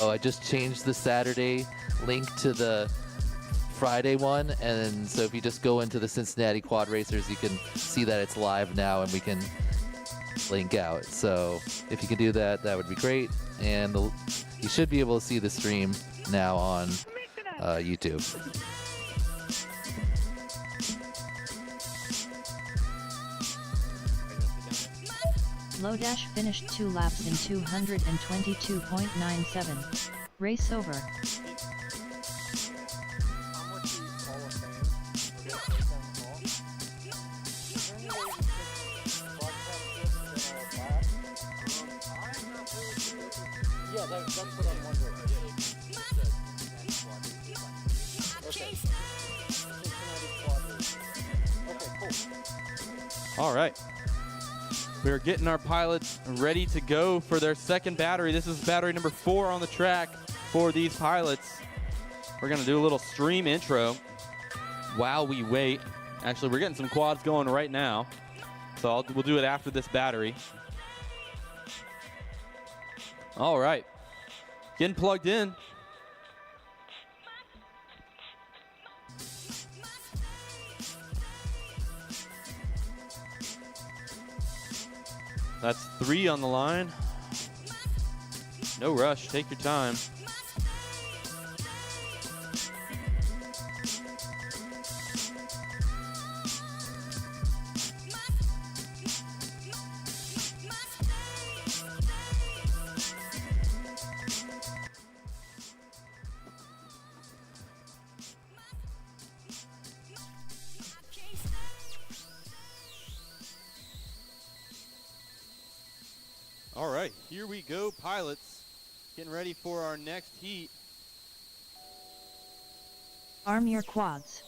Oh, I just changed the Saturday link to the Friday one, and so if you just go into the Cincinnati Quad Racers, you can see that it's live now, and we can link out. So if you could do that, that would be great. And you should be able to see the stream now on YouTube. Lodash finished 2 laps in 222.97. Race over. Yeah, that's what I'm wondering. Okay, cool. All right. We're getting our pilots ready to go for their second battery. This is battery number 4 on the track for these pilots. We're going to do a little stream intro while we wait. Actually, we're getting some quads going right now. So we'll do it after this battery. All right. Getting plugged in. That's 3 on the line. No rush, take your time. All right, here we go, pilots. Getting ready for our next heat. Arm your quads.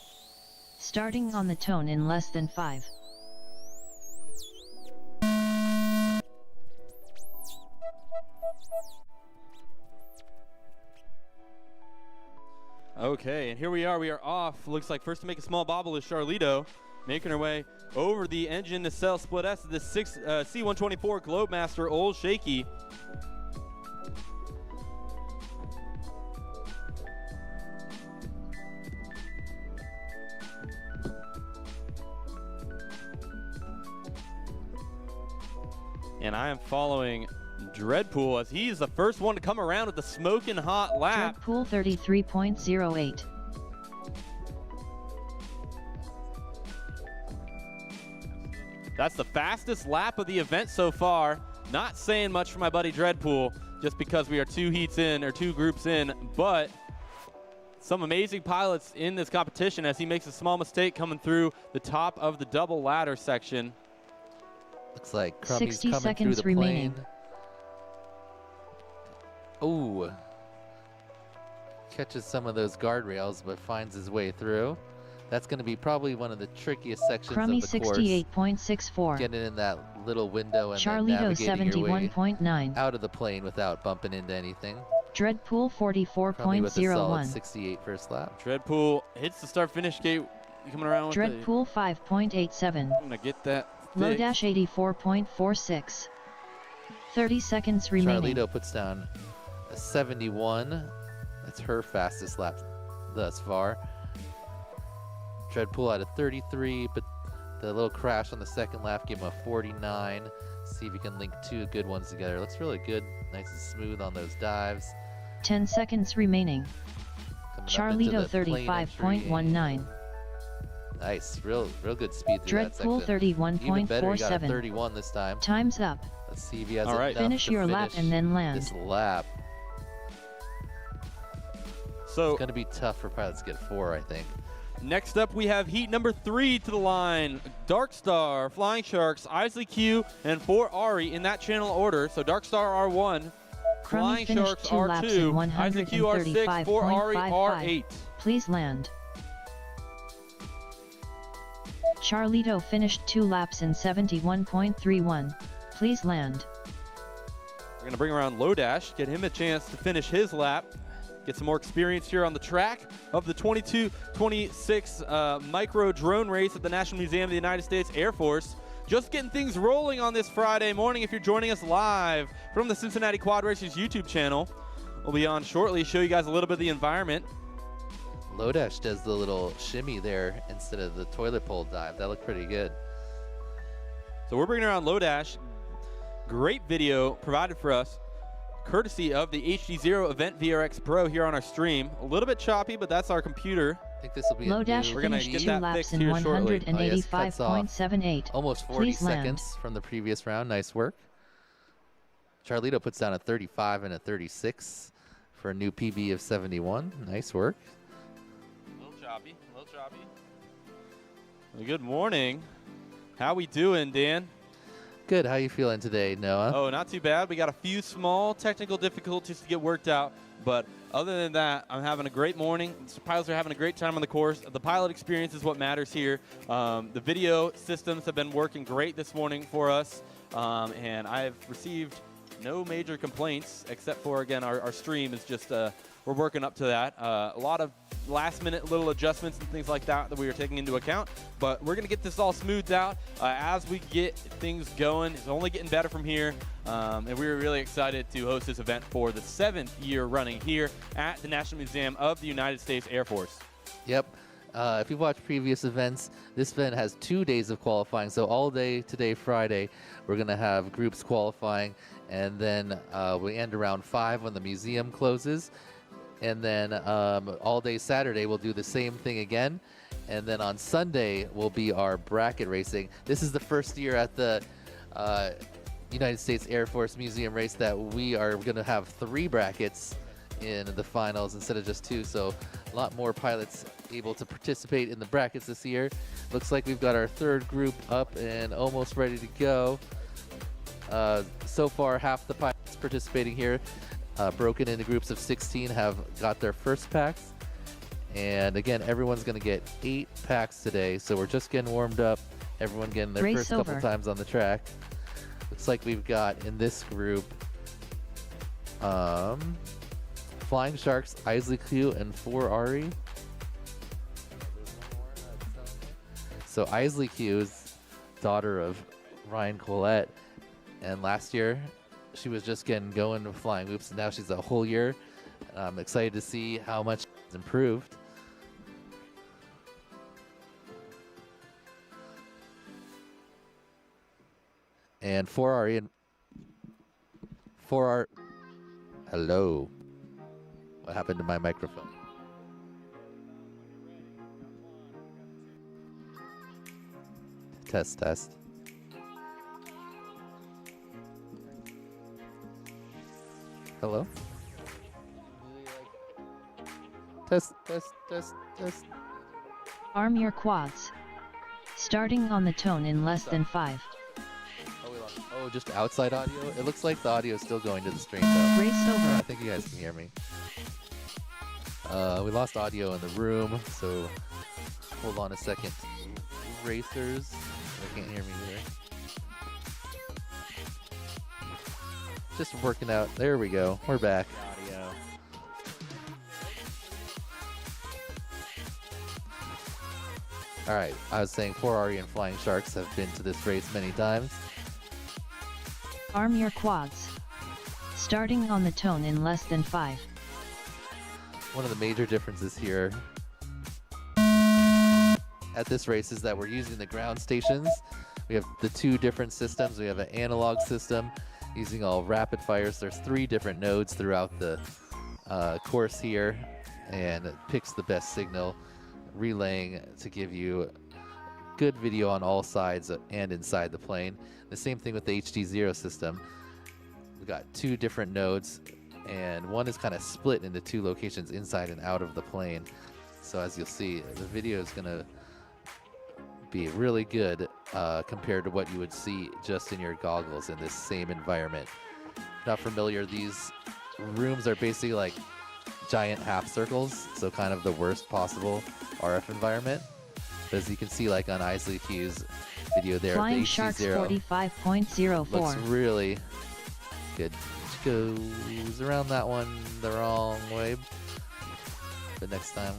Starting on the tone in less than 5. Okay, and here we are off. Looks like first to make a small bobble is Charlito, making her way over the engine nacelle split S of the C-124 Globemaster Old Shaky. And I am following Dreadpool as he's the first one to come around with the smoking hot lap. Dreadpool 33.08. That's the fastest lap of the event so far. Not saying much for my buddy Dreadpool just because we are 2 heats in or 2 groups in, but some amazing pilots in this competition as he makes a small mistake coming through the top of the double ladder section. Looks like Crummy's 60 coming seconds through the remaining. plane. Ooh. Catches some of those guardrails, but finds his way through. That's going to be probably one of the trickiest sections Crummy of the course. 68.64. Getting in that little window and then Charlito navigating your way 71.9. out of the plane without bumping into anything. Dreadpool Crummy with a solid 44.01. 68 first lap. Dreadpool hits the start-finish gate, coming around with Dreadpool 5.87. I'm going to get that Lodash 84.46. 30 seconds remaining. Charlito puts down a 71. That's her fastest lap thus far. Dreadpool at a 33, but the little crash on the second lap gave him a 49. See if he can link 2 good ones together. Looks really good, nice and smooth on those dives. 10 seconds remaining. Coming Charlito up into the plane entry. 35.19. Nice, real good speed through that Dreadpool section. Even better, he got a 31.47. 31 this time. Time's up. Let's see if he has All right. enough Finish to your lap finish and then land. this lap. So It's going to be tough for pilots to get 4, I think. next up, we have heat number 3 to the line. Dark Star, Flying Sharks, Isley Q, and 4 Ari in that channel order. So Dark Star R1, Crummy Flying finished Sharks 2 laps in R2, Isley Q R6, 4 Ari 135.55. R8. Please land. Charlito finished 2 laps in 71.31. Please land. We're going to bring around Lodash, get him a chance to finish his lap, get some more experience here on the track of the 22-26 micro drone race at the National Museum of the United States Air Force. Just getting things rolling on this Friday morning if you're joining us live from the Cincinnati Quad Racers YouTube channel. will be on shortly, show you guys a little bit of the environment. Lodash does the little shimmy there instead of the toilet pole dive. That looked pretty good. So we're bringing around Lodash. Great video provided for us, courtesy of the HD0 Event VRX Pro here on our stream. A little bit choppy, but that's our computer. I think this will be Lodash We're gonna finished get 2 that laps fixed in here shortly. 185.78. almost 40 Please land. seconds from the previous round. Nice work. Charlito puts down a 35 and a 36 for a new PB of 71. Nice work. A little choppy, a little choppy. Well, good morning. How we doing, Dan? Good. How you feeling today, Noah? Oh, not too bad. We got a few small technical difficulties to get worked out, but other than that, I'm having a great morning. The pilots are having a great time on the course. The pilot experience is what matters here. The video systems have been working great this morning for us, and I've received no major complaints except for, again, our stream is just, we're working up to that. A lot of last-minute little adjustments and things like that we are taking into account, but we're going to get this all smoothed out as we get things going. It's only getting better from here, and we're really excited to host this event for the 7th year running here at the National Museum of the United States Air Force. Yep. If you've watched previous events, this event has 2 days of qualifying. So all day today, Friday, we're going to have groups qualifying, and then we end around 5 when the museum closes. And then all day Saturday, we'll do the same thing again. And then on Sunday will be our bracket racing. This is the first year at the United States Air Force Museum race that we are going to have 3 brackets in the finals instead of just 2. So a lot more pilots able to participate in the brackets this year. Looks like we've got our 3rd group up and almost ready to go. So far, half the pilots participating here, broken into groups of 16, have got their first packs. And again, everyone's going to get 8 packs today. So we're just getting warmed up. Everyone getting their Race first over. couple times on the track. Looks like we've got in this group Flying Sharks, Isley Q, and 4Ari. So Isley Q is daughter of Ryan Collette, and last year she was just getting going with flying hoops, and now she's a whole year. I'm excited to see how much it's improved. And 4R and 4R. Hello. What happened to my microphone? Test, test. Hello? Test, test, test, test. Arm your quads. Starting on the tone in less than 5. Oh, we lost. Oh, just outside audio? It looks like the audio is still going to the stream, though. Race I over. think you guys can hear me. We lost audio in the room, so hold on a second. Racers. They can't hear me either. Just working out. There we go. We're back. Audio. All right. I was saying 4Ari and Flying Sharks have been to this race many times. Arm your quads. Starting on the tone in less than 5. One of the major differences here at this race is that we're using the ground stations. We have the 2 different systems. We have an analog system using all rapid fires. There's 3 different nodes throughout the course here, and it picks the best signal, relaying to give you good video on all sides and inside the plane. The same thing with the HD0 system. We've got 2 different nodes, and one is kind of split into 2 locations inside and out of the plane. So as you'll see, the video is going to be really good compared to what you would see just in your goggles in this same environment. Not familiar, these rooms are basically like giant half circles, so kind of the worst possible RF environment. But as you can see, like on Isley Q's video there, Flying the Sharks HC0 45.04. looks really good. Goes around that one the wrong way, but next time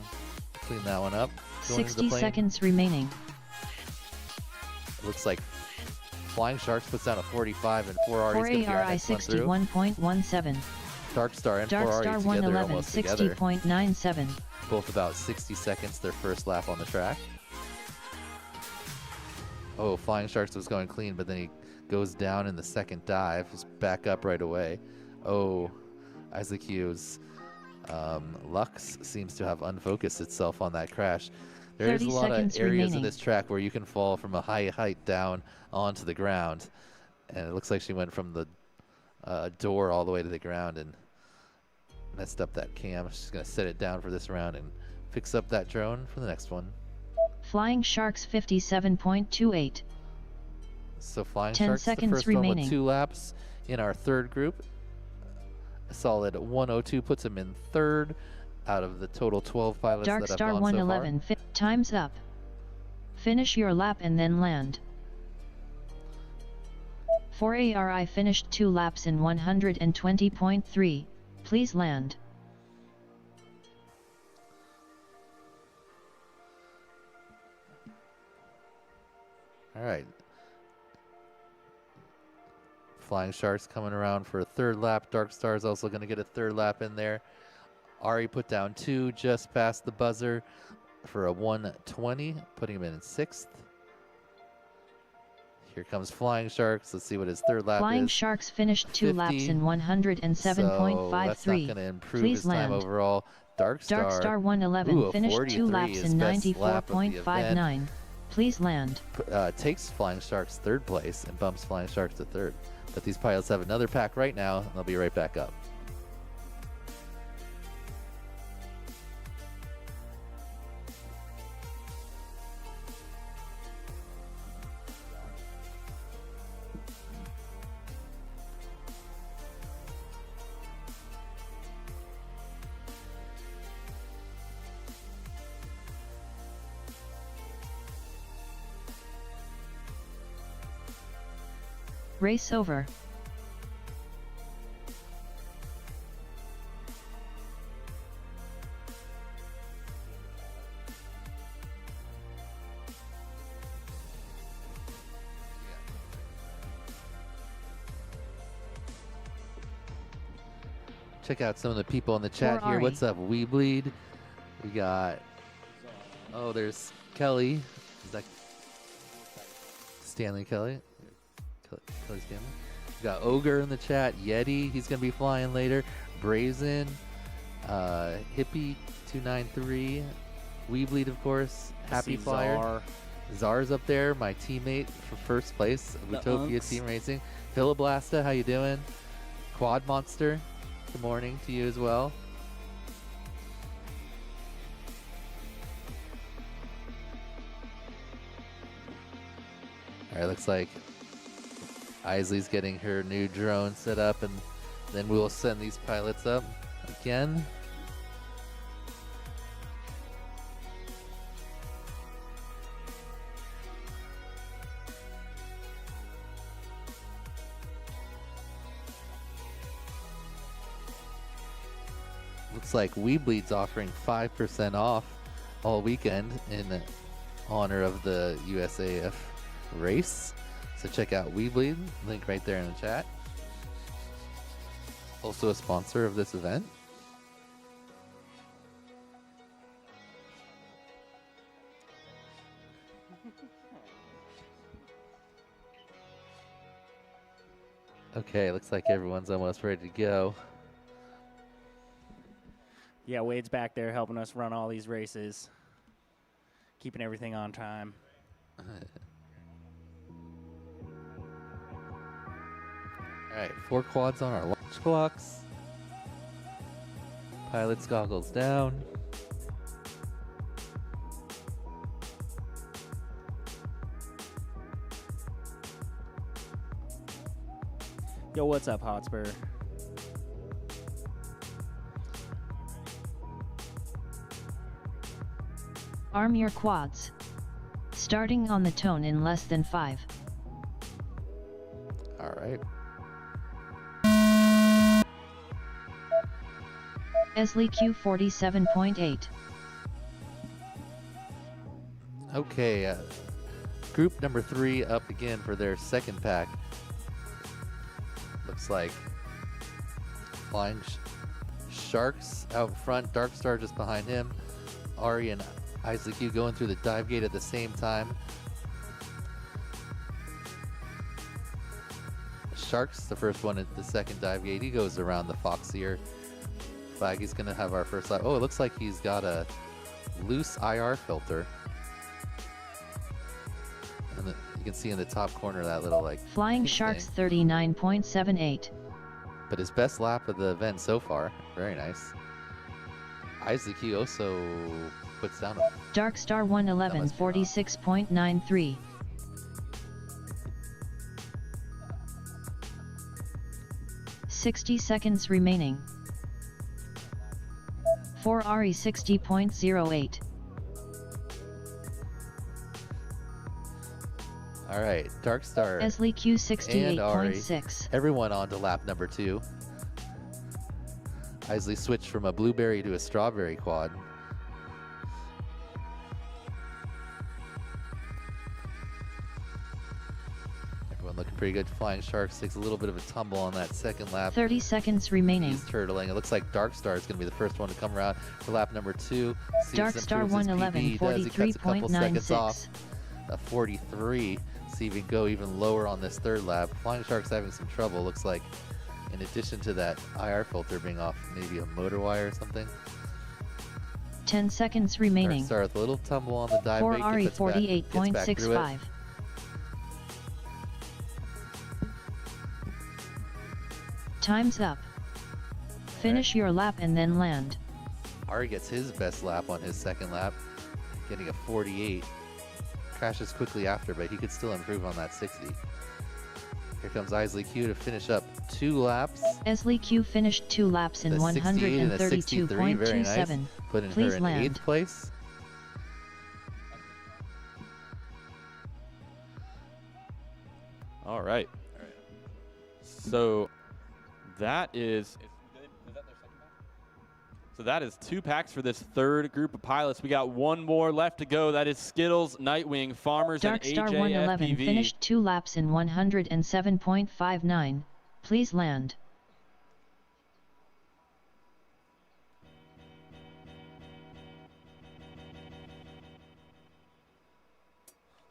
clean that one up. Going into the 60 plane. seconds remaining. Looks like Flying Sharks puts down a 45 and 4Ari's gonna be our RARI next one through. 61.17. Dark Star and Dark Ferrari Star together 111 almost together. 60.97. Both about 60 seconds their first lap on the track. Oh, Flying Sharks was going clean, but then he goes down in the second dive. He's back up right away. Oh, Isaac Hughes. Lux seems to have unfocused itself on that crash. There is a 30 lot of seconds areas remaining. of this track where you can fall from a high height down onto the ground. And it looks like she went from the door all the way to the ground and messed up that cam. She's going to set it down for this round and fix up that drone for the next one. Flying Sharks 57.28. So Flying 10 Sharks, the seconds first one remaining. with 2 laps in our third group. A solid 102 puts him in third out of the total 12 pilots Dark that have Star gone 111 time's up. Finish your lap and then land. For ARI finished 2 laps in 120.3. Please land. All right. Flying Sharks coming around for a third lap. Dark Star is also going to get a third lap in there. Ari put down 2 just past the buzzer for a 120, putting him in 6th. Here comes Flying Sharks. Let's see what his third lap Flying is. Sharks finished 2 laps 50. in So that's not 107.53. going to improve Please his time land. overall. Dark Star, Dark Star 111 ooh, a finished 2 43 laps is in best lap of the event. 94.59. Please land. Takes Flying Sharks third place and bumps Flying Sharks to third. But these pilots have another pack right now, and they'll be right back up. Race over. Check out some of the people in the chat For here. Ari. What's up, Weebleed? We got, oh, there's Kelly. Is that Stanley Kelly? Kelly Stanley. We got Ogre in the chat. Yeti, he's going to be flying later. Brazen. Hippie293. Weebleed, of course. Happy Flyer. Czar's up there, my teammate for first place of The Utopia Unks. Team Racing. Philoblasta, how you doing? Quad Monster, good morning to you as well. All right, looks like Isley's getting her new drone set up, and then we'll send these pilots up again. Looks like Weebleed's offering 5% off all weekend in honor of the USAF race. So check out Weebleed, link right there in the chat. Also a sponsor of this event. Okay, looks like everyone's almost ready to go. Yeah, Wade's back there helping us run all these races, keeping everything on time. All right, 4 quads on our launch clocks. Pilot's goggles down. Yo, what's up, Hotspur? Arm your quads. Starting on the tone in less than 5. All right. Esley Q 47.8. Okay, group number 3 up again for their second pack. Looks like Flying Sharks out front, Dark Star just behind him. Ari and Isley Q going through the dive gate at the same time. Sharks, the first one at the second dive gate. He goes around the Fox here. Flag, he's going to have our first lap. Oh, it looks like he's got a loose IR filter. And you can see in the top corner that little like Flying Sharks 39.78. But his best lap of the event so far. Very nice. Isley Q also puts down a Dark Star 111 46.93. "60 seconds remaining." For Ari 60.08. All right, Dark Star Isley Q and Ari, 68.6. everyone on to lap number 2. Isley switched from a blueberry to a strawberry quad. Everyone looking pretty good. Flying Sharks takes a little bit of a tumble on that second lap. 30 seconds remaining. He's turtling. It looks like Dark Star is going to be the first one to come around for lap number 2. Dark Star 111 He cuts a couple seconds off. 43.96. A 43. See if he can go even lower on this third lap. Flying Shark's having some trouble. Looks like in addition to that IR filter being off, maybe a motor wire or something. 10 seconds remaining. Dark Star with a little tumble on the dive For brake, Ari gets back through it. 48.65. Time's up. Finish your lap and then land. Ari gets his best lap on his second lap, getting a 48. Crashes quickly after, but he could still improve on that 60. Here comes Isley Q to finish up 2 laps. Isley Q finished 2 laps in The 68 and a 63, very nice. 132.27. Putting Please her in land. 8th place. All right. So that is. So that is 2 packs for this third group of pilots. We got one more left to go. That is Skittles, Nightwing, Farmers, Dark and Star AJ 111 FPV. finished 2 laps in 107.59. Please land.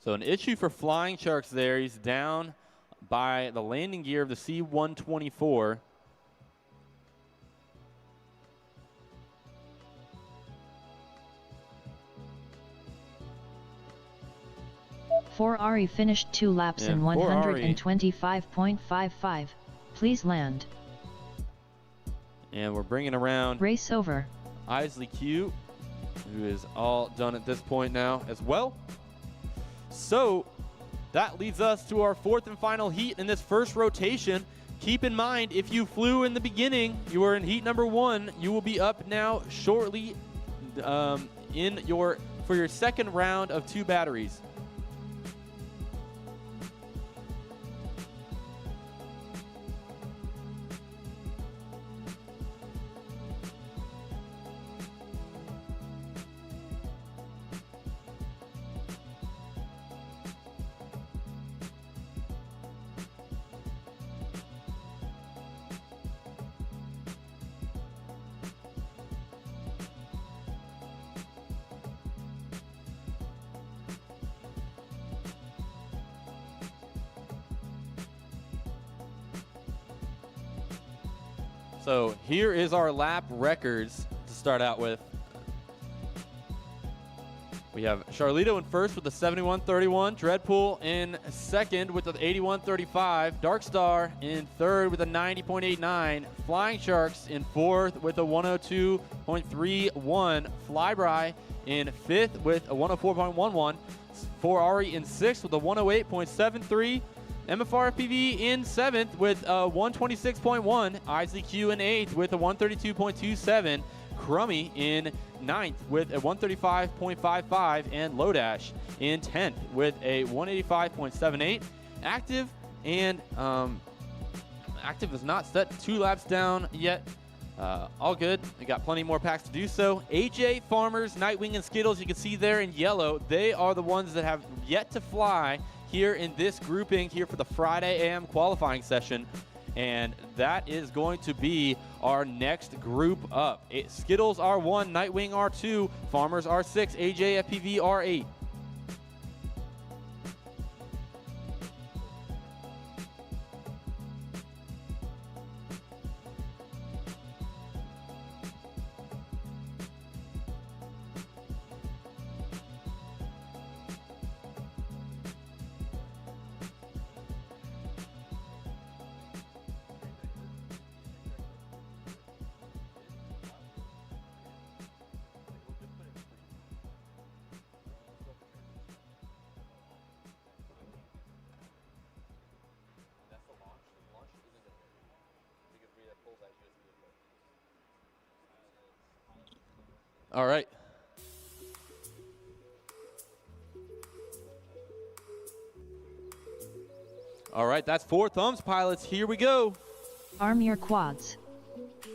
So an issue for Flying Sharks there. He's down by the landing gear of the C-124. For Ari finished 2 laps Yeah, in for Ari. 125.55. Please land. And we're bringing around Race over. Isley Q, who is all done at this point now as well. So that leads us to our 4th and final heat in this first rotation. Keep in mind, if you flew in the beginning, you were in heat number 1, you will be up now shortly for your second round of 2 batteries. So here is our lap records to start out with. We have Charlito in first with a 71.31, Dreadpool in second with an 81.35, Darkstar in third with a 90.89, Flying Sharks in fourth with a 102.31, Flyby in fifth with a 104.11, Ari in sixth with a 108.73, MFR FPV in 7th with a 126.1, Isley Q in 8th with a 132.27, Crummy in 9th with a 135.55, and Lodash in 10th with a 185.78. Active and Active is not set 2 laps down yet. All good. We got plenty more packs to do so. AJ, Farmers, Nightwing, and Skittles, you can see there in yellow. They are the ones that have yet to fly here in this grouping here for the Friday AM qualifying session. And that is going to be our next group up. Skittles R1, Nightwing R2, Farmers R6, AJ FPV R8. All right. All right, that's 4 thumbs, pilots. Here we go. Arm your quads.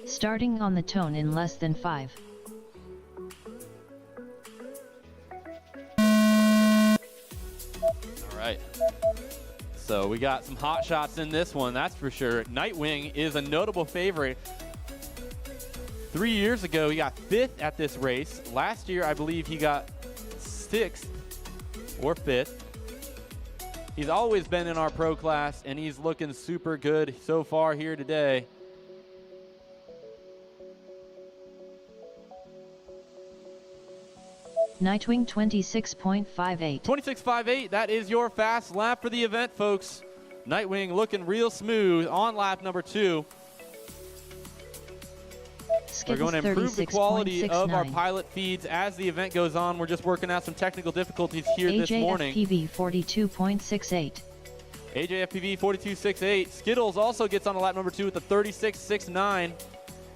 Starting on the tone in less than 5. All right. So we got some hot shots in this one, that's for sure. Nightwing is a notable favorite. 3 years ago, he got 5th at this race. Last year, I believe he got 6th or 5th. He's always been in our pro class, and he's looking super good so far here today. Nightwing 26.58. 26.58, that is your fast lap for the event, folks. Nightwing looking real smooth on lap number 2. We're going to improve the quality of our pilot feeds as the event goes on. We're just working out some technical difficulties here this morning. AJFPV 42.68. AJFPV 42.68. Skittles also gets on to lap number 2 with the 36.69.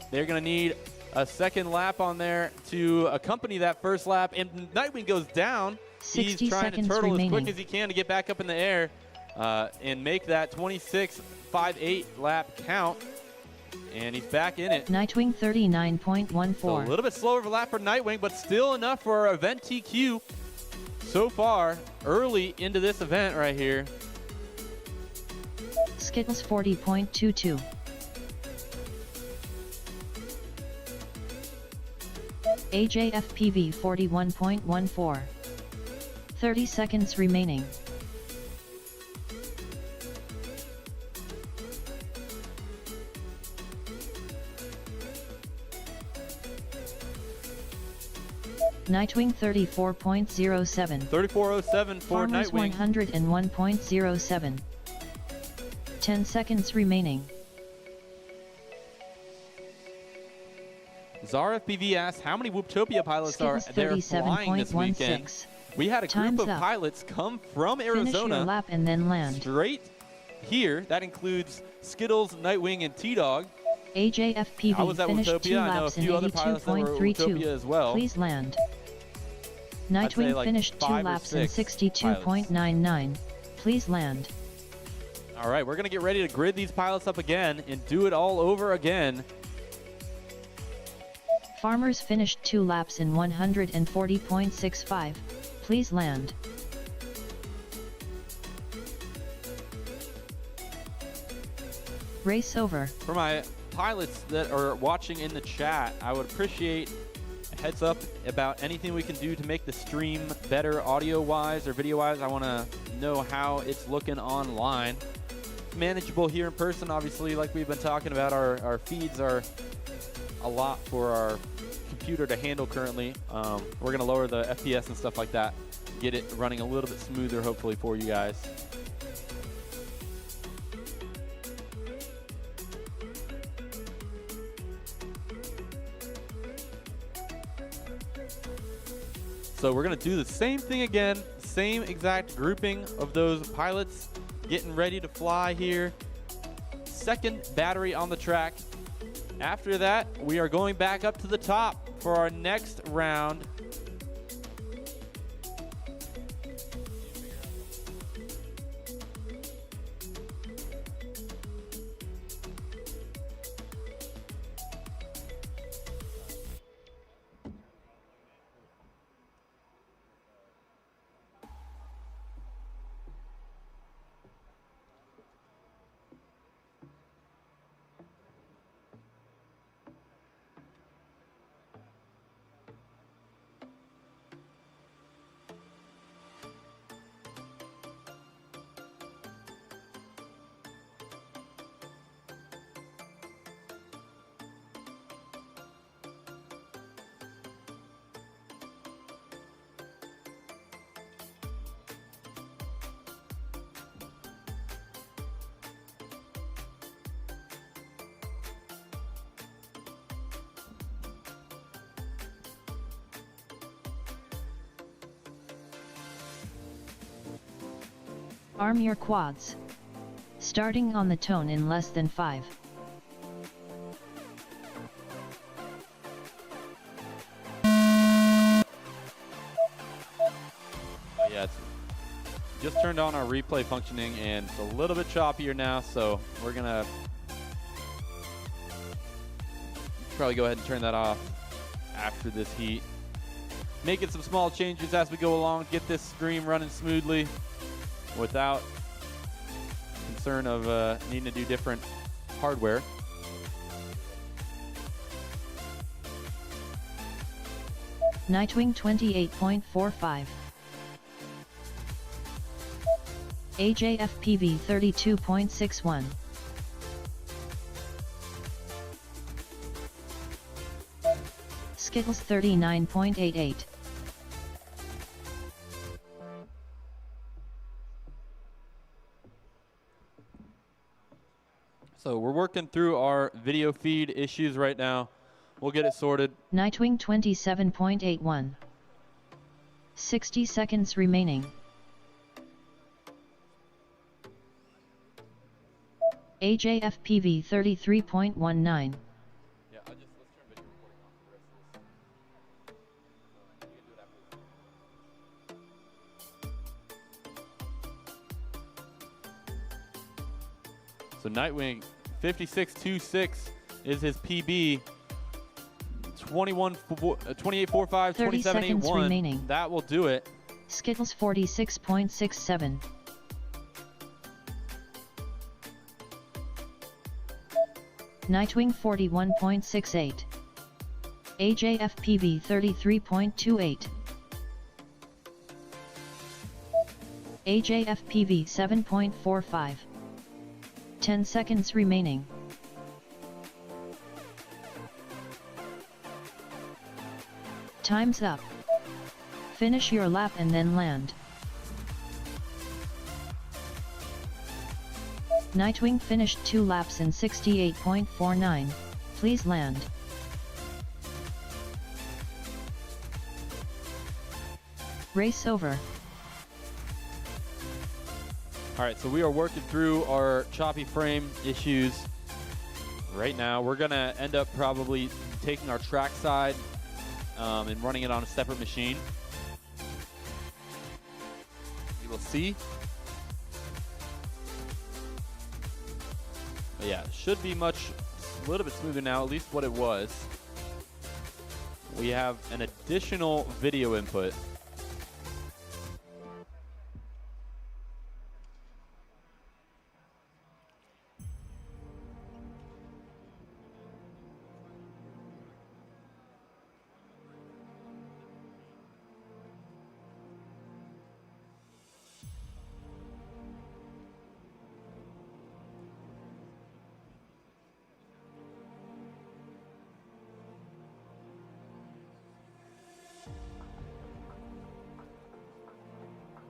They're going to need a second lap on there to accompany that first lap. And Nightwing goes down. He's trying to turtle remaining. As quick as he can to get back up in the air and make that 26.58 lap count. And he's back in it. Nightwing 39.14. So a little bit slower of a lap for Nightwing, but still enough for our event TQ so far early into this event right here. Skittles 40.22. AJFPV 41.14. 30 seconds remaining. Nightwing 34.07. 34.07 for Farmers Nightwing. 101.07. 10 seconds remaining. ZarFPV asks, how many Whooptopia pilots are there flying this weekend? We had a group of pilots come from Arizona. Finish your lap and then land. Straight here. That includes Skittles, Nightwing, and T-Dog. AJFPV I was at finished Whooptopia. 2 I know a laps few in other pilots that were at Whooptopia 82.32. as well. Please land. I'd say Nightwing like finished 2 5 or laps in 6 62.99. Please land. All right, we're going to get ready to grid these pilots up again and do it all over again. Farmers finished 2 laps in 140.65. Please land. Race over. For my pilots that are watching in the chat, I would appreciate a heads up about anything we can do to make the stream better audio-wise or video-wise. I want to know how it's looking online. It's manageable here in person, obviously, like we've been talking about. Our feeds are a lot for our computer to handle currently. We're going to lower the FPS and stuff like that, get it running a little bit smoother, hopefully, for you guys. So we're going to do the same thing again, same exact grouping of those pilots getting ready to fly here. Second battery on the track. After that, we are going back up to the top for our next round. Arm your quads. Starting on the tone in less than 5. Yeah, it's just turned on our replay functioning, and it's a little bit choppier now, so we're gonna probably go ahead and turn that off after this heat. Making some small changes as we go along, get this stream running smoothly without concern of needing to do different hardware. Nightwing 28.45. AJFPV 32.61. Skittles 39.88. So we're working through our video feed issues right now. We'll get it sorted. Nightwing 27.81. 60 seconds remaining. AJFPV 33.19. Yeah, let's turn video recording off for the rest of this. You can do it after. So Nightwing 56.26 is his PB. 28.45, 30 seconds 27.81. remaining. That will do it. Skittles 46.67. Nightwing 41.68. AJFPV 33.28. AJFPV 7.45. 10 seconds remaining. Time's up. Finish your lap and then land. Nightwing finished 2 laps in 68.49. Please land. Race over. All right, so we are working through our choppy frame issues right now. We're gonna end up probably taking our track side and running it on a separate machine. You will see. But yeah, it should be a little bit smoother now, at least what it was. We have an additional video input.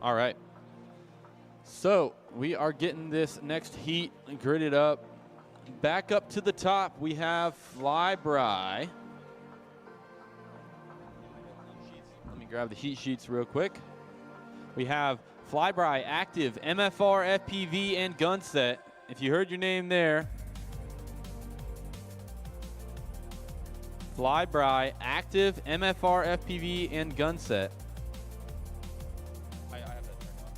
All right. So we are getting this next heat gridded up. Back up to the top, we have Flyby. Let me grab the heat sheets real quick. We have Flyby active, MFR, FPV, and gun set. If you heard your name there. Flyby active, MFR, FPV, and gun set. I have that turned on.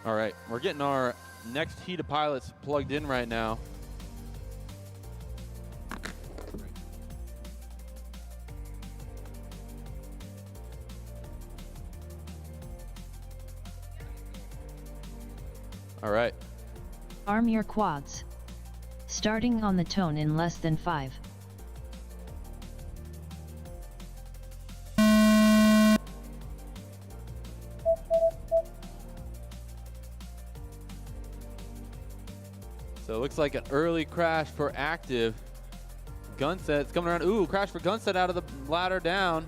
All right, we're getting our next heat of pilots plugged in right now. All right. Arm your quads. Starting on the tone in less than 5. So it looks like an early crash for active. Gunset's coming around. Ooh, crash for Gunset out of the ladder down.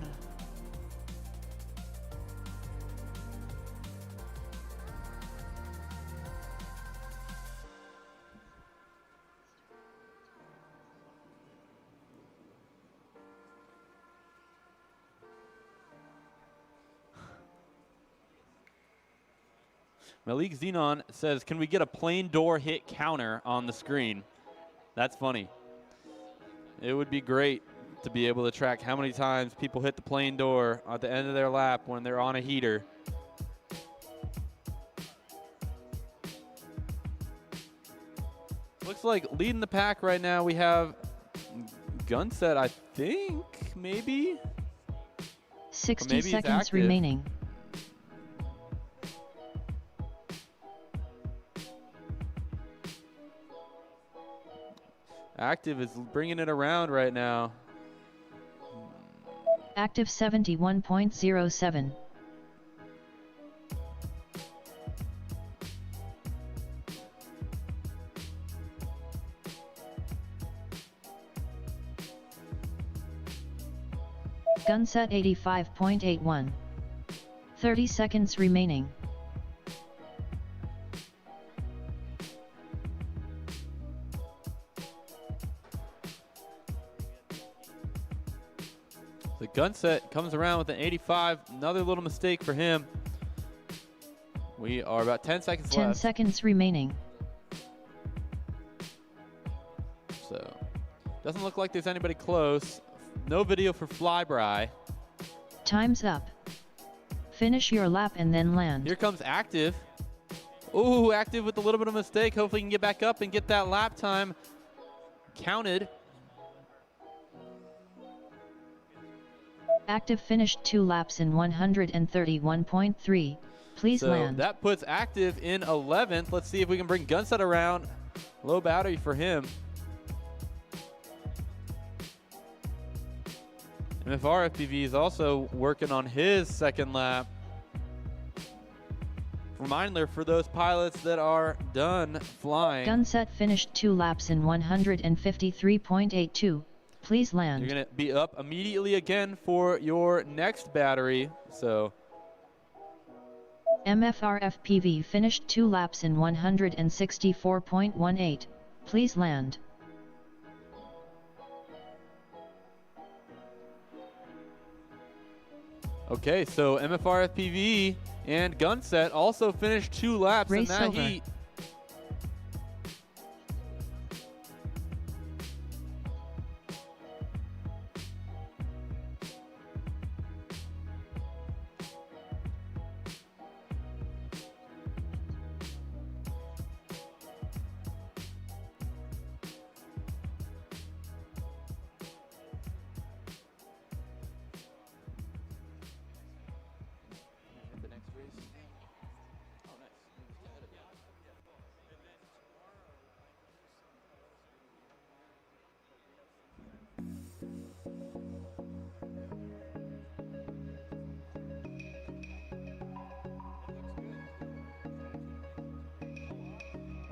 Malik Xenon says, can we get a plane door hit counter on the screen? That's funny. It would be great to be able to track how many times people hit the plane door at the end of their lap when they're on a heater. Looks like leading the pack right now we have Gunset, I think, maybe? 60 maybe seconds active. remaining. Active is bringing it around right now. Active 71.07. Gunset 85.81. 30 seconds remaining. The Gunset comes around with an 85. Another little mistake for him. We are about 10 seconds 10 left. seconds remaining. So, doesn't look like there's anybody close. No video for Flyby. Time's up. Finish your lap and then land. Here comes Active. Ooh, Active with a little bit of mistake. Hopefully he can get back up and get that lap time counted. Active finished 2 laps in 131.3. Please So land. that puts Active in 11th. Let's see if we can bring Gunset around. Low battery for him. MFR FPV is also working on his second lap. Reminder for those pilots that are done flying. Gunset finished 2 laps in 153.82. Please land. You're going to be up immediately again for your next battery. So MFR FPV finished 2 laps in 164.18. Please land. okay, so MFR FPV and Gunset also finished 2 laps Race in that over. heat.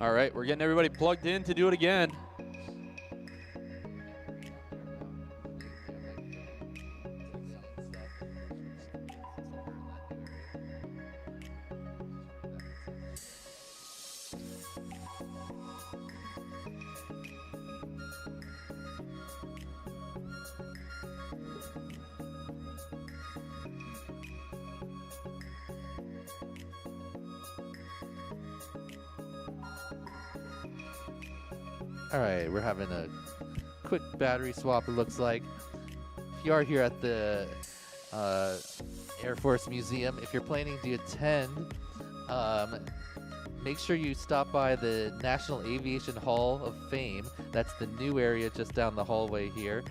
All right, we're getting everybody plugged in to do it again. All right, we're having a quick battery swap, it looks like. If you are here at the Air Force Museum, if you're planning to attend, make sure you stop by the National Aviation Hall of Fame. That's the new area just down the hallway here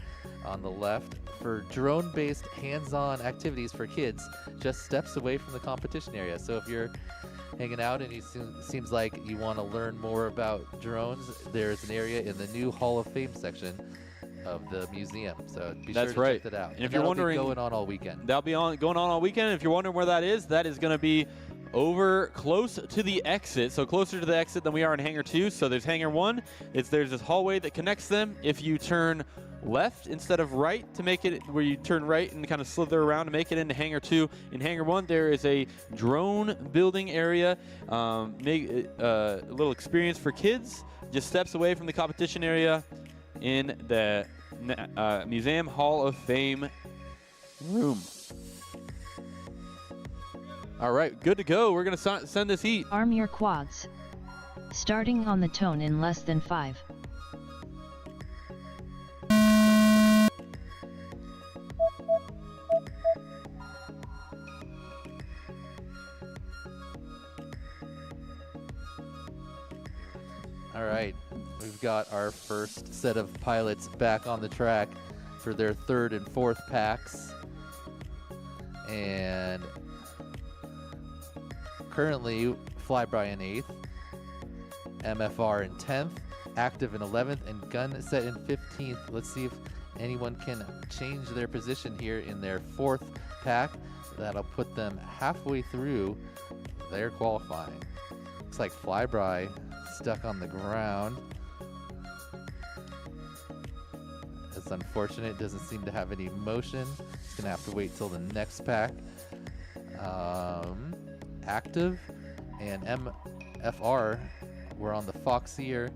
on the left for drone-based hands-on activities for kids, just steps away from the competition area. So if you're hanging out and seems like you want to learn more about drones, there's an area in the new Hall of Fame section of the museum. So be That's sure to right. check that out. And if you're wondering, going on all weekend. That'll be going on all weekend. If you're wondering where that is going to be over close to the exit, so closer to the exit than we are in Hangar 2. So there's Hangar 1. There's this hallway that connects them. If you turn left instead of right to make it where you turn right and kind of slither around to make it into Hangar 2. In Hangar 1, there is a drone building area, a little experience for kids, just steps away from the competition area in the Museum Hall of Fame room. All right, good to go. We're going to send this heat. Arm your quads. Starting on the tone in less than 5. All right, we've got our first set of pilots back on the track for their third and fourth packs. And currently, Flyby in 8th, MFR in 10th, Active in 11th, and Gun Set in 15th. Let's see if anyone can change their position here in their fourth pack. That'll put them halfway through their qualifying. Looks like Flyby stuck on the ground. It's unfortunate, it doesn't seem to have any motion. It's gonna have to wait till the next pack. Active and MFR were on the Foxier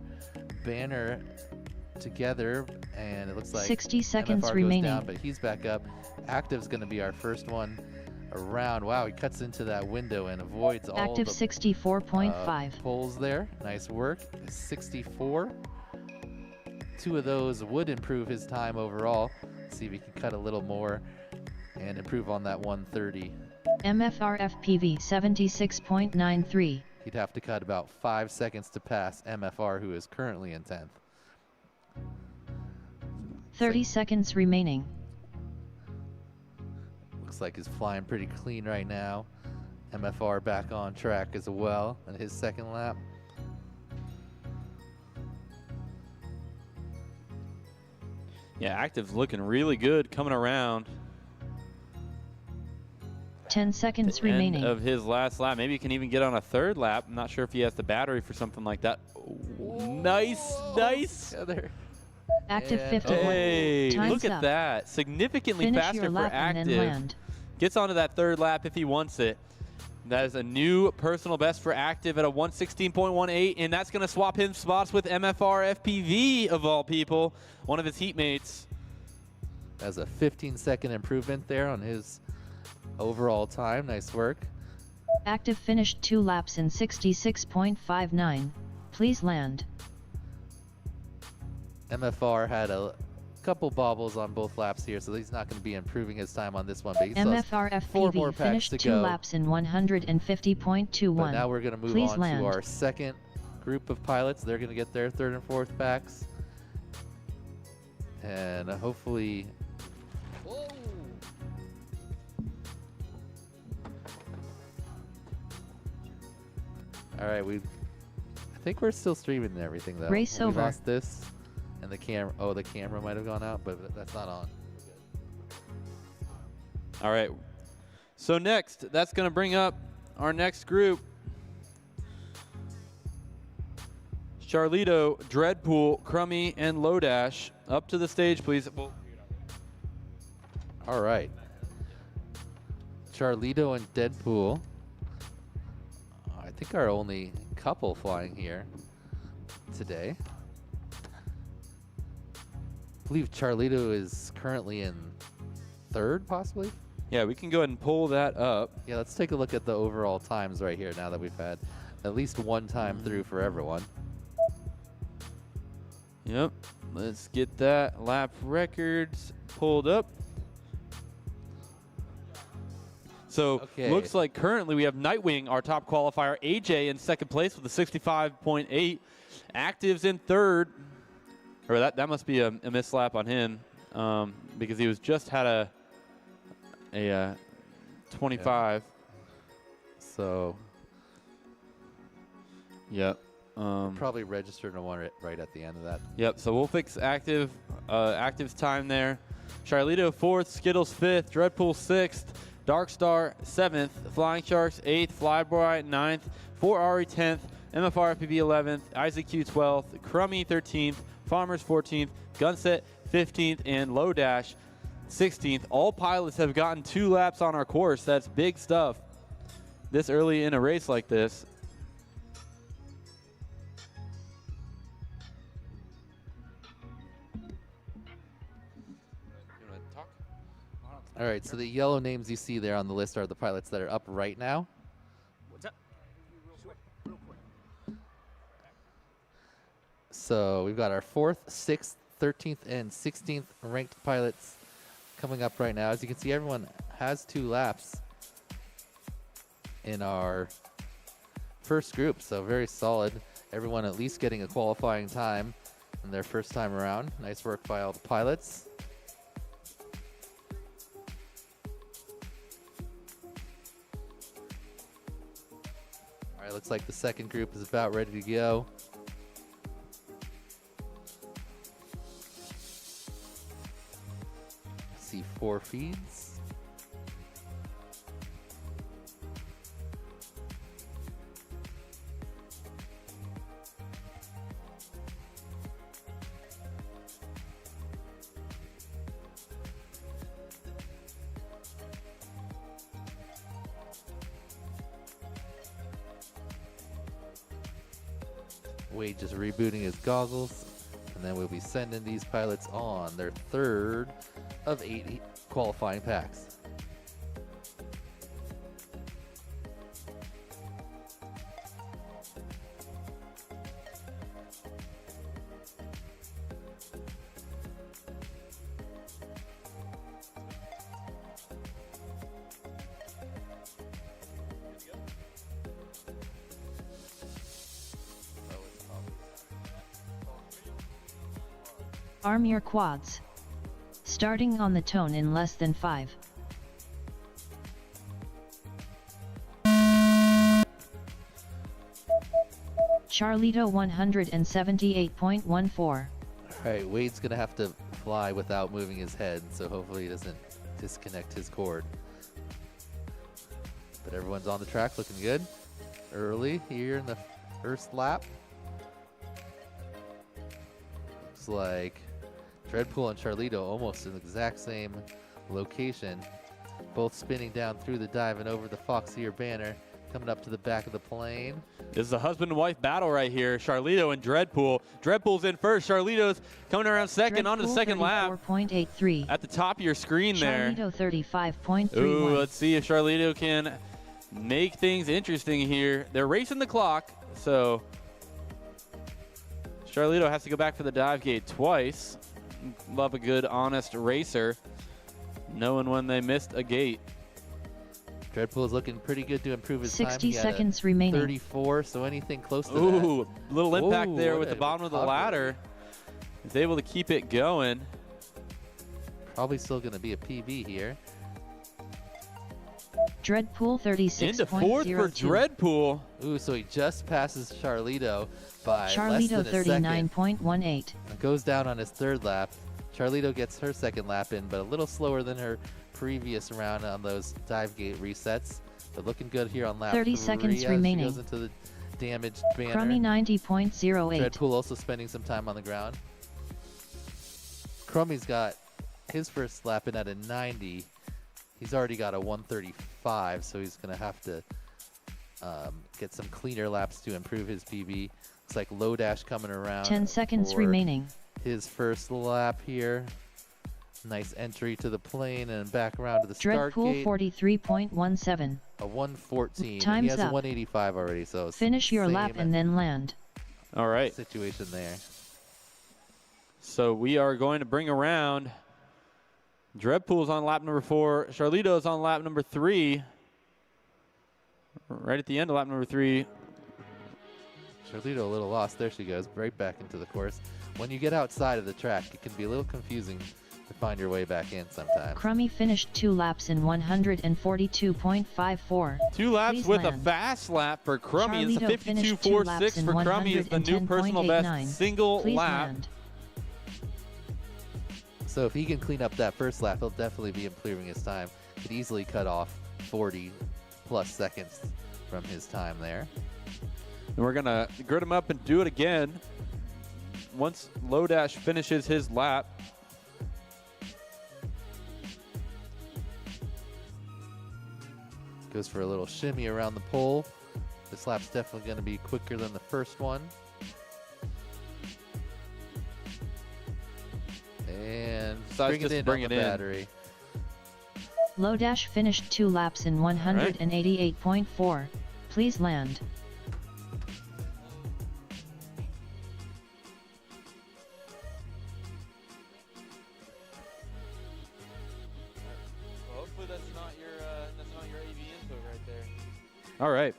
banner together, and it looks like 60 seconds MFR remaining. goes down, but he's back up. Active's gonna be our first one around. Wow, he cuts into that window and avoids all Active the 64.5. pulls there. Nice work. 64. 2 of those would improve his time overall. Let's see if he can cut a little more and improve on that 130. MFR FPV 76.93. He'd have to cut about 5 seconds to pass MFR, who is currently in 10th. 30 seconds remaining. Looks like he's flying pretty clean right now. MFR back on track as well in his second lap. Yeah, Active's looking really good coming around. 10 seconds The end remaining. of his last lap. Maybe he can even get on a third lap. I'm not sure if he has the battery for something like that. Nice. Together. Active And- 51. Hey, Time's look at up. that. Significantly Finish faster your for lap and then Active. land. Gets onto that third lap if he wants it. That is a new personal best for Active at a 116.18, and that's going to swap him spots with MFR FPV, of all people, one of his heatmates. That's a 15-second improvement there on his overall time. Nice work. Active finished 2 laps in 66.59. Please land. MFR had a couple bobbles on both laps here, so he's not going to be improving his time on this one. But he still has MFR 4 more FPV packs finished to 2 go. laps in 150.21. But now we're going to move Please on land. to our second group of pilots. They're going to get their third and fourth packs. And hopefully... All right, I think we're still streaming and everything, though. Race we over. lost this, and the camera. Oh, the camera might have gone out, but that's not on. All right. So next, that's going to bring up our next group. Charlito, Dreadpool, Crummy, and Lodash. Up to the stage, please. All right. Charlito and Deadpool. I think our only couple flying here today. I believe Charlito is currently in third, possibly. Yeah, we can go ahead and pull that up. Yeah, let's take a look at the overall times right here now that we've had at least one time through for everyone. Yep. Let's get that lap records pulled up. So Okay. looks like currently we have Nightwing, our top qualifier, AJ in second place with a 65.8. Actives in third. Or that must be a mislap on him because he was just had a 25. So Yep. probably registered and one right at the end of that. Yep. So we'll fix Active's time there. Charlito 4th, Skittles 5th, Dreadpool 6th, Darkstar 7th, Flying Sharks 8th, Flyboy 9th, 4Ari 10th, MFR FPV 11th, Isaac Q 12th, Crummy 13th, Farmers 14th, Gunset 15th, and Low Dash 16th. All pilots have gotten 2 laps on our course. That's big stuff this early in a race like this. All right, so the yellow names you see there on the list are the pilots that are up right now. What's up? So we've got our 4th, 6th, 13th, and 16th ranked pilots coming up right now. As you can see, everyone has 2 laps in our first group, so very solid. Everyone at least getting a qualifying time in their first time around. Nice work by all the pilots. All right, looks like the second group is about ready to go. See 4 feeds. Wade just rebooting his goggles, and then we'll be sending these pilots on their 3rd of 8 qualifying packs. Arm your quads. Starting on the tone in less than 5. Charlito 178.14. All right, Wade's gonna have to fly without moving his head, so hopefully he doesn't disconnect his cord. But everyone's on the track looking good. Early here in the first lap. Looks like Dreadpool and Charlito almost in the exact same location. Both spinning down through the dive and over the Foxier banner. Coming up to the back of the plane. This is a husband and wife battle right here. Charlito and Dreadpool. Dreadpool's in first. Charlito's coming around second onto the second lap. 34.83. At the top of your screen there. Charlito 35.31. Ooh, let's see if Charlito can make things interesting here. They're racing the clock, so Charlito has to go back for the dive gate twice. Love a good, honest racer, knowing when they missed a gate. Dreadpool is looking pretty good to improve his 60 time. He had a seconds remaining. 34, so anything close to that. Ooh, little impact Ooh, there what with the a bottom of the recovery. ladder. He's able to keep it going. Probably still going to be a PB here. Dreadpool 36.02. Into fourth for Dreadpool. Ooh, so he just passes Charlito by less Charlito than a second. 39.18. And goes down on his third lap. Charlito gets her second lap in, but a little slower than her previous round on those dive gate resets. But looking good here on lap 30 3 seconds as she remaining. goes into the damaged banner. Crummy 90.08. Dreadpool also spending some time on the ground. Crummy's got his first lap in at a 90. He's already got a 135, so he's going to have to get some cleaner laps to improve his PB. Looks like Low Dash coming around. 10 seconds for remaining. his first lap here. Nice entry to the plane and back around to the start Dreadpool gate. 43.17. A 114. and Time's he has up. a 185 already, so it's Finish your lap same and then land. All right. situation there. So we are going to bring around Dreadpool's on lap number 4. Charlito's on lap number 3. right at the end of lap number 3. Charlito a little lost. There she goes, right back into the course. When you get outside of the track, it can be a little confusing to find your way back in sometimes. Crummy finished 2 laps in 142.54. 2 laps Please with land. a fast lap for Crummy. It's a Charlito finished 2 laps 52.46 in for Crummy. It's the new personal 110.89. best single Please lap. land. So if he can clean up that first lap, he'll definitely be improving his time. Could easily cut off 40 plus seconds from his time there. And we're going to grid him up and do it again once Lodash finishes his lap. Goes for a little shimmy around the pole. This lap's definitely going to be quicker than the first one. And Decides bring it just to in bring on it the in. battery. Lodash finished 2 laps in 188.4. Please land. Well, hopefully that's not your AV input right there. All right.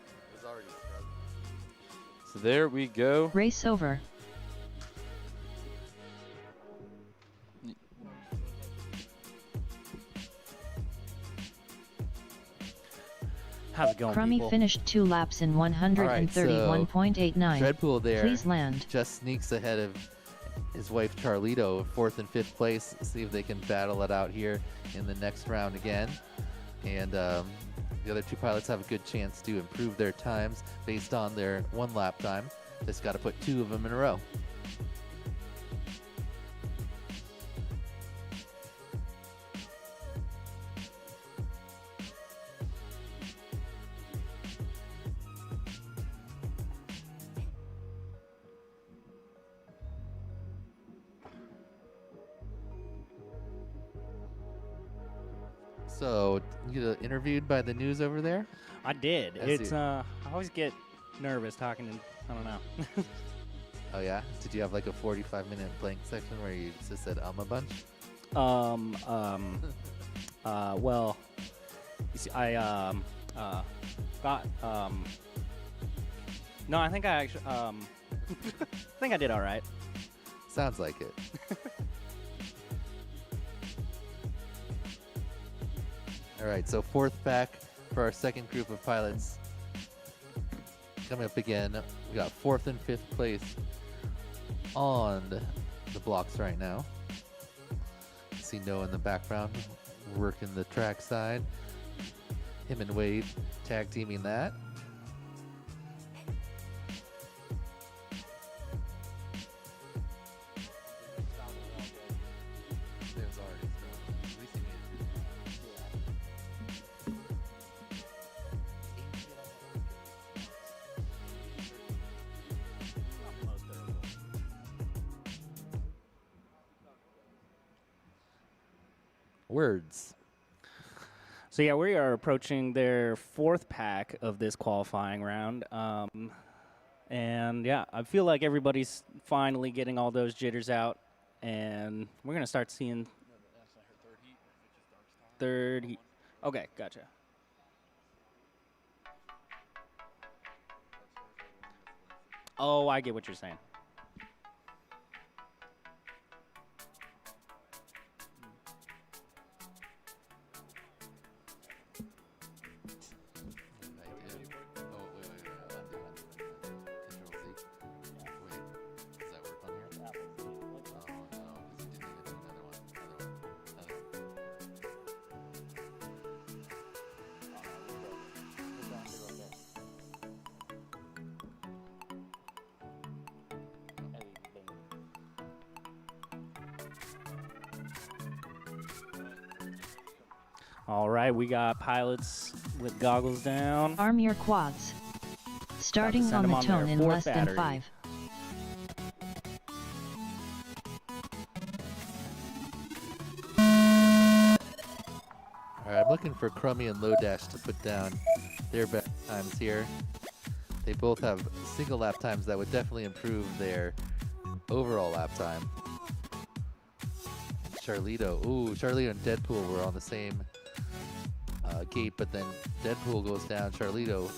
So there we go. Race over. How's it going, Crummy people? finished 2 laps in 131.89. Dreadpool there Please land. just sneaks ahead of his wife Charlito, 4th and 5th place. See if they can battle it out here in the next round again. And the other 2 pilots have a good chance to improve their times based on their 1 lap time. Just got to put 2 of them in a row. So, you get interviewed by the news over there? I did. As It's you- I always get nervous talking to, I don't know. Oh yeah? Did you have like a 45-minute blank section where you just said a bunch? Well, you see, I got no, I think I actually I think I did all right. Sounds like it. All right, so 4th back for our second group of pilots. Coming up again, we got 4th and 5th place on the blocks right now. See Noah in the background working the track side. Him and Wade tag teaming that. Words. So yeah, we are approaching their 4th pack of this qualifying round. And yeah, I feel like everybody's finally getting all those jitters out, and we're gonna start seeing third heat. Okay, gotcha. Oh, I get what you're saying. All right, we got pilots with goggles down. Arm your quads. Starting send on them the on their tone in 4th less battery. than 5. All right, I'm looking for Crummy and Lodash to put down their best times here. They both have single lap times that would definitely improve their overall lap time. Charlito, Charlito and Deadpool were on the same gate, but then Deadpool goes down. Charlito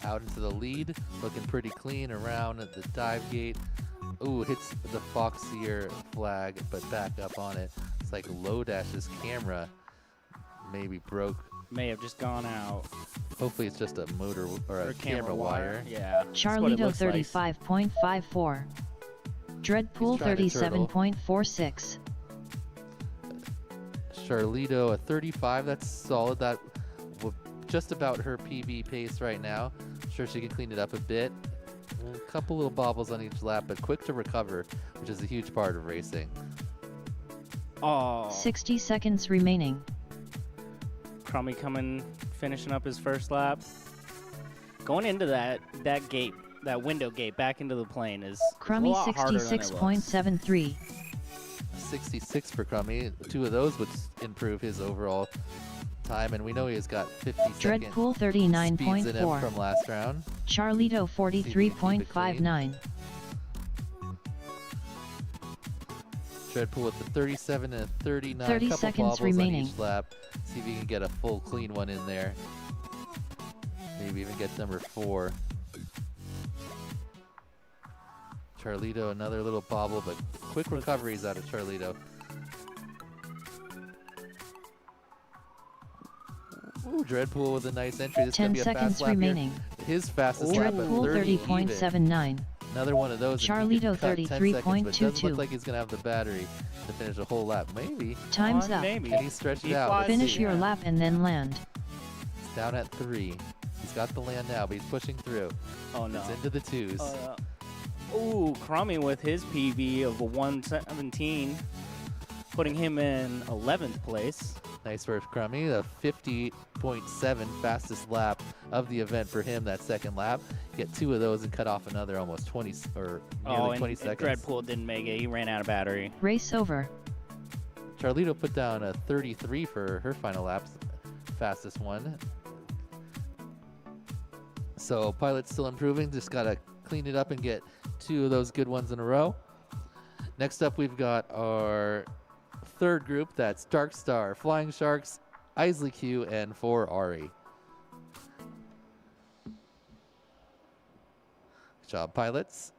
out into the lead, looking pretty clean around at the dive gate. Ooh, hits the Foxier flag, but back up on it. It's like Lodash's camera maybe broke. May have just gone out. Hopefully it's just a motor or a camera wire. Yeah. that's what it Charlito looks like. 35.54. Dreadpool He's trying to turtle. 37.46. Charlito a 35, that's solid. That just about her PB pace right now. Sure she can clean it up a bit. A couple little bobbles on each lap, but quick to recover, which is a huge part of racing. Oh. 60 seconds remaining. Crummy finishing up his first lap. Going into that gate, that window gate back into the plane is Crummy a lot harder than it looks. 66.73. 66 for Crummy. 2 of those would improve his overall time, and we know he's got 50 second Dreadpool speeds in him 39.4. from last round. Charlito 43.59. Dreadpool with the 37 and a 39. 30 couple seconds bobbles remaining. on each lap. See if you can get a full clean one in there. Maybe even get number 4. Charlito, another little bobble, but quick recoveries out of Charlito. Ooh, Dreadpool with a nice entry. This 10 could be a fast seconds lap remaining. Here. His fastest lap at Dreadpool 30 even. 30.79. Another one of those. and he Charlito could cut 10 seconds, but it doesn't 33.22. look like he's going to have the battery to finish a whole lap. Maybe. Time's up. Maybe. Can he stretch He it out? flies Let's Finish see. your lap and then land. It's down at 3. He's got the land now, but he's pushing through. Oh no. It's into the 2s. Ooh, Crummy with his PB of a 117, putting him in 11th place. Nice for Crummy. The 50.7 fastest lap of the event for him, that second lap. Get 2 of those and cut off another almost 20 or nearly 20 and seconds. Dreadpool didn't make it. He ran out of battery. Race over. Charlito put down a 33 for her final lap, fastest one. So Pilot's still improving. Just got to clean it up and get 2 of those good ones in a row. Next up, we've got our third group. That's Dark Star, Flying Sharks, Isley Q, and 4Ari. Good job, pilots.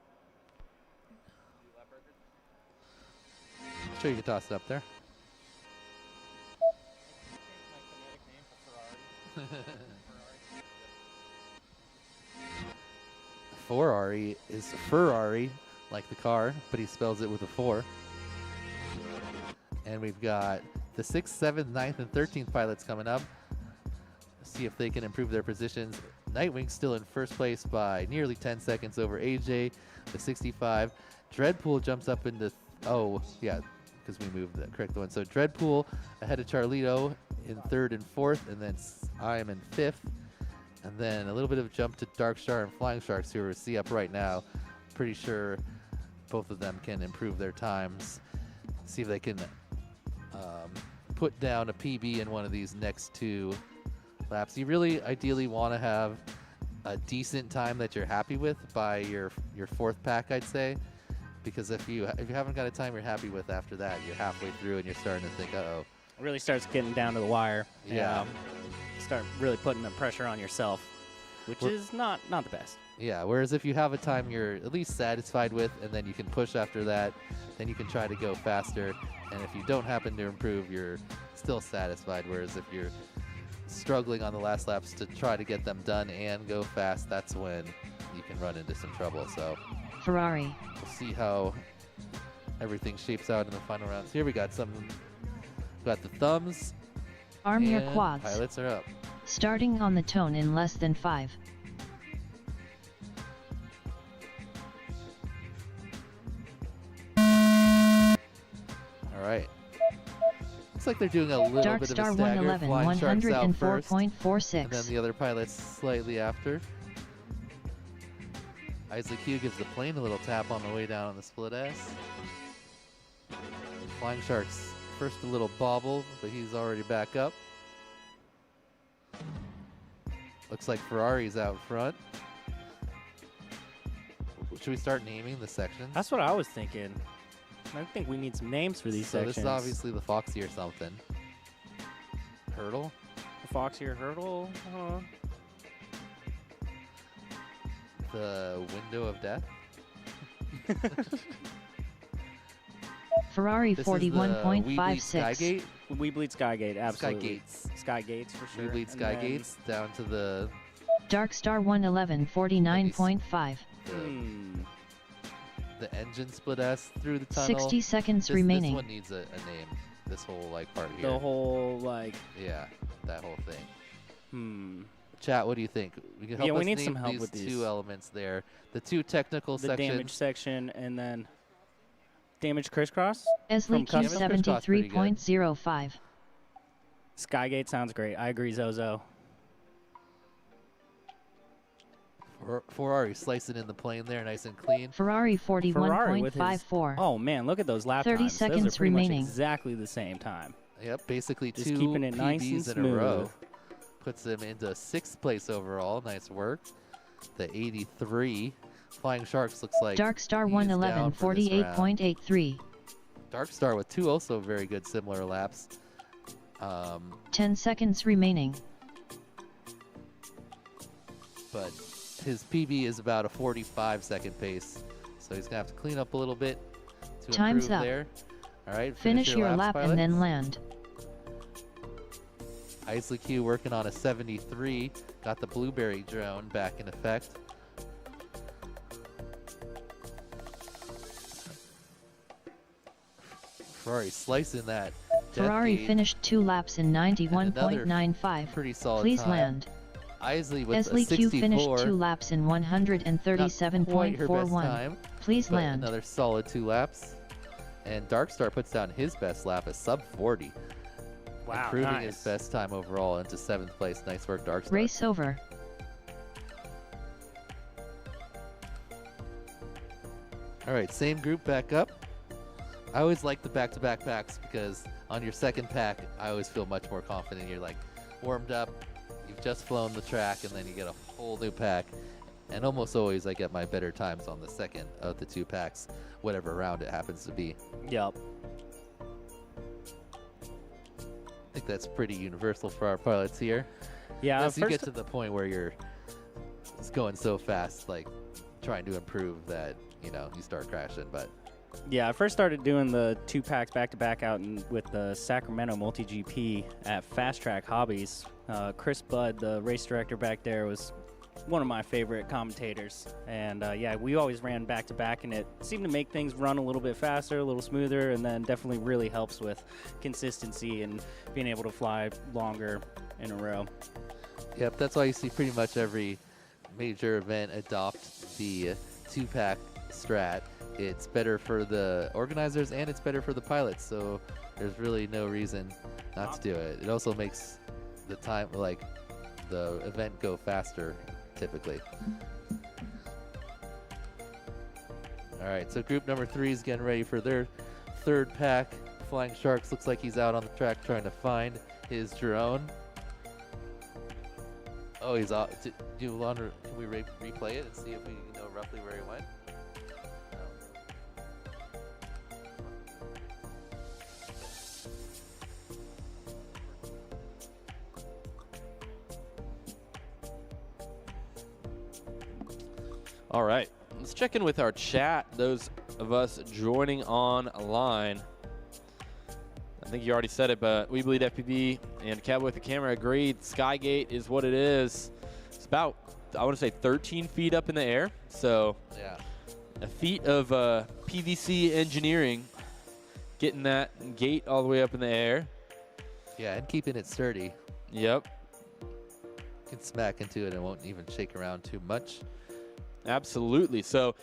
Sure, you can toss it up there. Ferrari is Ferrari, like the car, but he spells it with a 4. And we've got the 6th, 7th, 9th, and 13th pilots coming up. See if they can improve their positions. Nightwing's still in first place by nearly 10 seconds over AJ, the 65. Dreadpool jumps up into, oh, yeah, because we moved the correct one. So Dreadpool ahead of Charlito in 3rd and 4th, and then I am in 5th. And then a little bit of a jump to Dark Star and Flying Sharks, who are see up right now. Pretty sure both of them can improve their times. See if they can put down a PB in one of these next 2 laps. You really ideally want to have a decent time that you're happy with by your 4th pack, I'd say. Because if you haven't got a time you're happy with after that, you're halfway through and you're starting to think, uh-oh. It really starts getting down to the wire. Yeah. Start really putting the pressure on yourself, which is not the best. Yeah, whereas if you have a time you're at least satisfied with, and then you can push after that, then you can try to go faster. And if you don't happen to improve, you're still satisfied. Whereas if you're struggling on the last laps to try to get them done and go fast, that's when you can run into some trouble. So Ferrari. we'll see how everything shapes out in the final rounds. Here we got the thumbs. Arm your and quads. Pilots are up. Starting on the tone in less than 5. All right. Looks like they're doing a little Dark bit Star of a stagger. 111, Flying Sharks out first, and then 104.46. the other pilots slightly after. Isley Q gives the plane a little tap on the way down on the split S. Flying Sharks first a little bobble, but he's already back up. Looks like Ferrari's out front. Should we start naming the sections? That's what I was thinking. I think we need some names for these So sections. this is obviously the Foxy or something. Hurdle? The Foxy or Hurdle. The window of death. Ferrari This is the Weebly 41.56. Skygate. We bleed Skygate, absolutely. Skygates. Skygates for sure. Weebly And then Skygates down to the Darkstar 111 49.5. the engine split S through the tunnel. 60 seconds This remaining. one needs a name. This whole like part here. The whole like. Yeah, that whole thing. Hmm. Chat, what do you think? We can help Yeah, we us need name some help these with these. two elements there. The two technical The sections. damage section and then damage crisscross. Esley From Q custom. 73.05. Skygate sounds great. I agree, Zozo. Ferrari slicing in the plane there, nice and clean. Ferrari Ferrari with his. 41.54. Oh man, look at those lap 30 times. seconds Those are pretty remaining. much exactly the same time. Yep, basically Just two keeping it nice and PBs in a row. smooth. Puts them into 6th place overall. Nice work. The 83. Flying Sharks looks like Darkstar he's 111 down for this round. 48.83. Darkstar with 2 also very good similar laps. 10 seconds remaining. But his PB is about a 45-second pace. So he's going to have to clean up a little bit to Time's improve up. there. All right, Finish your laps, lap pilot. and then land. Isley Q working on a 73. Got the blueberry drone back in effect. Ferrari slicing that. death Ferrari gate. finished 2 laps in Another 91.95. Pretty solid Please time. land. Isley with Esley a Q 64. finished 2 laps in Not quite her best 137.41. time, Please but land. another solid 2 laps. And Darkstar puts down his best lap, a sub 40. Wow, Improving nice. his best time overall into 7th place. Nice work, Darkstar. Race over. All right, same group back up. I always like the back-to-back packs because on your second pack, I always feel much more confident. You're like warmed up, you've just flown the track, and then you get a whole new pack. And almost always I get my better times on the second of the 2 packs, whatever round it happens to be. Yep. I think that's pretty universal for our pilots here. Yeah. As you get First, to the point where you're just going so fast, like trying to improve that, you know, you start crashing. But yeah, I first started doing the 2 packs back to back out with the Sacramento Multi GP at Fast Track Hobbies. Chris Budd, the race director back there, was one of my favorite commentators. And yeah, we always ran back to back, and it seemed to make things run a little bit faster, a little smoother, and then definitely really helps with consistency and being able to fly longer in a row. yep, that's why you see pretty much every major event adopt the 2-pack strat. It's better for the organizers and it's better for the pilots, so there's really no reason not to do it. It also makes the time, like the event, go faster typically. All right, so group number 3 is getting ready for their 3rd pack. Flying Sharks looks like he's out on the track trying to find his drone. Oh, he's off. Do you want to, can we replay it and see if we know roughly where he went? All right, let's check in with our chat. Those of us joining online. I think you already said it, but We Bleed FPV and Cowboy with the Camera agreed. Skygate is what it is. It's about, I want to say, 13 feet up in the air. So Yeah. a feat of PVC engineering, getting that gate all the way up in the air. Yeah, and keeping it sturdy. Yep, You can smack into it and it won't even shake around too much. absolutely. So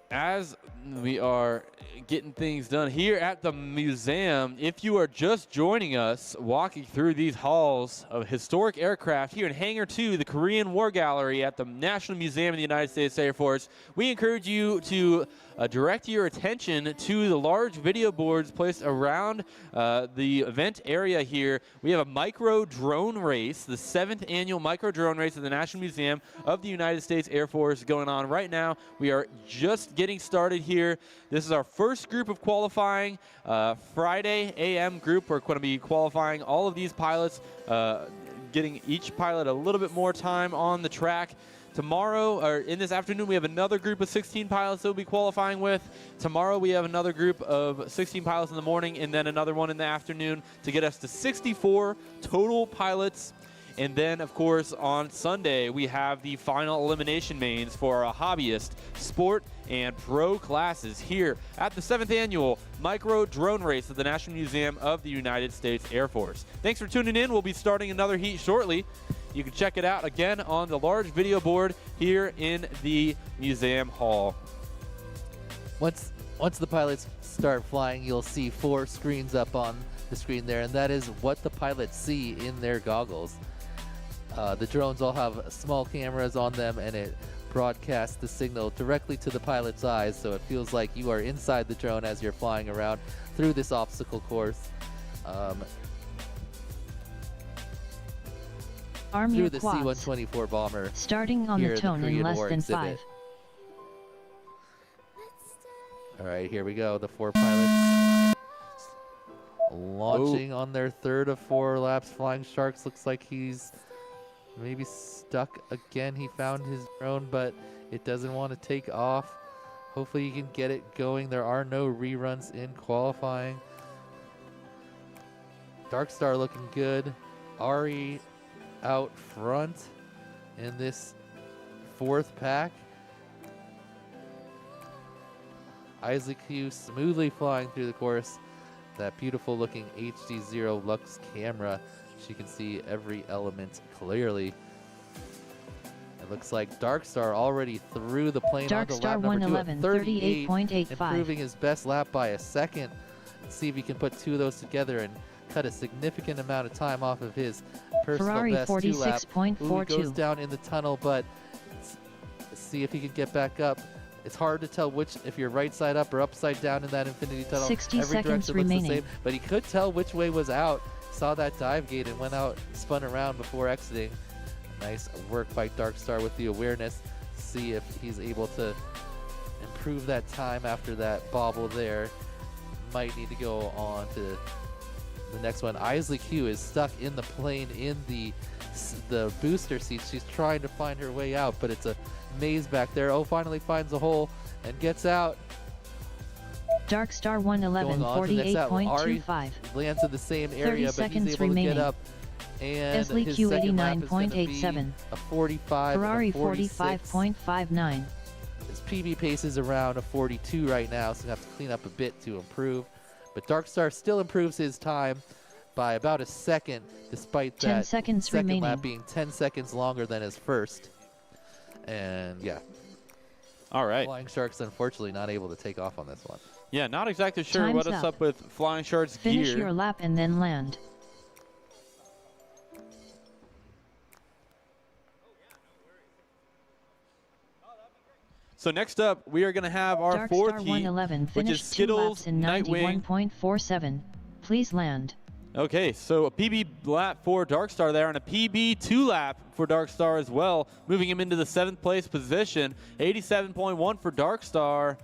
as we are getting things done here at the museum, if you are just joining us walking through these halls of historic aircraft here in Hangar 2, the Korean War Gallery at the National Museum of the United States Air Force, we encourage you to direct your attention to the large video boards placed around the event area here. We have a micro drone race, the 7th annual micro drone race at the National Museum of the United States Air Force going on right now. We are just getting started here. This is our first group of qualifying. Friday AM group. We're going to be qualifying all of these pilots, getting each pilot a little bit more time on the track Tomorrow, or in this afternoon, we have another group of 16 pilots that we'll be qualifying with. Tomorrow, we have another group of 16 pilots in the morning and then another one in the afternoon to get us to 64 total pilots. And then, of course, on Sunday, we have the final elimination mains for our hobbyist, sport, and pro classes here at the 7th Annual Micro Drone Race at the National Museum of the United States Air Force. Thanks for tuning in. We'll be starting another heat shortly. You can check it out again on the large video board here in the museum hall. Once the pilots start flying, you'll see 4 screens up on the screen there, and that is what the pilots see in their goggles. The drones all have small cameras on them, and it broadcasts the signal directly to the pilot's eyes, so it feels like you are inside the drone as you're flying around through this obstacle course. Arm Through your the quads. C-124 bomber. Starting on here the tone in Korean less War than exhibit. 5. All right, here we go. The 4 pilots launching on their 3rd of 4 laps. Flying Sharks looks like he's maybe stuck again. He found his drone, but it doesn't want to take off. Hopefully he can get it going. There are no reruns in qualifying. Darkstar looking good. Ari out front in this 4th pack. Isaac Hughes smoothly flying through the course. That beautiful looking HD0 Lux camera. She can see every element clearly. It looks like Darkstar already threw the plane onto Darkstar lap number 2 at 111, 38, 38.85. improving his best lap by a second. Let's see if he can put 2 of those together and cut a significant amount of time off of his personal Ferrari best 2 lap. 46.42. He goes down in the tunnel, but see if he can get back up. It's hard to tell which, if you're right side up or upside down in that infinity tunnel. 60 Every seconds direction looks remaining. the same, but he could tell which way was out. Saw that dive gate and went out, spun around before exiting. Nice work by Darkstar with the awareness. See if he's able to improve that time after that bobble there. Might need to go on to the next one. Isley Q is stuck in the plane in the booster seat. She's trying to find her way out, but it's a maze back there. Oh, finally finds a hole and gets out. Darkstar 111, Going on to the next out. Ari 48.25. lands in the same area, but seconds he's able remaining. to get up. And Esley his Q second lap is gonna be 89.87. a 45, Ferrari and a 46. 45.59. His PB pace is around a 42 right now, so he'll have to clean up a bit to improve. But Darkstar still improves his time by about a second, despite 10 that seconds second remaining. lap being 10 seconds longer than his first. And yeah, All right. Flying Sharks unfortunately not able to take off on this one. Yeah, not exactly sure Time's what is up. up with Flying Sharks Finish gear. your lap and then land. So next up, we are going to have our fourth Darkstar heat, 111 which is finished 2 Skittles, laps in Nightwing. 91.47. Please land. Okay, so a PB lap for Darkstar there, and a PB 2 lap for Darkstar as well, moving him into the 7th place position. 87.1 for Darkstar.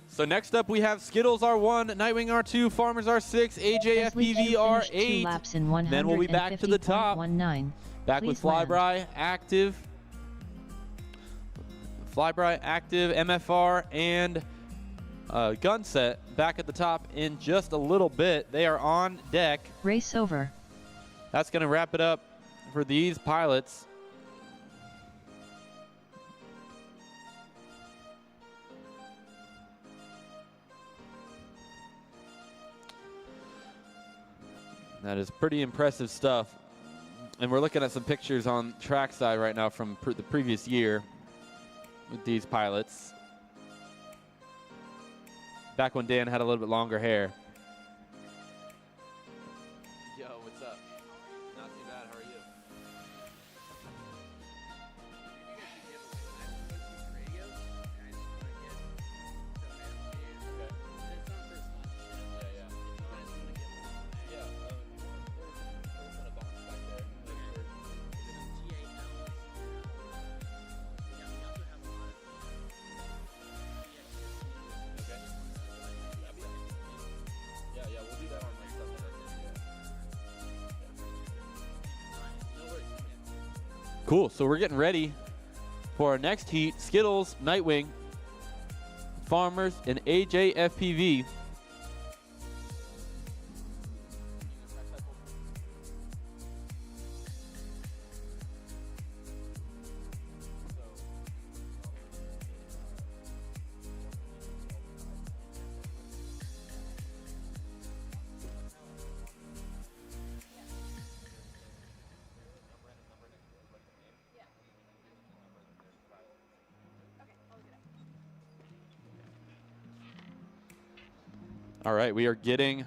So next up we have Skittles R1, Nightwing R2, Farmers R6, AJ Esley FPV Q finished 2 R8. laps in Then we'll be back to the top. 150.19. Back with Please land. Flyby active. Flyby active, MFR, and Gunset back at the top in just a little bit. They are on deck. Race over. That's going to wrap it up for these pilots. That is pretty impressive stuff. And we're looking at some pictures on trackside right now from the previous year with these pilots. Back when Dan had a little bit longer hair. Yo, what's up? Not too bad, how are you? Cool. So we're getting ready for our next heat. Skittles, Nightwing, Farmers, and AJFPV. All right, we are getting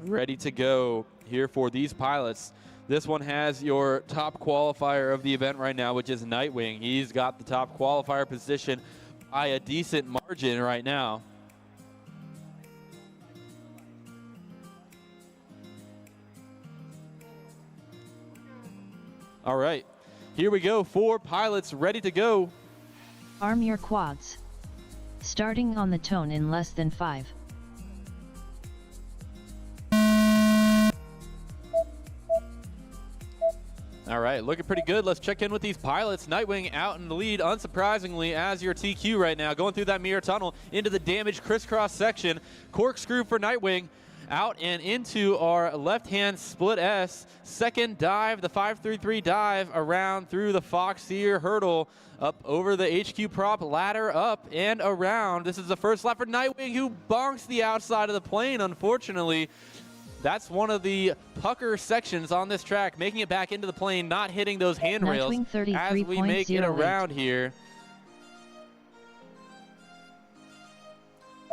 ready to go here for these pilots. This one has your top qualifier of the event right now, which is Nightwing. He's got the top qualifier position by a decent margin right now. All right, here we go. 4 pilots ready to go. Arm your quads. Starting on the tone in less than 5. All right, looking pretty good. Let's check in with these pilots. Nightwing out in the lead, unsurprisingly, as your TQ right now, going through that mirror tunnel into the damaged crisscross section. Corkscrew for Nightwing, out and into our left-hand split S. Second dive, the 533 dive around through the Fox Ear hurdle, up over the HQ prop, ladder up and around. This is the first lap for Nightwing, who bonks the outside of the plane, unfortunately. That's one of the pucker sections on this track, making it back into the plane, not hitting those handrails as we make it around here.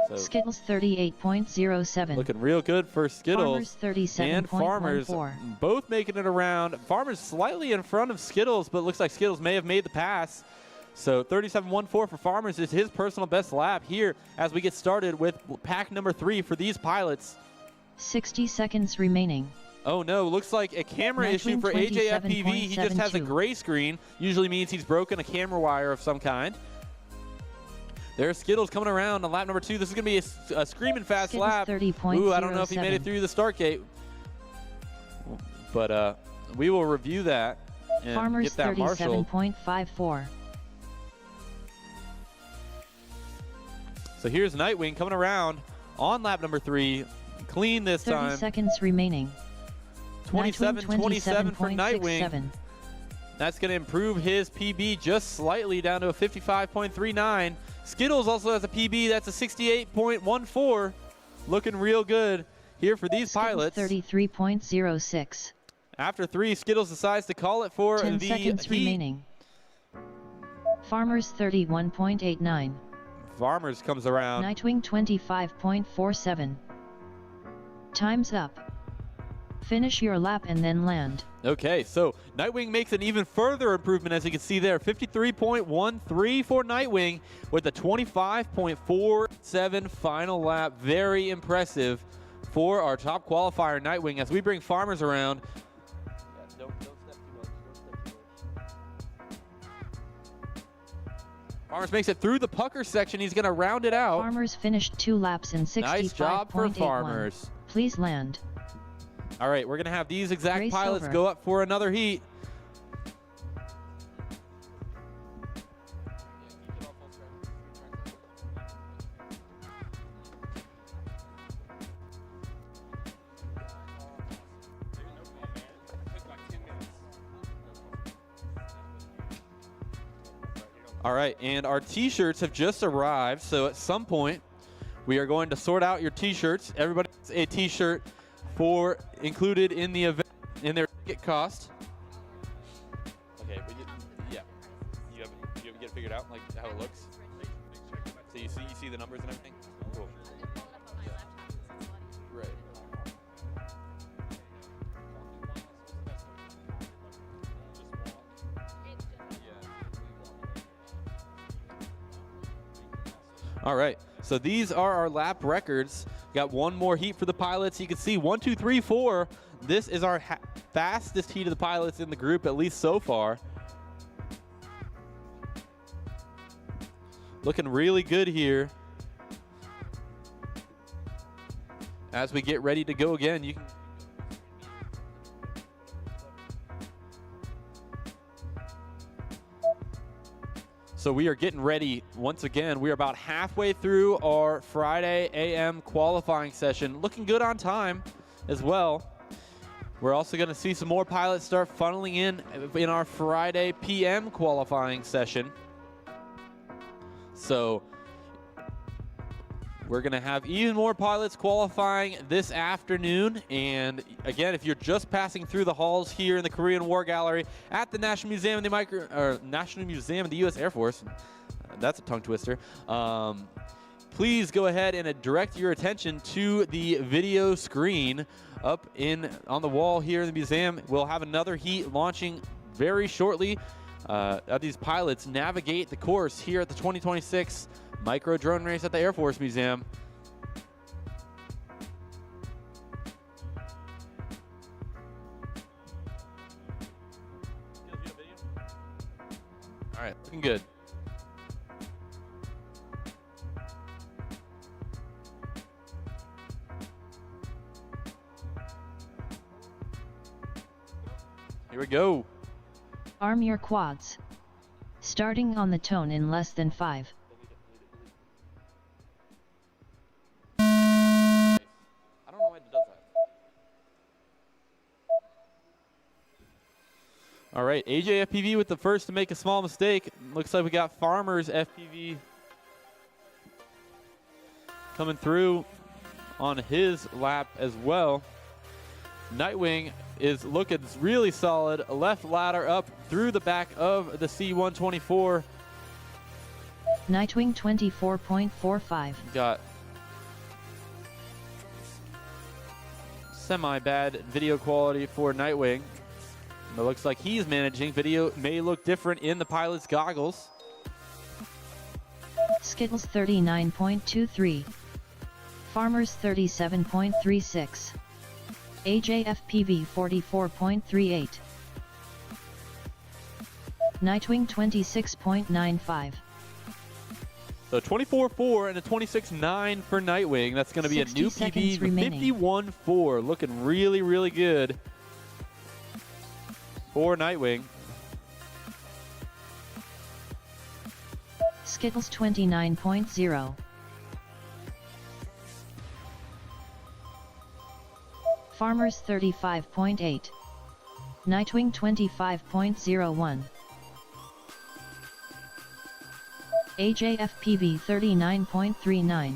So Skittles 38.07. looking real good for Skittles. Farmers and Farmers 37.14. both making it around. Farmers slightly in front of Skittles, but it looks like Skittles may have made the pass. So 37.14 for Farmers is his personal best lap here as we get started with pack number 3 for these pilots. 60 seconds remaining. Oh no, looks like a camera issue for AJFPV. He just has a gray screen. Usually means he's broken a camera wire of some kind. There's Skittles coming around on lap number 2. This is going to be a screaming fast Skittles lap. 30.07. Ooh, I don't know if he made it through the start gate. But we will review that and Farmers get that marshaled. 37.54. So here's Nightwing coming around on lap number 3. Clean this 30 time. seconds remaining. 27.27 for Nightwing. 27.67. That's going to improve his PB just slightly down to a 55.39. Skittles also has a PB that's a 68.14. Looking real good here for these Skittles pilots. 33.06. After 3, Skittles decides to call it for 10 the seconds heat. remaining. Farmers 31.89. Farmers comes around. Nightwing 25.47. Time's up. Finish your lap and then land. Okay, so Nightwing makes an even further improvement, as you can see there. 53.13 for Nightwing with a 25.47 final lap. Very impressive for our top qualifier, Nightwing, as we bring Farmers around. Don't step too much. Farmers makes it through the pucker section. He's going to round it out. Farmers finished 2 laps in 65.81. Nice job for Farmers. Please land. All right, we're going to have these exact Race pilots over. go up for another heat. All right, and our T-shirts have just arrived, so at some point we are going to sort out your T-shirts. Everybody gets a T-shirt for included in the event in their ticket cost. Okay, yeah. You have get it figured out, like how it looks. So you see the numbers and everything. Cool. Right. All right, so these are our lap records. Got one more heat for the pilots. You can see 1, 2, 3, 4. This is our fastest heat of the pilots in the group, at least so far. Looking really good here. As we get ready to go again, you can. So we are getting ready. Once again, we are about halfway through our Friday AM qualifying session. Looking good on time as well. We're also going to see some more pilots start funneling in our Friday PM qualifying session. So we're going to have even more pilots qualifying this afternoon. And again, if you're just passing through the halls here in the Korean War Gallery at the National Museum of the National Museum of the U.S. Air Force, that's a tongue twister. Please go ahead and direct your attention to the video screen up on the wall here in the museum. We'll have another heat launching very shortly. These pilots navigate the course here at the 2026 Micro Drone Race at the Air Force Museum. All right, looking good. Here we go. Arm your quads. Starting on the tone in less than 5. I don't know why it does that. All right, AJ FPV with the first to make a small mistake. Looks like we got Farmers FPV coming through on his lap as well. Nightwing is looking really solid. Left ladder up through the back of the C-124. Nightwing 24.45. Got semi-bad video quality for Nightwing. But it looks like he's managing. Video may look different in the pilot's goggles. Skittles 39.23. Farmers 37.36. AJFPV 44.38. Nightwing 26.95. So 24.4 and a 26.9 for Nightwing. That's going to be a new PB, 51.4. Looking really, really good for Nightwing. Skittles 29.0. Farmers 35.8. Nightwing 25.01. AJFPV 39.39.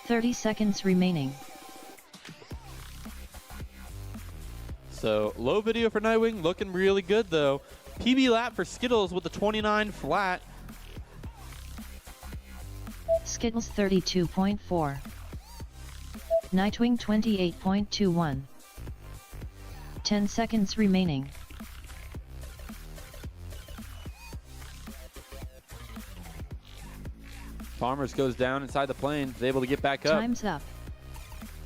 30 seconds remaining. So low video for Nightwing, looking really good though. PB lap for Skittles with the 29 flat. Skittles 32.4. Nightwing 28.21. 10 seconds remaining. Farmers goes down inside the plane, is able to get back up. Time's up.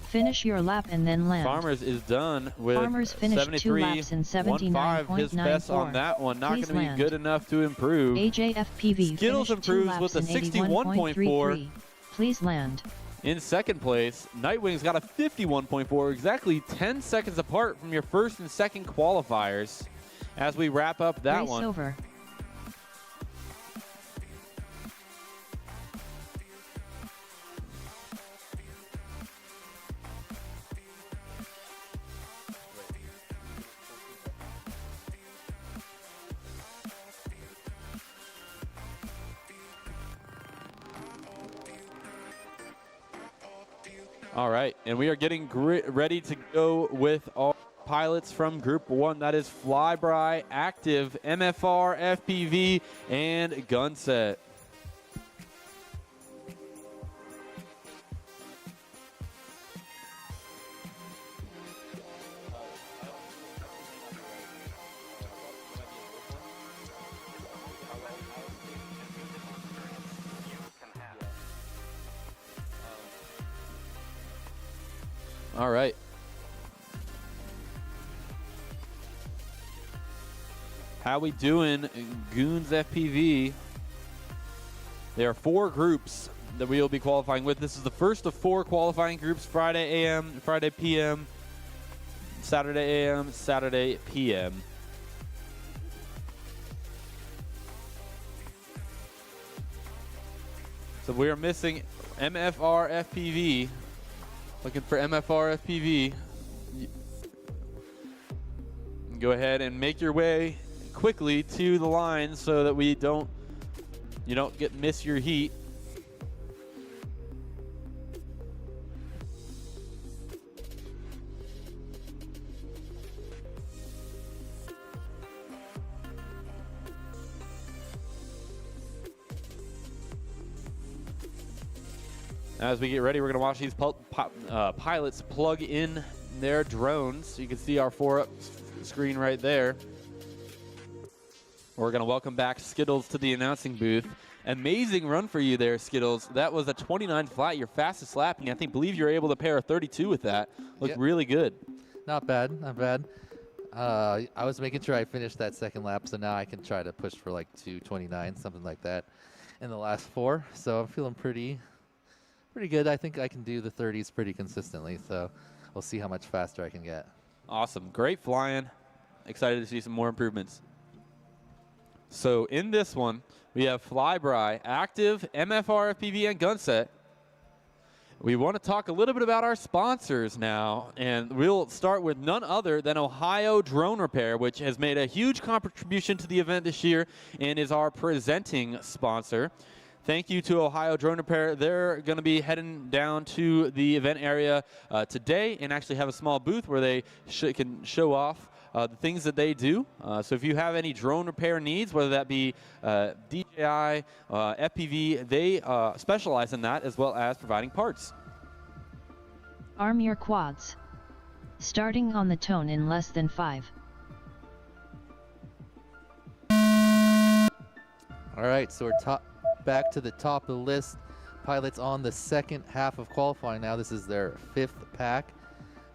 Finish your lap and then land. Farmers is done with Farmers finished 2 laps in 79.5. His best on that one, not going to be good enough to improve. AJFPV Skittles finished 2 improves laps with a in 61.4. Please land. In second place, Nightwing's got a 51.4, exactly 10 seconds apart from your first and second qualifiers. As we wrap up that Race one. over. All right, and we are getting ready to go with our pilots from Group 1. That is Flyby, Active, MFR, FPV, and Gunset. All right. How we doing, Goons FPV? There are 4 groups that we will be qualifying with. This is the first of 4 qualifying groups, Friday AM, Friday PM, Saturday AM, Saturday PM. So we are missing MFR FPV. Looking for MFR FPV. Go ahead and make your way quickly to the line so that you don't miss your heat. As we get ready, we're going to watch these pilots plug in their drones. You can see our 4-up screen right there. We're going to welcome back Skittles to the announcing booth. Amazing run for you there, Skittles. That was a 29 flat, your fastest lap, and I believe you're able to pair a 32 with that. Looked really good. Not bad, not bad. I was making sure I finished that second lap, so now I can try to push for like 2:29, something like that, in the last 4. So I'm feeling pretty good. I think I can do the 30s pretty consistently, so we'll see how much faster I can get. Awesome. Great flying. Excited to see some more improvements. So in this one, we have Flyby, active, MFR, FPV, and Gunset. We want to talk a little bit about our sponsors now, and we'll start with none other than Ohio Drone Repair, which has made a huge contribution to the event this year and is our presenting sponsor. Thank you to Ohio Drone Repair. They're going to be heading down to the event area today and actually have a small booth where they can show off the things that they do. So if you have any drone repair needs, whether that be DJI, FPV, they specialize in that as well as providing parts. Arm your quads. Starting on the tone in less than 5. All right, so we're back to the top of the list. Pilots on the second half of qualifying now. This is their 5th pack.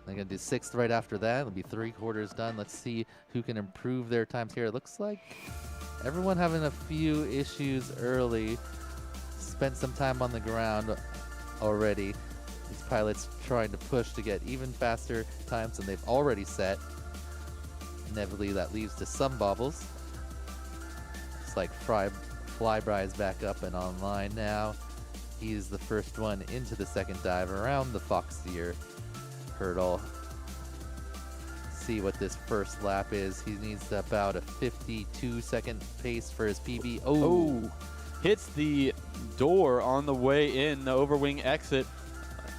They're going to do 6th right after that. It'll be 3/4 done. Let's see who can improve their times here. It looks like everyone having a few issues early. Spent some time on the ground already. These pilots trying to push to get even faster times than they've already set. Inevitably, that leads to some bobbles. Looks like Flyby is back up and online now. He's the first one into the second dive around the Foxier hurdle. See what this first lap is. He needs about a 52-second pace for his PB. Oh, hits the door on the way in, the overwing exit,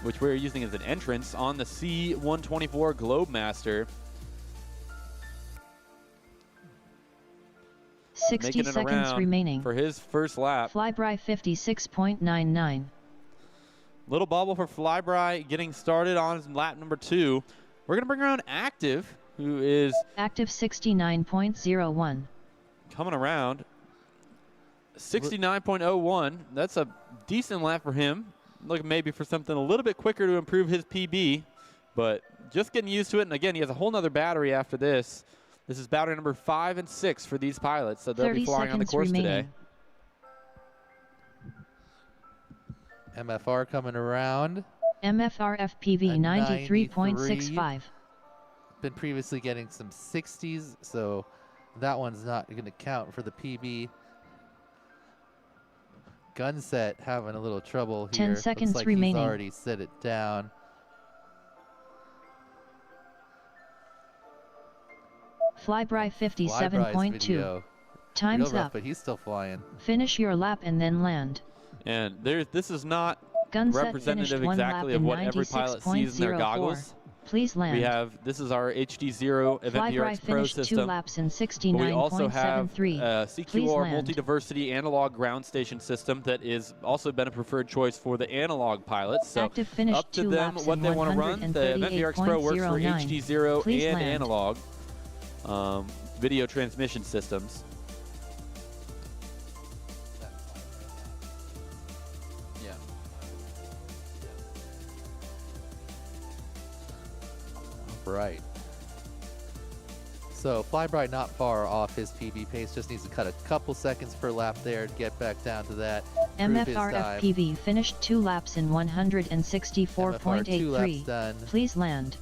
which we're using as an entrance on the C-124 Globemaster. 60 seconds remaining for his first lap. Flyby 56.99. Little bobble for Flyby getting started on lap number 2. We're going to bring around Active, who is Active 69.01. coming around. 69.01. That's a decent lap for him. Looking maybe for something a little bit quicker to improve his PB, but just getting used to it. And again, he has a whole nother battery after this. This is battery number 5 and 6 for these pilots, so they'll be flying on the course remaining. today. MFR coming around. MFR FPV 93.65. Been previously getting some 60s, so that one's not going to count for the PB. Gunset having a little trouble here. 10 seconds Looks like remaining. He's already set it down. Flyby 57.2. Video. Time's Real rough, up. but he's still flying. Finish your lap and then land. And this is not Gunset representative finished 1 lap exactly of in what every pilot sees in their 96.04. goggles. Please land. This is our HD0 Event Flyby VRX Pro finished 2 system. laps in But we also have 69.73. CQR Please land. multi-diversity analog ground station system that is also been a preferred choice for the analog pilots. So Active finished up to 2 them laps what in they want to run. The Event VRX Pro works for 138.09. HD0 Please and land. analog video transmission systems. Yeah. Right. So Flyby not far off his PB pace. Just needs to cut a couple seconds per lap there to get back down to that. Prove his MFR time. FPV finished 2 laps in MFR 2 laps 164.83. done. Please land.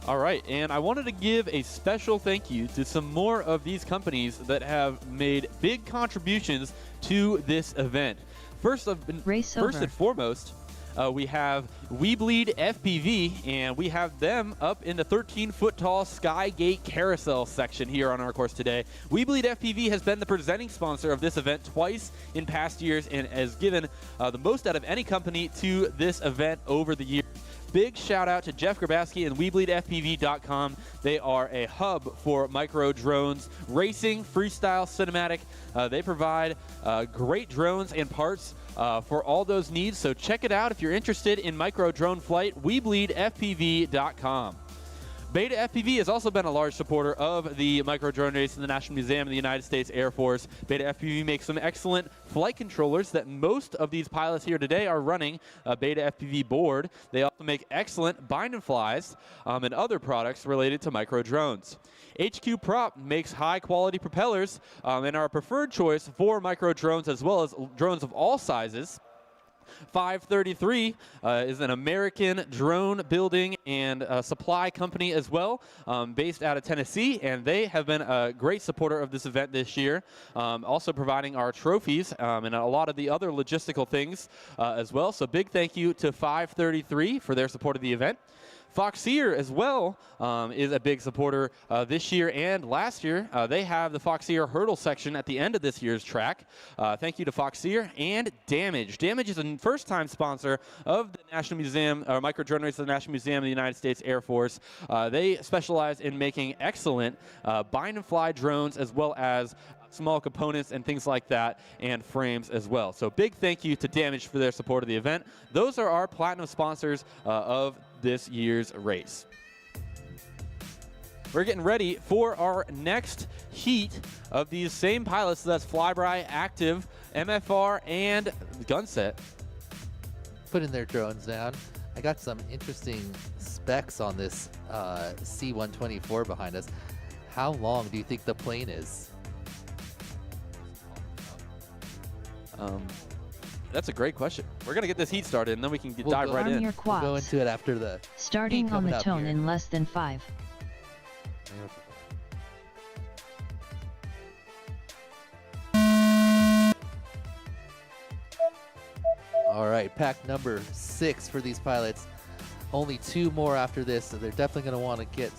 All right, and I wanted to give a special thank you to some more of these companies that have made big contributions to this event. First Race and over. foremost, we have We Bleed FPV, and we have them up in the 13-foot-tall Skygate Carousel section here on our course today. We Bleed FPV has been the presenting sponsor of this event twice in past years and has given the most out of any company to this event over the years. Big shout out to Jeff Grabowski and WeBleedFPV.com. They are a hub for micro drones, racing, freestyle, cinematic. They provide great drones and parts for all those needs. So check it out if you're interested in micro drone flight, WeBleedFPV.com. Beta FPV has also been a large supporter of the micro drone race in the National Museum of the United States Air Force. Beta FPV makes some excellent flight controllers that most of these pilots here today are running a Beta FPV board. They also make excellent bind and flies and other products related to micro drones. HQ Prop makes high quality propellers and are a preferred choice for micro drones as well as drones of all sizes. 533 is an American drone building and supply company as well, based out of Tennessee, and they have been a great supporter of this event this year, also providing our trophies and a lot of the other logistical things as well. So big thank you to 533 for their support of the event. Foxier as well is a big supporter this year and last year. They have the Foxier hurdle section at the end of this year's track. Thank you to Foxier and Damage. Damage is a first-time sponsor of the National Museum, or Micro Drone Race of the National Museum of the United States Air Force. They specialize in making excellent bind and fly drones as well as small components and things like that, and frames as well. So big thank you to Damage for their support of the event. Those are our platinum sponsors of this year's race. We're getting ready for our next heat of these same pilots. So that's Flyby, Active, MFR, and Gunset. Putting their drones down. I got some interesting specs on this C-124 behind us. How long do you think the plane is? That's a great question. We're going to get this heat started, and then we can We'll dive go- right Arm in. your We'll go quads. into it after the Starting heat on coming the up tone here. in less than 5. All right, pack number 6 for these pilots. Only 2 more after this, so they're definitely going to want to get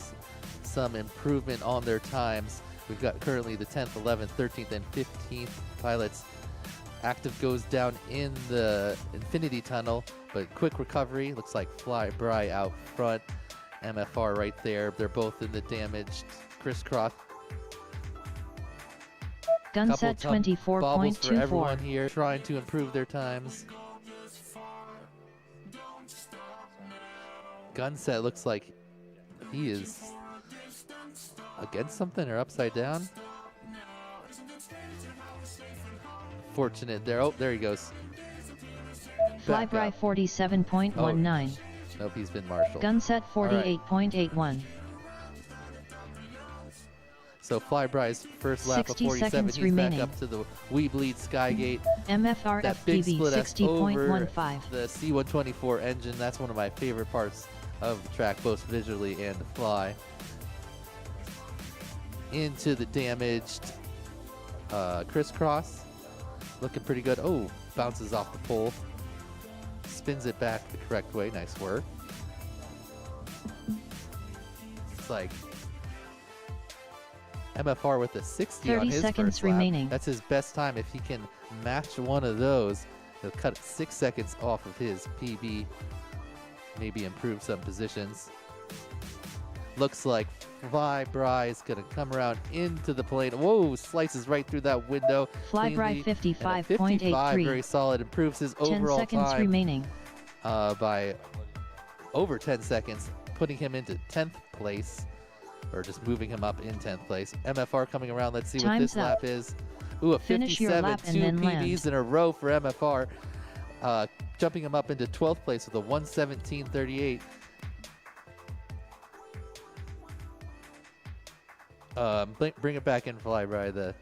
some improvement on their times. We've got currently the 10th, 11th, 13th, and 15th pilots. Active goes down in the Infinity Tunnel, but quick recovery. Looks like Flyby out front. MFR right there. They're both in the damaged crisscross. Gunset Couple bobbles for everyone 24.24. here trying to improve their times. Gunset looks like he is against something or upside down. Fortunate there. Oh, there he goes. Back Flyby up. 47.19. Nope, he's been marshaled. Gunset right. 48.81. So Flyby's first lap of 60 47. seconds He's remaining. back up to the We Bleed Skygate. MFR That big FPV split S over 60.15. the C-124 engine. That's one of my favorite parts of the track, both visually and to fly. Into the damaged crisscross. Looking pretty good. Oh, bounces off the pole. Spins it back the correct way. Nice work. It's like MFR with a 60 on 30 his seconds first lap. remaining. That's his best time. If he can match one of those, he'll cut 6 seconds off of his PB. Maybe improve some positions. Looks like Flyby is going to come around into the plane. Whoa, slices right through that window. Flyby cleanly. And a 55, 55.83. very solid. Improves his 10 overall seconds time remaining. by over 10 seconds, putting him into 10th place, or just moving him up in 10th place. MFR coming around. Let's see what this Time's up. lap is. Ooh, a Finish your 57, lap and 2 then PBs land. in a row for MFR, jumping him up into 12th place with a 1:17.38. Bring it back in, Flyby.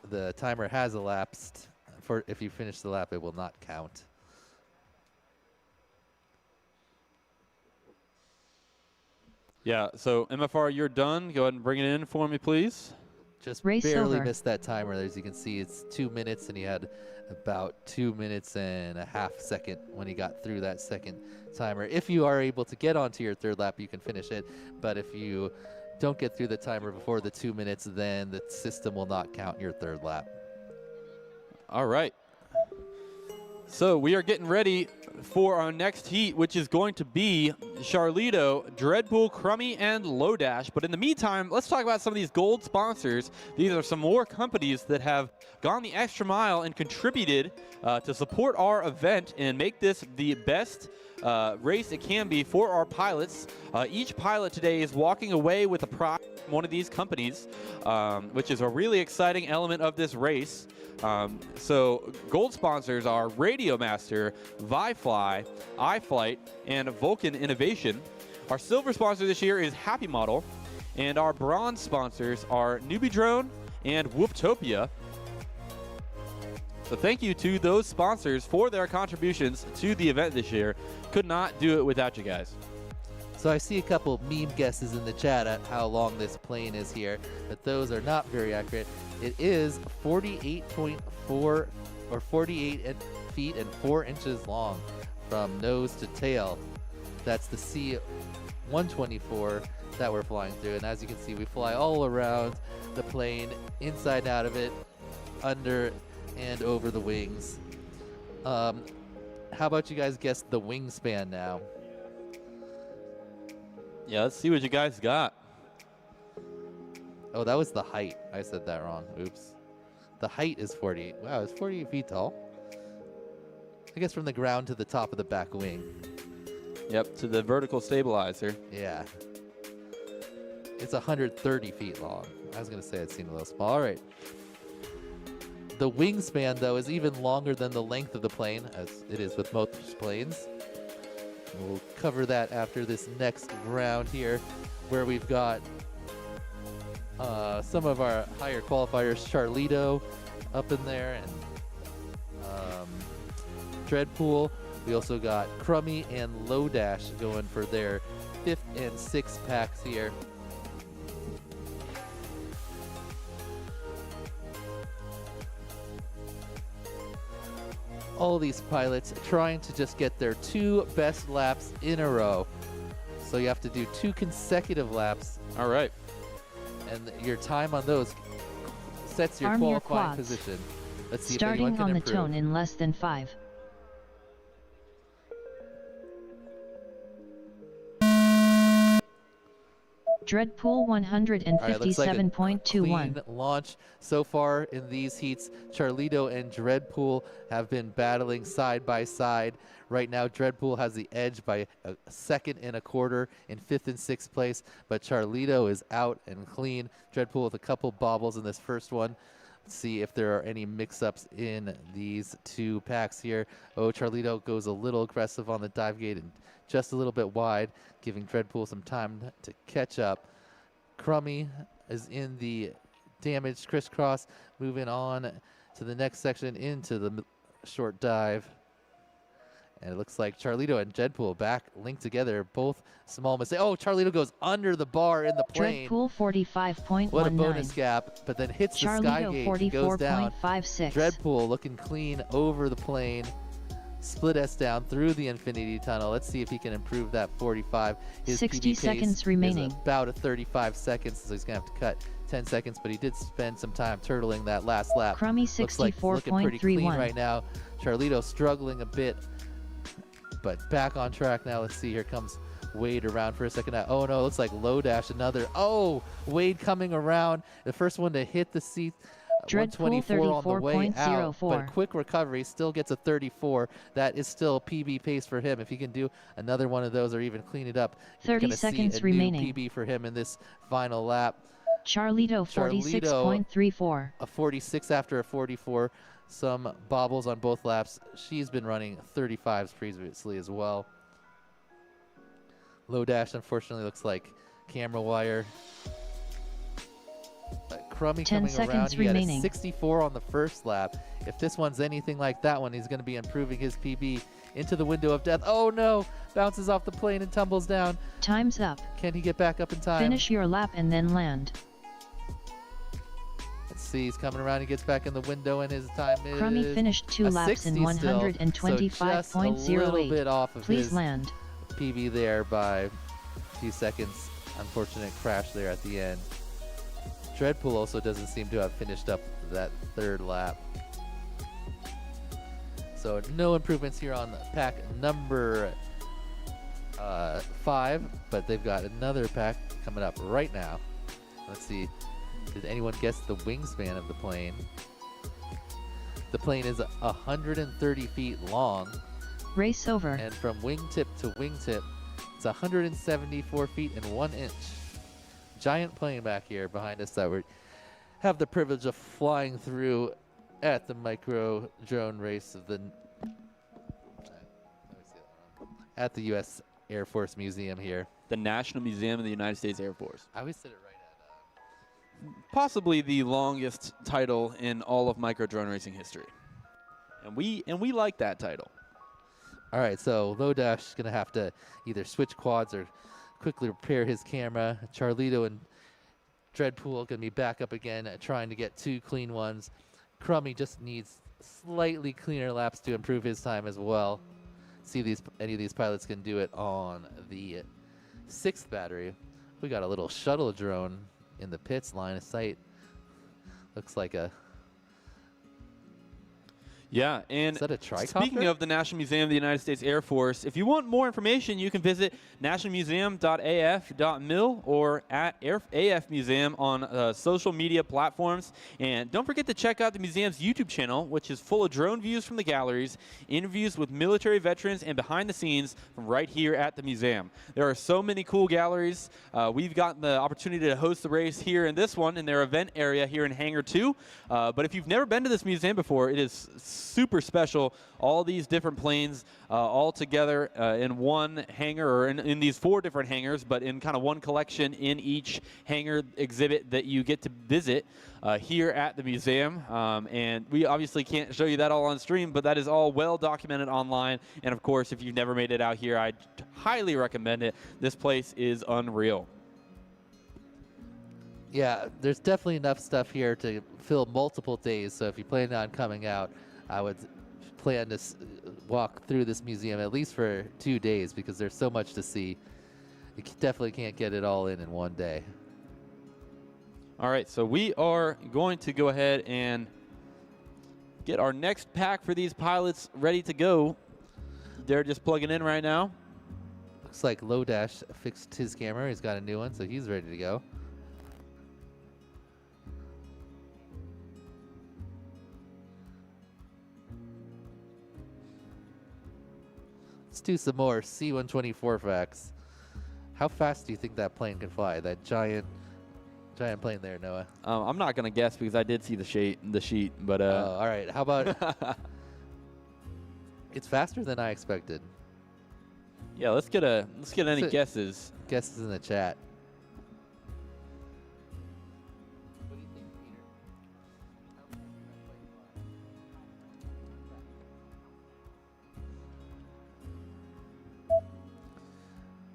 The timer has elapsed. For if you finish the lap, it will not count. Yeah, so MFR, you're done. Go ahead and bring it in for me, please. Just Race barely over. missed that timer. As you can see, it's 2 minutes, and he had about 2 minutes and a half second when he got through that second timer. If you are able to get onto your third lap, you can finish it. But if you don't get through the timer before the 2 minutes, then the system will not count your third lap. All right. So we are getting ready for our next heat, which is going to be Charlito, Dreadpool, Crummy, and Lodash. But in the meantime, let's talk about some of these gold sponsors. These are some more companies that have gone the extra mile and contributed to support our event and make this the best race it can be for our pilots. Each pilot today is walking away with a prize from one of these companies, which is a really exciting element of this race. So gold sponsors are Radio Master, ViFly, iFlight, and Vulcan Innovation. Our silver sponsor this year is Happy Model, and our bronze sponsors are Newbie Drone and Whooptopia. So thank you to those sponsors for their contributions to the event this year. Could not do it without you guys. So I see a couple meme guesses in the chat at how long this plane is here, but those are not very accurate. It is 48.4 or 48 feet and 4 inches long from nose to tail. That's the C-124 that we're flying through. And as you can see, we fly all around the plane, inside and out of it, under and over the wings. How about you guys guess the wingspan now? Yeah, let's see what you guys got. Oh, that was the height. I said that wrong. Oops. The height is 48. Wow, it's 48 feet tall. I guess from the ground to the top of the back wing. Yep, to the vertical stabilizer. Yeah. It's 130 feet long. I was going to say it seemed a little small. All right. The wingspan, though, is even longer than the length of the plane, as it is with most planes. We'll cover that after this next round here, where we've got some of our higher qualifiers, Charlito up in there, and Dreadpool. We also got Crummy and Lodash going for their 5th and 6th packs here. All these pilots trying to just get their 2 best laps in a row. So you have to do 2 consecutive laps. All right. And your time on those sets your Arm your qualifying quads. position. Let's see if Starting anyone can on the improve. tone in less than 5. Dreadpool All right, looks like a 157.21. clean launch so far in these heats. Charlito and Dreadpool have been battling side by side. Right now, Dreadpool has the edge by a 2.25 seconds in 5th and 6th place, but Charlito is out and clean. Dreadpool with a couple bobbles in this first one. Let's see if there are any mix-ups in these 2 packs here. Oh, Charlito goes a little aggressive on the dive gate and just a little bit wide, giving Dreadpool some time to catch up. Crummy is in the damaged crisscross, moving on to the next section into the short dive. And it looks like Charlito and Dreadpool back linked together, both small mistake. Oh, Charlito goes under the bar in the plane. Dreadpool 45.19. What a bonus gap, but then hits the sky Charlito gate and goes down. 44.56. Dreadpool looking clean over the plane. Split S down through the infinity tunnel. Let's see if he can improve that 45. His 60 PB seconds pace remaining. is about a 35 seconds, so he's going to have to cut 10 seconds, but he did spend some time turtling that last lap. Crummy Looks like looking pretty clean 64.31. right now. Charlito struggling a bit, but back on track now. Let's see. Here comes Wade around for a second. Oh, no. Looks like Lodash another. Oh, Wade coming around. The first one to hit the seat. Dreadpool 124 on the way out, 34.04. but quick recovery, still gets a 34. That is still PB pace for him. If he can do another one of those or even clean it up, 30 gonna seconds see a remaining. new PB for him in this final lap. Charlito 46.34. A 46 after a 44. Some bobbles on both laps. She's been running 35s previously as well. Lodash, unfortunately, looks like camera wire. Crummy 10 coming seconds around. He had a remaining. 64 on the first lap. If this one's anything like that one, he's going to be improving his PB into the window of death. Oh no! Bounces off the plane and tumbles down. Time's up. Can he get back up in time? Finish your lap and then land. see he's coming around. He gets back in the window, and his time is Crummy finished 2 a laps in 60 still, so just a little bit 125.08. off of Please his land. PB there by a few seconds. Unfortunate crash there at the end. Dreadpool also doesn't seem to have finished up that 3rd lap. So no improvements here on pack number 5, but they've got another pack coming up right now. Let's see, did anyone guess the wingspan of the plane? The plane is 130 feet long, Race over. and from wingtip to wingtip, it's 174 feet and 1 inch. Giant plane back here behind us that we have the privilege of flying through at the micro drone race of the at the U.S. Air Force Museum here. The National Museum of the United States Air Force. I always said it right at. Possibly the longest title in all of micro drone racing history. And we like that title. All right, so Lodash is going to have to either switch quads or quickly repair his camera. Charlito and Dreadpool going to be back up again, trying to get 2 clean ones. Crummy just needs slightly cleaner laps to improve his time as well. See if any of these pilots can do it on the 6th battery. We got a little shuttle drone in the pits, line of sight. Looks like a... Yeah, and Is that a tricopter? speaking of the National Museum of the United States Air Force, if you want more information, you can visit nationalmuseum.af.mil or at AF Museum on social media platforms. And don't forget to check out the museum's YouTube channel, which is full of drone views from the galleries, interviews with military veterans, and behind the scenes from right here at the museum. There are so many cool galleries. We've gotten the opportunity to host the race here in this one in their event area here in Hangar 2. But if you've never been to this museum before, it is super special. All these different planes all together in one hangar, or in these 4 different hangars, but in kind of one collection in each hangar exhibit that you get to visit here at the museum. And we obviously can't show you that all on stream, but that is all well documented online. And of course, if you've never made it out here, I highly recommend it. This place is unreal. Yeah, there's definitely enough stuff here to fill multiple days. So if you plan on coming out, I would plan to walk through this museum at least for 2 days, because there's so much to see. You definitely can't get it all in one day. All right, so we are going to go ahead and get our next pack for these pilots ready to go. They're just plugging in right now. Looks like Lodash fixed his camera. He's got a new one, so he's ready to go. Let's do some more C-124 facts. How fast do you think that plane can fly? That giant plane there, Noah. I'm not gonna guess because I did see the sheet, but all right. How about? It's faster than I expected. yeah, let's get any So- guesses. Guesses in the chat.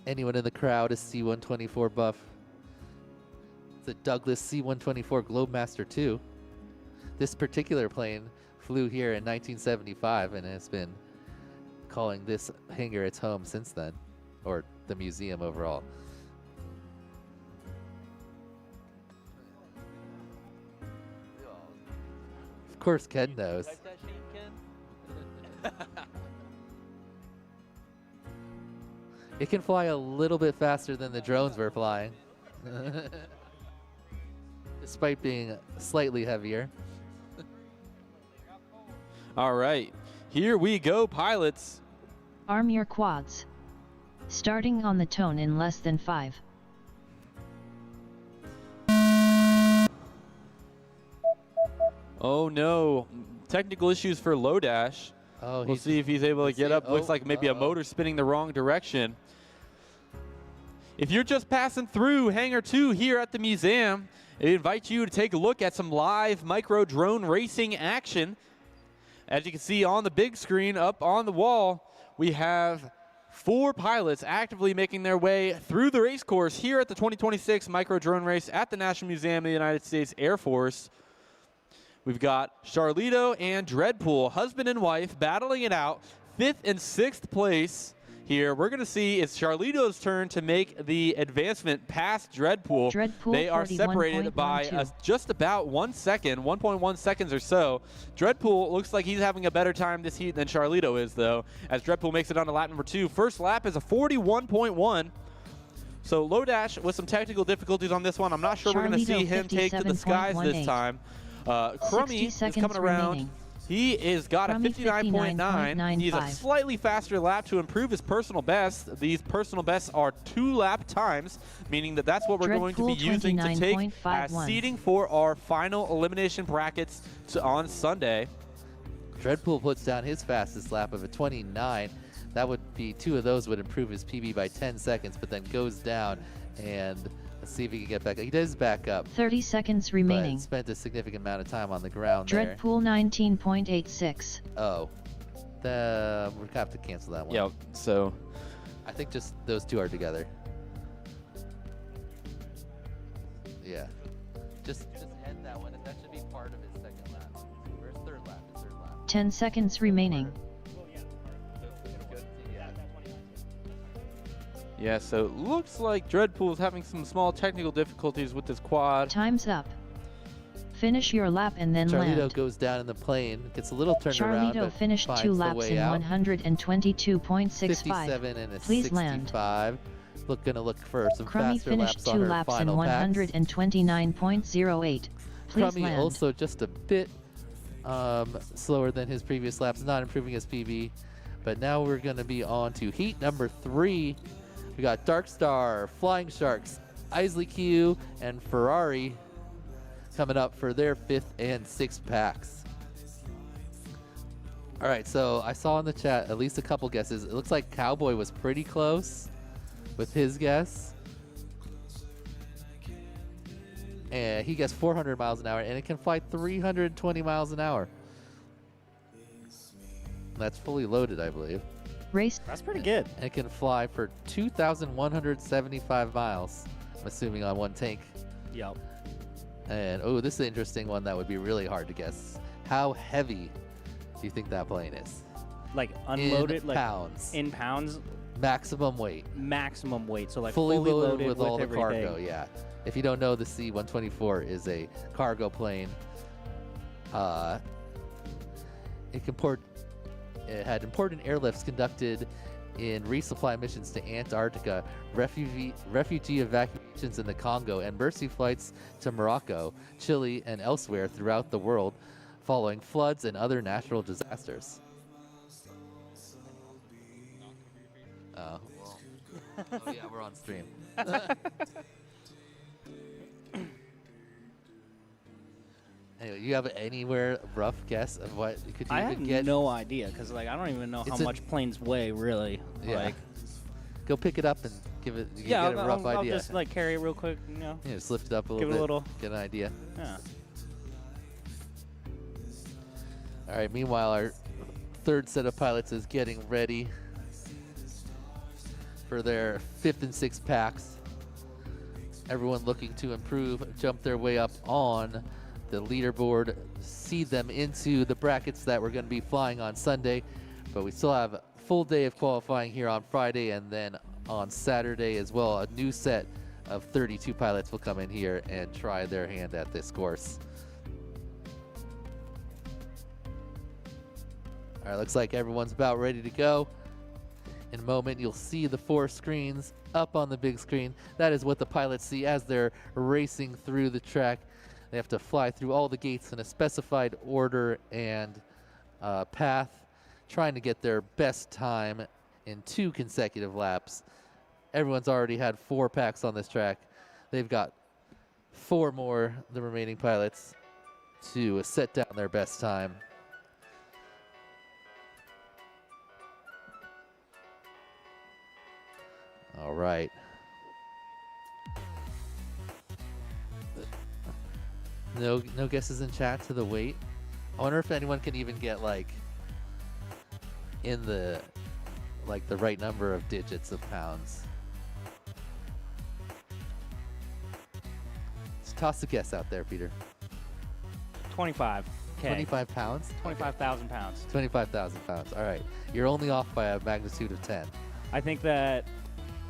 Anyone in the crowd is C-124 buff? The Douglas C-124 Globemaster II. This particular plane flew here in 1975 and has been calling this hangar its home since then, or the museum overall. Of course Ken knows. It can fly a little bit faster than the drones we're flying. Despite being slightly heavier. All right, here we go, pilots. Arm your quads. Starting on the tone in less than 5. Oh no, technical issues for Lodash. Oh, We'll see if he's able to let's get see. up. Looks Oh, like maybe a motor spinning the wrong direction. If you're just passing through Hangar 2 here at the museum, I invite you to take a look at some live micro drone racing action. As you can see on the big screen up on the wall, we have 4 pilots actively making their way through the race course here at the 2026 micro drone race at the National Museum of the United States Air Force. We've got Charlito and Dreadpool, husband and wife, battling it out, 5th and 6th place here. We're going to see it's Charlito's turn to make the advancement past Dreadpool. They are separated by just about 1 second, 1.1 seconds or so. Dreadpool looks like he's having a better time this heat than Charlito is, though, as Dreadpool makes it on to lap number 2. First lap is a 41.1. So Lodash with some technical difficulties on this one. I'm not sure we're going to see him take to the skies this time. Crummy is coming around. Remaining. He is got Crummy a 59.9. He's a 59.95. slightly faster lap to improve his personal best. These personal bests are 2 lap times, meaning that that's what we're going to be using to take as seeding for our final elimination brackets on Sunday. Dreadpool puts down his fastest lap of a 29. That would be 2 of those would improve his PB by 10 seconds, but then goes down, and let's see if he can get back up. He does back up. 30 seconds remaining. But spent a significant amount of time on the ground Dreadpool 19.86. there. Oh. We're going to have to cancel that one. Yep, so I think just those 2 are together. Yeah. Just end that one, and that should be part of his second lap. Or his third lap. 10 seconds remaining. yeah, so it looks like Dreadpool is having some small technical difficulties with this quad. Time's up. Finish your lap and then Charlito land. goes down in the plane, gets a little turned around, Charlito but finished finds 2 the laps way in out. 122.65. 57 and a Please 65. land. Gonna look for some Crummy faster finished laps 2 on her laps in final packs. 129.08. Please Crummy land. also just a bit slower than his previous laps, not improving his PB. But now we're gonna be on to heat number 3. We got Dark Star, Flying Sharks, Isley Q, and Ferrari coming up for their 5th and 6th packs. All right, so I saw in the chat at least a couple guesses. It looks like Cowboy was pretty close with his guess. And he guessed 400 miles an hour, and it can fly 320 miles an hour. That's fully loaded, I believe. Race. That's pretty good. And it can fly for 2,175 miles, I'm assuming on one tank. Yep. And, oh, this is an interesting one that would be really hard to guess. How heavy do you think that plane is? Like unloaded, in like pounds. in pounds, Maximum weight. maximum weight. So like Fully loaded with all the everything. cargo, yeah. If you don't know, the C-124 is a cargo plane. It had important airlifts conducted in resupply missions to Antarctica, refugee evacuations in the Congo, and mercy flights to Morocco, Chile, and elsewhere throughout the world following floods and other natural disasters. Oh, well. Oh, yeah, we're on stream. Anyway, you have anywhere rough guess of what could you I even have get? no idea because like I don't even know how much planes weigh really. Yeah. Like Go pick it up and give it. You yeah, get a rough I'll idea. just like carry it real quick. You know. Yeah, just lift it up a little Give it a bit. little- Get an idea. Yeah. All right. Meanwhile, our third set of pilots is getting ready for their 5th and 6th packs. Everyone looking to improve, jump their way up on the leaderboard, seed them into the brackets that we're going to be flying on Sunday. But we still have a full day of qualifying here on Friday, and then on Saturday as well, a new set of 32 pilots will come in here and try their hand at this course. All right, looks like everyone's about ready to go. In a moment, you'll see the 4 screens up on the big screen. That is what the pilots see as they're racing through the track. They have to fly through all the gates in a specified order and path, trying to get their best time in 2 consecutive laps. Everyone's already had 4 packs on this track. They've got 4 more, the remaining pilots, to set down their best time. All right. No guesses in chat to the weight. I wonder if anyone can even get like in the right number of digits of pounds. Let's toss a guess out there, Peter. 25K. 25 pounds? 25,000 pounds. 25,000 pounds. All right. You're only off by a magnitude of 10. I think that,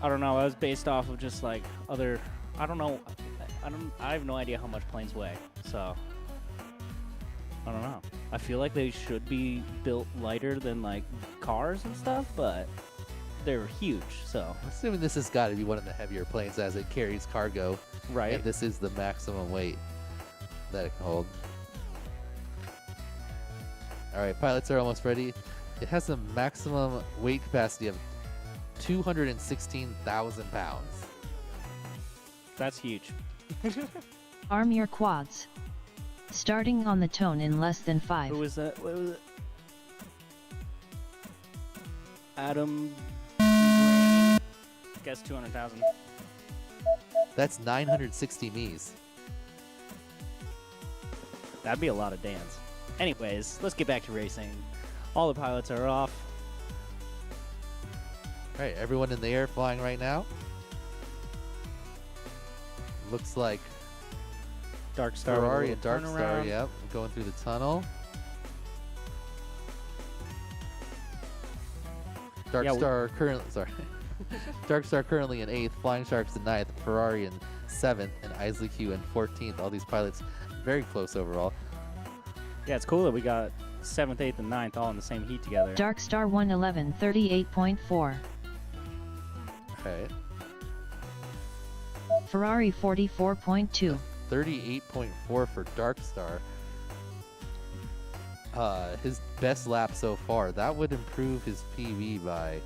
I don't know, I was based off of just like other, I don't know, I have no idea how much planes weigh, so I don't know. I feel like they should be built lighter than like cars and stuff, but they're huge, so. I'm assuming this has got to be one of the heavier planes as it carries cargo. Right. And this is the maximum weight that it can hold. All right, pilots are almost ready. It has a maximum weight capacity of 216,000 pounds. That's huge. Arm your quads. Starting on the tone in less than 5. Who was that? What was it? Adam. Guess 200,000. That's 960 Mies. That'd be a lot of dance. Anyways, let's get back to racing. All the pilots are off. All right, everyone in the air flying right now. Looks like Dark Star. Ferrari with and a Dark little Star, turnaround. yep, going through the tunnel. Dark Yeah, Star currently, sorry. Dark Star currently in 8th, Flying Sharks in 9th, Ferrari in 7th, and Isley Q in 14th. All these pilots very close overall. Yeah, it's cool that we got 7th, 8th, and 9th all in the same heat together. Dark Star 111 38.4. All right, Ferrari 44.2. 38.4 for Dark Star. His best lap so far. That would improve his PV by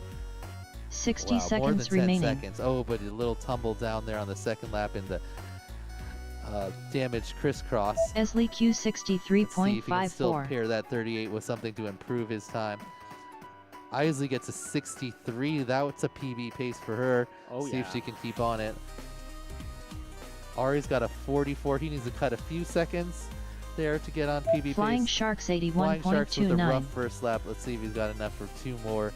60 wow, more than seconds 10 remaining. seconds. Oh, but a little tumble down there on the second lap in the damaged crisscross. Esley Q Let's see if he can still 63.54. pair that 38 with something to improve his time. Isley gets a 63. That's a PB pace for her. Oh, See yeah. if she can keep on it. Ari's got a 44. He needs to cut a few seconds there to get on PB Flying pace. Sharks Flying Sharks with a 81.29. rough first lap. Let's see if he's got enough for 2 more.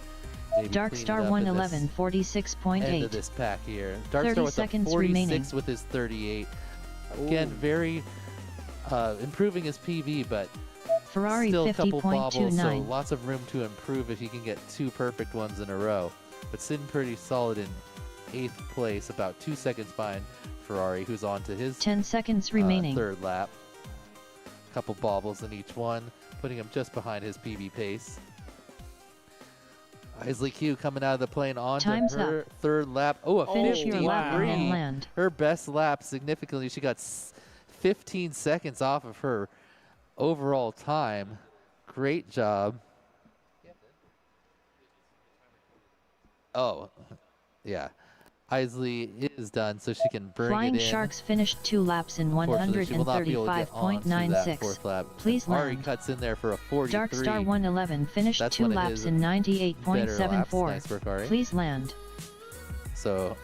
Maybe Dark clean it Star up in this 111 end of 46.8. this pack here. Dark 30 Star with a seconds 46 remaining. with his 38. Again, very improving his PV, but Ferrari still a couple bobbles, so 50.29. lots of room to improve if he can get 2 perfect ones in a row. But sitting pretty solid in 8th place, about 2 seconds behind Ferrari, who's on to his 10 seconds remaining. 3rd lap. Couple bobbles in each one, putting him just behind his PB pace. Isley Q coming out of the plane on to Time's her 3rd lap. Oh, a Finish your 53. lap and then land. Her best lap significantly. She got 15 seconds off of her overall time. Great job. Oh, yeah. Isley is done, so she can bring Flying it in. Sharks finished 2 laps in Fortunately, she will not be able to get on to that 135.96. 4th lap. Please Ari land. cuts in there for a 43. Dark Star 111 finished That's 2 one of laps his in better laps. 98.74. Nice work, Ari. Please land. So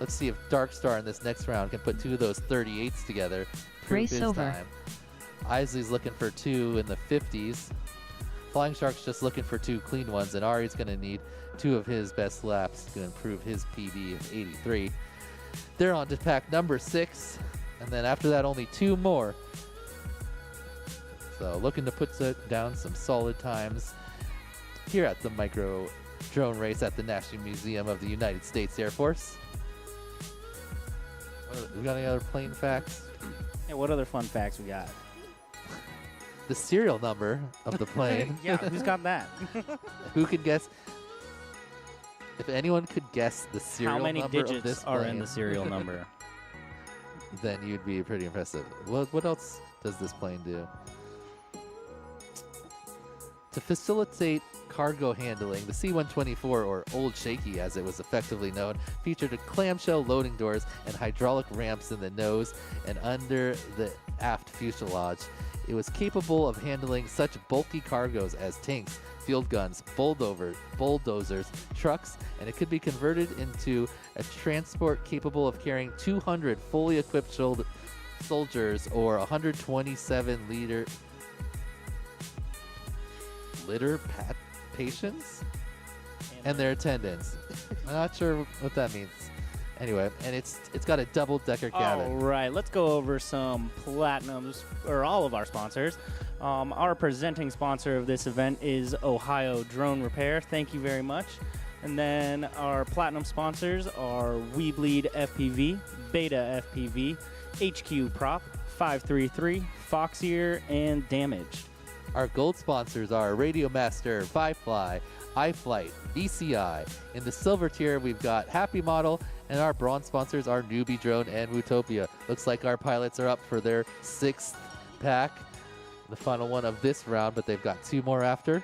let's see if Dark Star in this next round can put 2 of those 38s together. Prove Race his over. time. Isley's looking for 2 in the 50s. Flying Shark's just looking for 2 clean ones, and Ari's going to need 2 of his best laps to improve his PB of 83. They're on to pack number 6, and then after that, only 2 more. So looking to put down some solid times here at the micro drone race at the National Museum of the United States Air Force. We got any other plane facts? Hey, what other fun facts we got? The serial number of the plane. Yeah, who's got that? Who could guess? If anyone could guess the serial How many number of digits this are plane, in the serial number? then you'd be pretty impressive. What else does this plane do? To facilitate cargo handling, the C-124, or Old Shaky as it was effectively known, featured clamshell loading doors and hydraulic ramps in the nose and under the aft fuselage. It was capable of handling such bulky cargoes as tanks, field guns, bulldozers, trucks, and it could be converted into a transport capable of carrying 200 fully equipped soldiers or 127 patients and their attendants. I'm not sure what that means. Anyway, and it's got a double-decker cabin. All right, let's go over some platinums, or all of our sponsors. Our presenting sponsor of this event is Ohio Drone Repair. Thank you very much. And then our platinum sponsors are We Bleed FPV, Beta FPV, HQ Prop, 533, Foxeer, and Damage. Our gold sponsors are Radio Master, Firefly, iFlight, VCI. In the silver tier, we've got Happy Model, and our bronze sponsors are Newbie Drone and Wootopia. Looks like our pilots are up for their 6th pack, the final one of this round, but they've got 2 more after.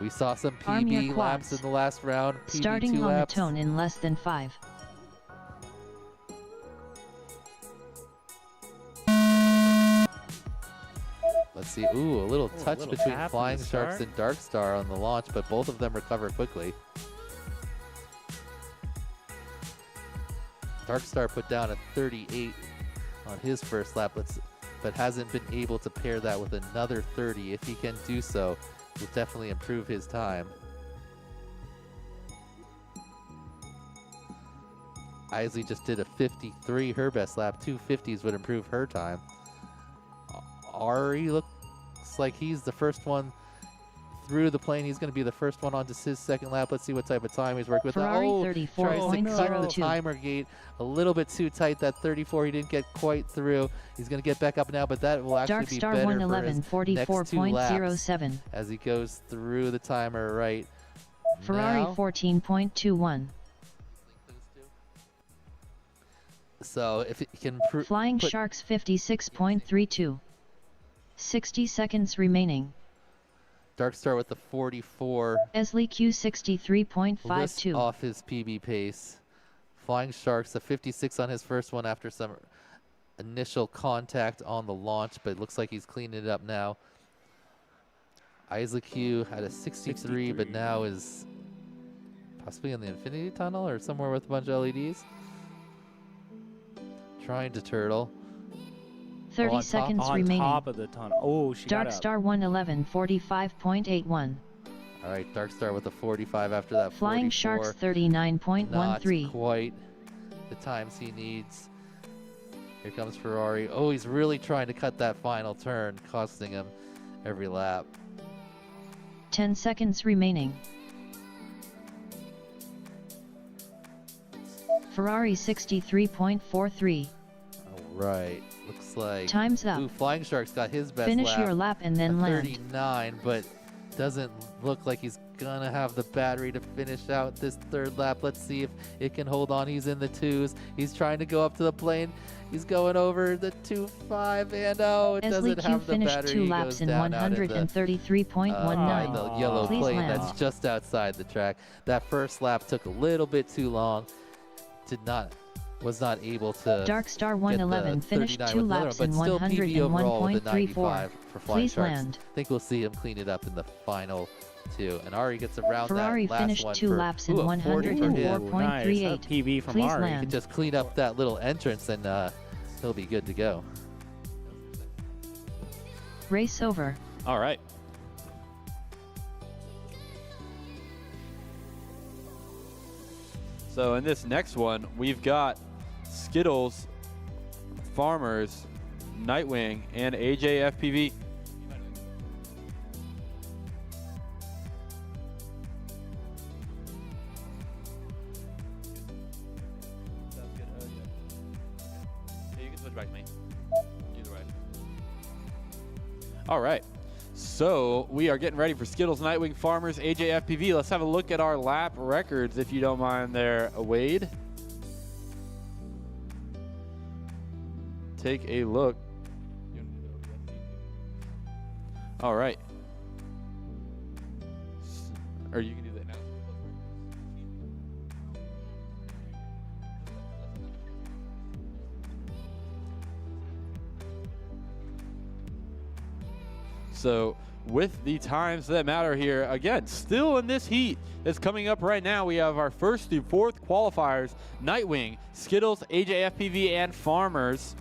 We saw some Arm your PB laps quads. in the last round. PB Starting 2 on laps. the tone in less than 5. Let's see. Ooh, a little touch little between tap in Flying the Sharks start. and Dark Star on the launch, but both of them recover quickly. Dark Star put down a 38 on his first lap, but hasn't been able to pair that with another 30. If he can do so, will definitely improve his time. Isley just did a 53, her best lap. 2 50s would improve her time. Ari looks like he's the first one through the plane. He's going to be the first one onto his second lap. Let's see what type of time he's working with. Ferrari Oh, tries to cut the 34.02. timer gate a little bit too tight. That 34 he didn't get quite through. He's going to get back up now, but that will actually Dark be Star better 111, for his next 2 laps 44.07. as he goes through the timer right Ferrari now. 14.21. So if he can Flying put Sharks 56.32. 60 seconds remaining. Dark Star with the 44 Esley Q lifts 63.52. off his PB pace. Flying Sharks a 56 on his first one after some initial contact on the launch, but it looks like he's cleaning it up now. Isley Q had a 63, but now is possibly in the Infinity Tunnel or somewhere with a bunch of LEDs. Trying to turtle. 30 on top. seconds On remaining. top of the tunnel. Oh, she Dark got up. Star 111 45.81. All right, Dark Star with a 45 after that 44. Flying Sharks Not 39.13. quite the times he needs. Here comes Ferrari. Oh, he's really trying to cut that final turn, costing him every lap. 10 seconds remaining. Ferrari 63.43. All right, looks like Time's up. Ooh, Flying Shark's got his best Finish lap. your lap and then a land. 39, but doesn't look like he's gonna have the battery to finish out this 3rd lap. Let's see if it can hold on. He's in the 2s. He's trying to go up to the plane. He's going over the 2.5, and oh, it Esley doesn't Q have the finished battery. 2 He laps goes in down out in the, 133.19. the yellow Please plane land. that's just outside the track. That first lap took a little bit too long. Was not able to Dark Star get 111 the finished 39 2 with another laps one, in but still PB overall with a 101.34. 95 for Flying Please Sharks. land. I think we'll see him clean it up in the final 2. And Ari gets around Ferrari that last finished one 2 for, laps in ooh, a 40 for him. 104.38. Nice. That PB from Please Ari. land. Just clean up that little entrance and he'll be good to go. Race over. All right. So in this next one, we've got Skittles, Farmers, Nightwing, and AJ FPV. Yeah, you can switch back to me. Either way. All right. So we are getting ready for Skittles, Nightwing, Farmers, AJ FPV. Let's have a look at our lap records, if you don't mind there, Wade. Take a look. All right. Or you can do that now. So with the times that matter here, again, still in this heat that's coming up right now, we have our 1st through 4th qualifiers, Nightwing, Skittles, AJ FPV, and Farmers.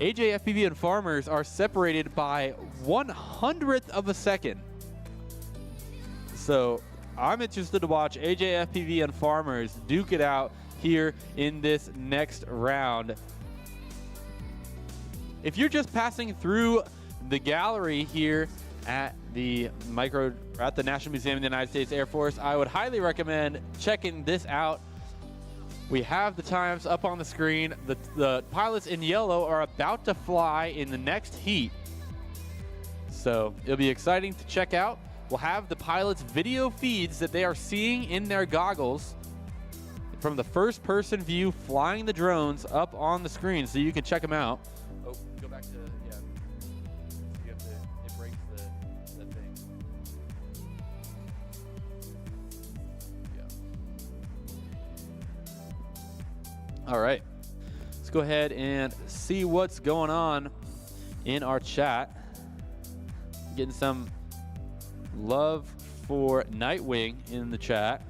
AJ FPV and Farmers are separated by 1/100th of a second. So I'm interested to watch AJ FPV and Farmers duke it out here in this next round. If you're just passing through the gallery here at the National Museum of the United States Air Force, I would highly recommend checking this out. We have the times up on the screen. The pilots in yellow are about to fly in the next heat. So it'll be exciting to check out. We'll have the pilots' video feeds that they are seeing in their goggles from the first person view flying the drones up on the screen so you can check them out. Oh, go back to, yeah. You have to, it breaks the thing. Yeah. All right. Let's go ahead and see what's going on in our chat. Getting some love for Nightwing in the chat.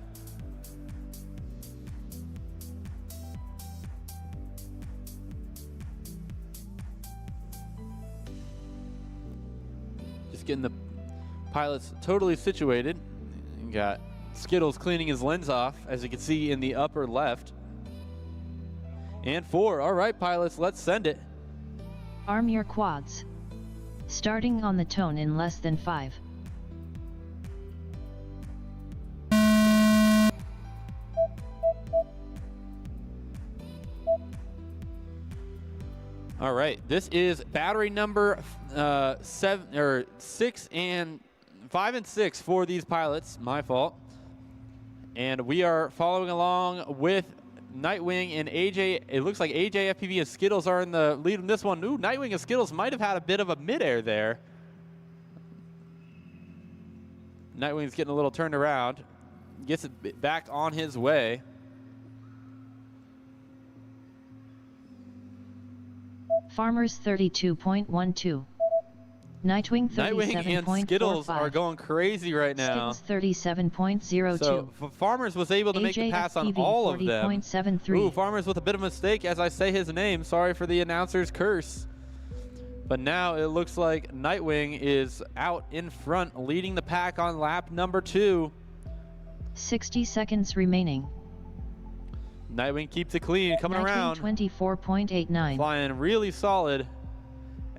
Just getting the pilots totally situated. You got Skittles cleaning his lens off, as you can see in the upper left. And 4. All right, pilots, let's send it. Arm your quads. Starting on the tone in less than 5. All right, this is battery number 5 and 6 for these pilots. My fault. And we are following along with Nightwing and AJ. It looks like AJ, FPV, and Skittles are in the lead in this one. Ooh, Nightwing and Skittles might have had a bit of a midair there. Nightwing's getting a little turned around. Gets it back on his way. Farmers 32.12. Nightwing 37.45. Nightwing and Skittles are going crazy right now. Skittles 37.02. So Farmers was able to make the pass on all of them. 40.73. Ooh, Farmers with a bit of a mistake as I say his name. Sorry for the announcer's curse. But now it looks like Nightwing is out in front, leading the pack on lap number 2. 60 seconds remaining. Nightwing keeps it clean, coming around. 24.89. Flying really solid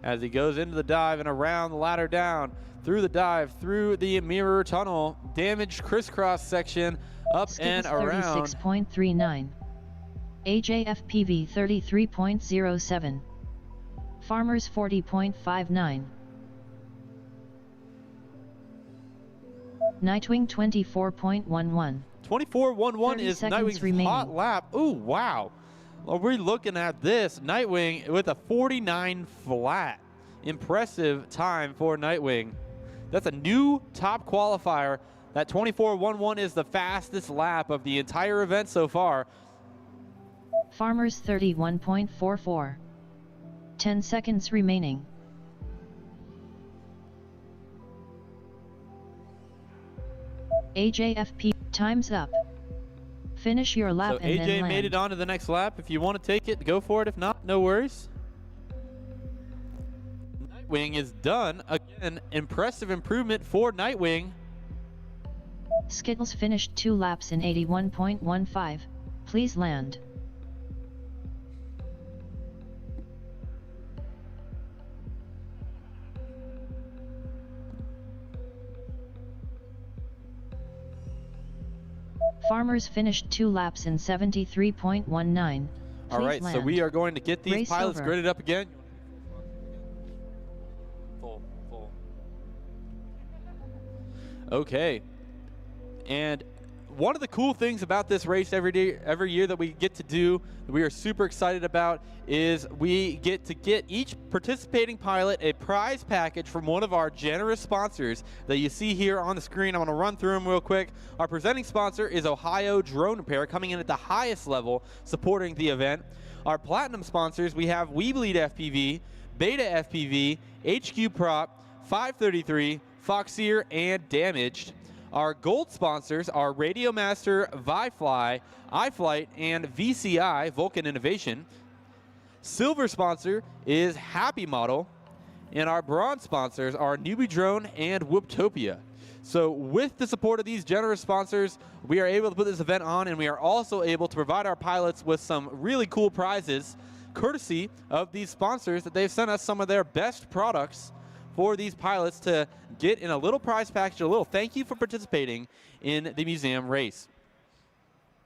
as he goes into the dive and around the ladder down. Through the dive, through the mirror tunnel, damaged crisscross section, up Skittles and around. 36.39. AJFPV 33.07. Farmers 40.59. Nightwing 24.11. 24.11 is seconds Nightwing's remaining. hot lap. Ooh, wow. Are we looking at this? Nightwing with a 49 flat. Impressive time for Nightwing. That's a new top qualifier. That 24.11 is the fastest lap of the entire event so far. Farmers 31.44. 10 seconds remaining. AJFP, time's up. Finish your lap So and then AJ land. made it on to the next lap. If you want to take it, go for it. If not, no worries. Nightwing is done. Again, impressive improvement for Nightwing. Skittles finished 2 laps in 81.15. Please land. Farmers finished 2 laps in 73.19. All right, so we are going to get these Race pilots over. gridded up again. Full. Okay. And one of the cool things about this race every year that we get to do, that we are super excited about, is we get to get each participating pilot a prize package from one of our generous sponsors that you see here on the screen. I'm going to run through them real quick. Our presenting sponsor is Ohio Drone Repair, coming in at the highest level, supporting the event. Our platinum sponsors, we have Weebleed FPV, Beta FPV, HQ Prop, 533, Foxeer, and Damaged. Our gold sponsors are Radio Master, ViFly, iFlight, and VCI, Vulcan Innovation. Silver sponsor is Happy Model. And our bronze sponsors are Newbie Drone and Whooptopia. So with the support of these generous sponsors, we are able to put this event on, and we are also able to provide our pilots with some really cool prizes courtesy of these sponsors that they've sent us some of their best products for these pilots to get in a little prize package, a little thank you for participating in the museum race.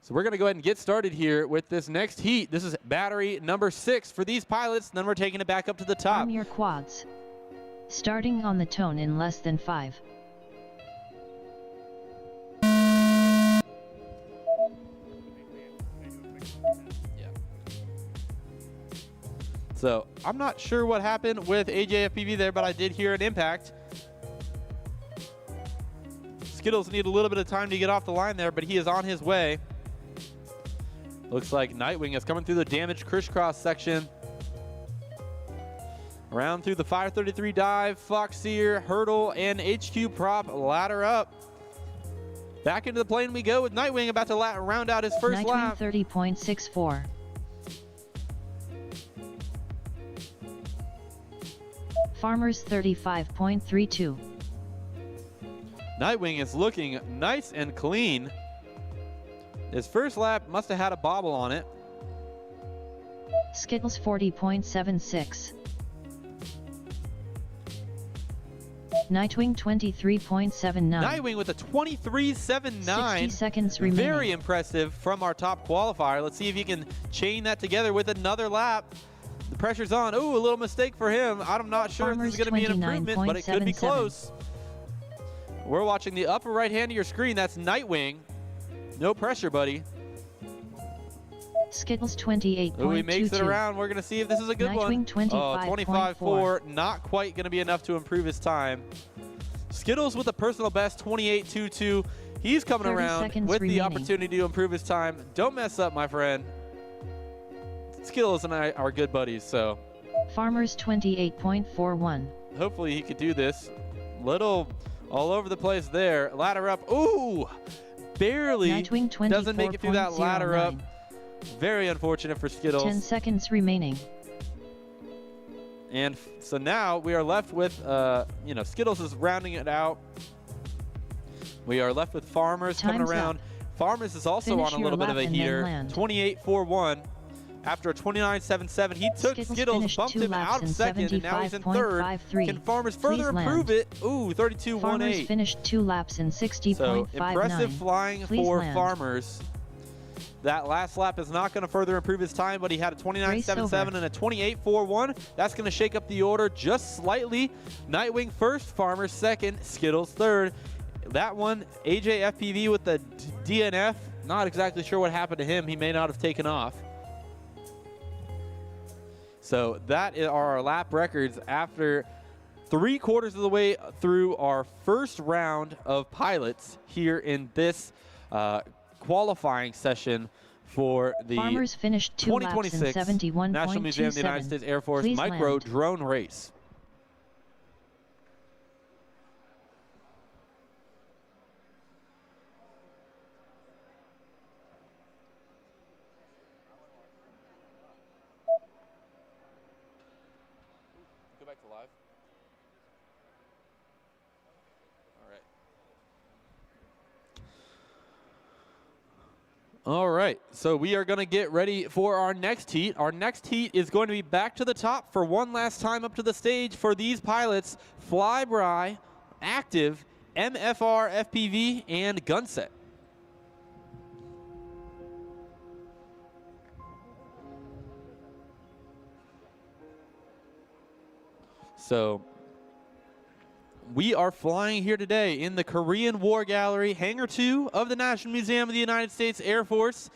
So we're going to go ahead and get started here with this next heat. This is battery number 6 for these pilots, and then we're taking it back up to the top. Arm your quads. Starting on the tone in less than 5. So I'm not sure what happened with AJFPV there, but I did hear an impact. Skittles need a little bit of time to get off the line there, but he is on his way. Looks like Nightwing is coming through the damaged crisscross section. Around through the 533 dive, Foxeer, hurdle, and HQ prop ladder up. Back into the plane we go with Nightwing about to round out his first lap. Nightwing 30.64. Farmers 35.32. Nightwing is looking nice and clean. His first lap must have had a bobble on it. Skittles 40.76. Nightwing 23.79. Nightwing with a 23.79. 60 seconds remaining. Very impressive from our top qualifier. Let's see if he can chain that together with another lap. The pressure's on. Ooh, a little mistake for him. I'm not sure if this is going to be an improvement, but it could be close. We're watching the upper right hand of your screen. That's Nightwing. No pressure, buddy. Skittles 28.22. Ooh, he makes it around. We're going to see if this is a good one. Nightwing 25.4. Not quite going to be enough to improve his time. Skittles with a personal best, 28.22. He's coming around with the opportunity to improve his time. Don't mess up, my friend. Skittles and I are good buddies, so. Farmers 28.41. Hopefully he could do this. Little all over the place there. Ladder up. Ooh! Barely doesn't make it through that ladder up. Very unfortunate for Skittles. 10 seconds remaining. And so now we are left with, Skittles is rounding it out. We are left with Farmers coming around. Farmers is also on a little bit of a heater. 28.41. After a 29.77, he took Skittles, bumped him out of second, and now he's in third. Can Farmers further improve it? Ooh, 32.18. Farmers finished 2 laps in 60.59. So impressive flying for Farmers. That last lap is not going to further improve his time, but he had a 29.77 and a 28.41. That's going to shake up the order just slightly. Nightwing first, Farmers second, Skittles third. That one, AJFPV with the DNF. Not exactly sure what happened to him. He may not have taken off. So that are our lap records after 3/4 of the way through our first round of pilots here in this qualifying session for the Farmers finished 2 2026 laps in 71.27. National Museum of the United States Air Force Please Micro land. Drone Race. Go back to live. All right, so we are going to get ready for our next heat. Our next heat is going to be back to the top for one last time up to the stage for these pilots, Flyby, Active, MFR, FPV, and Gunset. So we are flying here today in the Korean War Gallery, Hangar 2 of the National Museum of the United States Air Force.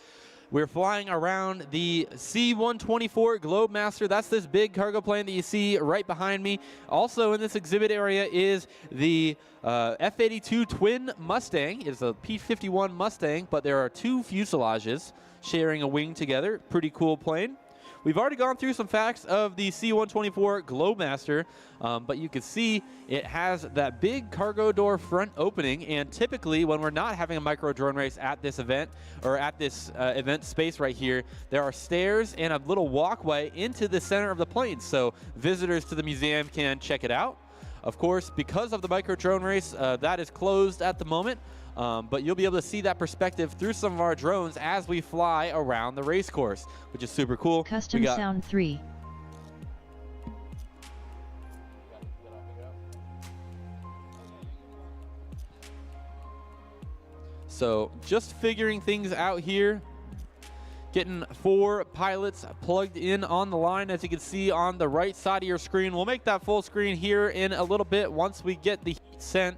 We're flying around the C-124 Globemaster. That's this big cargo plane that you see right behind me. Also in this exhibit area is the F-82 twin Mustang. It's a P-51 Mustang, but there are 2 fuselages sharing a wing together. Pretty cool plane. We've already gone through some facts of the C-124 Globemaster, but you can see it has that big cargo door front opening, and typically when we're not having a micro drone race at this event, or at this event space right here, there are stairs and a little walkway into the center of the plane, so visitors to the museum can check it out. Of course, because of the micro drone race, that is closed at the moment. But you'll be able to see that perspective through some of our drones as we fly around the race course, which is super cool. Custom Sound 3. So just figuring things out here. Getting 4 pilots plugged in on the line, as you can see on the right side of your screen. We'll make that full screen here in a little bit once we get the heat sent.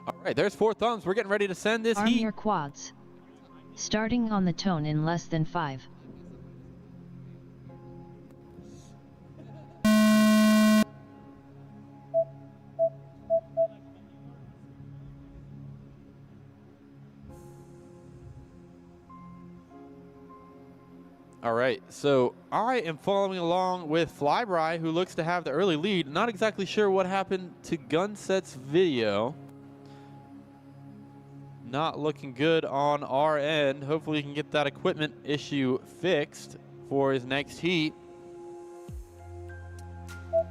All right, there's 4 thumbs. We're getting ready to send this Arm heat. your quads. Starting on the tone in less than 5. All right, so I am following along with Flyby, who looks to have the early lead. Not exactly sure what happened to Gunset's video. Not looking good on our end. Hopefully we can get that equipment issue fixed for his next heat.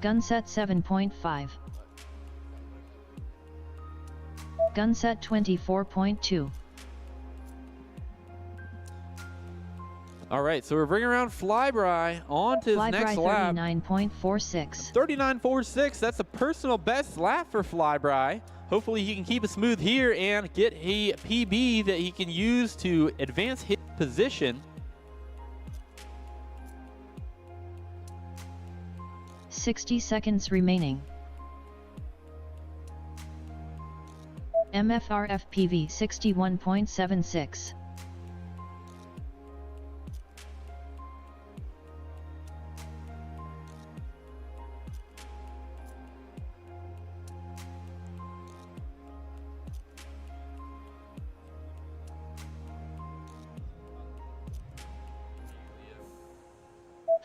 Gunset 7.5. Gunset 24.2. All right, so we're bringing around Flyby on to his next lap. 39.46. 39.46, that's a personal best lap for Flyby. Hopefully he can keep it smooth here and get a PB that he can use to advance his position. 60 seconds remaining. MFR FPV 61.76.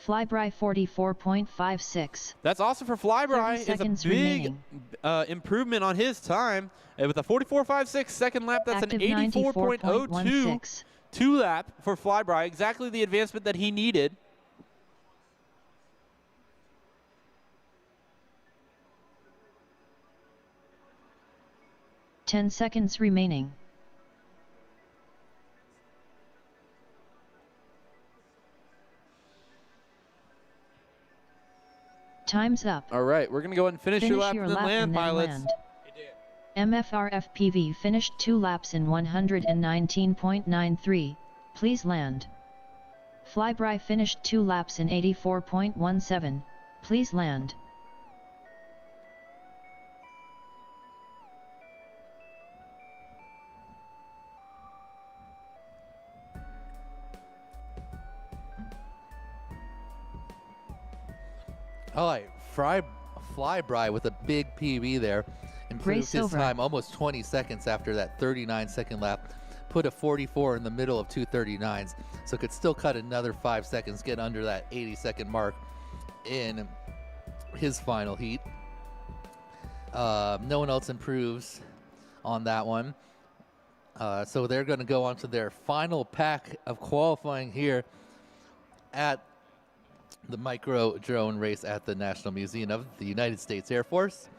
Flyby 44.56. That's awesome for Flyby. It's a seconds big remaining. improvement on his time. With a 44.56 second lap, that's Active an 84.02 94.16. 2-lap for Flyby. Exactly the advancement that he needed. Ten seconds remaining. Time's up. All right, we're going to go ahead and finish your lap and then land, pilots. MFR FPV finished 2 laps in 119.93. Please land. Flyby finished 2 laps in 84.17. Please land. All right, Flyby with a big PB there. Improved Race his over. time almost 20 seconds after that 39-second lap. Put a 44 in the middle of 2:39s, so could still cut another 5 seconds, get under that 80-second mark in his final heat. No one else improves on that one. So they're going to go on to their final pack of qualifying here at the micro drone race at the National Museum of the United States Air Force.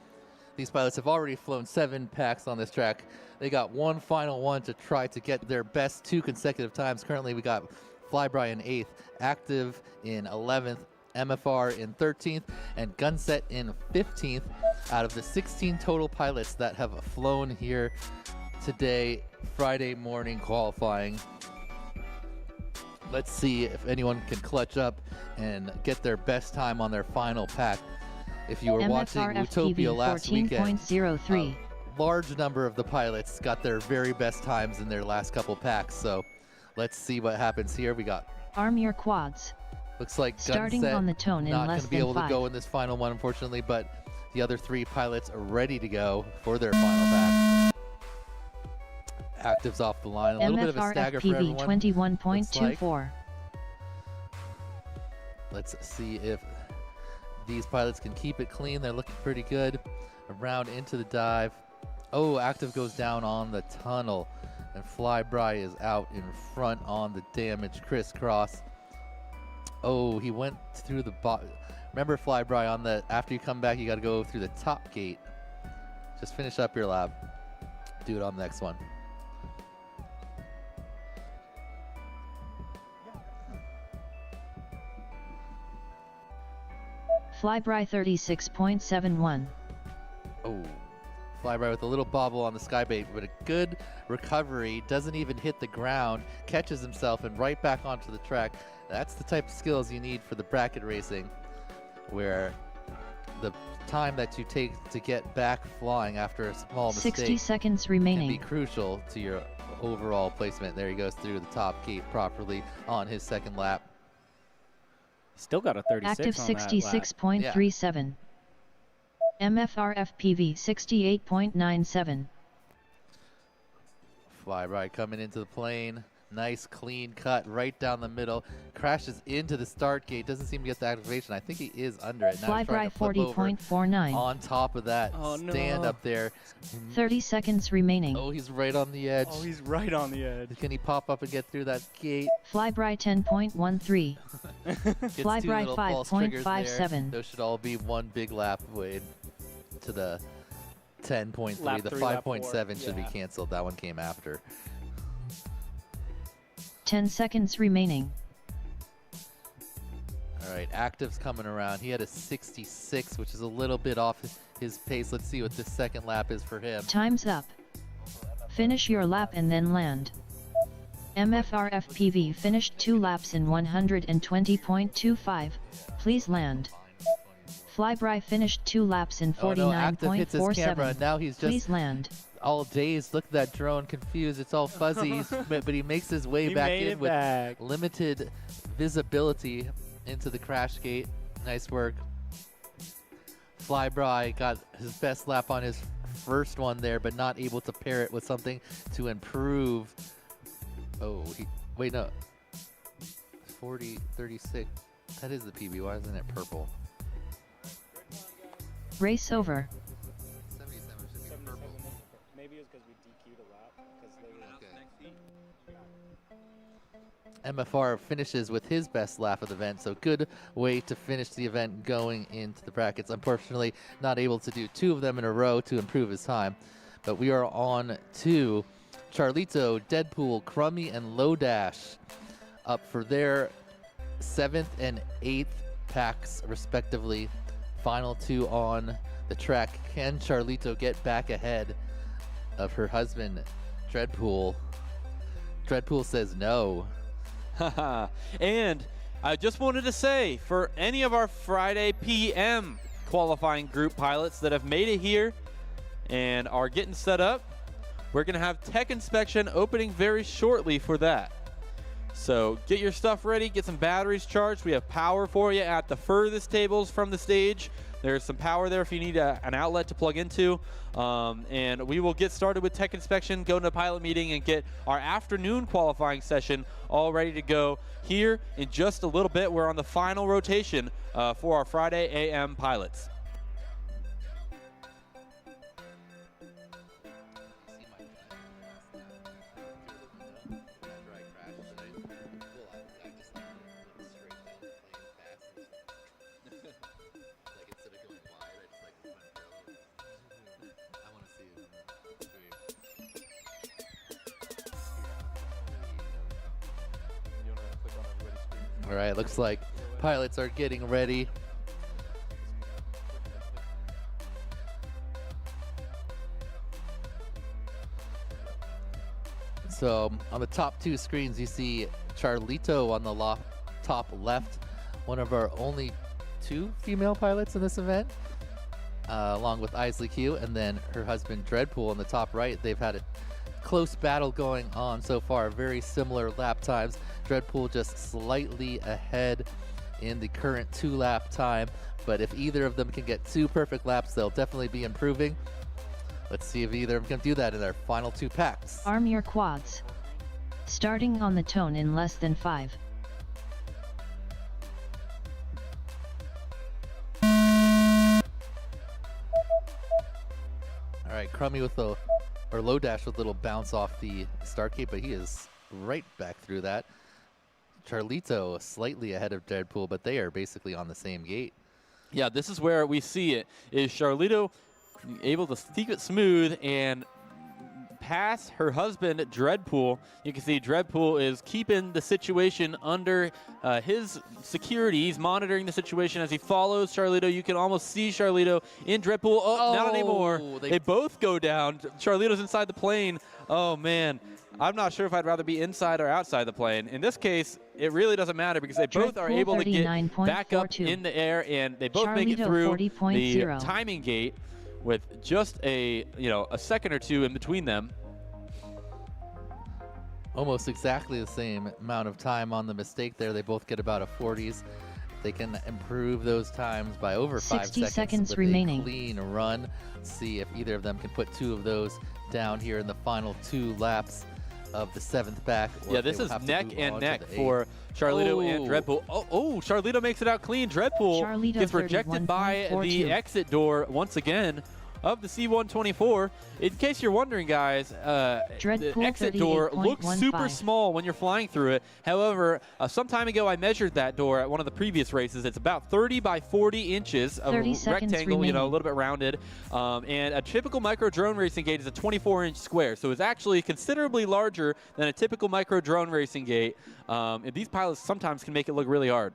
These pilots have already flown 7 packs on this track. They got one final one to try to get their best 2 consecutive times. Currently, we got Flyby in 8th, Active in 11th, MFR in 13th, and Gunset in 15th. Out of the 16 total pilots that have flown here today, Friday morning qualifying. Let's see if anyone can clutch up and get their best time on their final pack. If you were watching MFR Utopia FPV last weekend, 14.03. a large number of the pilots got their very best times in their last couple packs. So let's see what happens here. We got, Arm your quads. looks like Starting Gunset on the tone in not going less to be than able to 5. go in this final one, unfortunately, but the other 3 pilots are ready to go for their final pack. Actives off the line. A little bit of a MFR stagger for FPV everyone. 21.24. Let's see if these pilots can keep it clean. They're looking pretty good. Around into the dive. Oh, Active goes down on the tunnel, and Flyby is out in front on the damaged crisscross. Oh, he went through the remember, Flyby, on the after you come back, you got to go through the top gate. Just finish up your lap. Do it on the next one. Flyby 36.71. Oh, Flyby with a little bobble on the skybait, but a good recovery. Doesn't even hit the ground. Catches himself and right back onto the track. That's the type of skills you need for the bracket racing, where the time that you take to get back flying after a small mistake 60 seconds can remaining. be crucial to your overall placement. There he goes through the top gate properly on his second lap. Still got a 36 Active on that lap. 66.37. MFR FPV 68.97. Flyby coming into the plane. Nice clean cut right down the middle. Crashes into the start gate. Doesn't seem to get the activation. I think he is under it. Now he's trying to flip over 40.49. on top of that Oh, no. stand up there. 30 seconds remaining. Oh, he's right on the edge. Oh, he's right on the edge. Can he pop up and get through that gate? Flyby 10.13. Gets two Flyby little false triggers there. 5.57. Those should all be one big lap away to the 10.3. Lap The 3, lap 4, 5.7 should be yeah. canceled. That one came after. 10 seconds remaining. All right, Active's coming around. He had a 66, which is a little bit off his pace. Let's see what this second lap is for him. Time's up. Finish your lap and then land. MFR FPV finished 2 laps in 120.25. Please land. Flyby finished 2 laps in Oh no, Active hits his camera, 49.47. and now he's Please just land. all dazed. Look at that drone, confused. It's all fuzzy, but he makes his way He back made in it with back. limited visibility into the crash gate. Nice work. Flyby got his best lap on his first one there, but not able to pair it with something to improve. Oh, wait, no. 40, 36. That is the PB. Why isn't it purple? Race over. 77 should be purple. Maybe it's because we DQ'd a lap. MFR finishes with his best lap of the event, so good way to finish the event going into the brackets. Unfortunately, not able to do 2 of them in a row to improve his time, but we are on to Charlito, Deadpool, Crummy, and Lodash up for their 7th and 8th packs respectively. Final 2 on the track. Can Charlito get back ahead of her husband, Dreadpool? Dreadpool says no. And I just wanted to say, for any of our Friday PM qualifying group pilots that have made it here and are getting set up, we're going to have tech inspection opening very shortly for that. So get your stuff ready, get some batteries charged. We have power for you at the furthest tables from the stage. There's some power there if you need an outlet to plug into. And we will get started with tech inspection, go to a pilot meeting, and get our afternoon qualifying session all ready to go here in just a little bit. We're on the final rotation for our Friday AM pilots. All right, looks like pilots are getting ready. So on the top 2 screens, you see Charlito on the top left, one of our only 2 female pilots in this event, along with Isley Q, and then her husband Dreadpool on the top right. They've had a close battle going on so far, very similar lap times. Dreadpool just slightly ahead in the current 2-lap time, but if either of them can get 2 perfect laps, they'll definitely be improving. Let's see if either of them can do that in their final 2 packs. Arm your quads. Starting on the tone in less than 5. All right, Crummy with the, or Low Dash with a little bounce off the start gate, but he is right back through that. Charlito slightly ahead of Deadpool, but they are basically on the same gate. Yeah, this is where we see it. Is Charlito able to keep it smooth and pass her husband, Dreadpool? You can see Dreadpool is keeping the situation under his security. He's monitoring the situation as he follows Charlito. You can almost see Charlito in Dreadpool. Oh, not anymore. They both go down. Charlito's inside the plane. Oh, man. I'm not sure if I'd rather be inside or outside the plane. In this case, it really doesn't matter because they both are able to get back up in the air, and they both make it through the timing gate with just a second or two in between them. Almost exactly the same amount of time on the mistake there. They both get about a 40s. They can improve those times by over 5 seconds with remaining. A clean run. Let's see if either of them can put 2 of those down here in the final 2 laps of the 7th pack. Yeah, this is neck and neck for Charlito and Dreadpool. Oh, Charlito makes it out clean. Dreadpool gets rejected by the exit door once again of the C-124. In case you're wondering, guys, the exit door looks super small when you're flying through it. However, some time ago I measured that door at one of the previous races. It's about 30 by 40 inches of rectangle, a little bit rounded. And a typical micro drone racing gate is a 24-inch square. So it's actually considerably larger than a typical micro drone racing gate. And these pilots sometimes can make it look really hard.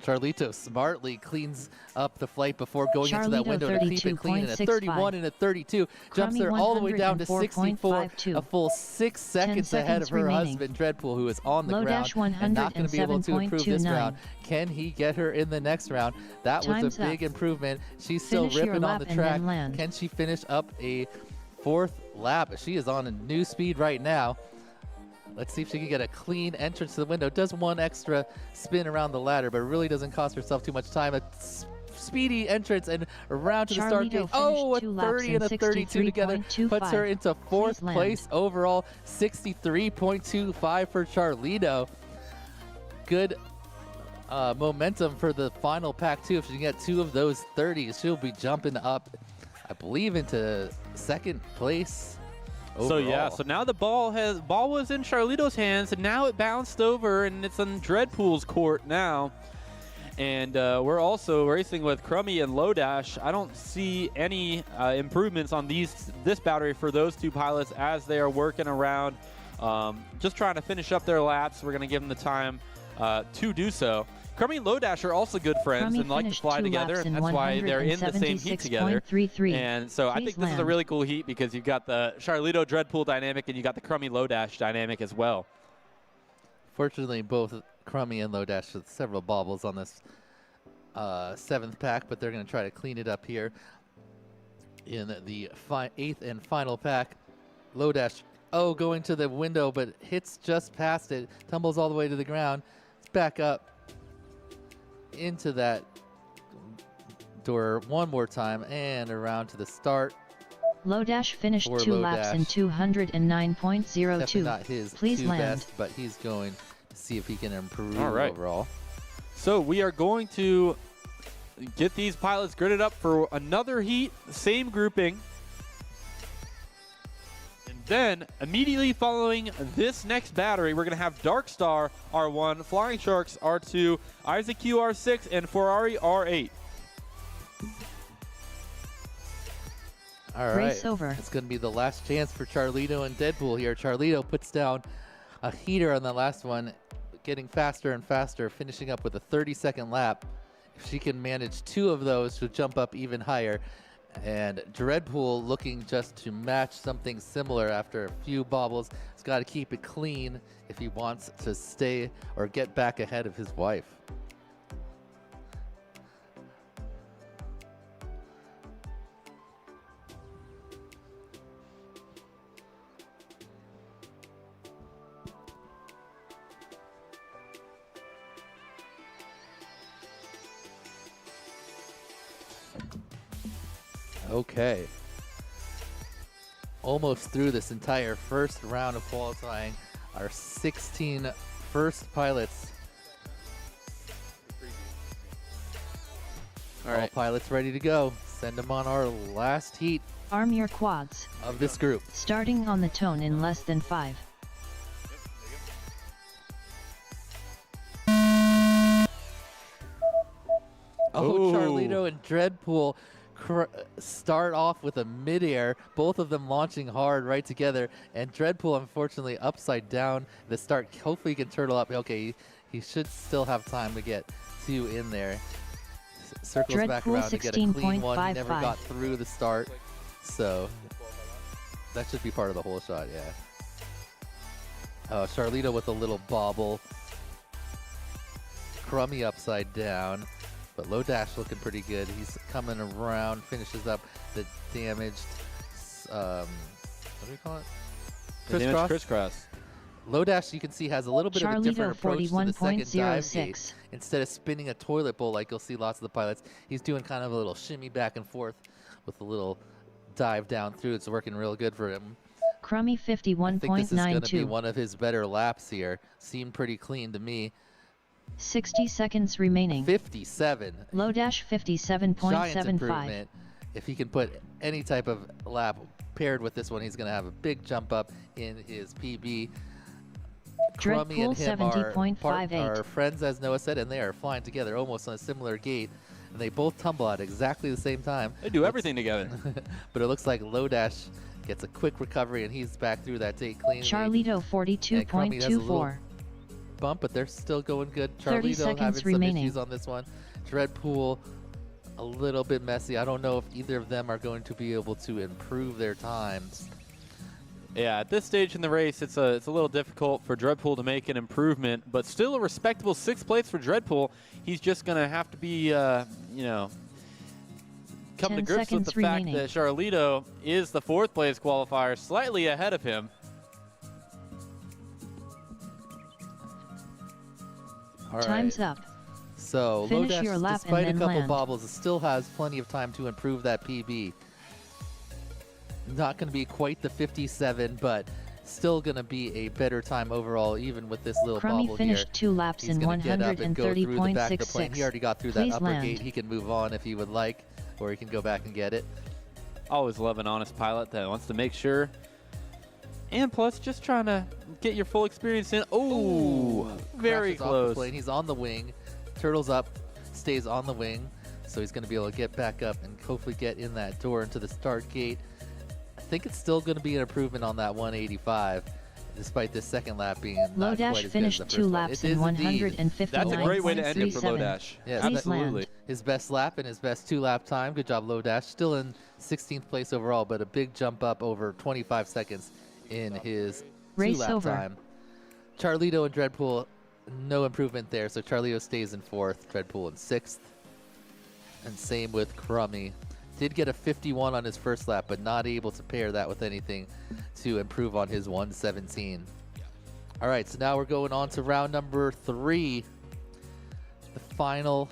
Charlito smartly cleans up the flight before going into that window to keep it clean. And a 31 and a 32 jumps her all the way down to 64, a full 6 seconds ahead of her husband, Dreadpool, who is on the ground and not going to be able to improve this round. Can he get her in the next round? That was a big improvement. She's still ripping on the track. Can she finish up a 4th lap? She is on a new speed right now. Let's see if she can get a clean entrance to the window. Does one extra spin around the ladder, but really doesn't cost herself too much time. A speedy entrance and around to the start gate. Oh, a 30 and a 32 together puts her into 4th place overall. 63.25 for Charlito. Good momentum for the final pack, too. If she can get 2 of those 30s, she'll be jumping up, I believe, into 2nd place. Overall. So now the ball was in Charlito's hands, and now it bounced over, and it's on Dreadpool's court now. And we're also racing with Crummy and Low Dash. I don't see any improvements on this battery for those 2 pilots as they are working around, just trying to finish up their laps. We're going to give them the time to do so. Crummy and Low Dash are also good friends and like to fly together, and that's why they're in the same heat together. And so I think this is a really cool heat because you've got the Charlito Dreadpool dynamic and you got the Crummy Low Dash dynamic as well. Fortunately, both Crummy and Low Dash with several bobbles on this 7th pack, but they're going to try to clean it up here in the 8th and final pack. Low Dash, going to the window, but hits just past it, tumbles all the way to the ground. It's back up into that door one more time and around to the start. Low Dash finished 2 laps in 209.02. Not his Please land. Best, but he's going to see if he can improve overall. So we are going to get these pilots gridded up for another heat, same grouping. Then, immediately following this next battery, we're going to have Dark Star R1, Flying Sharks R2, Isaac Q R6, and Ferrari R8. All right. Race over. It's going to be the last chance for Charlito and Deadpool here. Charlito puts down a heater on the last one, getting faster and faster, finishing up with a 30-second lap. If she can manage 2 of those, she'll jump up even higher. And Dreadpool looking just to match something similar after a few bobbles. He's got to keep it clean if he wants to stay or get back ahead of his wife. Okay. Almost through this entire first round of qualifying. Our 16 first pilots. All pilots ready to go. Send them on our last heat. Arm your quads. of this group. Starting on the tone in less than 5. Oh, Charlito and Dreadpool start off with a midair, both of them launching hard right together, and Dreadpool unfortunately upside down the start. Hopefully he can turtle up. Okay, he should still have time to get 2 in there. Circles Dreadpool back around to get a clean one. He never 16.55. got through the start, so that should be part of the whole shot, yeah. Charlito with a little bobble. Crummy upside down. But Low Dash looking pretty good. He's coming around, finishes up the damaged, what do we call it? Crisscross. Low Dash, you can see, has a little bit of a different approach to the second dive 41.06. gate. Instead of spinning a toilet bowl like you'll see lots of the pilots, he's doing kind of a little shimmy back and forth with a little dive down through. It's working real good for him. Crummy I think this is going to be 51.92. one of his better laps here. Seemed pretty clean to me. 60 seconds remaining. 57. Low dash Giant 57.75. improvement. If he can put any type of lap paired with this one, he's going to have a big jump up in his PB. Crummy and him are 70.58. friends, as Noah said, and they are flying together almost on a similar gate. And they both tumble at exactly the same time. They do everything together. But it looks like Low Dash gets a quick recovery, and he's back through that gate cleanly. Charlito And Crummy has a little 42.24. bump, but they're still going good. 30 Charlito seconds having remaining. some issues on this one. Dreadpool a little bit messy. I don't know if either of them are going to be able to improve their times. Yeah, at this stage in the race, it's a little difficult for Dreadpool to make an improvement, but still a respectable 6th place for Dreadpool. He's just going to have to be, you know, come to 10 grips with the seconds fact remaining. that Charlito is the 4th place qualifier, slightly ahead of him. All right. Time's up. So Finish Low Dash, your lap and despite a then couple land. bobbles, still has plenty of time to improve that PB. Not going to be quite the 57, but still going to be a better time overall, even with this little Crummy bobble finished here. 2 laps He's in going to get up and go through the back of the plane. He 130.66. already got through that Please upper land. gate. He can move on if he would like, or he can go back and get it. Always love an honest pilot that wants to make sure. And plus, just trying to get your full experience in. Oh, very Crashes off the close. plane. He's on the wing. Turtles up, stays on the wing. So he's going to be able to get back up and hopefully get in that door into the start gate. I think it's still going to be an improvement on that 185, despite this second lap being Low not Dash quite as good as finished the 2 first one. laps It in is indeed 159.37. That's a great way to end it for Low Dash. Yes, Please Absolutely. land. his best lap and his best 2-lap time. Good job, Low Dash. Still in 16th place overall, but a big jump up over 25 seconds in his Race 2-lap over. time. Charlito and Dreadpool, no improvement there. So Charlito stays in 4th, Dreadpool in 6th. And same with Crummy. Did get a 51 on his first lap, but not able to pair that with anything to improve on his 117. All right, so now we're going on to round number 3. The final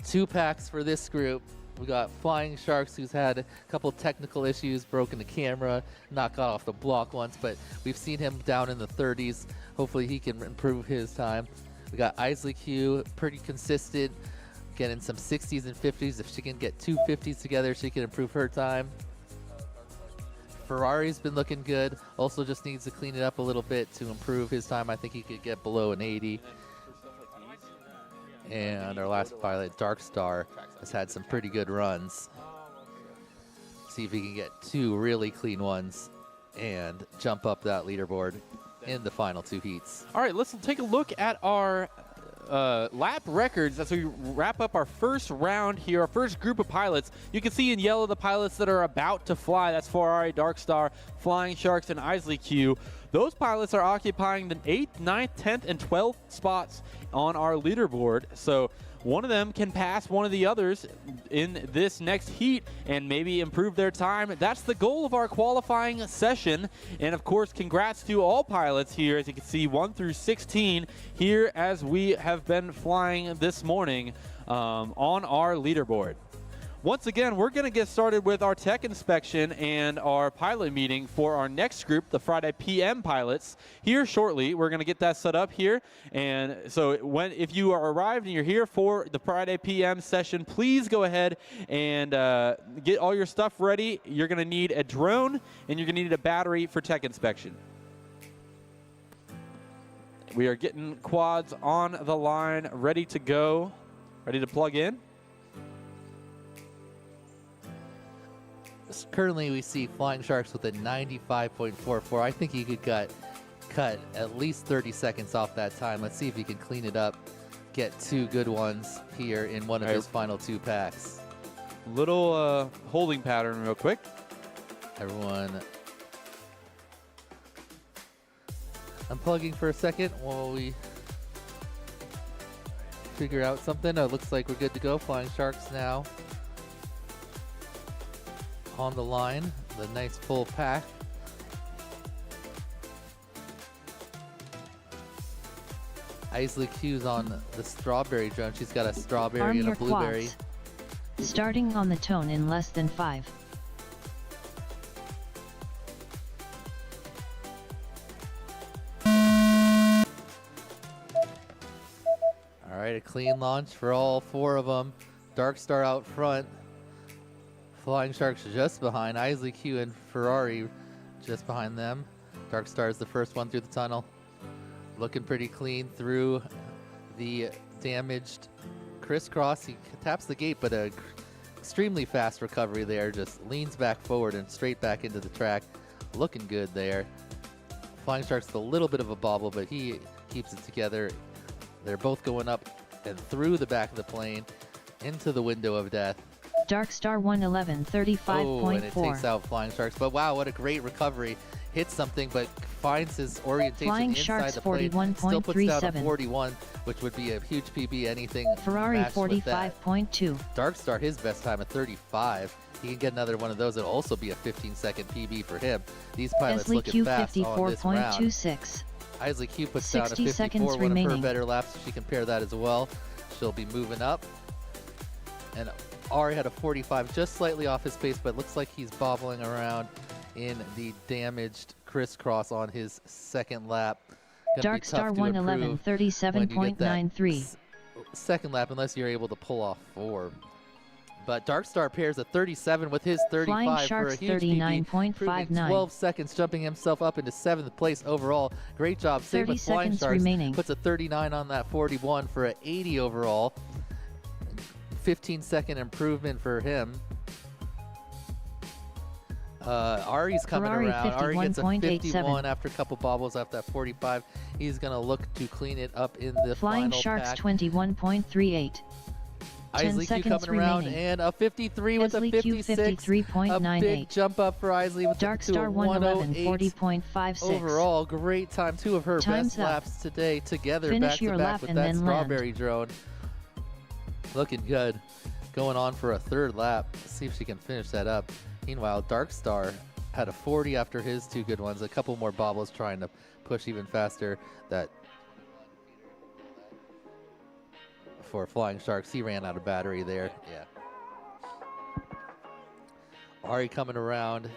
2 packs for this group. We got Flying Sharks, who's had a couple technical issues, broken the camera, not got off the block once, but we've seen him down in the 30s. Hopefully he can improve his time. We got Isley Q, pretty consistent, getting some 60s and 50s. If she can get 2 50s together, she can improve her time. Ferrari's been looking good. Also just needs to clean it up a little bit to improve his time. I think he could get below an 80. And our last pilot, Dark Star, has had some pretty good runs. See if he can get 2 really clean ones and jump up that leaderboard in the final 2 heats. All right, let's take a look at our lap records as we wrap up our first round here, our first group of pilots. You can see in yellow the pilots that are about to fly. That's Ferrari, Dark Star, Flying Sharks, and Isley Q. Those pilots are occupying the 8th, 9th, 10th, and 12th spots on our leaderboard. So one of them can pass one of the others in this next heat and maybe improve their time. That's the goal of our qualifying session. And of course, congrats to all pilots here, as you can see, 1 through 16 here as we have been flying this morning on our leaderboard. once again, we're going to get started with our tech inspection and our pilot meeting for our next group, the Friday PM pilots, here shortly. We're going to get that set up here. And so if you are arrived and you're here for the Friday PM session, please go ahead and get all your stuff ready. You're going to need a drone, and you're going to need a battery for tech inspection. We are getting quads on the line, ready to go, ready to plug in. Currently, we see Flying Sharks with a 95.44. I think he could cut at least 30 seconds off that time. Let's see if he can clean it up, get 2 good ones here in one of his final 2 packs. Little holding pattern real quick. Everyone unplugging for a second while we figure out something. It looks like we're good to go. Flying Sharks now on the line, the nice full pack. Isley Q's on the strawberry drone. She's got a strawberry Arm and a your blueberry. quads. Starting on the tone in less than 5. All right, a clean launch for all 4 of them. Dark Star out front. Flying Sharks just behind. Isley Q and Ferrari just behind them. Dark Star is the first one through the tunnel. Looking pretty clean through the damaged crisscross. He taps the gate, but a extremely fast recovery there. Just leans back forward and straight back into the track. Looking good there. Flying Sharks with a little bit of a bobble, but he keeps it together. They're both going up and through the back of the plane into the window of death. Dark Star 111 35.4. Oh, and it takes out Flying Sharks. But wow, what a great recovery. Hits something, but finds his orientation Flying inside Sharks the plane. Still puts down a 41.37. 41, which would be a huge PB. Anything Ferrari matched with that. 45.2. Dark Star, his best time at 35. He can get another one of those. It'll also be a 15-second PB for him. These pilots Isley looking Q fast on this round. 54.26. Isley Q puts down a 60 54, seconds one of remaining. her better laps. She can pair that as well. She'll be moving up. And Ari had a 45, just slightly off his pace, but looks like he's bobbling around in the damaged crisscross on his second lap. Gonna Dark be tough Star to 111 improve when you get that 37.93. second lap unless you're able to pull off 4. But Dark Star pairs a 37 with his 35 Flying for a Sharks huge PB, 39.59. improving 12 seconds, jumping himself up into 7th place overall. Great job. Same 30 with Flying seconds Sharks. remaining. Puts a 39 on that 41 for an 80 overall. 15-second improvement for him. Ari's coming Ferrari around. Ari gets a 51.87. 51 after a couple bobbles off that 45. He's going to look to clean it up in the Flying final Sharks pack. 21.38. 10 Isley Q seconds coming around remaining. and a 53 with Isley a Q 56. A 53.98. big jump up for Isley with Dark to Star a 111 108. 40.56. Overall, great time. 2 of her Time's best up. laps today together, Finish back your to back lap with and that then land. strawberry drone. Looking good. Going on for a 3rd lap. Let's see if she can finish that up. Meanwhile, Dark Star had a 40 after his 2 good ones. A couple more bobbles trying to push even faster. That for Flying Sharks, he ran out of battery there. Yeah. Ari coming around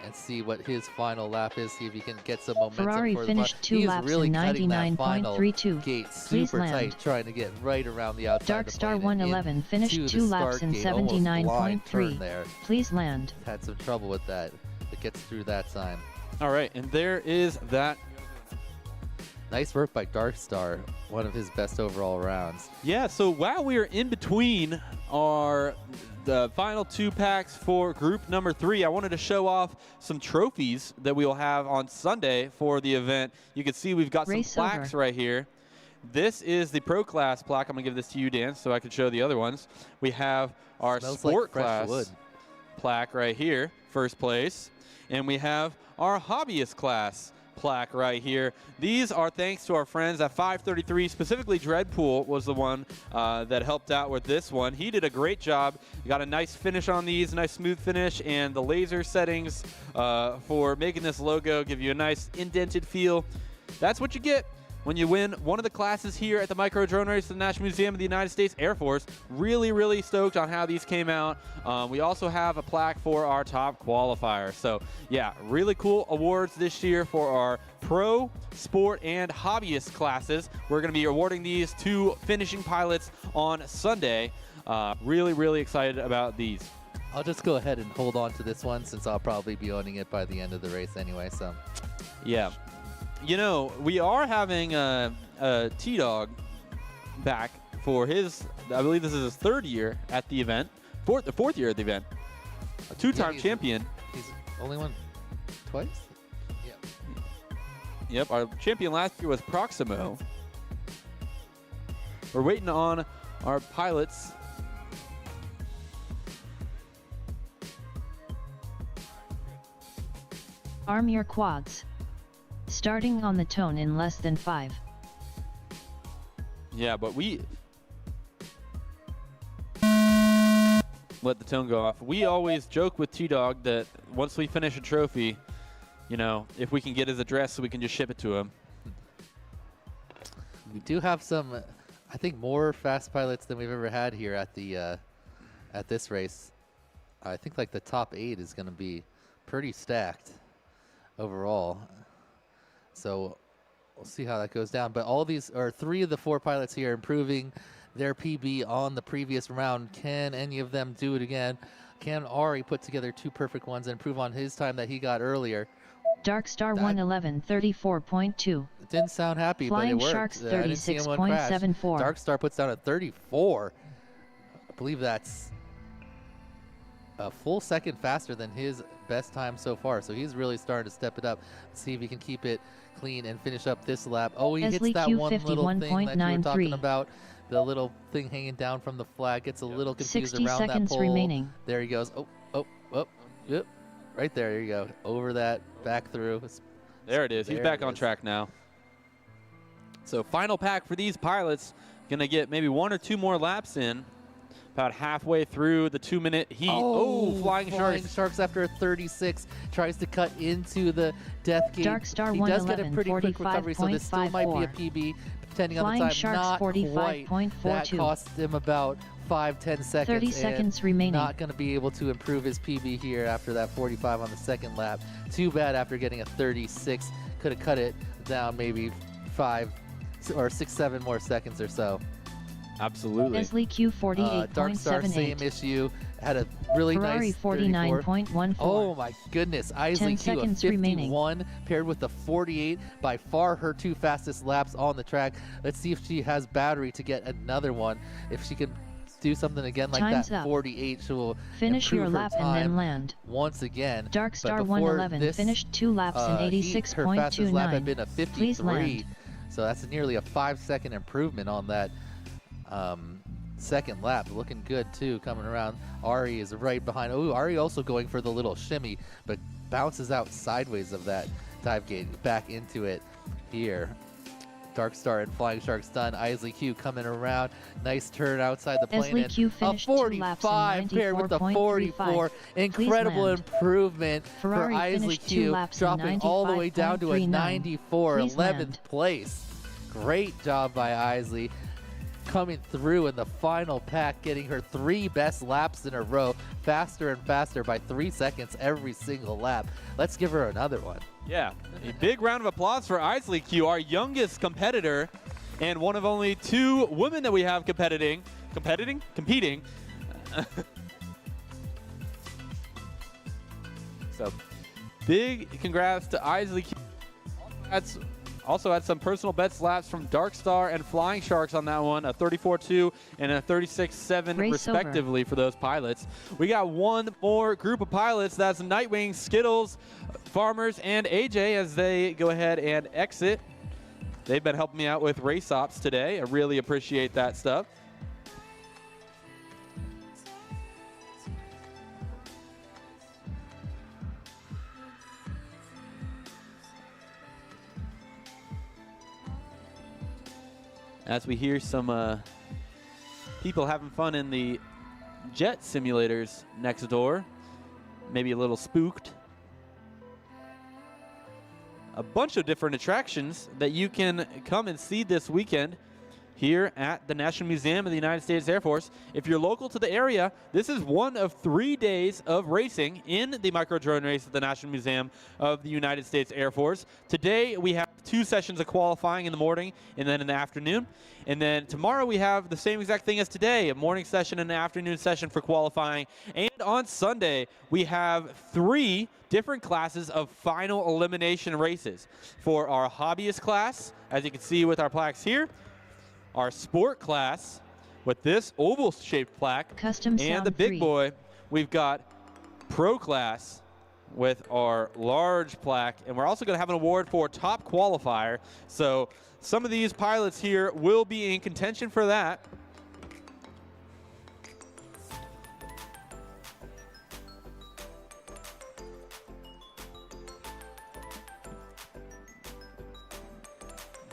and see what his final lap is. See if he can get some momentum. Ferrari for finished the 2 He's laps really in cutting that final 99.32. gate Please super land. tight, trying to get right around the outside. Dark of the Star plane and 111 finished into 2 the laps start in gate. Almost blind turn 79.3. there. Please land. Had some trouble with that. It gets through that time. All right, and there is that. Nice work by Dark Star. One of his best overall rounds. Yeah, so while we are in between the final 2 packs for group number 3, I wanted to show off some trophies that we will have on Sunday for the event. You can see we've got Race some plaques over. right here. This is the Pro Class plaque. I'm going to give this to you, Dan, so I can show the other ones. We have our Smells Sport like fresh Class wood. plaque right here, first place. And we have our Hobbyist Class plaque right here. These are thanks to our friends at 533, specifically Dreadpool was the one that helped out with this one. He did a great job. Got a nice finish on these, nice smooth finish, and the laser settings for making this logo give you a nice indented feel. That's what you get when you win one of the classes here at the Micro Drone Race at the National Museum of the United States Air Force. Really, really stoked on how these came out. We also have a plaque for our top qualifier. So yeah, really cool awards this year for our pro, sport, and hobbyist classes. We're going to be awarding these to finishing pilots on Sunday. Really, really excited about these. I'll just go ahead and hold on to this one since I'll probably be owning it by the end of the race anyway. So yeah. You know, we are having T-Dog back for his, I believe this is his 3rd year at the event, the 4th year at the event. A 2-time champion. He's only won twice? Yeah. Yep, our champion last year was Proximo. We're waiting on our pilots. Arm your quads. Starting on the tone in less than 5. Yeah, but we let the tone go off. We always joke with T-Dog that once we finish a trophy, you know, if we can get his address so we can just ship it to him. We do have some, I think, more fast pilots than we've ever had here at the at this race. I think like the top 8 is going to be pretty stacked overall. So we'll see how that goes down. But all these, or 3 of the 4 pilots here improving their PB on the previous round. Can any of them do it again? Can Ari put together 2 perfect ones and improve on his time that he got earlier? Darkstar 111 34.2. It didn't sound happy, Flying but it worked. Sharks I didn't see anyone crash. 36.74. Darkstar puts down a 34. I believe that's a full second faster than his best time so far. So he's really starting to step it up. Let's see if he can keep it clean and finish up this lap. Oh, he hits that one little thing that you were talking about. The little thing hanging down from the flag. Gets a little confused 60 around that seconds pole. remaining. There he goes. Oh, yep. Right there, there you go. Over that, back through. There it is. He's back on track now. So final pack for these pilots. Going to get maybe 1 or 2 more laps in. About halfway through the 2-minute heat. Oh, Flying Sharks after a 36 tries to cut into the death gate. Darkstar he does get a 111 pretty quick recovery, so this still might be a PB, depending Flying on the time. Sharks Not 45.42. quite. That cost him about 5-10 seconds. 30 seconds remaining. Not going to be able to improve his PB here after that 45 on the second lap. Too bad after getting a 36. Could have cut it down maybe 5 or 6, 7 more seconds or so. Absolutely. Esley Q 48.78. Darkstar, same issue. Had a really Ferrari nice 49.14. Oh my goodness. Isley Q, a 51 remaining. paired with the 48. By far her 2 fastest laps on the track. Let's see if she has battery to get another one. If she can do something again like Time's that up. 48, she will Finish your improve her lap and then land. once again. Darkstar But 111 this, finished 2 laps in heat, her fastest lap had 86.29. been a Please 53. land. So that's nearly a 5-second improvement on that second lap. Looking good too, coming around. Ari is right behind. Oh, Ari also going for the little shimmy, but bounces out sideways of that dive gate back into it here. Darkstar and Flying Sharks done. Isley Q coming around. Nice turn outside the plane. Esley Q finished a 2 laps in 45 paired with the 44. 94.35. Incredible land. improvement Ferrari for Isley finished 2 Q, laps in dropping all the way down to a 95.39. 94, Please 11th land. place. Great job by Isley. Coming through in the final pack, getting her 3 best laps in a row, faster and faster by 3 seconds every single lap. Let's give her another one. Yeah, a big round of applause for Isley Q, our youngest competitor, and one of only 2 women that we have competing. So, big congrats to Isley Q. Also had some personal best laps from Darkstar and Flying Sharks on that one, a 34.2 and a 36.7 respectively for those pilots. We got one more group of pilots. That's Nightwing, Skittles, Farmers, and AJ as they go ahead and exit. They've been helping me out with race ops today. I really appreciate that stuff. As we hear some people having fun in the jet simulators next door, maybe a little spooked. a bunch of different attractions that you can come and see this weekend here at the National Museum of the United States Air Force. If you're local to the area, this is one of 3 days of racing in the micro drone race at the National Museum of the United States Air Force. Today we have 2 sessions of qualifying in the morning and then in the afternoon. And then tomorrow we have the same exact thing as today, a morning session and an afternoon session for qualifying. And on Sunday, we have 3 different classes of final elimination races for our hobbyist class, as you can see with our plaques here, our sport class with this oval-shaped plaque, Custom and the Sound big 3. boy, we've got pro class with our large plaque, and we're also going to have an award for top qualifier. So some of these pilots here will be in contention for that.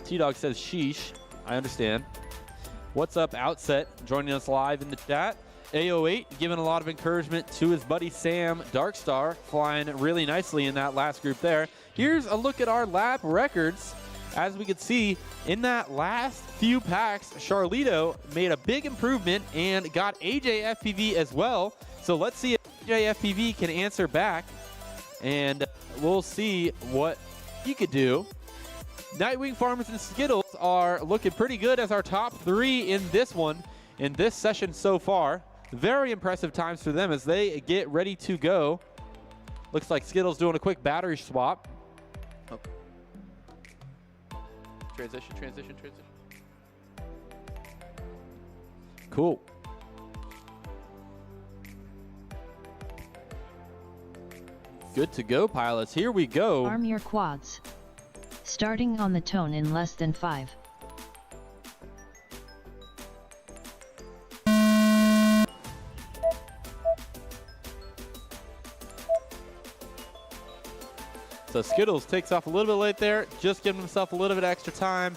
T-Dog says sheesh. I understand. What's up, Outset, joining us live in the chat. A08 giving a lot of encouragement to his buddy Sam Darkstar, flying really nicely in that last group there. Here's a look at our lap records. As we could see, in that last few packs, Charlito made a big improvement and got AJFPV as well. So let's see if AJFPV can answer back, and we'll see what he could do. Nightwing, Farmers, and Skittles are looking pretty good as our top 3 in this one, in this session so far. Very impressive times for them as they get ready to go. Looks like Skittles doing a quick battery swap. Oh. Transition. Cool. Good to go, pilots. Here we go. Arm your quads. Starting on the tone in less than 5. So Skittles takes off a little bit late there, just giving himself a little bit extra time.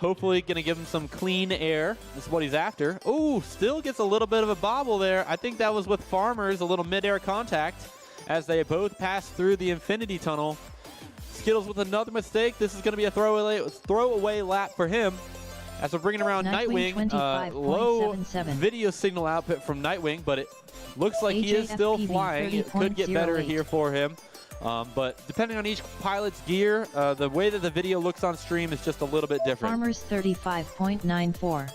Hopefully going to give him some clean air. This is what he's after. Oh, still gets a little bit of a bobble there. I think that was with Farmers, a little mid-air contact as they both pass through the infinity tunnel. Skittles with another mistake. This is going to be a throwaway lap for him as we're bringing around Nightwing. Low video signal output from Nightwing, but it looks like he is still flying. It could get better here for him. But depending on each pilot's gear, the way that the video looks on stream is just a little bit different. Farmers 35.94.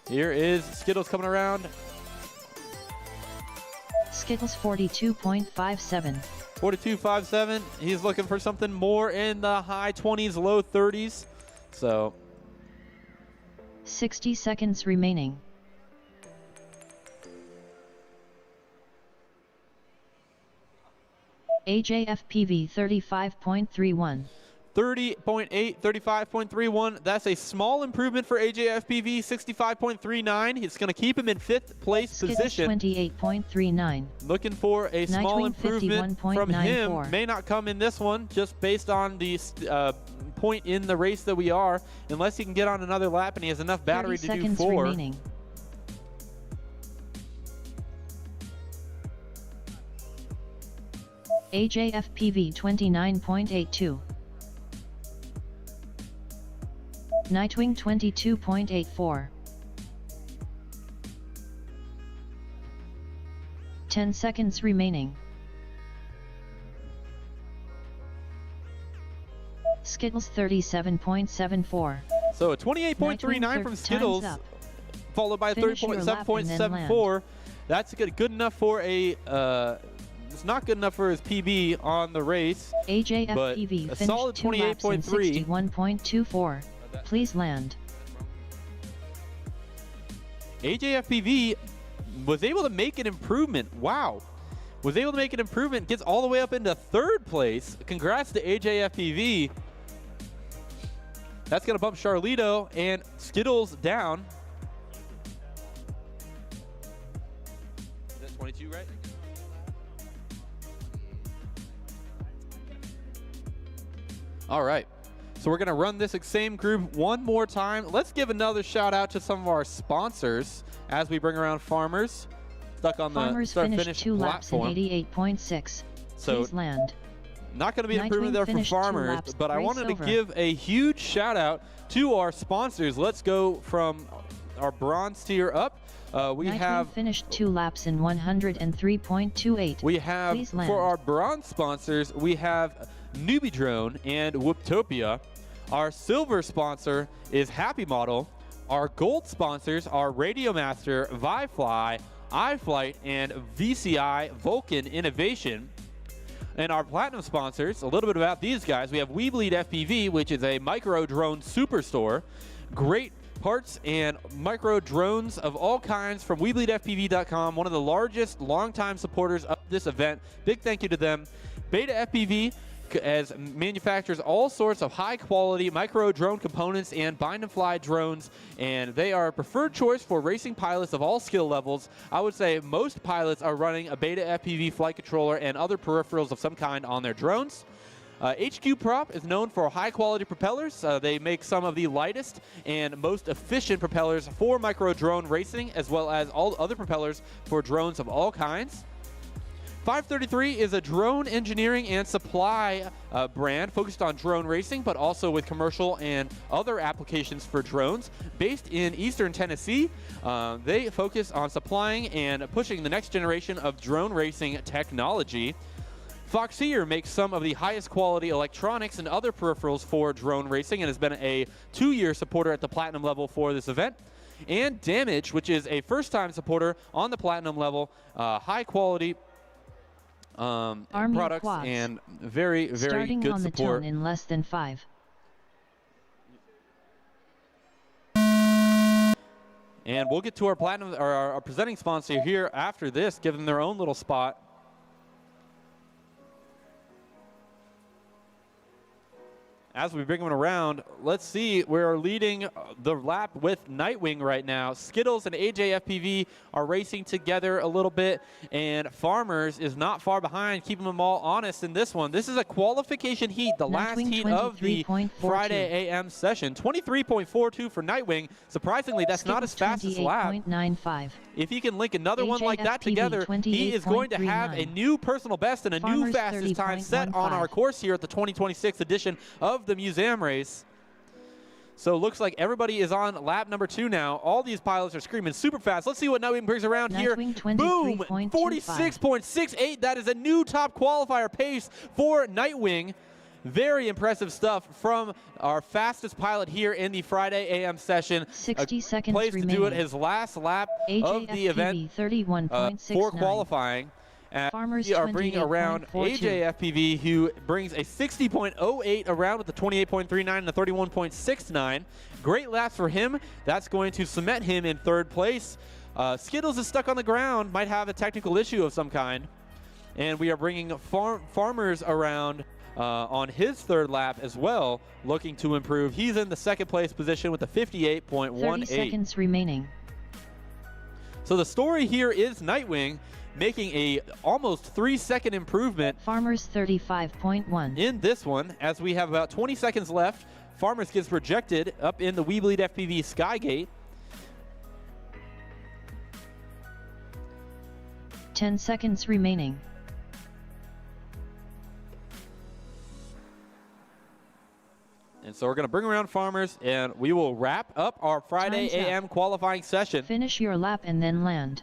Here is Skittles coming around. Skittles 42.57. 42.57. He's looking for something more in the high 20s, low 30s. So 60 seconds remaining. AJFPV 35.31. 30.8, 35.31. That's a small improvement for AJFPV, 65.39. It's going to keep him in 5th place position. 28.39. Looking for a small Nightwing improvement from him. 51.94. May not come in this one, just based on the point in the race that we are, unless he can get on another lap and he has enough battery to do 4. Remaining. AJFPV 29.82. Nightwing 22.84. 10 seconds remaining. Skittles 37.74. So a 28.39 from Skittles, followed by a 30.7.74. That's good enough for a. It's not good enough for his PB on the race, AJFPV but a finished solid 2 laps in 28.3. 61.24. Please land. AJFPV was able to make an improvement. Wow. Was able to make an improvement. Gets all the way up into 3rd place. Congrats to AJFPV. That's going to bump Charlito and Skittles down. Is that 22, right? All right. So we're going to run this same group one more time. Let's give another shout out to some of our sponsors as we bring around Farmers. Stuck on Farmers the finished 2 laps in platform. 88.6. So Please land. not going to be an improvement Nightwing there for finished 2 Farmers, laps, but I race wanted over. to give a huge shout out to our sponsors. Let's go from our bronze tier up. We Nightwing have finished 2 laps in 103.28. We have, Please land. for our bronze sponsors, we have Newbie Drone and Whooptopia. Our silver sponsor is Happy Model. Our gold sponsors are Radio Master, ViFly, iFlight, and VCI Vulcan Innovation. And our platinum sponsors, a little bit about these guys. We have WeBleed FPV, which is a micro drone superstore. Great parts and micro drones of all kinds from WeBleedFPV.com, one of the largest longtime supporters of this event. Big thank you to them. Beta FPV as manufactures all sorts of high quality micro drone components and bind and fly drones, and they are a preferred choice for racing pilots of all skill levels. I would say most pilots are running a Beta FPV flight controller and other peripherals of some kind on their drones. HQ Prop is known for high-quality propellers. They make some of the lightest and most efficient propellers for micro drone racing, as well as all other propellers for drones of all kinds. 533 is a drone engineering and supply brand focused on drone racing, but also with commercial and other applications for drones. Based in Eastern Tennessee, they focus on supplying and pushing the next generation of drone racing technology. Foxier makes some of the highest quality electronics and other peripherals for drone racing and has been a 2-year supporter at the platinum level for this event. And Damage, which is a first-time supporter on the platinum level, high quality products quads. and very, very Starting good on the support. tone in less than 5. And we'll get to our platinum or our presenting sponsor here after this, give them their own little spot. As we bring them around, let's see, we're leading the lap with Nightwing right now. Skittles and AJ FPV are racing together a little bit, and Farmers is not far behind, keeping them all honest in this one. This is a qualification heat, the last Nightwing heat of the 23.42. Friday AM session. 23.42 for Nightwing. Surprisingly, that's not his fastest lap. 28.95. If he can link another one like that AJFPV together, he is going to have a 28.39. new personal best and a new Farmers fastest time set on our 30.15. course here at the 2026 edition of the Museum Race. So it looks like everybody is on lap number 2 now. All these pilots are screaming super fast. Let's see what Nightwing brings around here. Nightwing Boom! 23.25. 46.68. That is a new top qualifier pace for Nightwing. Very impressive stuff from our fastest pilot here in the Friday AM session. 60 seconds Place to do it remaining. his last lap of the event AJFPV 31.69. for qualifying. Farmers We are bringing around 28.42. AJ FPV, who brings a 60.08 around with a 28.39 and a 31.69. Great laps for him. That's going to cement him in 3rd place. Skittles is stuck on the ground, might have a technical issue of some kind. And we are bringing Farmers around on his 3rd lap as well, looking to improve. He's in the 2nd place position with a 58.18. 30 seconds remaining. So the story here is Nightwing making a almost 3-second improvement Farmers 35.1. in this one, as we have about 20 seconds left. Farmers gets projected up in the WeBleed FPV Skygate. 10 seconds remaining. And so we're going to bring around Farmers, and we will wrap up our Friday Time's up. AM qualifying session. Finish your lap and then land.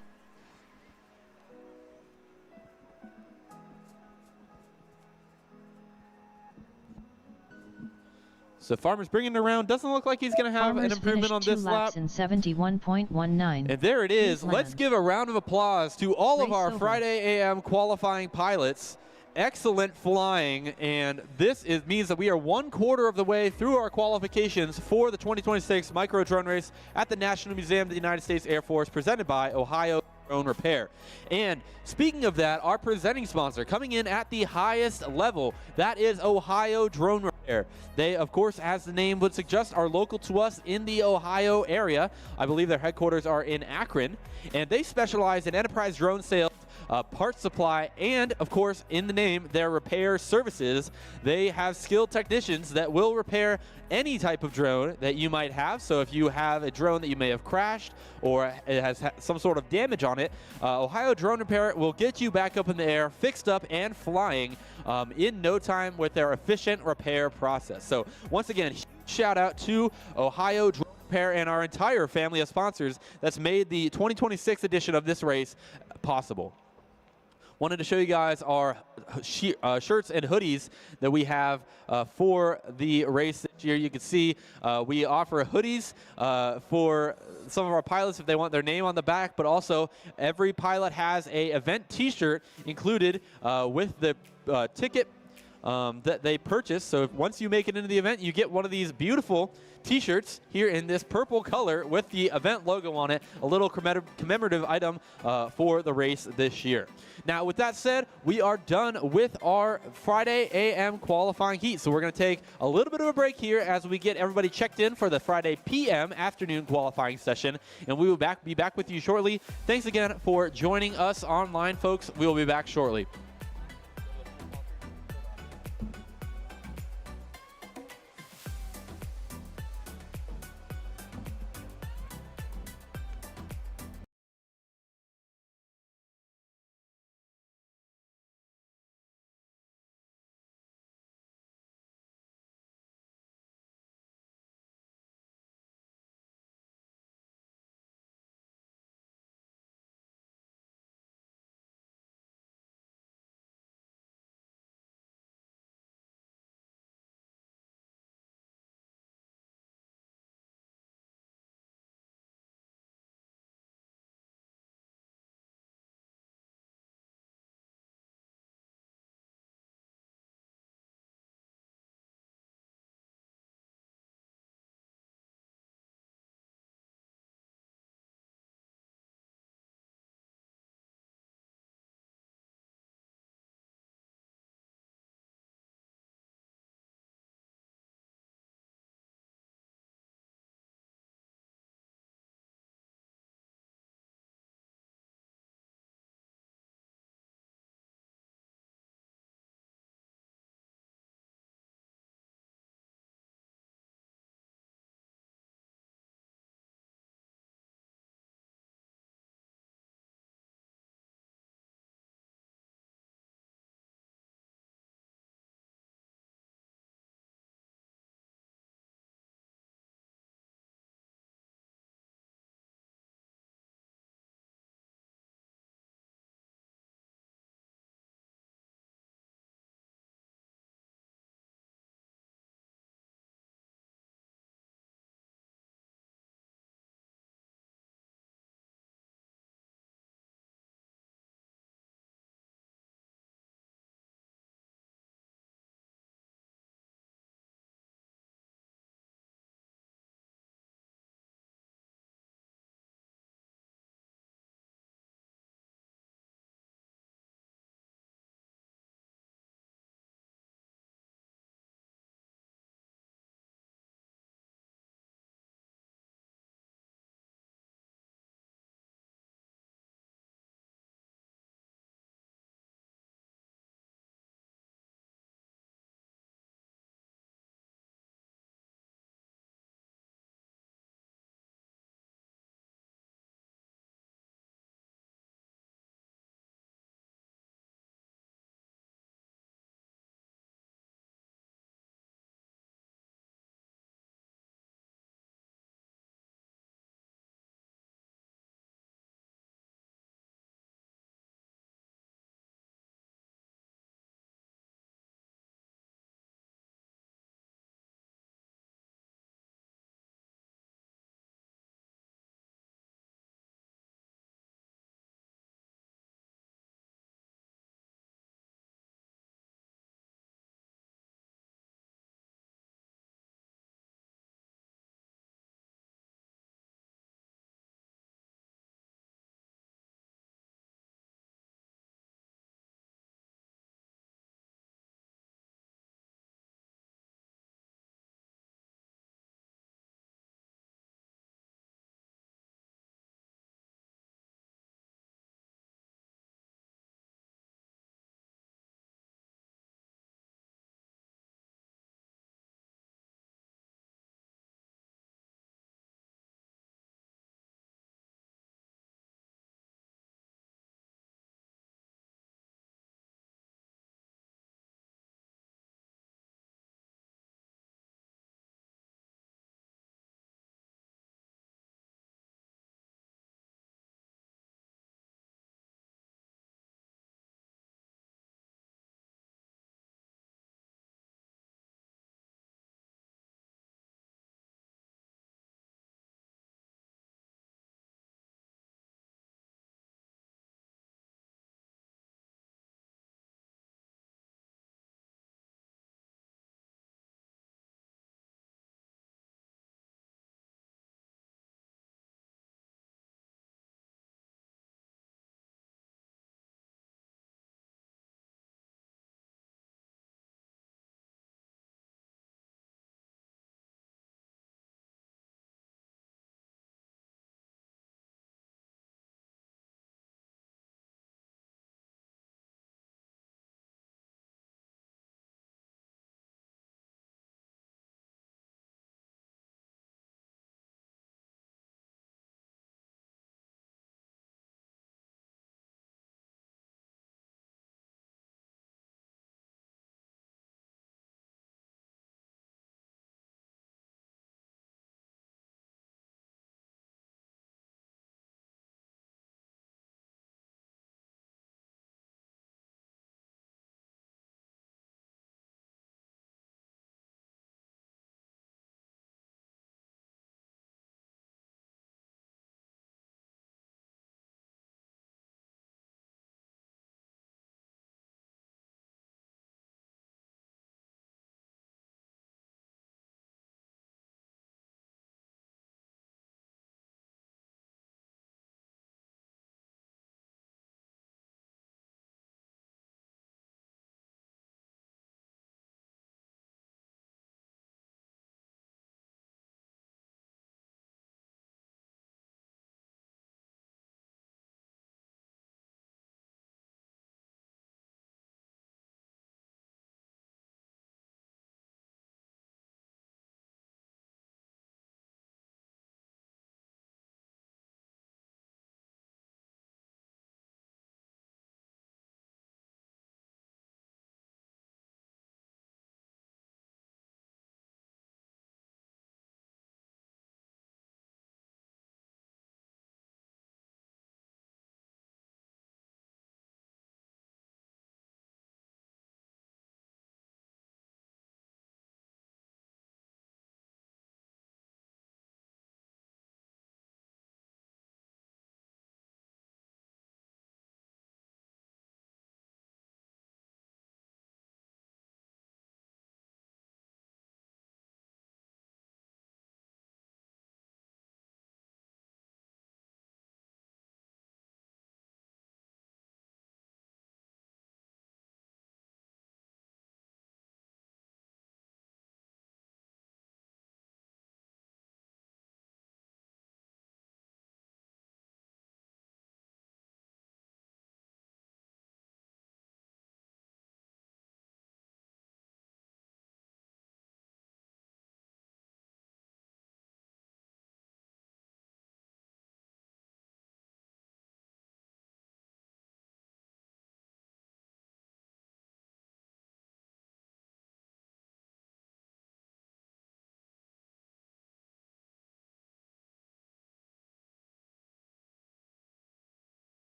So Farmers bringing it around. Doesn't look like he's going to have Farmers an improvement finished on 2 this lap. laps in 71.19. And there it is. Please Let's land. give a round of applause to all of Race our over. Friday AM qualifying pilots. Excellent flying, and this means that we are 1/4 of the way through our qualifications for the 2026 Micro Drone Race at the National Museum of the United States Air Force, presented by Ohio Drone Repair. And speaking of that, our presenting sponsor coming in at the highest level, that is Ohio Drone Repair. They, of course, as the name would suggest, are local to us in the Ohio area. I believe their headquarters are in Akron, and they specialize in enterprise drone sales parts supply, and of course, in the name, their repair services. They have skilled technicians that will repair any type of drone that you might have. So if you have a drone that you may have crashed or it has some sort of damage on it, Ohio Drone Repair will get you back up in the air, fixed up and flying in no time with their efficient repair process. So once again, shout out to Ohio Drone Repair and our entire family of sponsors that's made the 2026 edition of this race possible. Wanted to show you guys our shirts and hoodies that we have for the race this year. You can see we offer hoodies for some of our pilots if they want their name on the back, but also every pilot has a event t-shirt included with the ticket that they purchase. So once you make it into the event, you get one of these beautiful t-shirts here in this purple color with the event logo on it, a little commemorative item for the race this year. Now, with that said, we are done with our Friday AM qualifying heat. So we're going to take a little bit of a break here as we get everybody checked in for the Friday PM afternoon qualifying session, and we will be back with you shortly. Thanks again for joining us online, folks. We will be back shortly.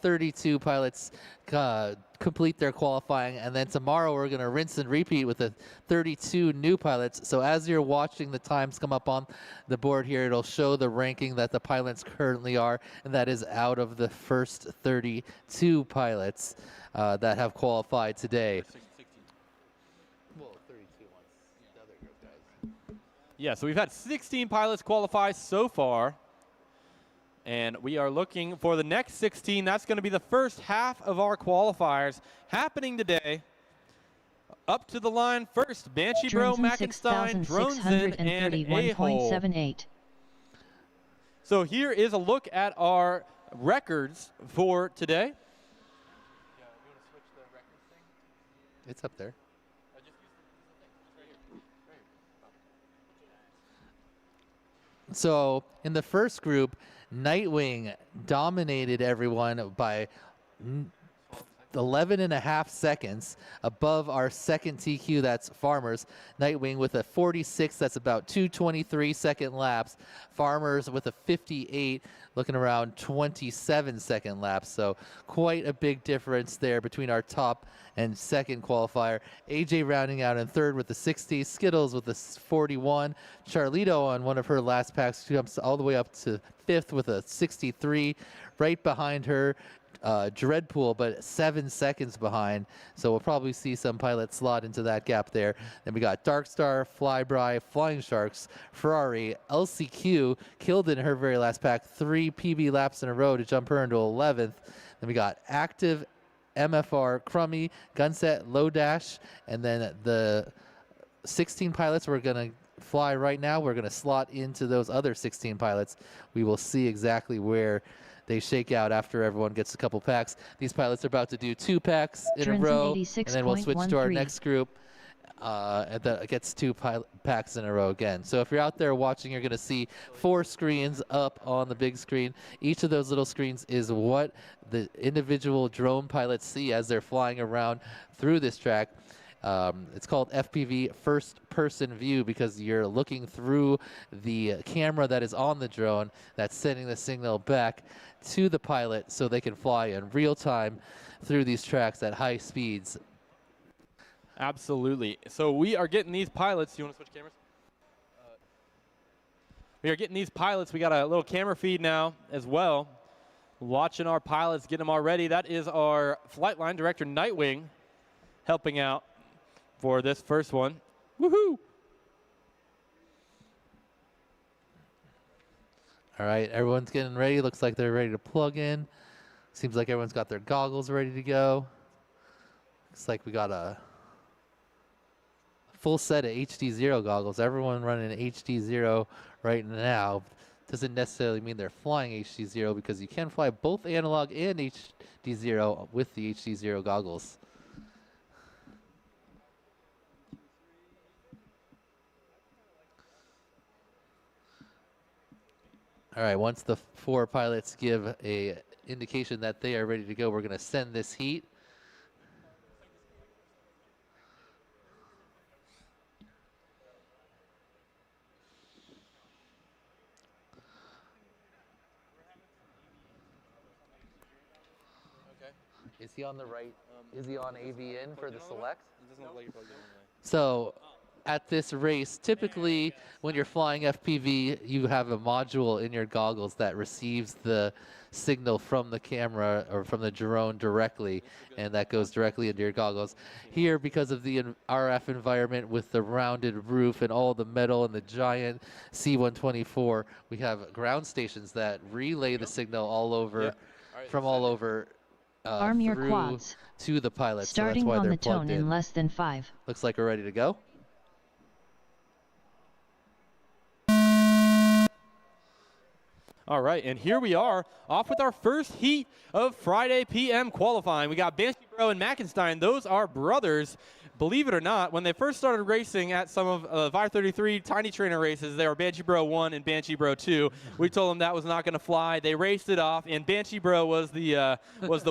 32 pilots complete their qualifying, and then tomorrow we're going to rinse and repeat with the 32 new pilots. So as you're watching the times come up on the board here, it'll show the ranking that the pilots currently are, and that is out of the first 32 pilots that have qualified today. Well, 32 ones, the other group guys. Yeah, so we've had 16 pilots qualify so far. And we are looking for the next 16. That's going to be the first half of our qualifiers happening today. Up to the line first, Banshee Bro, Mackenstein, Dronzen, and A-Hole. So here is a look at our records for today. Yeah, you want to switch the records thing? It's up there. So in the first group, Nightwing dominated everyone by 11.5 seconds above our second TQ, that's Farmers. Nightwing with a 46, that's about 2:23 second laps. Farmers with a 58, looking around 27-second laps. So quite a big difference there between our top and second qualifier. AJ rounding out in third with the 60, Skittles with the 41. Charlito on one of her last packs jumps all the way up to fifth with a 63. Right behind her, Dreadpool, but 7 seconds behind. So we'll probably see some pilots slot into that gap there. Then we got Darkstar, Flyby, Flying Sharks, Ferrari, LCQ, killed in her very last pack, 3 PB laps in a row to jump her into 11th. Then we got Active, MFR, Crummy, Gunset, Low Dash, and then the 16 pilots we're going to fly right now. We're going to slot into those other 16 pilots. We will see exactly where they shake out after everyone gets a couple packs. These pilots are about to do 2 packs in a row, and then we'll switch to our next group that gets 2 packs in a row again. So if you're out there watching, you're going to see 4 screens up on the big screen. Each of those little screens is what the individual drone pilots see as they're flying around through this track. It's called FPV, first person view, because you're looking through the camera that is on the drone that's sending the signal back to the pilot so they can fly in real time through these tracks at high speeds. Absolutely. So we are getting these pilots. You want to switch cameras? We are getting these pilots. We got a little camera feed now as well. Watching our pilots, getting them all ready. That is our flight line director, Nightwing, helping out for this first one. Woohoo! All right, everyone's getting ready. Looks like they're ready to plug in. Seems like everyone's got their goggles ready to go. Looks like we got a full set of HD0 goggles. Everyone running HD0 right now. Doesn't necessarily mean they're flying HD0, because you can fly both analog and HD0 with the HD0 goggles. All right, once the 4 pilots give a indication that they are ready to go, we're going to send this heat. Okay. Is he on the right? Is he on AVN for the select? It doesn't look like you're plugged in anyway. So at this race, typically when you're flying FPV, you have a module in your goggles that receives the signal from the camera or from the drone directly, and that goes directly into your goggles. Here, because of the RF environment with the rounded roof and all the metal and the giant C-124, we have ground stations that relay the signal all over, from all over Arm your through quads. to the pilots. Starting so that's why on they're the tone plugged in less than 5. Looks like we're ready to go. All right, and here we are, off with our first heat of Friday PM qualifying. We got Banshee Bro and Mackenstein. Those are brothers. Believe it or not, when they first started racing at some of 533 Tiny Trainer races, they were Banshee Bro 1 and Banshee Bro 2. We told them that was not going to fly. They raced it off, and Banshee Bro was the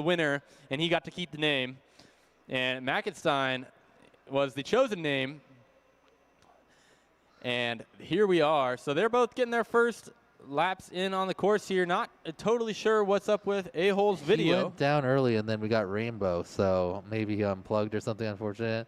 winner, and he got to keep the name. And Mackenstein was the chosen name. And here we are. So they're both getting their first laps in on the course here. Not totally sure what's up with A-Hole's He video. went down early, and then we got Rainbow, so maybe he unplugged or something unfortunate.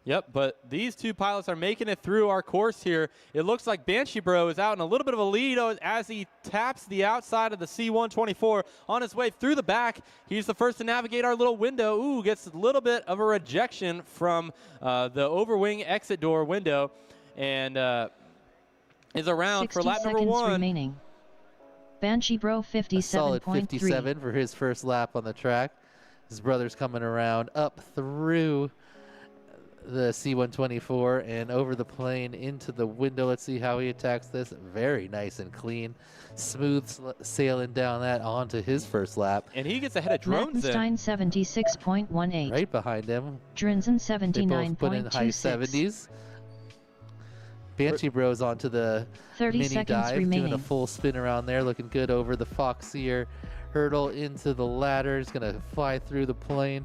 Yep, but these two pilots are making it through our course here. It looks like Banshee Bro is out in a little bit of a lead as he taps the outside of the C-124 on his way through the back. He's the first to navigate our little window. Ooh, gets a little bit of a rejection from the overwing exit door window, and is around for lap number 1. Remaining. Banshee Bro 57.3. Solid 57 for his first lap on the track. His brother's coming around up through the C-124 and over the plane into the window. Let's see how he attacks this. Very nice and clean. Smooth sailing down that onto his first lap. And he gets ahead of Drones in. Mackenstein 76.18. Right behind him. Drinzen They both put in high 79.26. 70s. Banshee Bros onto the 30 mini seconds dive, remaining. doing a full spin around there, looking good over the Foxier hurdle into the ladder. He's going to fly through the plane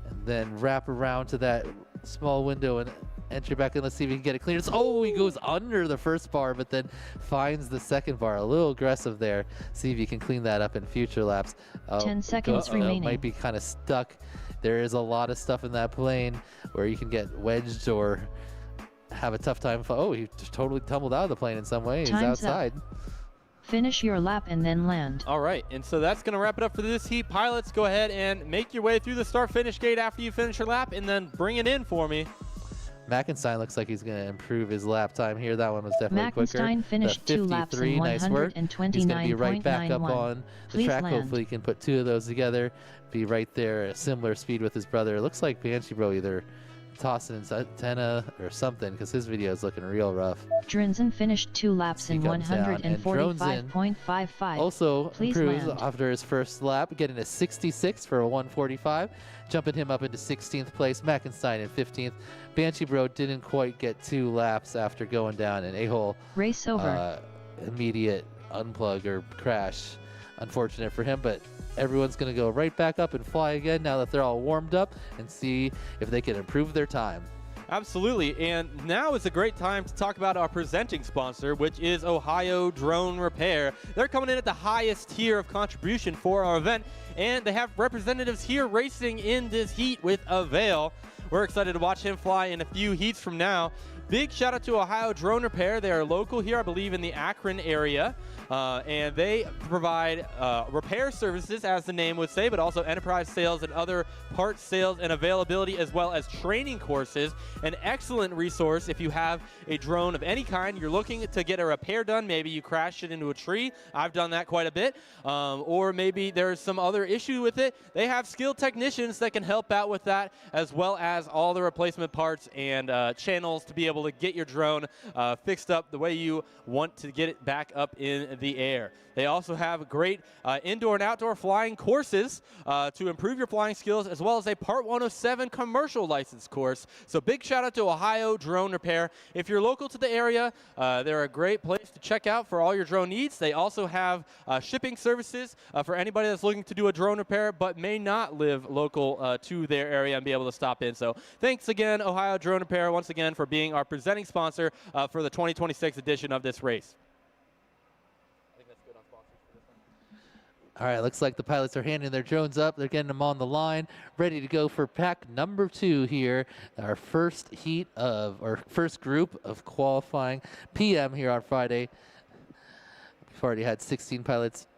and then wrap around to that small window and enter back in. Let's see if he can get it clear. Oh, he goes under the first bar, but then finds the second bar. A little aggressive there. See if he can clean that up in future laps. 10 seconds remaining. Might be kind of stuck. There is a lot of stuff in that plane where you can get wedged or have a tough time. Oh, he just totally tumbled out of the plane in some way. He's Time's up. outside. Finish your lap and then land. All right, and so that's going to wrap it up for this heat. Pilots, go ahead and make your way through the start-finish gate after you finish your lap, and then bring it in for me. Mackenstein looks like he's going to improve his lap time here. That one was definitely quicker. Mackenstein finished The 2 laps in 53, nice work. He's going to be right back up 129.91. on the Please track. land. Hopefully he can put 2 of those together, be right there at similar speed with his brother. It looks like Banshee Bro either tossing his antenna or something because his video is looking real rough. Drinzen finished 2 laps in He comes down, and Drones in 145.55. Also Please improves land. after his first lap, getting a 66 for a 145, jumping him up into 16th place. Mackenstein in 15th. Banshee Bro didn't quite get 2 laps after going down, and A-Hole Race over. immediate unplug or crash. Unfortunate for him, but everyone's going to go right back up and fly again now that they're all warmed up and see if they can improve their time. Absolutely, and now is a great time to talk about our presenting sponsor, which is Ohio Drone Repair. They're coming in at the highest tier of contribution for our event, and they have representatives here racing in this heat with Avail. We're excited to watch him fly in a few heats from now. Big shout out to Ohio Drone Repair. They are local here, I believe, in the Akron area. And they provide repair services, as the name would say, but also enterprise sales and other parts sales and availability, as well as training courses. An excellent resource if you have a drone of any kind. You're looking to get a repair done. Maybe you crashed it into a tree. I've done that quite a bit. Or maybe there's some other issue with it. They have skilled technicians that can help out with that, as well as all the replacement parts and channels to be able to get your drone fixed up the way you want to get it back up in the air. They also have great indoor and outdoor flying courses to improve your flying skills, as well as a Part 107 commercial license course. So big shout out to Ohio Drone Repair. If you're local to the area, they're a great place to check out for all your drone needs. They also have shipping services for anybody that's looking to do a drone repair but may not live local to their area and be able to stop in. So thanks again, Ohio Drone Repair, once again for being our presenting sponsor for the 2026 edition of this race. All right, looks like the pilots are handing their drones up. They're getting them on the line, ready to go for pack number 2 here. Our first heat of, or first group of qualifying PM here on Friday. We've already had 16 pilots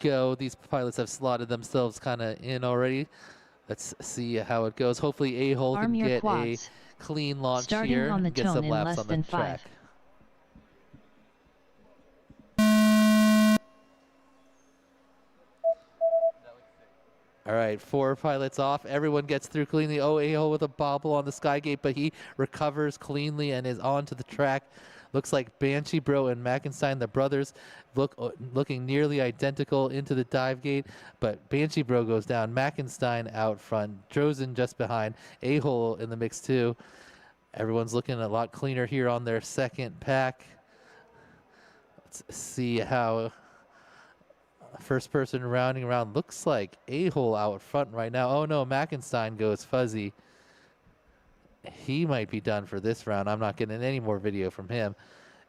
go. These pilots have slotted themselves kind of in already. Let's see how it goes. Hopefully A-Hole can get a clean launch Starting here on the and get tone some in laps less on the than 5. track. All right, 4 pilots off. Everyone gets through cleanly. Oh, A-Hole with a bobble on the Skygate, but he recovers cleanly and is onto the track. Looks like Banshee Bro and Mackenstein, the brothers, looking nearly identical into the dive gate, but Banshee Bro goes down. Mackenstein out front. Drozen just behind. A-Hole in the mix too. Everyone's looking a lot cleaner here on their second pack. Let's see how first person rounding around. Looks like A-Hole out front right now. Oh no, Mackenstein goes fuzzy. He might be done for this round. I'm not getting any more video from him.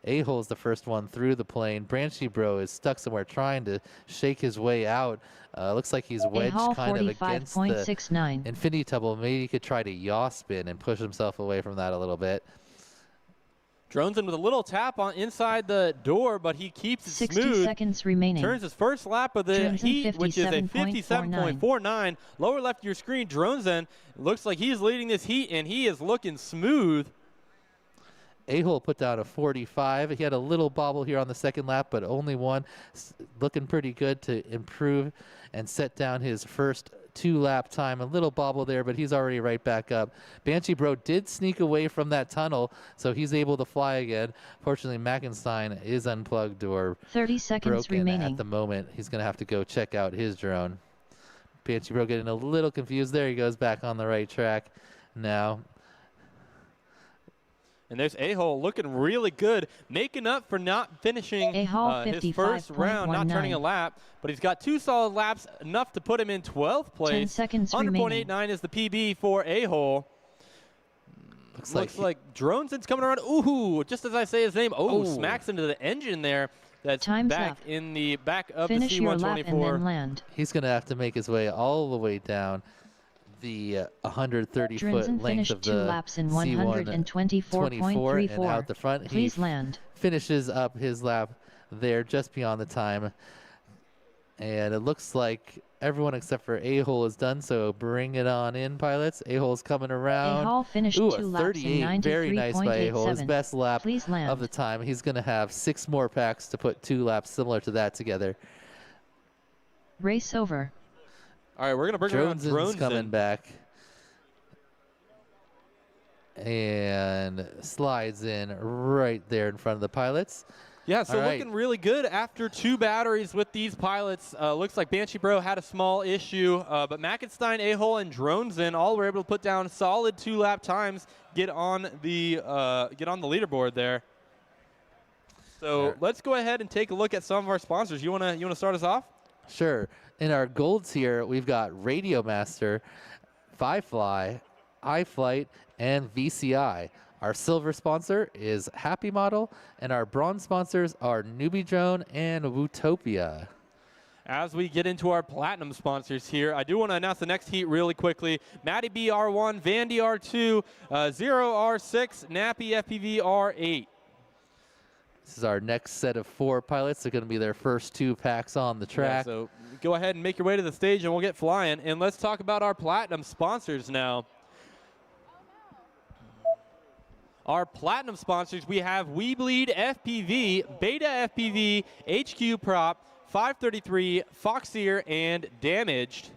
A-Hole's the first one through the plane. Branchy Bro is stuck somewhere trying to shake his way out. Looks like he's wedged A-Hole kind of against the 45.69. infinity tubble. Maybe he could try to yaw spin and push himself away from that a little bit. Drones in with a little tap on inside the door, but he keeps it 60 smooth. seconds remaining. Turns his first lap of the Drones in heat, which is a 57.49. 57.49. Lower left of your screen, Drones in. Looks like he's leading this heat, and he is looking smooth. A-Hole put down a 45. He had a little bobble here on the second lap, but only one. Looking pretty good to improve and set down his first 2-lap time. A little bobble there, but he's already right back up. Banshee Bro did sneak away from that tunnel, so he's able to fly again. Fortunately, Mackenstein is unplugged or 30 seconds broken remaining. at the moment. He's going to have to go check out his drone. Banshee Bro getting a little confused. There he goes back on the right track now. And there's A-Hole looking really good, making up for not finishing A-Hole his first round, not turning a 55.19. lap. But he's got 2 solid laps, enough to put him in 12th place. 10 seconds remaining. 100.89 is the PB for A-Hole. Looks like Dronesen's coming around. Ooh, just as I say his name, smacks into the engine there. That's Time's back up. in the back of Finish the your lap C124. and then land. He's going to have to make his way all the way down the 130-foot Drinson length finished of 2 the laps in C124 and 124.34. out the front. Please he land. finishes up his lap there just beyond the time. And it looks like everyone except for A-Hole is done, so bring it on in, pilots. A-Hole's coming around. A-Hole finished Ooh, 2 a laps in 38. Very nice by A-Hole. His 93.87. best lap Please land. of the time. He's going to have 6 more packs to put 2 laps similar to that together. Race over. All right, we're going to bring around Dronesen's Dronesen. coming back. And slides in right there in front of the pilots. Yeah, so All right. looking really good after 2 batteries with these pilots. Looks like Banshee Bro had a small issue, but Mackenstein, A-Hole, and Dronesen all were able to put down solid 2-lap times, get on the leaderboard there. So let's go ahead and take a look at some of our sponsors. You wanna start us off? Sure. In our golds here, we've got Radio Master, Firefly, iFlight, and VCI. Our silver sponsor is Happy Model, and our bronze sponsors are Newbie Drone and Wootopia. As we get into our platinum sponsors here, I do want to announce the next heat really quickly. Matty B R1, Vandy R2, Zero R6, Nappy FPV R8. This is our next set of 4 pilots. They're going to be their first 2 packs on the track. Yeah, so go ahead and make your way to the stage and we'll get flying. And let's talk about our platinum sponsors now. Our platinum sponsors, we have We Bleed FPV, Beta FPV, HQ Prop, 533, Foxier, and Damaged.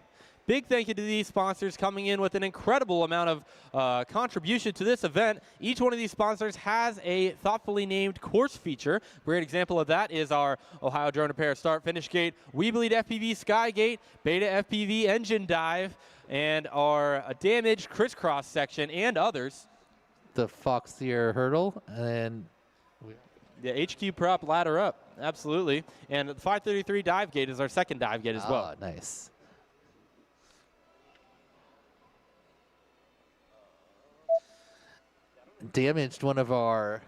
Big thank you to these sponsors coming in with an incredible amount of contribution to this event. Each one of these sponsors has a thoughtfully named course feature. A great example of that is our Ohio Drone Repair Start Finish Gate, We Bleed FPV Sky Gate, Beta FPV Engine Dive, and our Damaged Crisscross section, and others. The Foxier Hurdle, and The HQ Prop ladder up, absolutely. And the 533 dive gate is our second dive gate as well. Nice. Damaged, one of our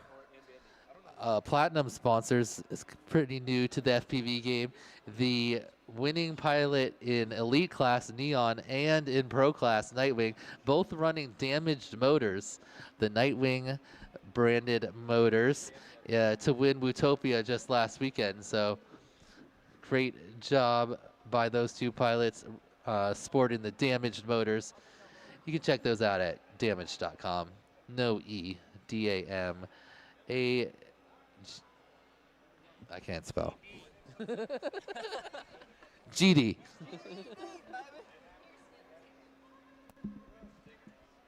platinum sponsors, is pretty new to the FPV game. The winning pilot in Elite Class Neon and in Pro Class Nightwing, both running damaged motors, the Nightwing branded motors, to win Wootopia just last weekend. So great job by those 2 pilots sporting the damaged motors. You can check those out at damaged.com. No E, D-A-M-A. I can't spell. GD.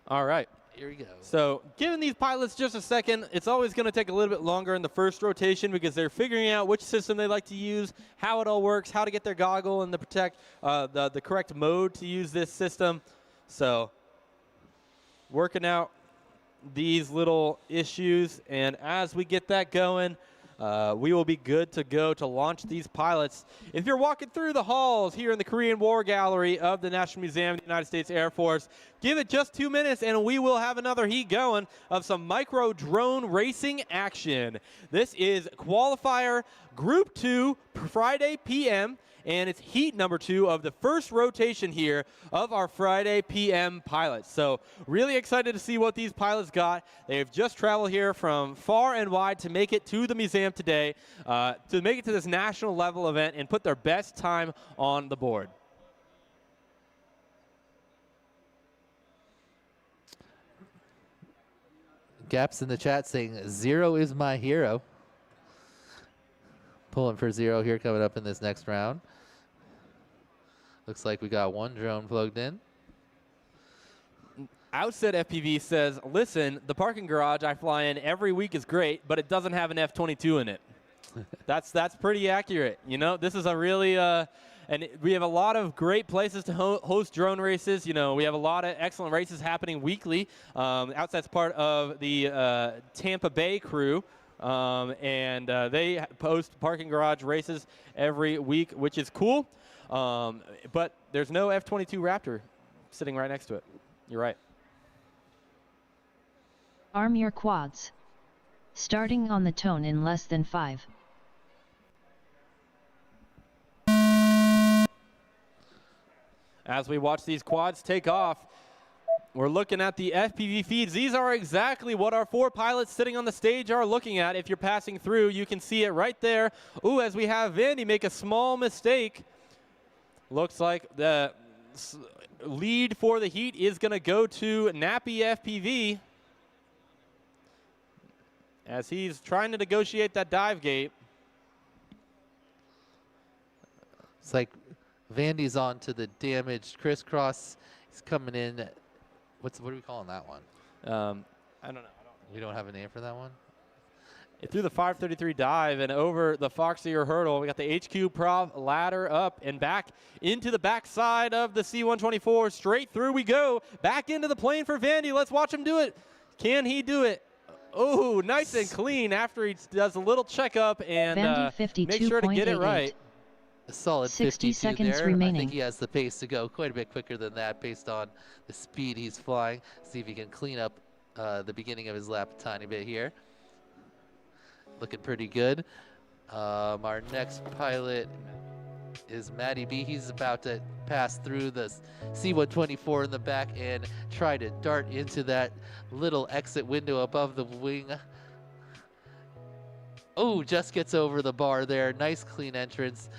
All right. Here we go. So giving these pilots just a second, it's always going to take a little bit longer in the first rotation because they're figuring out which system they like to use, how it all works, how to get their goggle and the correct mode to use this system. So working out these little issues, and as we get that going, we will be good to go to launch these pilots. If you're walking through the halls here in the Korean War Gallery of the National Museum of the United States Air Force, give it just 2 minutes and we will have another heat going of some micro drone racing action. This is qualifier Group 2, Friday PM. And it's heat number 2 of the first rotation here of our Friday PM pilots. So really excited to see what these pilots got. They've just traveled here from far and wide to make it to the museum today, to make it to this national level event and put their best time on the board. Gaps in the chat saying 0 is my hero. Pulling for 0 here coming up in this next round. Looks like we got 1 drone plugged in. Outset FPV says, listen, the parking garage I fly in every week is great, but it doesn't have an F-22 in it. That's pretty accurate. You know, this is a really, and we have a lot of great places to host drone races. You know, we have a lot of excellent races happening weekly. Outset's part of the Tampa Bay crew. And they post parking garage races every week, which is cool. But there's no F-22 Raptor sitting right next to it. You're right. Arm your quads. Starting on the tone in less than 5. As we watch these quads take off, we're looking at the FPV feeds. These are exactly what our 4 pilots sitting on the stage are looking at. If you're passing through, you can see it right there. Ooh, as we have Vandy make a small mistake. Looks like the lead for the heat is going to go to Nappy FPV as he's trying to negotiate that dive gate. It's like Vandy's on to the damaged crisscross. He's coming in. What are we calling that one? I don't know. We don't have a name for that one? It threw the 533 dive and over the Foxier hurdle. We got the HQ prop ladder up and back into the backside of the C-124. Straight through we go. Back into the plane for Vandy. Let's watch him do it. Can he do it? Oh, nice and clean after he does a little checkup and make sure to get it right. A solid 60 52 seconds there. remaining. I think he has the pace to go quite a bit quicker than that based on the speed he's flying. See if he can clean up the beginning of his lap a tiny bit here. Looking pretty good. Our next pilot is Matty B. He's about to pass through the C-124 in the back and try to dart into that little exit window above the wing. Oh, just gets over the bar there. Nice clean entrance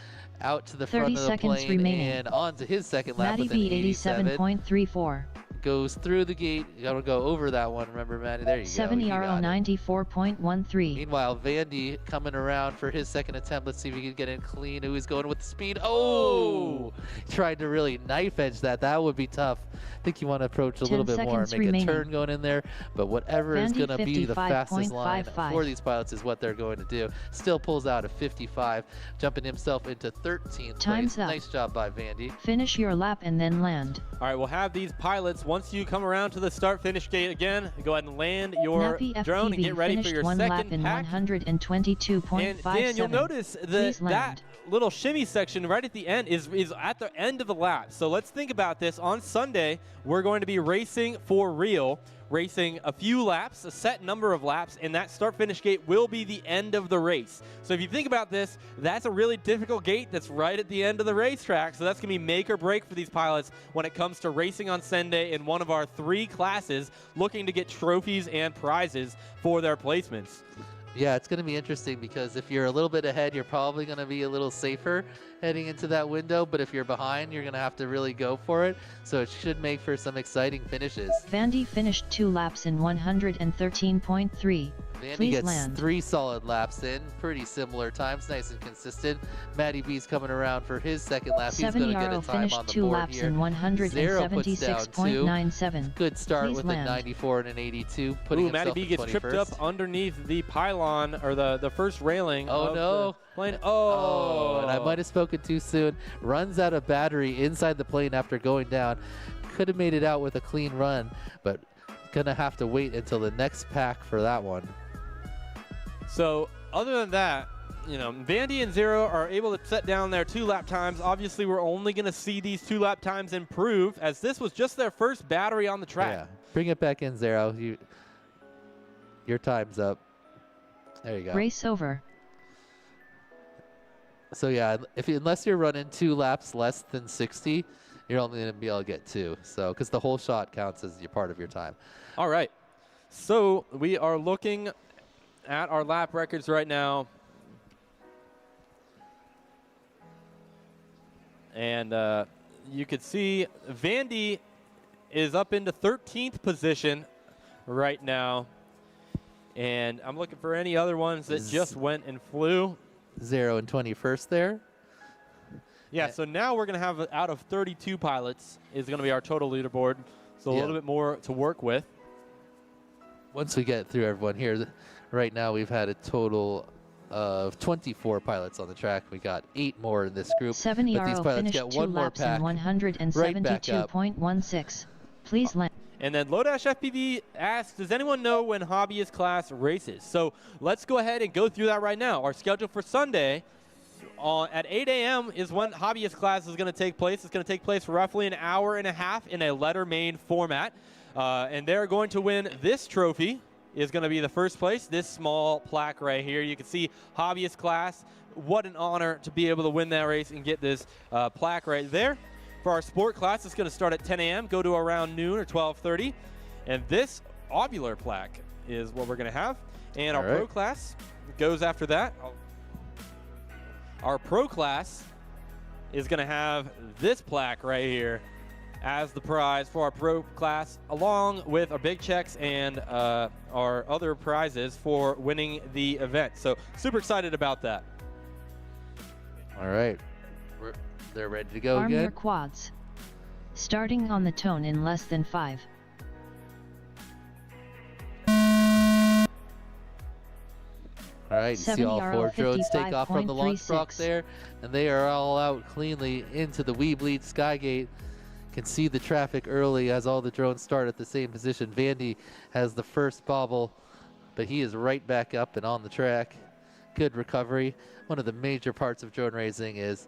out to the front of the plane remaining. and onto his second lap Matty with an B 87. 87.34. Goes through the gate. You gotta go over that one. Remember, Matty? There you 7 go. You ERO got it. 94.13. Meanwhile, Vandy coming around for his second attempt. Let's see if he can get in clean. Who is going with the speed? Oh! Tried to really knife edge that. That would be tough. I think you want to approach a little bit more and make remaining. a turn going in there. But whatever is Vandy going to be the fastest line 55.55. for these pilots is what they're going to do. Still pulls out a 55, jumping himself into 13th Time's place. up. Nice job by Vandy. Finish your lap and then land. All right, we'll have these pilots, once you come around to the start-finish gate again, go ahead and land your Nappy drone and FPV get ready for finished your 1 lap second in pack. 122.57. And Dan, you'll notice Please that land. little shimmy section right at the end is at the end of the lap. So let's think about this. On Sunday, we're going to be racing for real, racing a few laps, a set number of laps, and that start-finish gate will be the end of the race. So if you think about this, that's a really difficult gate that's right at the end of the racetrack. So that's going to be make or break for these pilots when it comes to racing on Sunday in one of our 3 classes, looking to get trophies and prizes for their placements. Yeah, it's going to be interesting because if you're a little bit ahead, you're probably going to be a little safer heading into that window. But if you're behind, you're going to have to really go for it. So it should make for some exciting finishes. Vandy finished 2 laps in 113.3. Vandy Please gets land. 3 solid laps in. Pretty similar times, nice and consistent. Matty B's coming around for his second lap. He's 7 going to get a ERO time finished on the 2 board laps here. in 176.97. Good start Please with land. a 94 and an 82. Putting Ooh, Matty himself B in gets tripped 21st. up underneath the pylon, or the first railing Oh, of no. the plane. Oh, and I might have spoken too soon. Runs out of battery inside the plane after going down. Could have made it out with a clean run, but gonna have to wait until the next pack for that one. So other than that, you know, Vandy and Zero are able to set down their 2 lap times. Obviously, we're only going to see these 2 lap times improve, as this was just their first battery on the track. Yeah. Bring it back in, Zero. Your time's up. There you go. Race over. So yeah, unless you're running 2 laps less than 60, you're only going to be able to get 2. So because the whole shot counts as your part of your time. All right. So we are looking at our lap records right now. And you can see Vandy is up into 13th position right now. And I'm looking for any other ones that just went and flew. 0 and 21st there. Yeah, so now we're going to have, out of 32 pilots, is going to be our total leaderboard. So a little bit more to work with. Once we get through everyone here, right now we've had a total of 24 pilots on the track. We got 8 more in this group. 70 but these RO pilots finished get 2 one more laps in pack 172.16. Please land. And then Lodash FPV asks, does anyone know when Hobbyist Class races? So let's go ahead and go through that right now. Our schedule for Sunday at 8 a.m. is when Hobbyist Class is going to take place. It's going to take place for roughly an hour and a half in a letter main format. And they're going to win this trophy. Is going to be the first place. This small plaque right here. You can see Hobbyist Class. What an honor to be able to win that race and get this plaque right there. For our sport class, it's going to start at 10 a.m., go to around noon or 12:30. And this ovular plaque is what we're going to have. And our pro class goes after that. Our pro class is going to have this plaque right here as the prize for our pro class, along with our big checks and our other prizes for winning the event. So super excited about that. All right. They're ready to go Arm again. your quads. Starting on the tone in less than 5. All right, you see all 4 drones take off from the launch block there, and they are all out cleanly into the Weebleed Skygate. Can see the traffic early as all the drones start at the same position. Vandy has the first bobble, but he is right back up and on the track. Good recovery. One of the major parts of drone racing is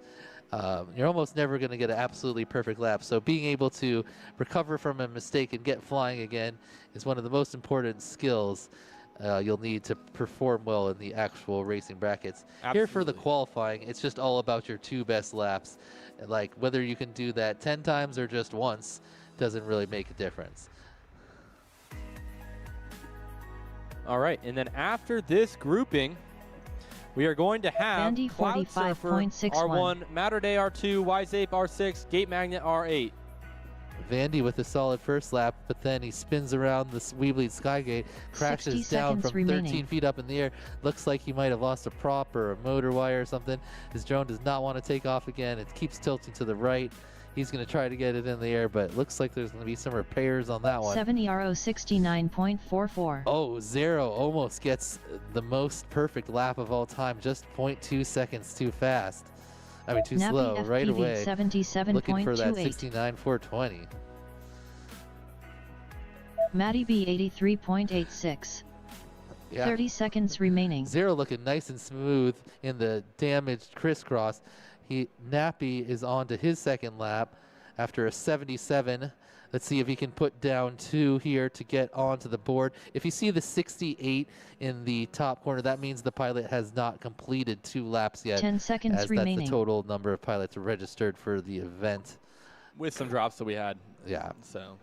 you're almost never going to get an absolutely perfect lap. So being able to recover from a mistake and get flying again is one of the most important skills you'll need to perform well in the actual racing brackets. Absolutely. Here for the qualifying, it's just all about your 2 best laps. Like whether you can do that 10 times or just once doesn't really make a difference. All right, and then after this grouping, we are going to have Vandy Cloud Surfer 45.61. R1, Matter Day R2, Wiseape R6, Gate Magnet R8. Vandy with a solid first lap, but then he spins around this Weebleed Skygate, crashes down from 13 feet up in the air. Looks like he might have lost a prop or a motor wire or something. His drone does not want to take off again. It keeps tilting to the right. He's going to try to get it in the air, but it looks like there's going to be some repairs on that one. 70 RO 69.44. Oh, Zero almost gets the most perfect lap of all time, just 0.2 seconds too fast. I mean, too Nappy slow, FPV right away. 77.28. Looking for that 69.420. Matty B 83.86. Yeah. 30 seconds remaining. Zero looking nice and smooth in the damaged crisscross. Nappy is on to his second lap after a 77. Let's see if he can put down 2 here to get onto the board. If you see the 68 in the top corner, that means the pilot has not completed 2 laps yet. 10 seconds as remaining. That's the total number of pilots registered for the event. With some drops that we had. Yeah. So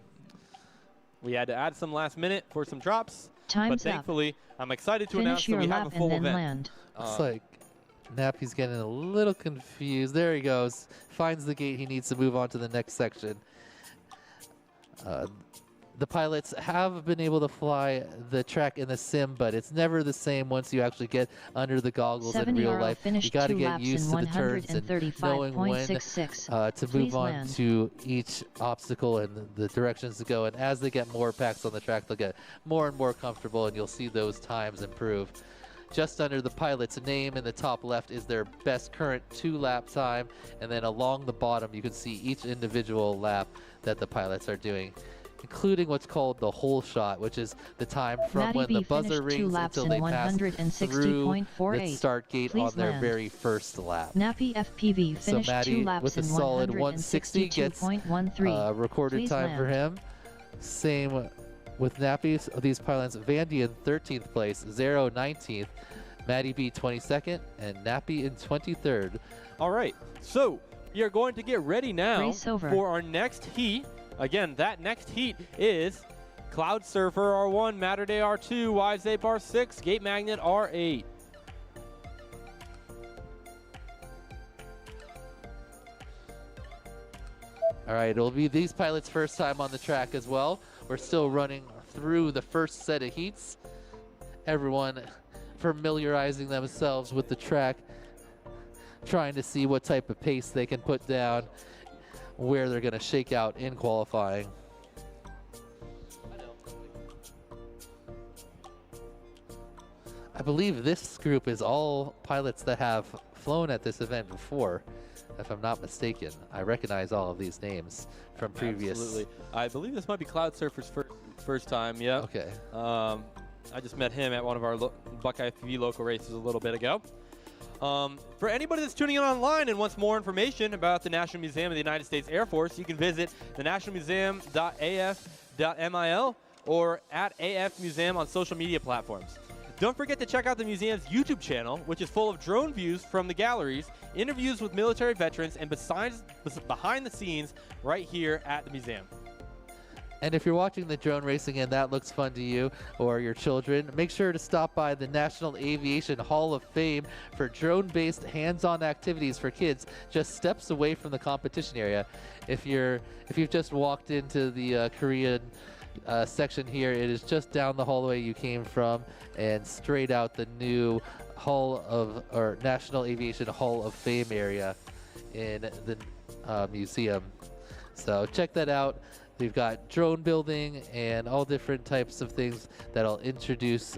we had to add some last minute for some drops. Time's but thankfully, I'm excited to Finish announce that your we lap have a and full then event. land. Looks like Nappy's getting a little confused. There he goes. Finds the gate he needs to move on to the next section. The pilots have been able to fly the track in the sim, but it's never the same once you actually get under the goggles in 70 real RO life. You finished got to 2 get laps used in to the turns and knowing when to 133.66. move on land. to each obstacle and the directions to go. And as they get more packs on the track, they'll get more and more comfortable, and you'll see those times improve. Just under the pilot's name in the top left is their best current 2-lap time, and then along the bottom you can see each individual lap that the pilots are doing. including what's called the hole shot, which is the time from Maddie when B the buzzer finished 2 rings laps until in they pass through the 160.48. start gate on Please their land. very first lap. Nappy FPV So finished 2 Maddie, laps with a in solid 160, gets 162.13. recorded Please time for land. him. Same with Nappy. These pilots, Vandy in 13th place, Zero 19th, Maddie B 22nd, and Nappy in 23rd. All right, so we are going to get ready now Race over. for our next heat. Again, that next heat is Cloud Surfer R1, Matter Day R2, Wise Ape R6, Gate Magnet R8. All right, it'll be these pilots' first time on the track as well. We're still running through the first set of heats. Everyone familiarizing themselves with the track, trying to see what type of pace they can put down, where they're going to shake out in qualifying. I believe this group is all pilots that have flown at this event before, if I'm not mistaken. I recognize all of these names from previous. Absolutely. I believe this might be Cloud Surfer's first time, yeah. Okay. I just met him at one of our Buckeye FPV local races a little bit ago. For anybody that's tuning in online and wants more information about the National Museum of the United States Air Force, you can visit thenationalmuseum.af.mil or at AF Museum on social media platforms. Don't forget to check out the museum's YouTube channel, which is full of drone views from the galleries, interviews with military veterans, and behind the scenes right here at the museum. And if you're watching the drone racing and that looks fun to you or your children, make sure to stop by the National Aviation Hall of Fame for drone-based hands-on activities for kids just steps away from the competition area. If you've just walked into the Korean section here, it is just down the hallway you came from and straight out the new National Aviation Hall of Fame area in the museum. So check that out. We've got drone building and all different types of things that'll introduce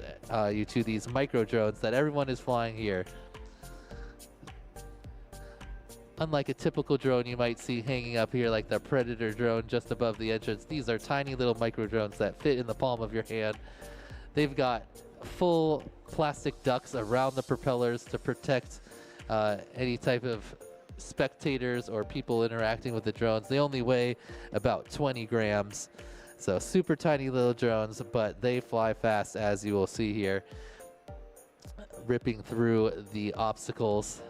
you to these micro drones that everyone is flying here. Unlike a typical drone you might see hanging up here like the Predator drone just above the entrance, these are tiny little micro drones that fit in the palm of your hand. They've got full plastic ducts around the propellers to protect any type of spectators or people interacting with the drones. They only weigh about 20 grams, so super tiny little drones, but they fly fast, as you will see here, ripping through the obstacles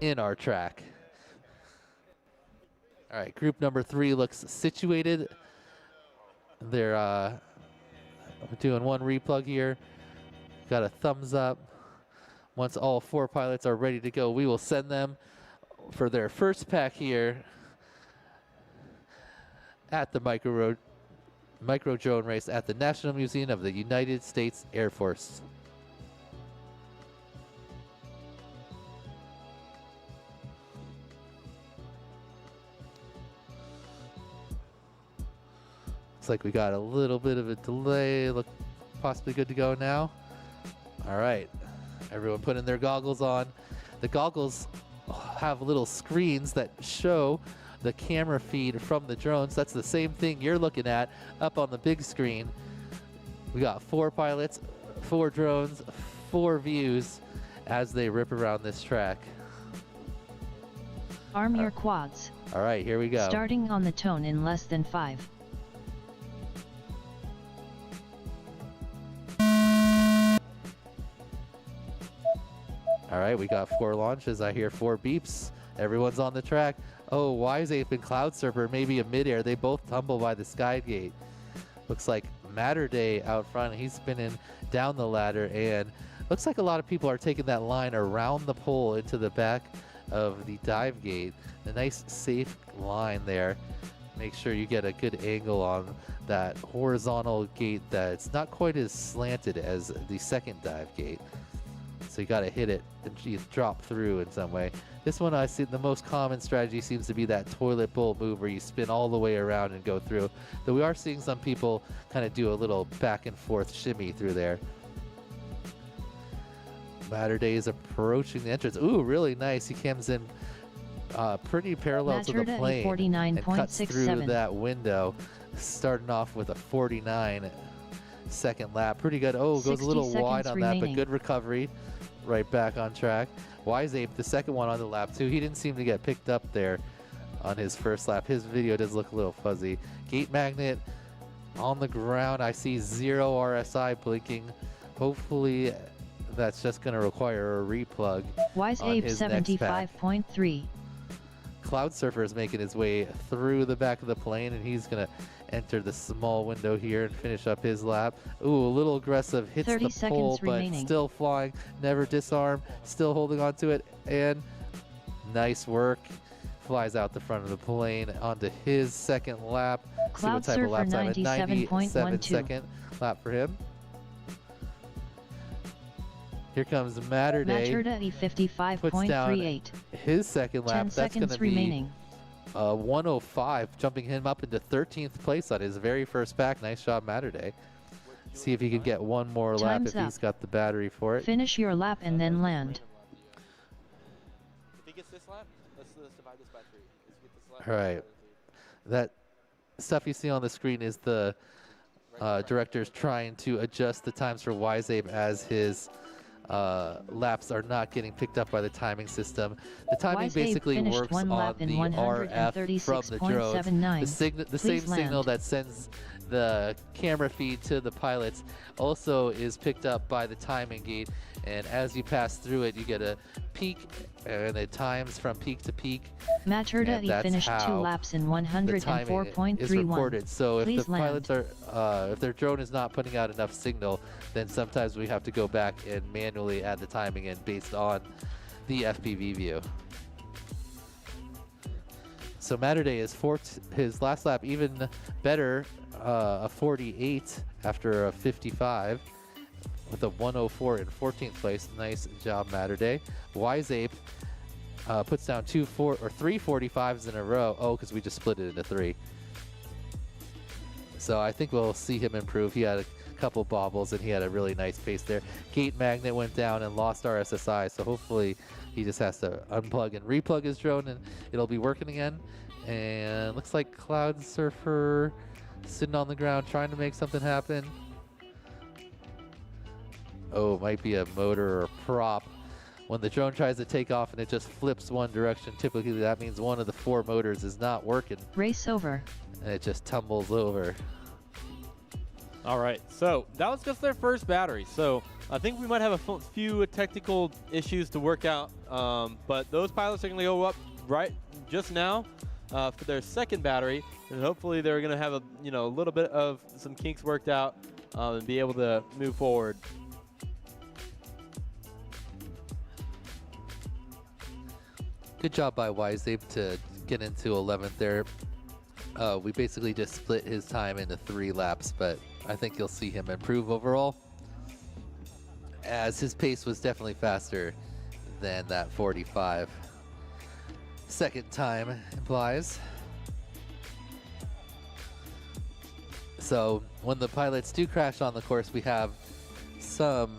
in our track. All right, group number 3 looks situated. They're doing one replug here. Got a thumbs up. Once all 4 pilots are ready to go, we will send them for their first pack here at the micro drone race at the National Museum of the United States Air Force. Looks like we got a little bit of a delay. Look, possibly good to go now. All right, everyone putting their goggles on. The goggles have little screens that show the camera feed from the drones. That's the same thing you're looking at up on the big screen. We got 4 pilots, 4 drones, 4 views as they rip around this track. Arm your quads. All right, here we go. Starting on the tone in less than 5. All right, we got 4 launches. I hear 4 beeps. Everyone's on the track. Oh, Wise Ape and Cloud Surfer maybe in midair. They both tumble by the sky gate. Looks like Matter Day out front. He's spinning down the ladder, and looks like a lot of people are taking that line around the pole into the back of the dive gate. A nice safe line there. Make sure you get a good angle on that horizontal gate that's not quite as slanted as the second dive gate. So you got to hit it and you drop through in some way. This one, I see the most common strategy seems to be that toilet bowl move where you spin all the way around and go through. Though we are seeing some people kind of do a little back and forth shimmy through there. Matter Day is approaching the entrance. Ooh, really nice. He comes in pretty parallel to the plane and cuts through that window. starting off with a 49 second lap. Pretty good. Oh, goes a 60 little wide seconds on that, but remaining. good recovery. Right back on track. Wiseape, the second one on the lap too. He didn't seem to get picked up there on his first lap. His video does look a little fuzzy. Gate Magnet on the ground. I see 0 RSI blinking. Hopefully that's just going to require a replug. Wise on Ape his next pack. 75.3. Cloud Surfer is making his way through the back of the plane, and he's going to enter the small window here and finish up his lap. Ooh, a little aggressive, hits 30 the pole, seconds but remaining. still flying, never disarm, still holding on to it, and nice work. Flies out the front of the plane onto his second lap. See what Cloud type of lap Surfer time, a 97 97.12. second lap for him. Here comes Matterday. Maturda Puts down E55.38. his second 10 lap. That's going seconds to be remaining. 105, jumping him up into 13th place on his very first pack. Nice job, Matterday. See if he can get one more lap Time's if up. he's got the battery for it. Finish your lap and then land. If he gets this lap, let's divide this by 3. Let's get this lap. All right. That stuff you see on the screen is the directors trying to adjust the times for Wiseape as his laps are not getting picked up by the timing system. The timing Wiseape basically finished works one on lap the in RF from the drones. 136.79. The same Please signal land. that sends the camera feed to the pilots also is picked up by the timing gate, and as you pass through it you get a peak and it times from peak to peak. Maturda And that's finished 2 how laps in The timing is 104.31. recorded. So if Please the land. pilots are, if their drone is not putting out enough signal, then sometimes we have to go back and manually add the timing in based on the FPV view. So Matterday is his last lap even better, a 48 after a 55 with a 104 in 14th place. Nice job, Matterday. Wiseape puts down 3 45s in a row. Oh, because we just split it into 3. So I think we'll see him improve. He had a couple bobbles and he had a really nice pace there. Gate Magnet went down and lost RSSI, so hopefully he just has to unplug and replug his drone and it'll be working again. And looks like Cloud Surfer sitting on the ground trying to make something happen. Oh, it might be a motor or prop. When the drone tries to take off and it just flips one direction, typically that means one of the 4 motors is not working Race over. and it just tumbles over. All right, so that was just their first battery. So I think we might have a few technical issues to work out, but those pilots are going to go up right just now for their second battery, and hopefully they're going to have a little bit of some kinks worked out and be able to move forward. Good job by Wiseape to get into 11th there. We basically just split his time into 3 laps, but I think you'll see him improve overall, as his pace was definitely faster than that 45 second time implies. So when the pilots do crash on the course, we have some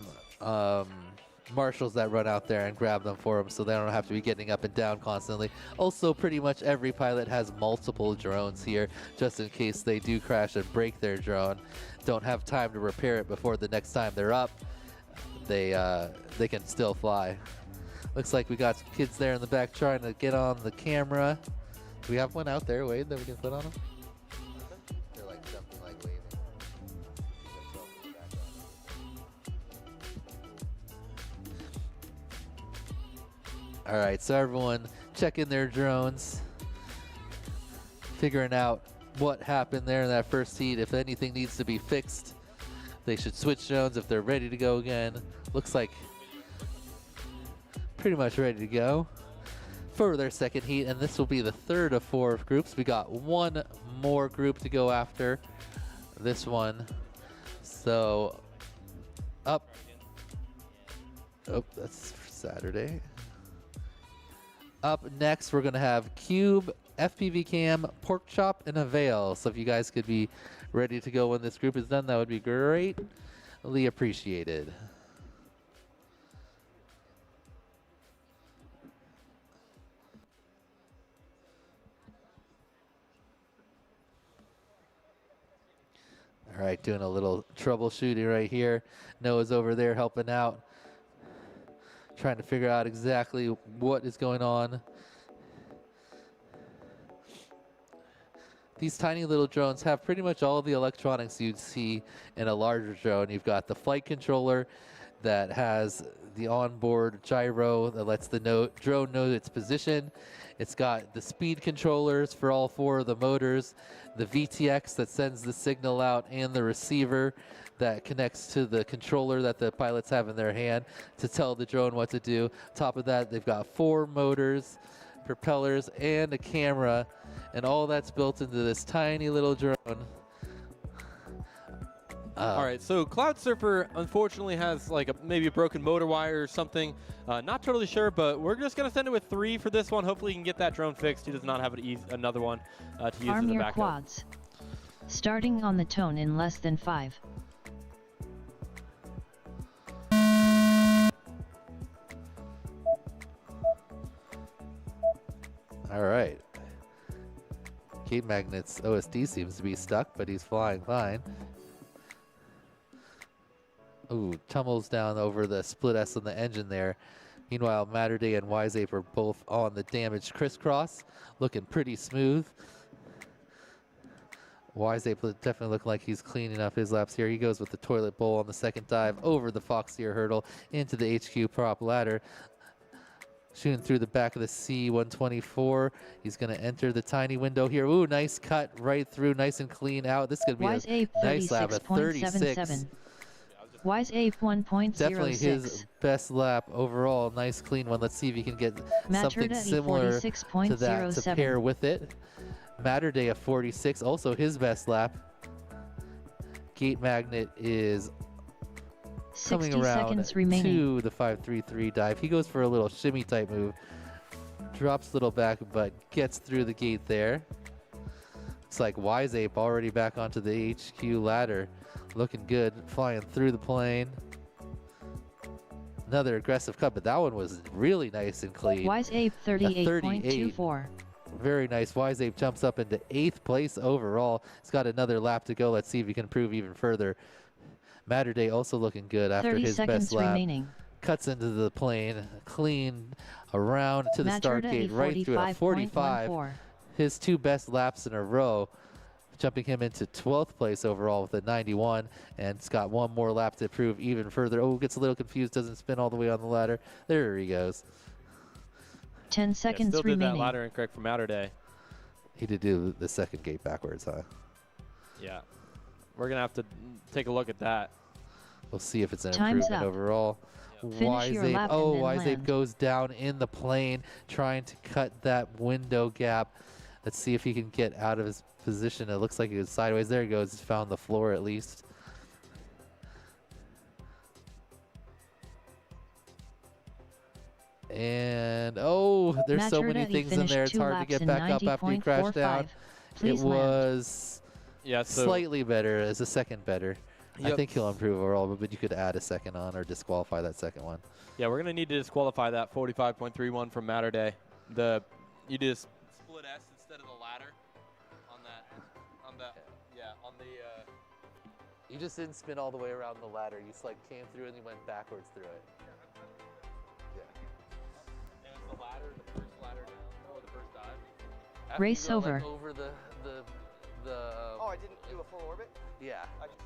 marshals that run out there and grab them for them so they don't have to be getting up and down constantly. Also, pretty much every pilot has multiple drones here just in case they do crash and break their drone. Don't have time to repair it before the next time they're up. They can still fly. Looks like we got some kids there in the back trying to get on the camera. Do we have one out there, Wade, that we can put on them? They're like jumping, like waving. All right, so everyone checking their drones, figuring out what happened there in that first heat. If anything needs to be fixed, they should switch drones if they're ready to go again. Looks like pretty much ready to go for their second heat, and this will be the third of 4 groups. We got one more group to go after this one. So up. Oh, that's Saturday. Up next, we're going to have Cube, FPV Cam, Pork Chop, and Avail. So if you guys could be ready to go when this group is done, that would be greatly appreciated. All right, doing a little troubleshooting right here. Noah's over there helping out, trying to figure out exactly what is going on. These tiny little drones have pretty much all the electronics you'd see in a larger drone. You've got the flight controller that has the onboard gyro that lets the drone know its position. It's got the speed controllers for all 4 of the motors, the VTX that sends the signal out, and the receiver that connects to the controller that the pilots have in their hand to tell the drone what to do. Top of that, they've got 4 motors, propellers, and a camera, and all that's built into this tiny little drone. All right, so Cloud Surfer unfortunately has like maybe a broken motor wire or something. Not totally sure, but we're just gonna send it with 3 for this one. Hopefully he can get that drone fixed. He does not have another one to use Arm as a your backup. quads. Starting on the tone in less than 5. All right. Gate Magnet's OSD seems to be stuck, but he's flying fine. Ooh, tumbles down over the split S on the engine there. Meanwhile, Matterday and Wiseape are both on the damaged crisscross, looking pretty smooth. Wiseape definitely looking like he's cleaning up his laps here. He goes with the toilet bowl on the second dive over the Foxeer hurdle into the HQ prop ladder. Shooting through the back of the C-124. He's going to enter the tiny window here. Ooh, nice cut right through, nice and clean out. This is going to be a nice lap at 36. Wiseape 1.06. Definitely his best lap overall. Nice clean one. Let's see if he can get something similar to that to pair with it. Matterday at 46, also his best lap. Gate Magnet is coming around to the 533 dive. He goes for a little shimmy type move. Drops a little back, but gets through the gate there. Looks like Wiseape already back onto the HQ ladder. Looking good, flying through the plane. Another aggressive cut, but that one was really nice and clean. Wiseape 38.24. Very nice. Wiseape jumps up into 8th place overall. He's got another lap to go. Let's see if he can improve even further. Matterday also looking good after his best lap. Remaining. Cuts into the plane, clean around to the start gate, right through at 45. His 2 best laps in a row, jumping him into 12th place overall with a 91, and it's got 1 more lap to improve even further. Oh, gets a little confused, doesn't spin all the way on the ladder. There he goes. 10 seconds still remaining. Did that ladder incorrect for Matterday. He did do the second gate backwards, huh? Yeah. We're going to have to take a look at that. We'll see if it's an Time's improvement up. overall. Wiseape, Wiseape goes down in the plane, trying to cut that window gap. Let's see if he can get out of his position. It looks like he was sideways. There he goes. He's found the floor at least. And, oh, there's so many things in there. It's hard to get back up after you crash down. It was slightly better as a second better. I think he'll improve overall, but you could add a second on or disqualify that second one. Yeah, we're going to need to disqualify that 45.31 from Matterday. You just split S instead of the ladder on that. You just didn't spin all the way around the ladder. You like came through and you went backwards through it. Yeah. And it's the ladder, the first ladder down, or the first dive. After Race you go, over. like, over the Oh, I didn't do a full orbit? yeah.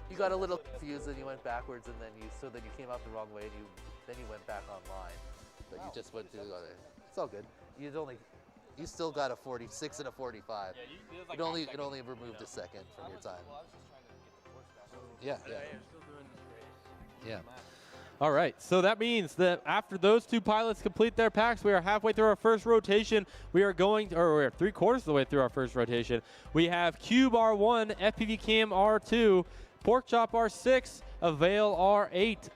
You got a little confused and you went backwards, and then you came out the wrong way, and then you went back online. But you just went through. It's all good. You still got a 46 and a 45. Yeah, it only removed a second from your time. Well, I was just trying to get the force back. Yeah. All right, so that means that after those 2 pilots complete their packs, we are halfway through our first rotation. We're 3/4 of the way through our first rotation. We have Cube R1, FPV Cam R2, Pork Chop R6, Avail R8.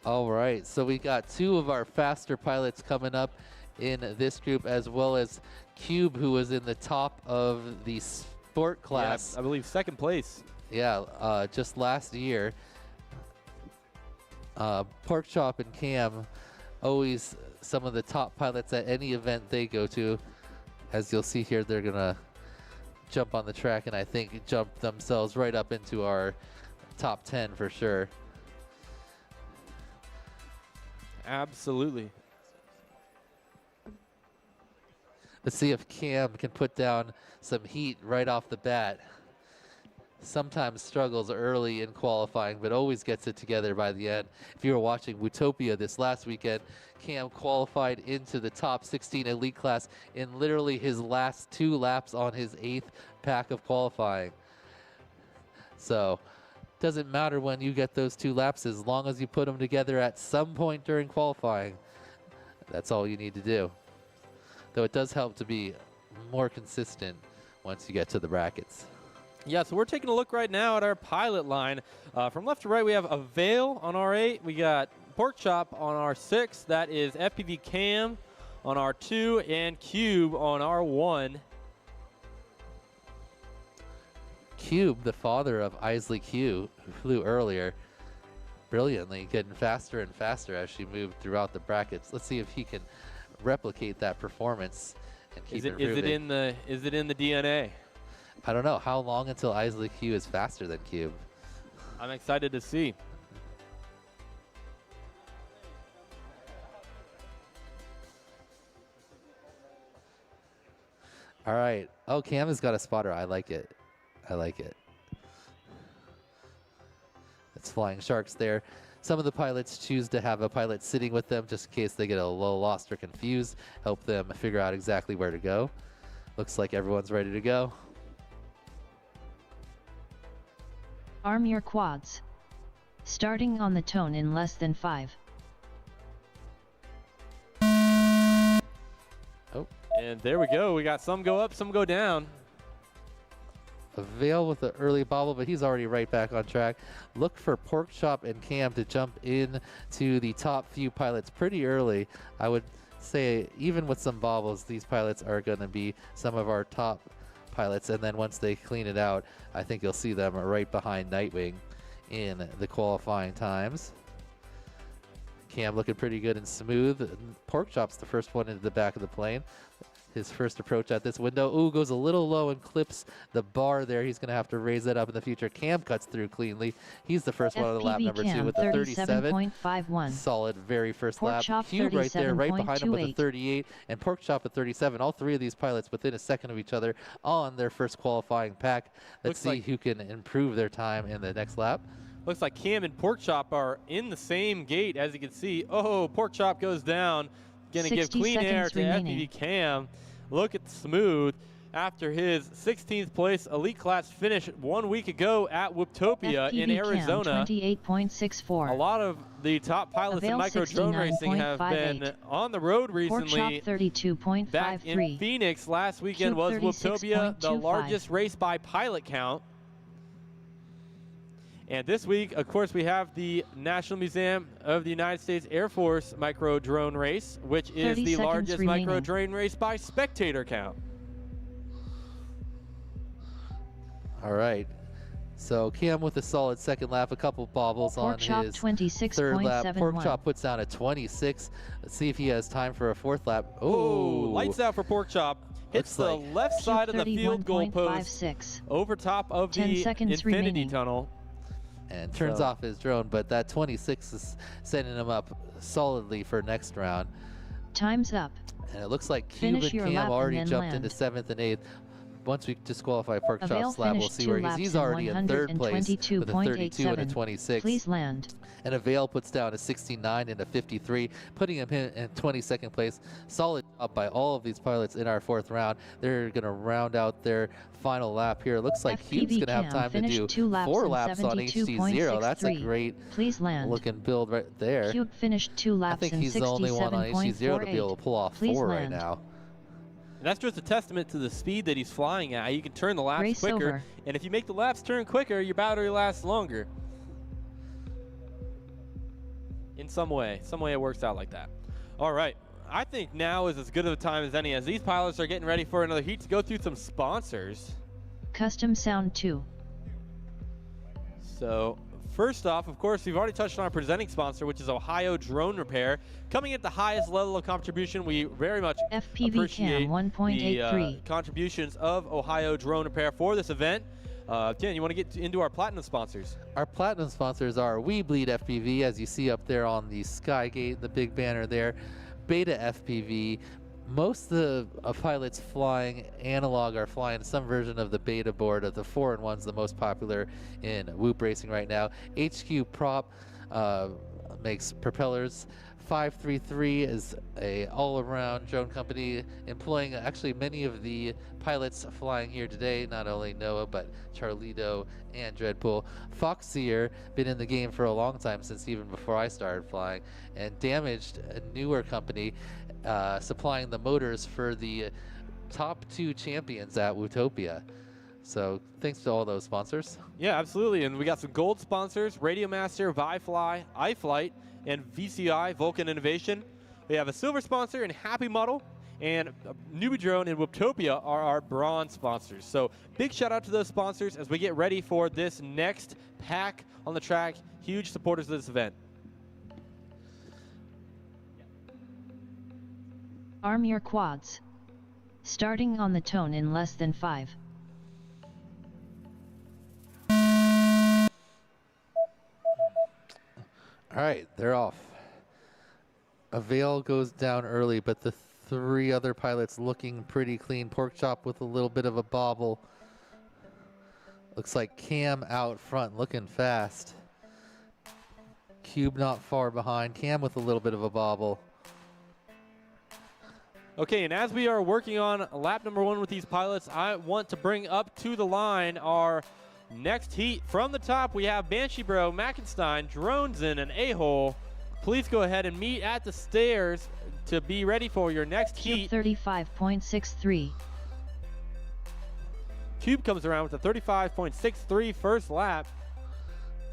All right, so we got 2 of our faster pilots coming up in this group, as well as Cube, who was in the top of the sport class. Yeah, I believe 2nd place. Yeah, just last year. Pork Chop and Cam, always some of the top pilots at any event they go to. As you'll see here, they're gonna jump on the track, and I think jump themselves right up into our top 10 for sure. Absolutely. Let's see if Cam can put down some heat right off the bat. Sometimes struggles early in qualifying, but always gets it together by the end. If you were watching Wootopia this last weekend, Cam qualified into the top 16 elite class in literally his last 2 laps on his 8th pack of qualifying. So, doesn't matter when you get those 2 laps, as long as you put them together at some point during qualifying. That's all you need to do. Though it does help to be more consistent once you get to the brackets. Yeah, so we're taking a look right now at our pilot line. From left to right, we have Avail on R8. We got Porkchop on R6. That is FPV Cam on R2 and Cube on R1. Cube, the father of Isley Q, who flew earlier, brilliantly, getting faster and faster as she moved throughout the brackets. Let's see if he can replicate that performance and keep improving. Is it in the DNA? I don't know. How long until Isley Q is faster than Cube? I'm excited to see. All right. Oh, Cam has got a spotter. I like it. I like it. It's Flying Sharks there. Some of the pilots choose to have a pilot sitting with them just in case they get a little lost or confused. Help them figure out exactly where to go. Looks like everyone's ready to go. Arm your quads. Starting on the tone in less than 5. Oh. And there we go. We got some go up, some go down. Avail with the early bobble, but he's already right back on track. Look for Porkchop and Cam to jump in to the top few pilots pretty early. I would say even with some bobbles, these pilots are going to be some of our top pilots, and then once they clean it out, I think you'll see them right behind Nightwing in the qualifying times. Cam looking pretty good and smooth. Porkchop's the first one into the back of the plane. His first approach at this window. Ooh, goes a little low and clips the bar there. He's going to have to raise that up in the future. Cam cuts through cleanly. He's the first one on the lap number 2 with the 37. Solid very first lap. Cube right there, right behind him with the 38. And Porkchop at 37. All 3 of these pilots within a second of each other on their first qualifying pack. Let's see who can improve their time in the next lap. Looks like Cam and Porkchop are in the same gate, as you can see. Oh, Porkchop goes down. Going to give clean air to FPV Cam. Look at Smooth after his 16th place elite class finish 1 week ago at Wootopia in Arizona. 28.64. A lot of the top pilots in micro drone racing have been on the road recently. 32.53. Back in Phoenix last weekend was Wootopia, the largest race by pilot count. And this week, of course, we have the National Museum of the United States Air Force micro drone race, which is the largest micro drone race by spectator count. All right. So Cam with a solid second lap, a couple bobbles on his third lap. Porkchop puts down a 26. Let's see if he has time for a 4th lap. Oh, lights out for Porkchop. Hits the left side of the field goal post over top of the infinity tunnel. And turns off his drone, but that 26 is setting him up solidly for next round. Time's up. And it looks like Cube and Cam already jumped into 7th and 8th. Once we disqualify Porkchop's lap, we'll see where he's already in 3rd place with a 32 and a 26. Please land. And Avail puts down a 69 and a 53, putting him in 22nd place. Solid job by all of these pilots in our 4th round. They're going to round out their final lap here. Looks like Cube's going to have time to do 4 laps on HD0. That's a great looking build right there. Cube finished 2 laps. I think he's the only one on HD0 to be able to pull off 4 right now. And that's just a testament to the speed that he's flying at. You can turn the laps quicker, and if you make the laps turn quicker, your battery lasts longer. In some way it works out like that. All right, I think now is as good of a time as any, as these pilots are getting ready for another heat to go through some sponsors. Custom Sound 2. So first off, of course, we've already touched on our presenting sponsor, which is Ohio Drone Repair. Coming at the highest level of contribution, we very much FPV appreciate cam 1.83. the contributions of Ohio Drone Repair for this event. Ken, you want to get into our platinum sponsors? Our platinum sponsors are We Bleed FPV, as you see up there on the Skygate, the big banner there. Beta FPV. Most of the pilots flying analog are flying some version of the beta board of the 4-in-1's the most popular in Whoop racing right now. HQ Prop makes propellers. 533 is a all-around drone company employing actually many of the pilots flying here today, not only Noah but Charlito and Dreadpool. Foxseer, been in the game for a long time, since even before I started flying, and Damaged, a newer company supplying the motors for the top 2 champions at Wootopia. So thanks to all those sponsors. Yeah, absolutely. And we got some gold sponsors: Radiomaster, ViFly, iFlight, and VCI, Vulcan Innovation. We have a silver sponsor in Happy Model, and Newbie Drone and Wooptopia are our bronze sponsors. So big shout out to those sponsors as we get ready for this next pack on the track. Huge supporters of this event. Arm your quads. Starting on the tone in less than 5. All right, they're off. A veil goes down early, but the 3 other pilots looking pretty clean. Porkchop with a little bit of a bobble. Looks like Cam out front looking fast. Cube not far behind. Cam with a little bit of a bobble. Okay, and as we are working on lap number 1 with these pilots, I want to bring up to the line our next heat. From the top, we have Banshee Bro, Mackenstein, Dronesen, and A-Hole. Please go ahead and meet at the stairs to be ready for your next heat. Cube 35.63. Cube comes around with a 35.63 first lap.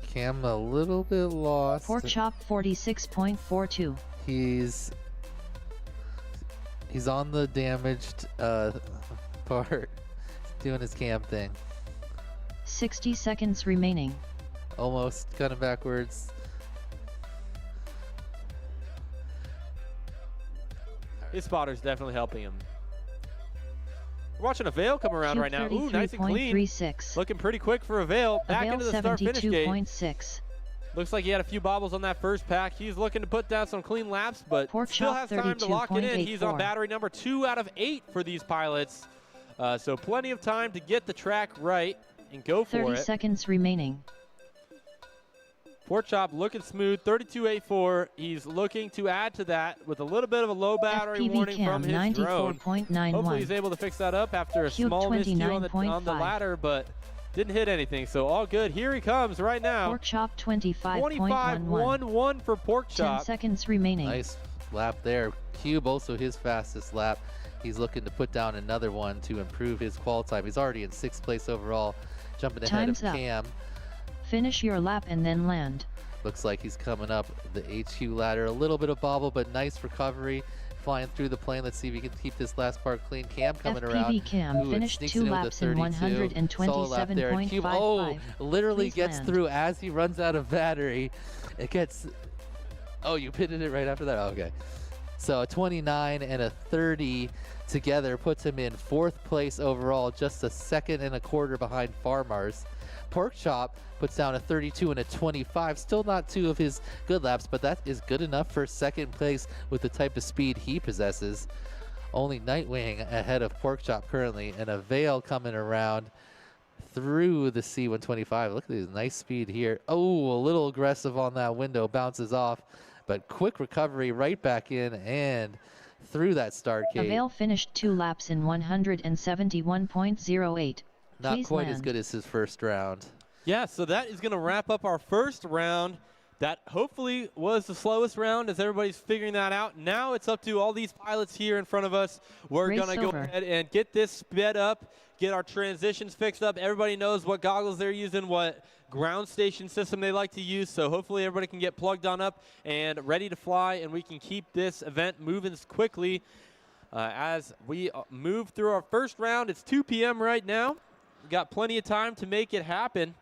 Cam a little bit lost. Porkchop 46.42. He's on the damaged part, doing his Cam thing. 60 seconds remaining. Almost kind of backwards. His spotter's definitely helping him. We're watching a Veil come around right now. Ooh, nice and clean. Looking pretty quick for a Veil. Back into the start-finish gate. 72.6. Looks like he had a few bobbles on that first pack. He's looking to put down some clean laps, but still has time to lock it in. He's on battery number 2 out of 8 for these pilots. So plenty of time to get the track right and go for it. 30 seconds remaining. Porkchop looking smooth, 32.84. He's looking to add to that with a little bit of a low battery FPV warning cam from his drone. 94.91. Hopefully he's able to fix that up after a Cube small miscue on the 29.5. ladder, but didn't hit anything. So all good. Here he comes right now. Porkchop 25.11. 25.11 for Porkchop. 10 seconds remaining. Nice lap there. Cube also his fastest lap. He's looking to put down another one to improve his qual time. He's already in 6th place overall, jumping ahead Time's of up. Cam. Finish your lap and then land. Looks like he's coming up the HQ ladder. A little bit of bobble, but nice recovery. Flying through the plane. Let's see if he can keep this last part clean. Cam coming around. FPV Cam Ooh, finished sneaks 2 in with a laps in 32. Solid lap there. And Cube, 127.55. literally Please gets land. through as he runs out of battery. It gets... Oh, you pitted it right after that? Oh, okay. So a 29 and a 30 together puts him in 4th place overall, just a 2nd and a quarter behind Farmars. Porkchop puts down a 32 and a 25. Still not 2 of his good laps, but that is good enough for 2nd place with the type of speed he possesses. Only Nightwing ahead of Porkchop currently, and a Veil coming around through the C-125. Look at this nice speed here. Oh, a little aggressive on that window, bounces off, but quick recovery right back in and through that start gate. Avail finished 2 laps in 171.08. Not Please quite land. as good as his first round. Yeah, so that is going to wrap up our first round. That hopefully was the slowest round as everybody's figuring that out. Now it's up to all these pilots here in front of us. We're Race going to go over. ahead and get this sped up, get our transitions fixed up. Everybody knows what goggles they're using, what ground station system they like to use. So hopefully everybody can get plugged on up and ready to fly, and we can keep this event moving quickly as we move through our first round. It's 2 p.m. right now. We've got plenty of time to make it happen.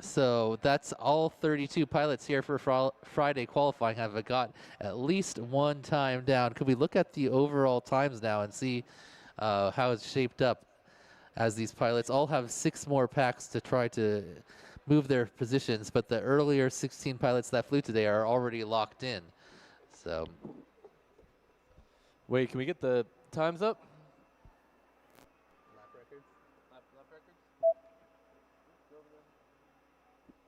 So that's all 32 pilots here for Friday qualifying have got at least one time down. Could we look at the overall times now and see how it's shaped up, as these pilots all have 6 more packs to try to move their positions, but the earlier 16 pilots that flew today are already locked in. So, Wait, can we get the times up?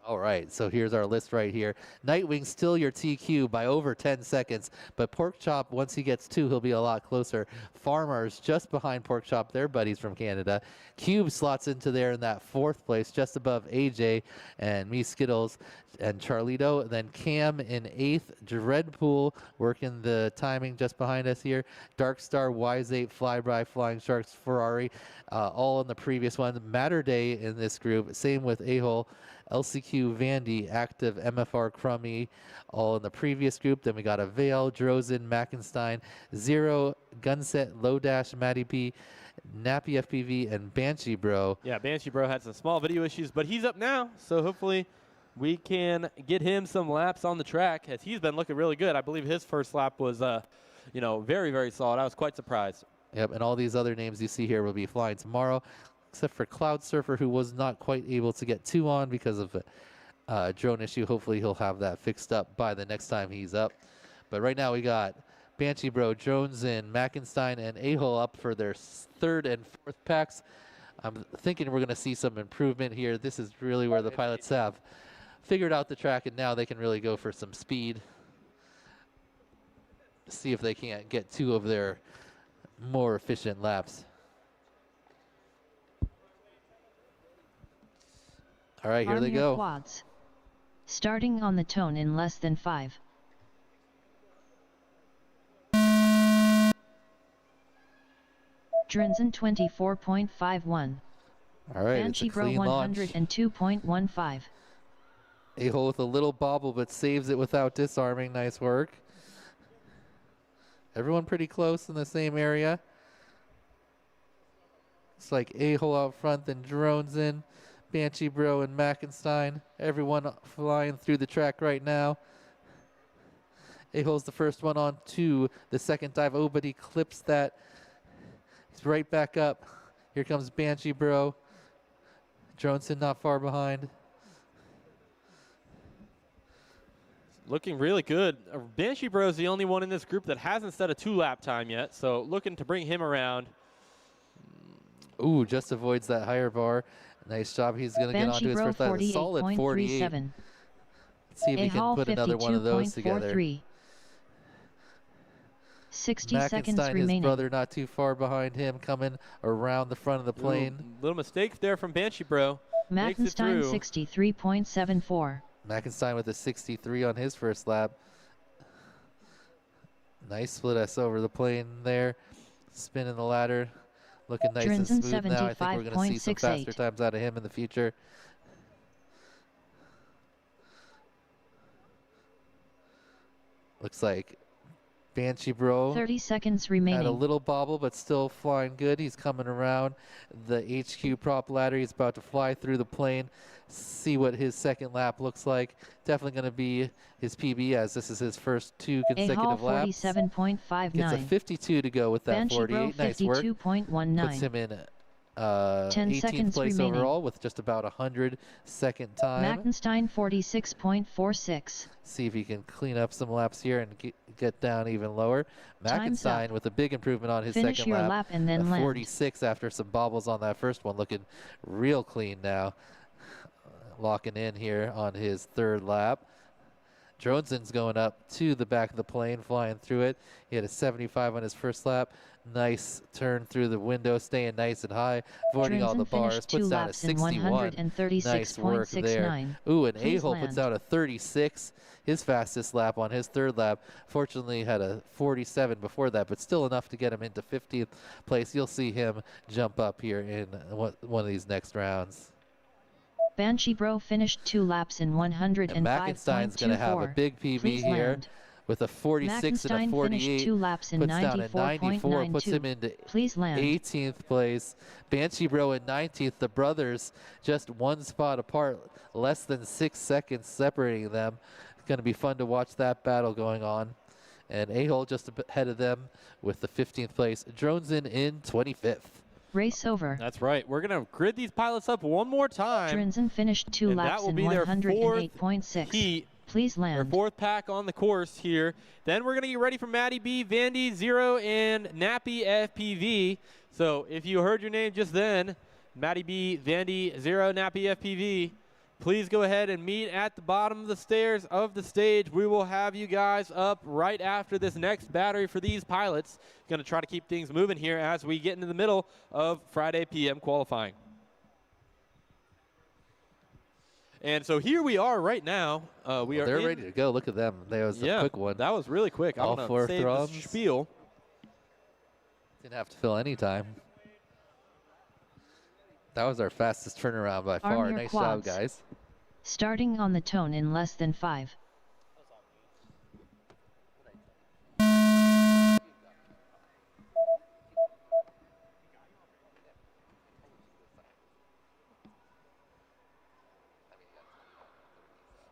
all right, so here's our list right here. Nightwing still your TQ by over 10 seconds, but Porkchop, once he gets 2, he'll be a lot closer. Farmers just behind Porkchop, their buddies from Canada. Cube slots into there in that 4th place, just above AJ and me, Skittles, and Charlito. Then Cam in 8th. Dreadpool working the timing just behind us here. Darkstar, Wise8, Flyby, Flying Sharks, Ferrari, all in the previous one. Matter Day in this group. Same with A-Hole. LCQ, Vandy, Active, MFR, Crummy, all in the previous group. Then we got a Vale, Drozen, Mackenstein, Zero, Gunset, Low Dash, Matty P, Nappy FPV, and Banshee Bro. Yeah, Banshee Bro had some small video issues, but he's up now, so hopefully we can get him some laps on the track, as he's been looking really good. I believe his first lap was, very, very solid. I was quite surprised. Yep, and all these other names you see here will be flying tomorrow, except for Cloud Surfer, who was not quite able to get 2 on because of a drone issue. Hopefully he'll have that fixed up by the next time he's up. But right now we got Banshee Bro, Jones, and Mackenstein, and A-Hole up for their 3rd and 4th packs. I'm thinking we're going to see some improvement here. This is really where the pilots have figured out the track, and now they can really go for some speed. See if they can't get 2 of their more efficient laps. All right, here they go. Quads. Starting on the tone in less than 5. Drinzen 24.51. All right, Banshee it's a Bro clean launch. 102.15. A-Hole with a little bobble, but saves it without disarming. Nice work. Everyone pretty close in the same area. It's like A-Hole out front, then Drones in. Banshee Bro and Mackenstein. Everyone flying through the track right now. A-Hole's the first one on to the second dive. Oh, but he clips that. He's right back up. Here comes Banshee Bro. Joneson not far behind. Looking really good. Banshee Bro is the only one in this group that hasn't set a 2-lap time yet, so looking to bring him around. Ooh, just avoids that higher bar. Nice job. He's going to get onto his first lap. A solid 48. Let's see if he can put another one of those together. 60 seconds Mackenstein, remaining. his brother, not too far behind him, coming around the front of the plane. Little mistake there from Banshee Bro. Mackenstein 63.74. Mackenstein with a 63 on his first lap. Nice split S over the plane there. Spinning the ladder. Looking nice and Drinzen smooth now. I think we're going to see some faster 75.68. times out of him in the future. Looks like Banshee Bro 30 seconds had remaining. a little bobble, but still flying good. He's coming around the HQ prop ladder. He's about to fly through the plane. See what his second lap looks like. Definitely going to be his PB, as this is his first 2 consecutive laps. 47.59. Gets a 52 to go with that Banshee 48. Bro Nice work. 52.19. Puts him in 10 18th seconds place remaining. overall with just about 100 second time. Mackenstein 46.46. See if he can clean up some laps here and get down even lower. Time's Mackenstein up. with a big improvement on his Finish second your lap. lap and then A land. 46 after some bobbles on that first one, looking real clean now. Locking in here on his third lap. Droneson's going up to the back of the plane, flying through it. He had a 75 on his first lap. Nice turn through the window, staying nice and high, avoiding all the Drinzen bars. finished Puts 2 down a laps in 61. Nice work there. 136.69. Ooh, and Please A-Hole puts land. down a 36. His fastest lap on his third lap. Fortunately, had a 47 before that, but still enough to get him into 15th place. You'll see him jump up here in one of these next rounds. Banshee Bro finished 2 laps in And Mackenstein's going to have a 105.24. big PB Please here. land. with a 46 and a Mackenstein 48. finished 2 laps in Puts down at 94, puts him 94.92. into Please land. 18th place. Banshee Bro in 19th. The brothers just 1 spot apart, less than 6 seconds separating them. It's going to be fun to watch that battle going on. And A-Hole just ahead of them with the 15th place. Drones in 25th. Race over. That's right. We're going to grid these pilots up one more time. Drinzen finished 2 And laps that will in be their 108.6. heat. Please Their land. 4th pack on the course here. Then we're going to get ready for Matty B, Vandy, Zero, and Nappy FPV. So if you heard your name just then, Matty B, Vandy, Zero, Nappy FPV, please go ahead and meet at the bottom of the stairs of the stage. We will have you guys up right after this next battery for these pilots. Going to try to keep things moving here as we get into the middle of Friday PM qualifying. And so here we are right now. They're ready to go. Look at them. That was a quick one. That was really quick. All I'm going 4 to save thrums. the spiel. Didn't have to fill any time. That was our fastest turnaround by Arm far. your Nice quads. job, guys. Starting on the tone in less than 5.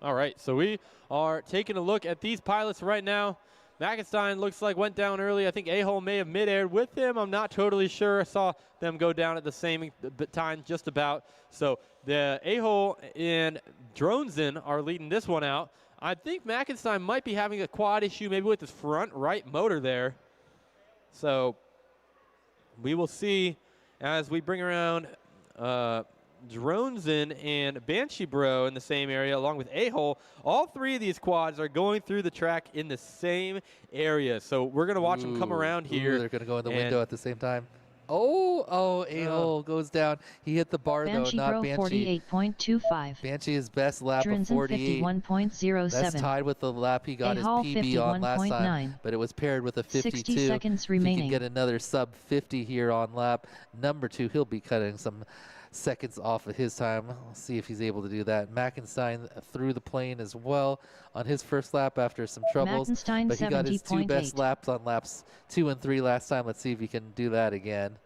All right, so we are taking a look at these pilots right now. Mackenstein looks like went down early. I think A-Hole may have mid-aired with him. I'm not totally sure. I saw them go down at the same time just about. So the A-Hole and Dronzen are leading this one out. I think Mackenstein might be having a quad issue maybe with his front right motor there. So we will see as we bring around Dronzen and Banshee Bro in the same area along with A-Hole. All 3 of these quads are going through the track in the same area. So we're going to watch them come around here. They're going to go in the window at the same time. A-Hole goes down. He hit the bar, Banshee though, not Bro Banshee. 48.25. Banshee, his best lap of Drinzen 48. 51.07. That's tied with the lap he got his A-Hole PB on last time, 51.9. but it was paired with a 52. 60 seconds If he remaining. can get another sub 50 here on lap number 2, he'll be cutting some seconds off of his time. We'll see if he's able to do that. Mackenstein through the plane as well on his first lap after some troubles, Mackenstein but he got his 2 best 70.8. laps on laps 2 and 3 last time. Let's see if he can do that again.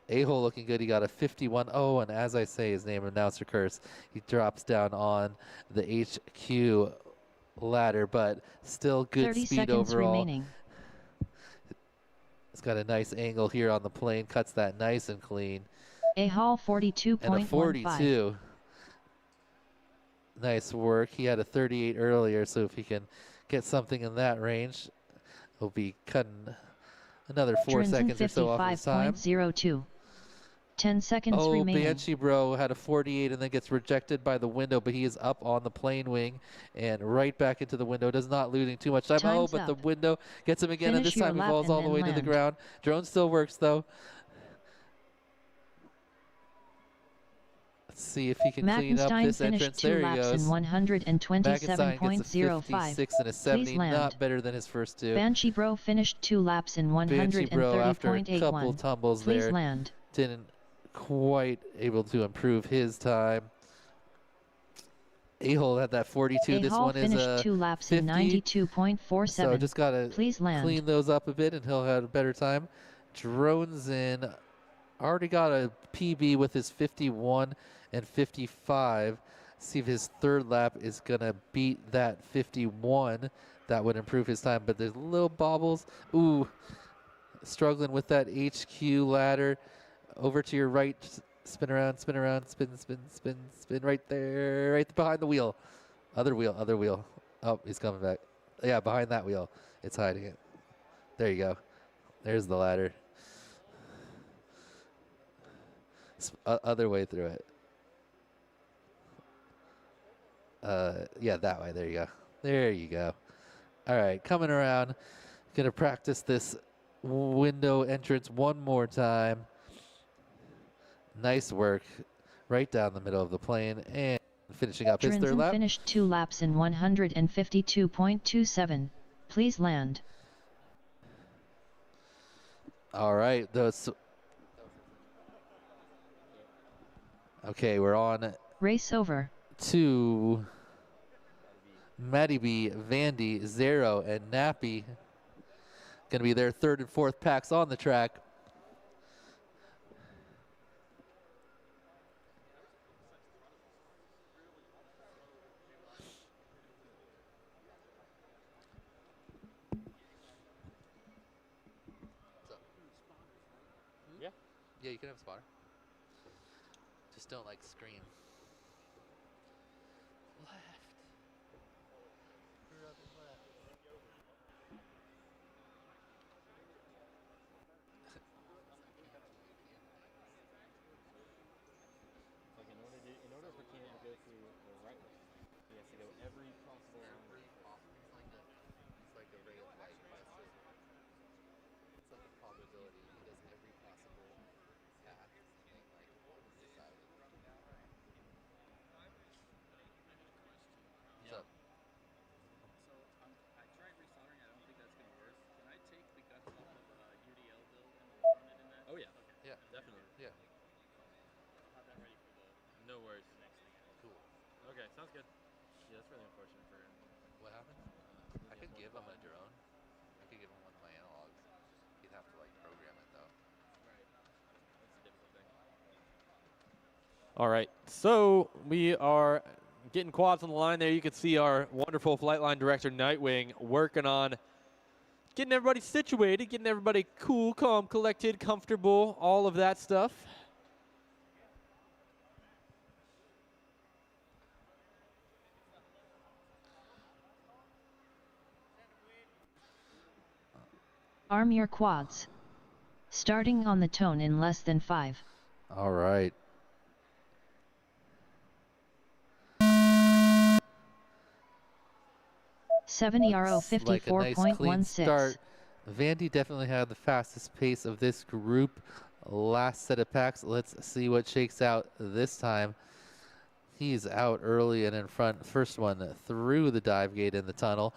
A-Hole looking good. He got a 51. Oh, and as I say his name, announcer curse, he drops down on the HQ ladder, but still good 30 speed seconds overall. remaining. It's got a nice angle here on the plane, cuts that nice and clean. A-Hall And a 42.15. 42. Nice work. He had a 38 earlier, so if he can get something in that range, he'll be cutting another 4 Drinzen seconds or so off his time. 55.02. 10 seconds remaining. Banshee Bro had a 48 and then gets rejected by the window, but he is up on the plane wing and right back into the window. Does not losing too much time. Time's but the up. window gets him again, and Finish this time he your lap falls and all the then way to the land. ground. Drone still works, though. Let's see if he can clean up Mackenstein this finished entrance. 2 There he laps goes. in Mackenstein gets a 127.05. 56 and a 70, land. not better than his first 2. Banshee Bro finished 2 laps in Banshee Bro, after a couple 130.81. tumbles Please there, land. didn't quite able to improve his time. A-Hole had that 42. This A-Hall one is finished a 2 laps 50. in 92.47. So just got to Please land. clean those up a bit and he'll have a better time. Drones in. Already got a PB with his 51 and 55. See if his 3rd lap is going to beat that 51. That would improve his time, but there's little bobbles. Ooh, struggling with that HQ ladder. Over to your right, spin around, spin, right there, right behind the wheel. Other wheel. Oh, he's coming back. Yeah, behind that wheel. It's hiding it. There you go. There's the ladder. Other way through it. Yeah, that way. There you go. There you go. All right, coming around. Gonna practice this window entrance one more time. Nice work. Right down the middle of the plane and finishing up his 3rd Drinzen lap. finished 2 laps in 152.27. Please land. All right, those. Okay, we're on Race over. to Matty B, Vandy, Zero, and Nappy going to be their third and fourth packs on the track. Yeah, you can have a spotter. Just don't like scream. Left. Like in order for Keenan to go through the right lane, he has to go every possible It's like a ray of light. It's like a probability. He does every possible path and like decided. What's up? So I tried resoldering. I don't think that's gonna work. Can I take the guts off of UDL build and run it in that? Oh yeah. Okay. Yeah, Definitely. yeah. I'll have that ready for the No worries. next thing. Cool. Okay, sounds good. Yeah, that's really unfortunate for him. What happened? I could give him a drone. I could give him one of my analogs. He'd have to like program it though. Right. That's a difficult thing. All right, so we are getting quads on the line there. You can see our wonderful flight line director, Nightwing, working on getting everybody situated, getting everybody cool, calm, collected, comfortable, all of that stuff. Arm your quads. Starting on the tone in less than 5. All right. ERO Looks like a nice clean 54.16. start. Vandy definitely had the fastest pace of this group. Last set of packs. Let's see what shakes out this time. He's out early and in front. First one through the dive gate in the tunnel.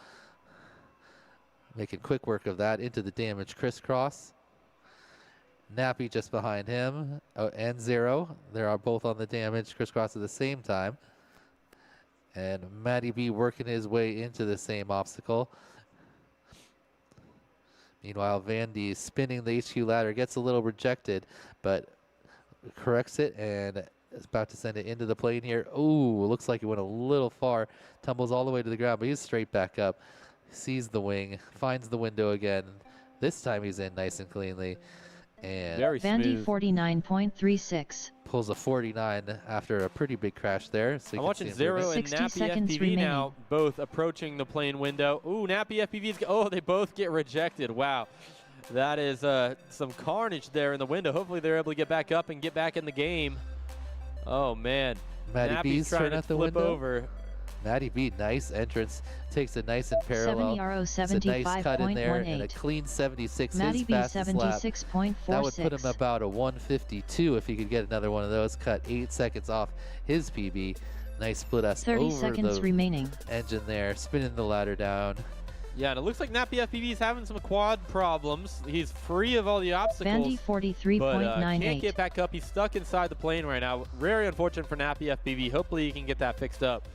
Making quick work of that into the damage crisscross. Nappy just behind him. Oh, and Zero. They are both on the damage crisscross at the same time. And Matty B working his way into the same obstacle. Meanwhile, Vandy spinning the HQ ladder, gets a little rejected, but corrects it and is about to send it into the plane here. Ooh, looks like it went a little far. Tumbles all the way to the ground, but he's straight back up. Sees the wing, finds the window again. This time he's in nice and cleanly. And Very Vandy smooth. 49.36. pulls a 49 after a pretty big crash there. So you I'm can watching see Zero improvement. and 60 Nappy seconds FPV remaining. now, both approaching the plane window. Ooh, Nappy FPVs. Oh, they both get rejected. Wow. That is some carnage there in the window. Hopefully they're able to get back up and get back in the game. Oh, man. Matty Nappy's B's trying turn to at the flip window. over. Matty B, nice entrance. Takes a nice and parallel. ERO It's a nice cut in there and a 75.18. clean 76. Matty His B fastest lap. 76.46. That would put him about a 152 if he could get another one of those. Cut 8 seconds off his PB. Nice split us 30 over seconds the remaining. engine there, spinning the ladder down. Yeah, and it looks like Nappy FPV is having some quad problems. He's free of all the obstacles. Vandy But can't 43.98. get back up. He's stuck inside the plane right now. Very unfortunate for Nappy FPV. Hopefully he can get that fixed up.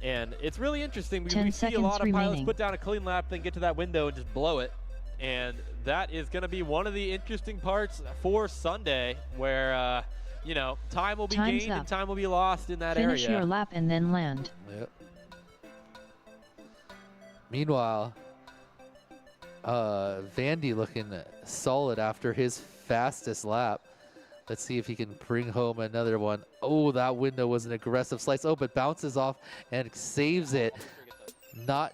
And it's really interesting. We 10 see a seconds lot of pilots remaining. put down a clean lap, then get to that window and just blow it. And that is going to be one of the interesting parts for Sunday, where you know, time will be Time's gained up. and time will be lost in that Finish area. your lap and then land. Yep. Meanwhile, Vandy looking solid after his fastest lap. Let's see if he can bring home another one. Oh, that window was an aggressive slice. Oh, but bounces off and saves it.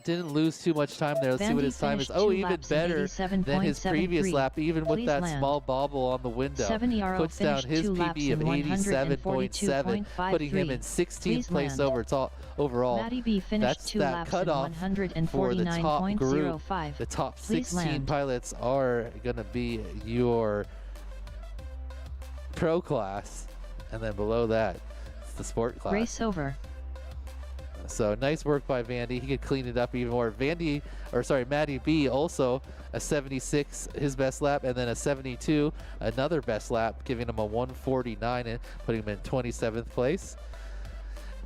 Didn't lose too much time there. Let's see what Vandy his time is. finished Oh, 2 even laps in better than his previous 87.73. lap, even with Please that land. small bobble on the window. 7 ERO Puts down finished his 2 laps PB of in 87.7, putting him in 142.53. 16th Please place land. overall. Matty B finished That's 2 that laps in cutoff for the top group. 149.05. The top Please 16 land. pilots are going to be your pro class, and then below that, it's the sport class. Race over. So nice work by Vandy. He could clean it up even more. Matty B also a 76, his best lap, and then a 72, another best lap, giving him a 149 and putting him in 27th place.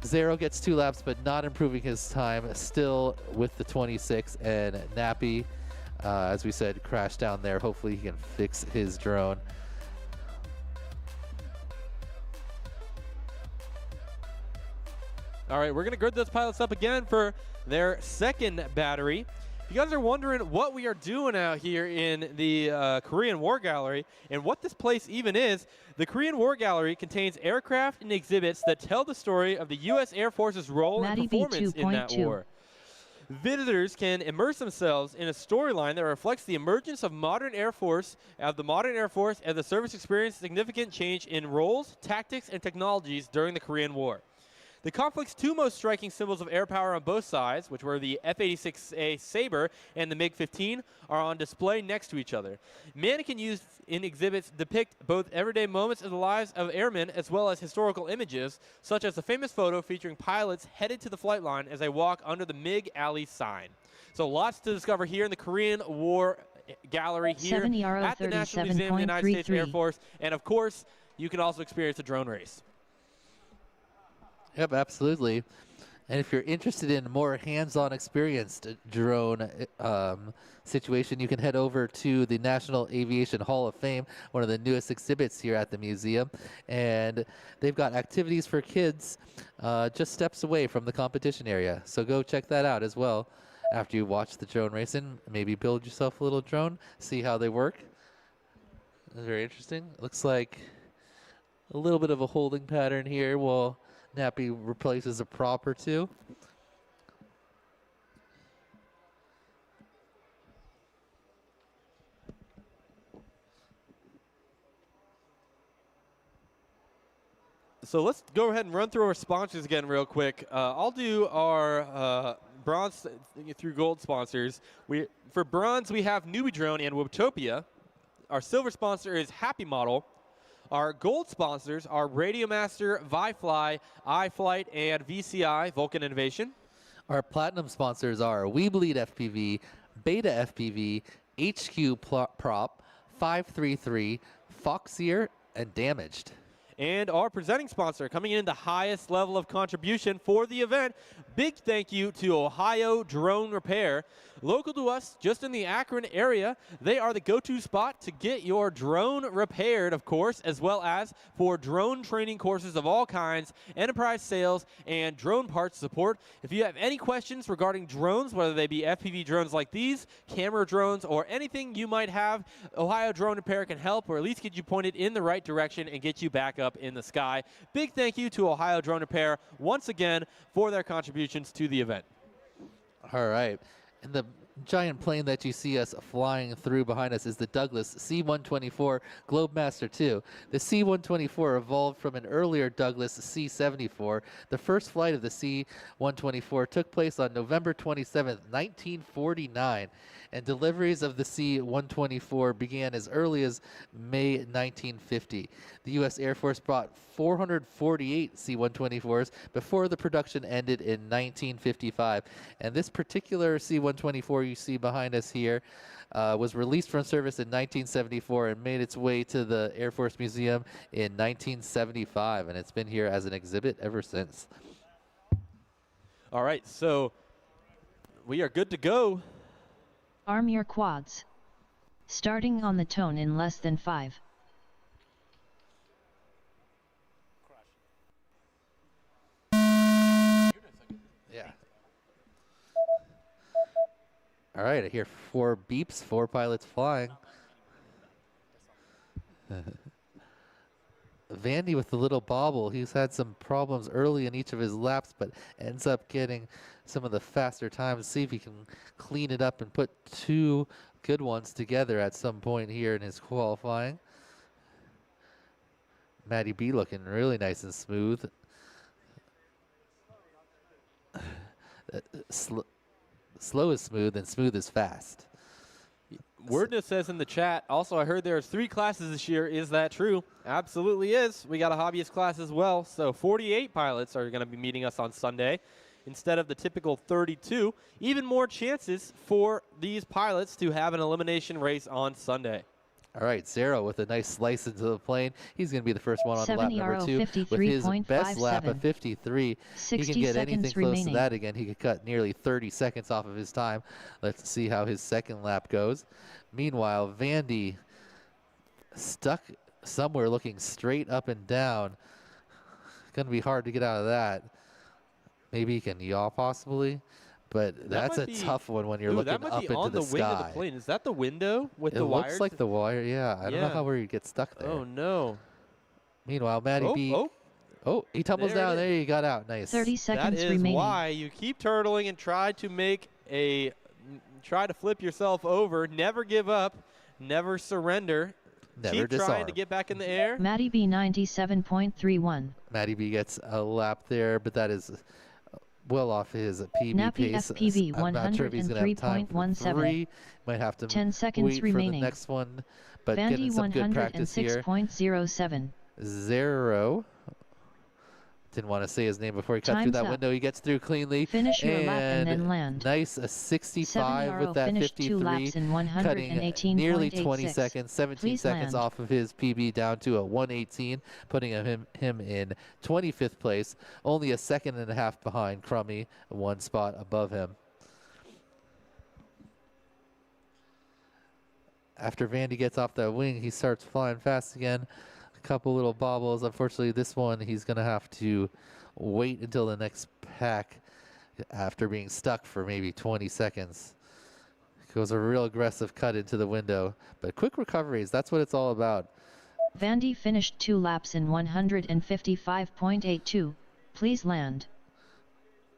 Zero gets 2 laps, but not improving his time. Still with the 26, and Nappy, as we said, crashed down there. Hopefully he can fix his drone. All right, we're going to grid those pilots up again for their second battery. If you guys are wondering what we are doing out here in the Korean War Gallery and what this place even is, the Korean War Gallery contains aircraft and exhibits that tell the story of the U.S. Air Force's role and performance in that war. Visitors can immerse themselves in a storyline that reflects the emergence of the modern Air Force as the service experienced significant change in roles, tactics, and technologies during the Korean War. The conflict's 2 most striking symbols of air power on both sides, which were the F-86A Sabre and the MiG-15, are on display next to each other. Mannequin used in exhibits depict both everyday moments of the lives of airmen as well as historical images, such as the famous photo featuring pilots headed to the flight line as they walk under the MiG Alley sign. So lots to discover here in the Korean War Gallery here at the National Museum of the United States Air Force. And of course, you can also experience a drone race. Yep, absolutely. And if you're interested in more hands-on experienced drone situation, you can head over to the National Aviation Hall of Fame, one of the newest exhibits here at the museum. And they've got activities for kids just steps away from the competition area. So go check that out as well after you watch the drone racing. Maybe build yourself a little drone, see how they work. Very interesting. Looks like a little bit of a holding pattern here while Nappy replaces a prop or two. So let's go ahead and run through our sponsors again real quick. I'll do our bronze through gold sponsors. For bronze, we have Newbie Drone and Webtopia. Our silver sponsor is Happy Model. Our gold sponsors are Radiomaster, ViFly, iFlight, and VCI, Vulcan Innovation. Our platinum sponsors are We Bleed FPV, Beta FPV, HQ Prop, 533, Foxier, and Damaged. And our presenting sponsor, coming in the highest level of contribution for the event, big thank you to Ohio Drone Repair. Local to us, just in the Akron area, they are the go-to spot to get your drone repaired, of course, as well as for drone training courses of all kinds, enterprise sales, and drone parts support. If you have any questions regarding drones, whether they be FPV drones like these, camera drones, or anything you might have, Ohio Drone Repair can help, or at least get you pointed in the right direction and get you back up in the sky. Big thank you to Ohio Drone Repair once again for their contributions to the event. All right. And the giant plane that you see us flying through behind us is the Douglas C-124 Globemaster II. The C-124 evolved from an earlier Douglas C-74. The first flight of the C-124 took place on November 27, 1949, and deliveries of the C-124 began as early as May 1950. The U.S. Air Force brought 448 C-124s before the production ended in 1955. And this particular C-124 you see behind us here was released from service in 1974 and made its way to the Air Force Museum in 1975. And it's been here as an exhibit ever since. All right, so we are good to go. Arm your quads. Starting on the tone in less than 5. Yeah. All right, I hear 4 beeps, 4 pilots flying. Vandy with the little bobble. He's had some problems early in each of his laps, but ends up getting some of the faster times. See if he can clean it up and put 2 good ones together at some point here in his qualifying. Matty B looking really nice and smooth. Slow is smooth and smooth is fast. Wordness says in the chat, also I heard there's 3 classes this year. Is that true? Absolutely is. We got a hobbyist class as well. So 48 pilots are going to be meeting us on Sunday instead of the typical 32. Even more chances for these pilots to have an elimination race on Sunday. All right, Zero with a nice slice into the plane. He's going to be the first one on lap 70 number RO 2 with his best lap of 53.57. 53. He 60 can get anything seconds close to remaining. that again. He could cut nearly 30 seconds off of his time. Let's see how his second lap goes. Meanwhile, Vandy stuck somewhere looking straight up and down. Going to be hard to get out of that. Maybe he can yaw possibly. But that's a tough one when you're looking up into the sky. Wing of the plane. Is that the window with the wires? It looks like the wire, yeah. I don't know where you get stuck there. Oh, no. Meanwhile, Matty B. Oh, he tumbles down. There he got out. Nice. 30 seconds that is remaining. why you keep turtling and try to flip yourself over. Never give up. Never surrender. Never keep trying to get back in the air. Matty B 97.31. Matty B gets a lap there, but that is well off his PB Nappy pace. FPV I'm not sure if he's going to have time for 103.17. 3. Might have to 10 seconds wait remaining. for the next one, but Vandy getting some good practice here. 106.07. Zero. Didn't want to say his name before he cut through that window. He gets through cleanly. Finish your lap and then land. Nice, a 65 with that 53, 2 laps in cutting nearly 20 118.86. seconds, 17 Please seconds land. off of his PB down to a 118, putting him in 25th place, only a second and a half behind Crummy, 1 spot above him. After Vandy gets off that wing, he starts flying fast again. Couple little bobbles. Unfortunately, this one he's going to have to wait until the next pack after being stuck for maybe 20 seconds. Goes a real aggressive cut into the window, but quick recoveries, that's what it's all about. Vandy finished 2 laps in 155.82. Please land.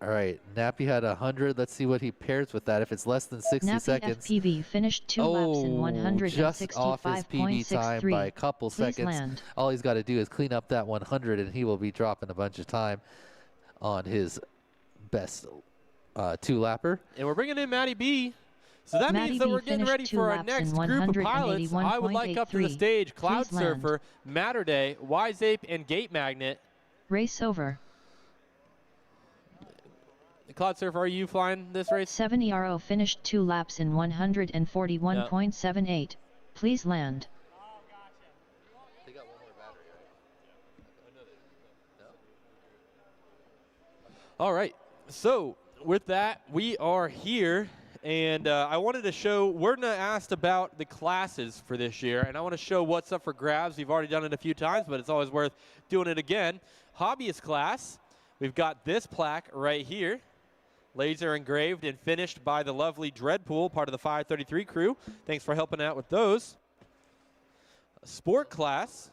All right, Nappy had 100. Let's see what he pairs with that. If it's less than 60 Nappy seconds. FPV finished 2 laps in just off his PB time by a couple Please seconds. land. All he's got to do is clean up that 100, and he will be dropping a bunch of time on his best 2-lapper. And we're bringing in Matty B. So that Matty means that B we're getting ready finished 2 for our laps next in group of pilots. I would like up to the 101.83. stage Cloud Please land. Surfer, Matterday, Wise Ape, and Gate Magnet. Race over. Cloud Surfer, are you flying this race? 70 RO finished 2 laps in 141.78. Please land. They got one more battery, right? All right. So with that, we are here. And I wanted to show, we're not asked about the classes for this year, and I want to show what's up for grabs. We've already done it a few times, but it's always worth doing it again. Hobbyist class, we've got this plaque right here, laser engraved and finished by the lovely Dreadpool, part of the 533 crew. Thanks for helping out with those. Sport class,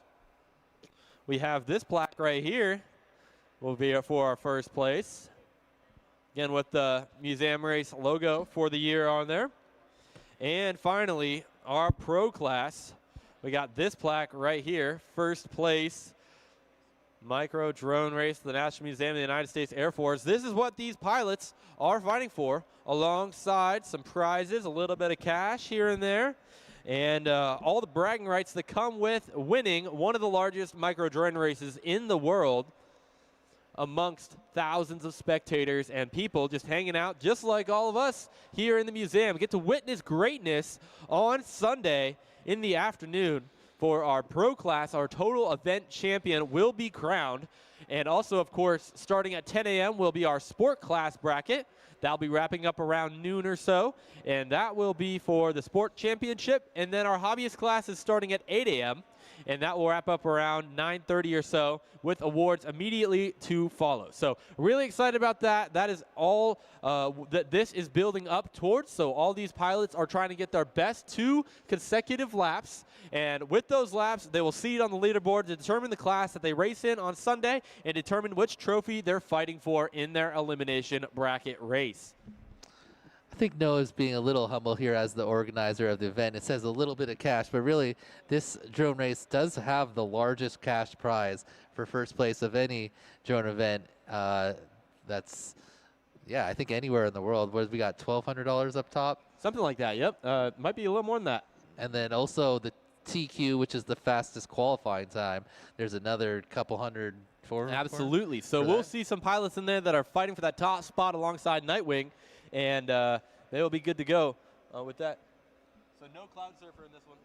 we have this plaque right here, will be for our first place. Again, with the Museum Race logo for the year on there. And finally, our pro class. We got this plaque right here. First place, micro drone race to the National Museum of the United States Air Force. This is what these pilots are fighting for, alongside some prizes, a little bit of cash here and there, and all the bragging rights that come with winning one of the largest micro drone races in the world, amongst thousands of spectators and people just hanging out, just like all of us here in the museum. Get to witness greatness on Sunday in the afternoon for our pro class. Our total event champion will be crowned. And also, of course, starting at 10 a.m. will be our sport class bracket. That'll be wrapping up around noon or so. And that will be for the sport championship. And then our hobbyist class is starting at 8 a.m. And that will wrap up around 9:30 or so with awards immediately to follow. So really excited about that. That is all that this is building up towards. So all these pilots are trying to get their best 2 consecutive laps. And with those laps, they will seed on the leaderboard to determine the class that they race in on Sunday and determine which trophy they're fighting for in their elimination bracket race. I think Noah's being a little humble here as the organizer of the event. It says a little bit of cash, but really this drone race does have the largest cash prize for first place of any drone event. That's, yeah, I think anywhere in the world. What, we got $1,200 up top? Something like that, yep. Might be a little more than that. And then also the TQ, which is the fastest qualifying time. There's another couple hundred for Absolutely. So for we'll that. see some pilots in there that are fighting for that top spot alongside Nightwing, and they will be good to go with that. So no Cloud Surfer in this one.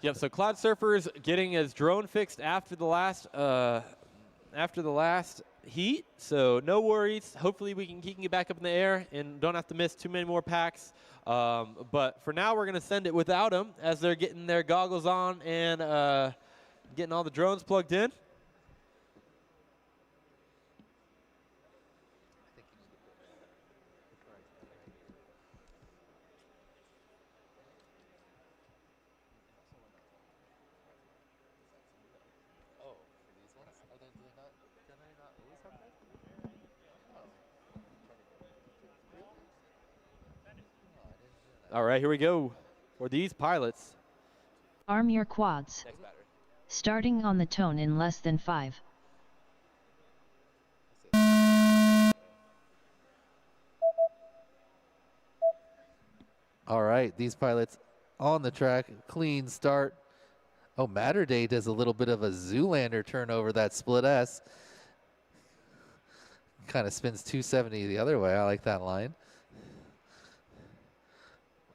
Yep. So Cloud Surfer's getting his drone fixed after the last heat. So no worries. Hopefully he can get back up in the air and don't have to miss too many more packs. But for now, we're going to send it without him as they're getting their goggles on and getting all the drones plugged in. All right, here we go for these pilots. Arm your quads. Starting on the tone in less than 5. All right, these pilots on the track, clean start. Oh, Matter Day does a little bit of a Zoolander turn over that split S. Kind of spins 270 the other way. I like that line.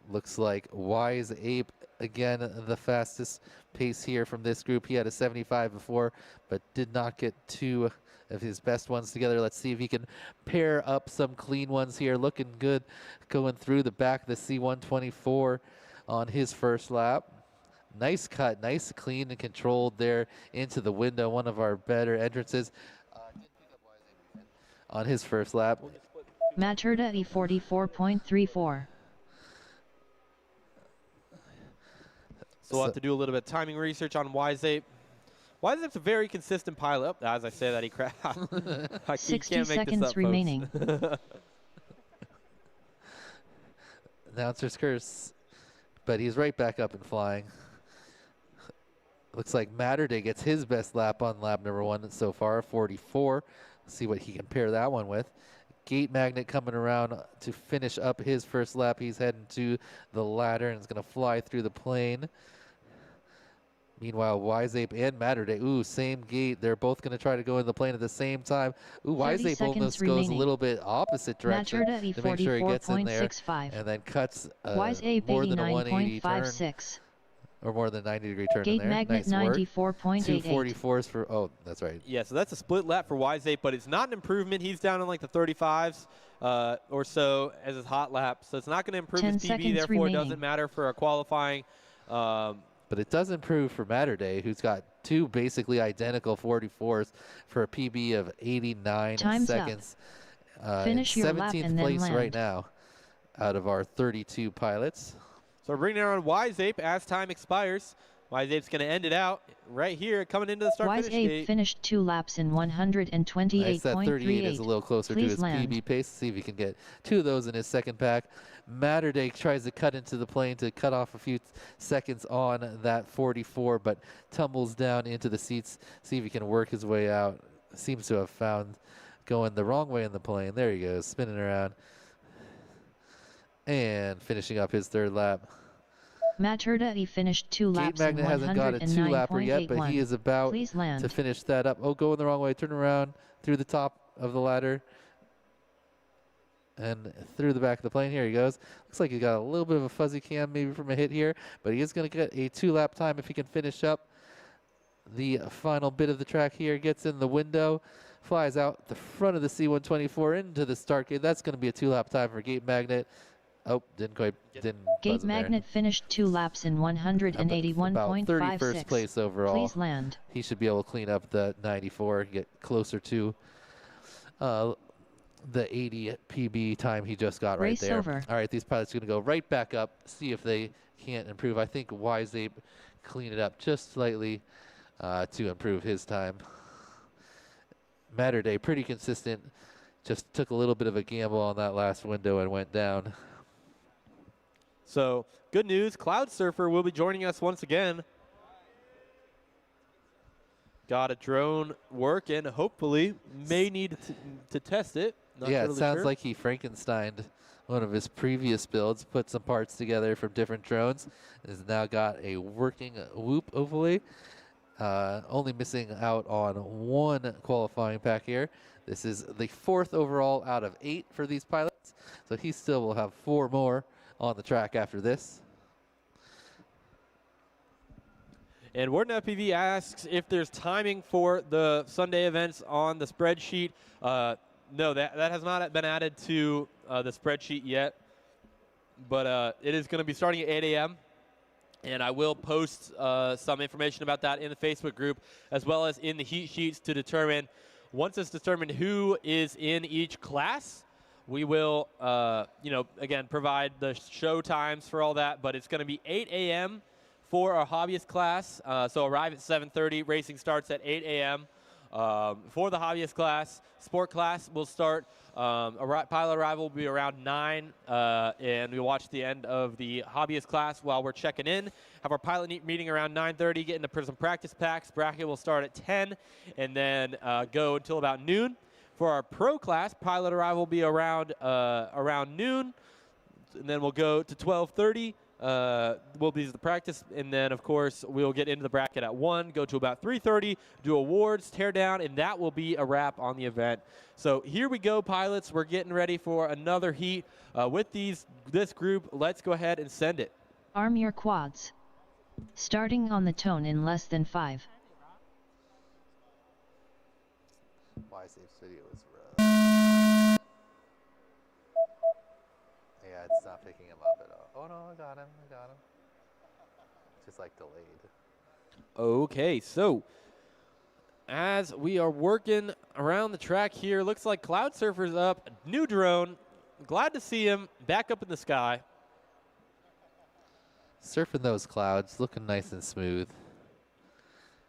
Looks like Wise Ape, again, the fastest pace here from this group. He had a 75 before, but did not get two of his best ones together. Let's see if he can pair up some clean ones here. Looking good going through the back of the C-124 on his first lap. Nice cut, nice clean and controlled there into the window. One of our better entrances. Did pick up Wise Ape again on his first lap. Maturda E44.34. So we'll have to do a little bit of timing research on Wise Ape. Wise Ape's a very consistent pilot. Oh, as I say that, he crashed. 60 seconds remaining. Announcer's curse, but he's right back up and flying. Looks like Matter Day gets his best lap on lap number 1 so far, 44. Let's see what he can pair that one with. Gate Magnet coming around to finish up his first lap. He's heading to the ladder and is going to fly through the plane. Meanwhile, Wise Ape and Matter Day, ooh, same gate. They're both going to try to go in the plane at the same time. Ooh, Wise Ape almost goes a little bit opposite direction to make sure he gets in there and then cuts Wise Ape more than a 180 turn. Or more than 90-degree turn Gate in there. Magnet Nice work. 94.88. 244s for, oh, that's right. Yeah, so that's a split lap for Wise Ape, but it's not an improvement. He's down in like the 35s or so as his hot lap. So it's not going to improve 10 his PB, seconds therefore remaining. it doesn't matter for a qualifying. But it does improve for Matter Day, who's got two basically identical 44s for a PB of 89 Time's seconds. Finish your lap 17th and then place land. right now out of our 32 pilots. So we're bringing around Wise Ape as time expires. Wise Ape's going to end it out right here, coming into the Wise start-finish Ape gate. finished 2 laps in Nice, that 38 is a 128.38. little closer Please to his land. PB pace. See if he can get 2 of those in his second pack. Matter Day tries to cut into the plane to cut off a few seconds on that 44, but tumbles down into the seats. See if he can work his way out. Seems to have found going the wrong way in the plane. There he goes, spinning around. And finishing up his third lap. Maturda he finished 2 Gate laps in Magnet hasn't got a 2-lapper yet, but he is about Please land. to finish that up. Oh, going the wrong way. Turn around through the top of the ladder and through the back of the plane. Here he goes. Looks like he's got a little bit of a fuzzy cam maybe from a hit here, but he is going to get a 2-lap time if he can finish up the final bit of the track here. Gets in the window, flies out the front of the C-124 into the start gate. That's going to be a 2-lap time for Gate Magnet. Oh, didn't Gate buzz him there. Magnet finished 2 laps in About 31st 181.56. place overall. Please land. He should be able to clean up the 94, get closer to the 80 PB time he just got right Race there. over. All right, these pilots are going to go right back up, see if they can't improve. I think Wise Ape cleaned it up just slightly to improve his time. Matter Day, pretty consistent. Just took a little bit of a gamble on that last window and went down. So good news, Cloud Surfer will be joining us once again. Got a drone working, hopefully. May need to test it. Not Yeah, really it sounds sure. like he Frankensteined one of his previous builds, put some parts together from different drones, and has now got a working whoop, hopefully. Only missing out on 1 qualifying pack here. This is the 4th overall out of 8 for these pilots, so he still will have 4 more on the track after this. And Warden FPV asks if there's timing for the Sunday events on the spreadsheet. No, that has not been added to the spreadsheet yet. But it is going to be starting at 8 a.m. And I will post some information about that in the Facebook group, as well as in the heat sheets to determine, once it's determined who is in each class, we will, again, provide the show times for all that. But it's going to be 8 a.m. for our hobbyist class. So arrive at 7:30. Racing starts at 8 a.m. For the hobbyist class. Sport class will start. Pilot arrival will be around 9, and we watch the end of the hobbyist class while we're checking in. Have our pilot meeting around 9:30. Get into some practice packs. Bracket will start at 10, and then go until about noon. For our pro class, pilot arrival will be around noon, and then we'll go to 12:30. Will be the practice, and then of course we'll get into the bracket at 1, go to about 3:30, do awards, tear down, and that will be a wrap on the event. So here we go, pilots. We're getting ready for another heat with this group. Let's go ahead and send it. Arm your quads. Starting on the tone in less than 5. Y-Safe's video is rough. Yeah, it's not picking him up at all. Oh no, I got him. Just like delayed. Okay, so as we are working around the track here, looks like Cloud Surfer's up. New drone. Glad to see him back up in the sky. Surfing those clouds, looking nice and smooth.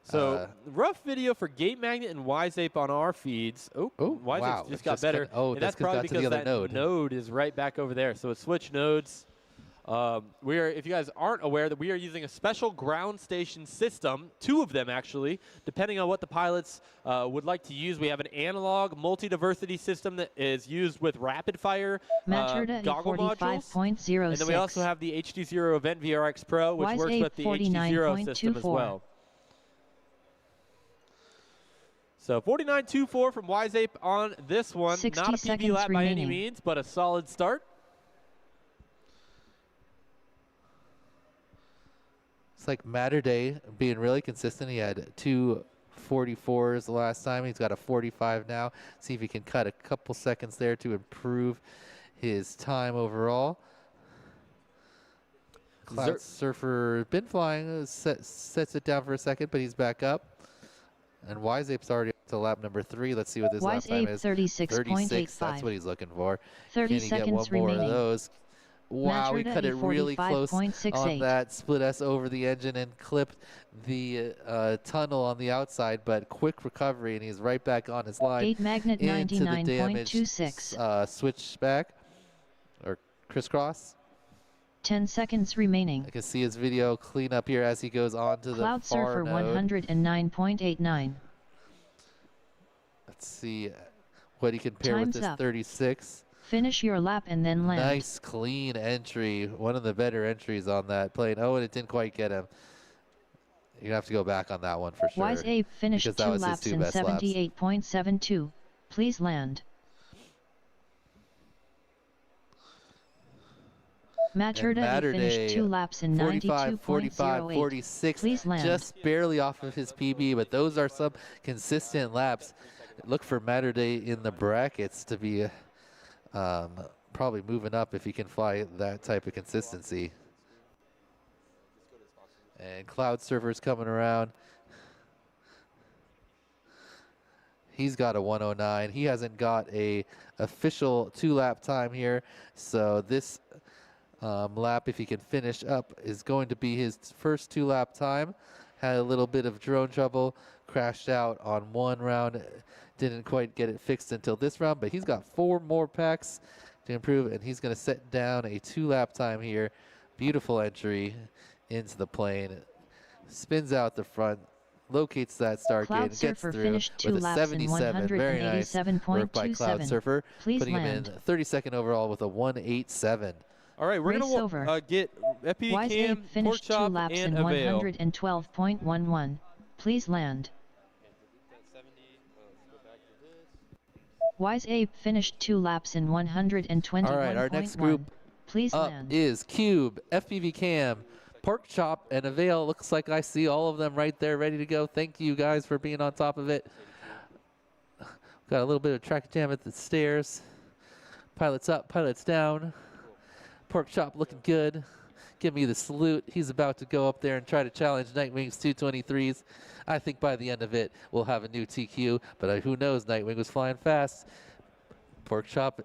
So rough video for Gate Magnet and Wiseape on our feeds. Oh, Wiseape wow. just got better. And that's probably got to because the other that node is right back over there. So it switched nodes. If you guys aren't aware, that we are using a special ground station system, 2 of them actually, depending on what the pilots would like to use. We have an analog multi-diversity system that is used with rapid fire goggle modules. And then we also have the HD0 Event VRX Pro, which works with the HD0 system as well. So 49.24 from Wiseape on this one. 60 Not a PB seconds lap by any remaining. means, but a solid start. It's like Matter Day being really consistent. He had 2 44s the last time. He's got a 45 now. See if he can cut a couple seconds there to improve his time overall. Cloud Surfer been flying, sets it down for a second, but he's back up. And Wiseape's already up to lap number 3. Let's see what this lap time is. 36.85. That's what he's looking for. 30 Can he get seconds one more remaining. of those? Wow, he cut it really close on 45.68. that. Split S over the engine and clipped the tunnel on the outside, but quick recovery, and he's right back on his line. Gate Magnet into the damaged 99.26. switchback or crisscross. 10 seconds remaining. I can see his video clean up here as he goes on to Cloud the far Surfer node. 109.89. Let's see what he can pair with Time's this up. 36. Finish your lap and then land. Nice, clean entry. One of the better entries on that plane. Oh, and it didn't quite get him. You're going to have to go back on that one for sure. Wiseape finished because that 2 was his laps 2 in best laps. 78.72. Please land. Maturda finished 2 laps in 45, 45, 92.08. 46. Please land. Just barely off of his PB, but those are some consistent laps. Look for Matter Day in the brackets to be probably moving up if he can fly that type of consistency. And Cloud Surfer's coming around. He's got a 109. He hasn't got a official 2-lap time here, so this lap, if he can finish up, is going to be his first 2-lap time. Had a little bit of drone trouble, crashed out on one round, didn't quite get it fixed until this round, but he's got 4 more packs to improve, and he's going to set down a 2-lap time here. Beautiful entry into the plane, spins out the front, locates that start gate, Cloud and gets Surfer through finished 2 with a laps in 77. Very nice work by Cloud 187.27. Surfer, Please putting land. him in 32nd overall with a 187. All right, we're Race going over. to get FPV Cam, Wiseape Pork finished 2 Chop, laps and in Avail. 112.11. Please land. Wiseape finished 2 laps in 121.1. All right, our next group Please up land. is Cube, FPV Cam, Pork Chop and Avail. Looks like I see all of them right there ready to go. Thank you guys for being on top of it. Got a little bit of traffic jam at the stairs. Pilots up, pilots down. Pork Chop looking good. Give me the salute. He's about to go up there and try to challenge Nightwing's 223s. I think by the end of it, we'll have a new TQ, but who knows? Nightwing was flying fast. Pork Chop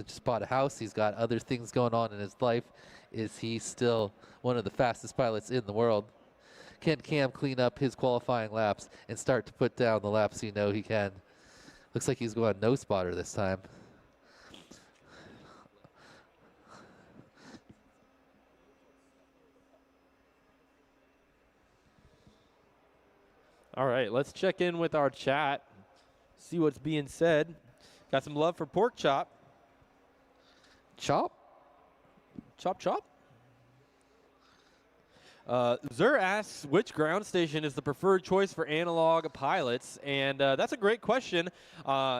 just bought a house. He's got other things going on in his life. Is he still one of the fastest pilots in the world? Can Cam clean up his qualifying laps and start to put down the laps he know he can? Looks like he's going no spotter this time. All right, let's check in with our chat, see what's being said. Got some love for Pork Chop. Chop? Chop, chop. Zur asks, which ground station is the preferred choice for analog pilots? And that's a great question.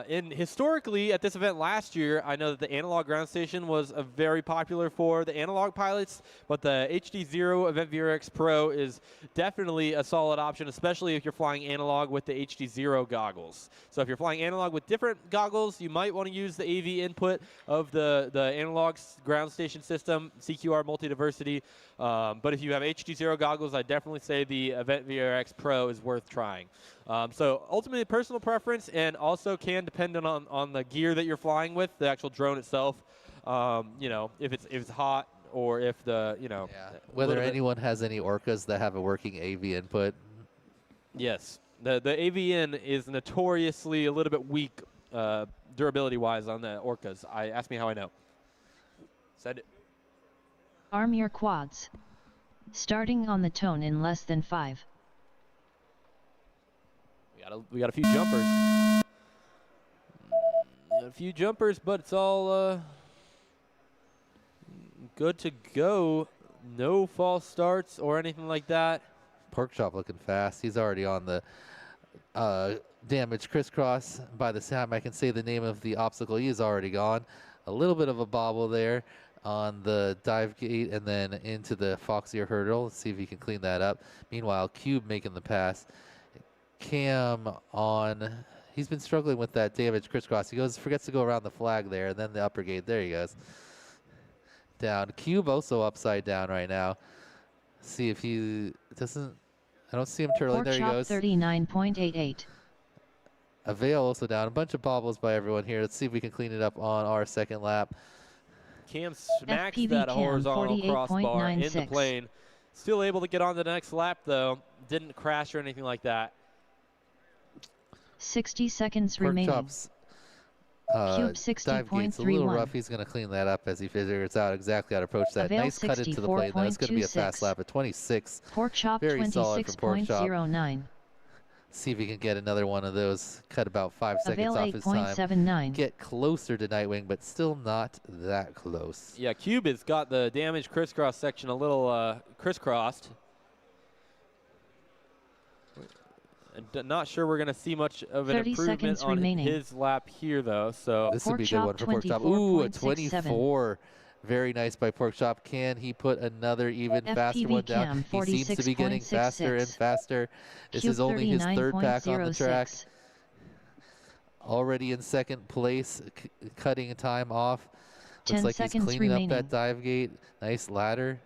Historically, at this event last year, I know that the analog ground station was very popular for the analog pilots, but the HD0 Event VRX Pro is definitely a solid option, especially if you're flying analog with the HD0 goggles. So if you're flying analog with different goggles, you might want to use the AV input of the analog ground station system, CQR multi-diversity. But if you have HD0 goggles, I definitely say the Event VRX Pro is worth trying. So ultimately, personal preference, and also can depend on the gear that you're flying with, the actual drone itself. You know, if it's hot or if the whether anyone has any Orcas that have a working AV input. Yes, the AVN is notoriously a little bit weak durability wise on the Orcas. Ask me how I know. Said it. Arm your quads. Starting on the tone in less than 5. We got a few jumpers. A few jumpers, but it's all good to go. No false starts or anything like that. Pork Chop looking fast. He's already on the damaged crisscross. By the time I can say the name of the obstacle, he is already gone. A little bit of a bobble there on the dive gate and then into the Foxier hurdle. Let's see if he can clean that up. Meanwhile, Cube making the pass. Cam on. He's been struggling with that damaged crisscross. He forgets to go around the flag there, and then the upper gate. There he goes. Down. Cube also upside down right now. See if he doesn't. I don't see him turtling. There he goes. 39.88. Avail also down. A bunch of bobbles by everyone here. Let's see if we can clean it up on our second lap. Cam smacks FPV that Cam, horizontal crossbar in the 48.96. plane. Still able to get on the next lap, though. Didn't crash or anything like that. 60 seconds Pork remaining. Chop's Cube dive gate's a little 60.31. rough. He's going to clean that up as he figures out exactly how to approach that. Avail Nice cut into the plane. That's going to be a 64.26. fast lap at 26. Pork Chop Very solid from Pork Chop. 26.09. See if he can get another one of those. Cut about 5 seconds Avail off his time. 8.79. Get closer to Nightwing, but still not that close. Yeah, Cube has got the damaged crisscross section a little crisscrossed. Not sure we're going to see much of an 30 improvement seconds on remaining. his lap here, though. So This would be a good Pork one for Chop, Pork Chop. Ooh, a 24.67. 24. Very nice by Pork Chop. Can he put another even faster one down? Cam, He seems to be getting faster and 46.66. faster. This Cube is only his third pack on the track. 39.06. Already in second place, cutting time off. 10 Looks like he's seconds cleaning remaining. up that dive gate. Nice ladder.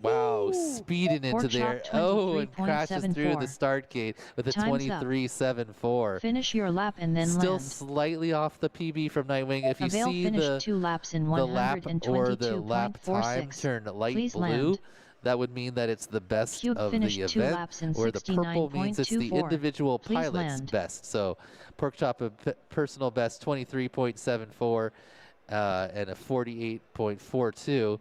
Wow, speeding into Pork there. Chop, Oh, and crashes through the 23.74. start gate with a Time's up. 23.74. Finish your lap and then Still land. slightly off the PB from Nightwing. If you Avail see finished the 2 laps in lap or the lap time 122.46. turn light Please blue, land. that would mean that it's the best Cube of the finished 2 event, laps in where the purple means it's the 69.24. individual Please pilot's land. best. So Pork Chop a personal best 23.74 and a 48.42,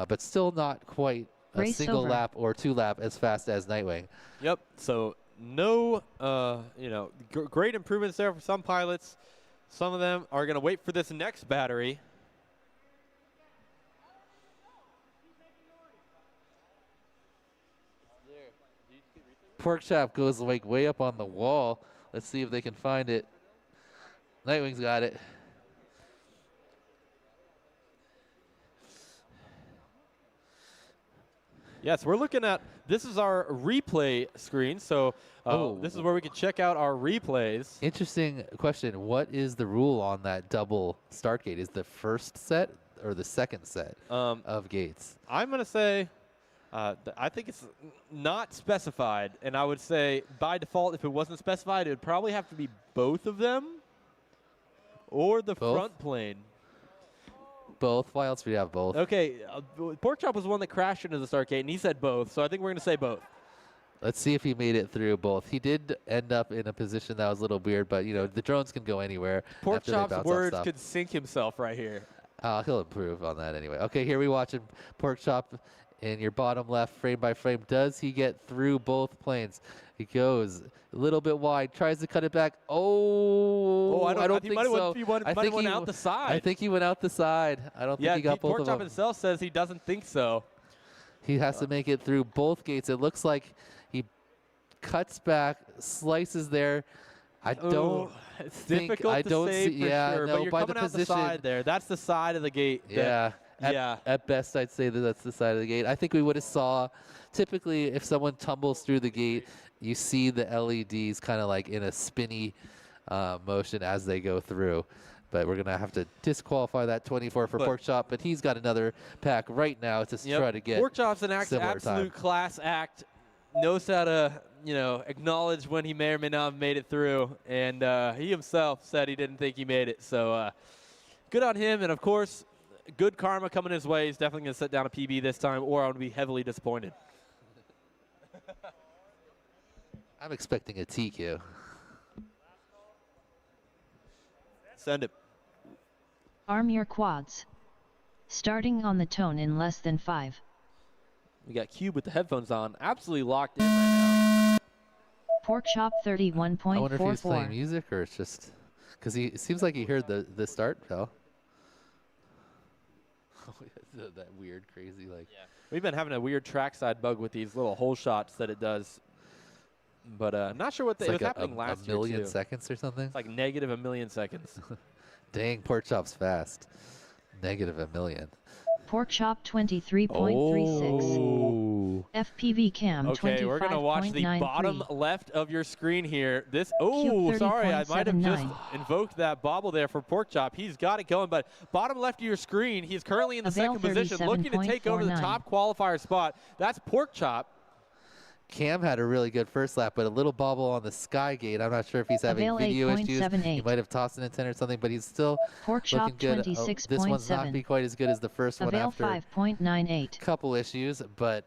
but still not quite a Race single over. lap or 2 lap as fast as Nightwing. Yep. So no, great improvements there for some pilots. Some of them are going to wait for this next battery. Pork Chop goes like way up on the wall. Let's see if they can find it. Nightwing's got it. Yes, we're looking at, this is our replay screen. So this is where we can check out our replays. Interesting question. What is the rule on that double start gate? Is the first set or the second set of gates? I'm going to say, I think it's not specified. And I would say by default, if it wasn't specified, it would probably have to be both of them or the front plane. Both? Why else would you have both? Okay, Porkchop was the one that crashed into the start gate, and he said both. So I think we're going to say both. Let's see if he made it through both. He did end up in a position that was a little weird, but, you know, the drones can go anywhere. Porkchop's words could sink himself right here. He'll improve on that anyway. Okay, here we watching Porkchop in your bottom left, frame by frame. Does he get through both planes? He goes a little bit wide, tries to cut it back. I don't think so. He might have went out the side. I think he went out the side. I don't think he got both of them. Porkchop himself says he doesn't think so. He has to make it through both gates. It looks like he cuts back, slices there. It's difficult to say for sure, but you're coming out the side there. That's the side of the gate. Yeah. At best, I'd say that's the side of the gate. I think we would have saw, typically, if someone tumbles through the gate, you see the LEDs kind of like in a spinny motion as they go through. But we're going to have to disqualify that 24 for Porkchop. But he's got another pack right now to try to get Porkchop's an absolute time. class act. Knows how to, acknowledge when he may or may not have made it through. And he himself said he didn't think he made it. So good on him. And, of course, good karma coming his way. He's definitely going to set down a PB this time, or I'm going to be heavily disappointed. I'm expecting a TQ. Send it. Arm your quads. Starting on the tone in less than 5. We got Cube with the headphones on, absolutely locked in right now. Porkchop 31.44. I wonder if he's playing music or it's just because it seems like he heard the start bell. That weird, crazy like. Yeah. We've been having a weird trackside bug with these little hole shots that it does. But not sure what it was happening last year. A million seconds or something? It's like negative a million seconds. Dang, Porkchop's fast. Negative a million. Porkchop 23.36. FPV cam 25.93. Okay, we're going to watch the bottom left of your screen here. Sorry, I might have just invoked that bobble there for Porkchop. He's got it going, but bottom left of your screen, he's currently in the second position, looking to take over the top qualifier spot. That's Porkchop. Cam had a really good first lap, but a little bobble on the sky gate. I'm not sure if he's having video issues. He might have tossed in a 10 or something, but he's still looking good. This one's not be quite as good as the first one after 5.98. couple issues, but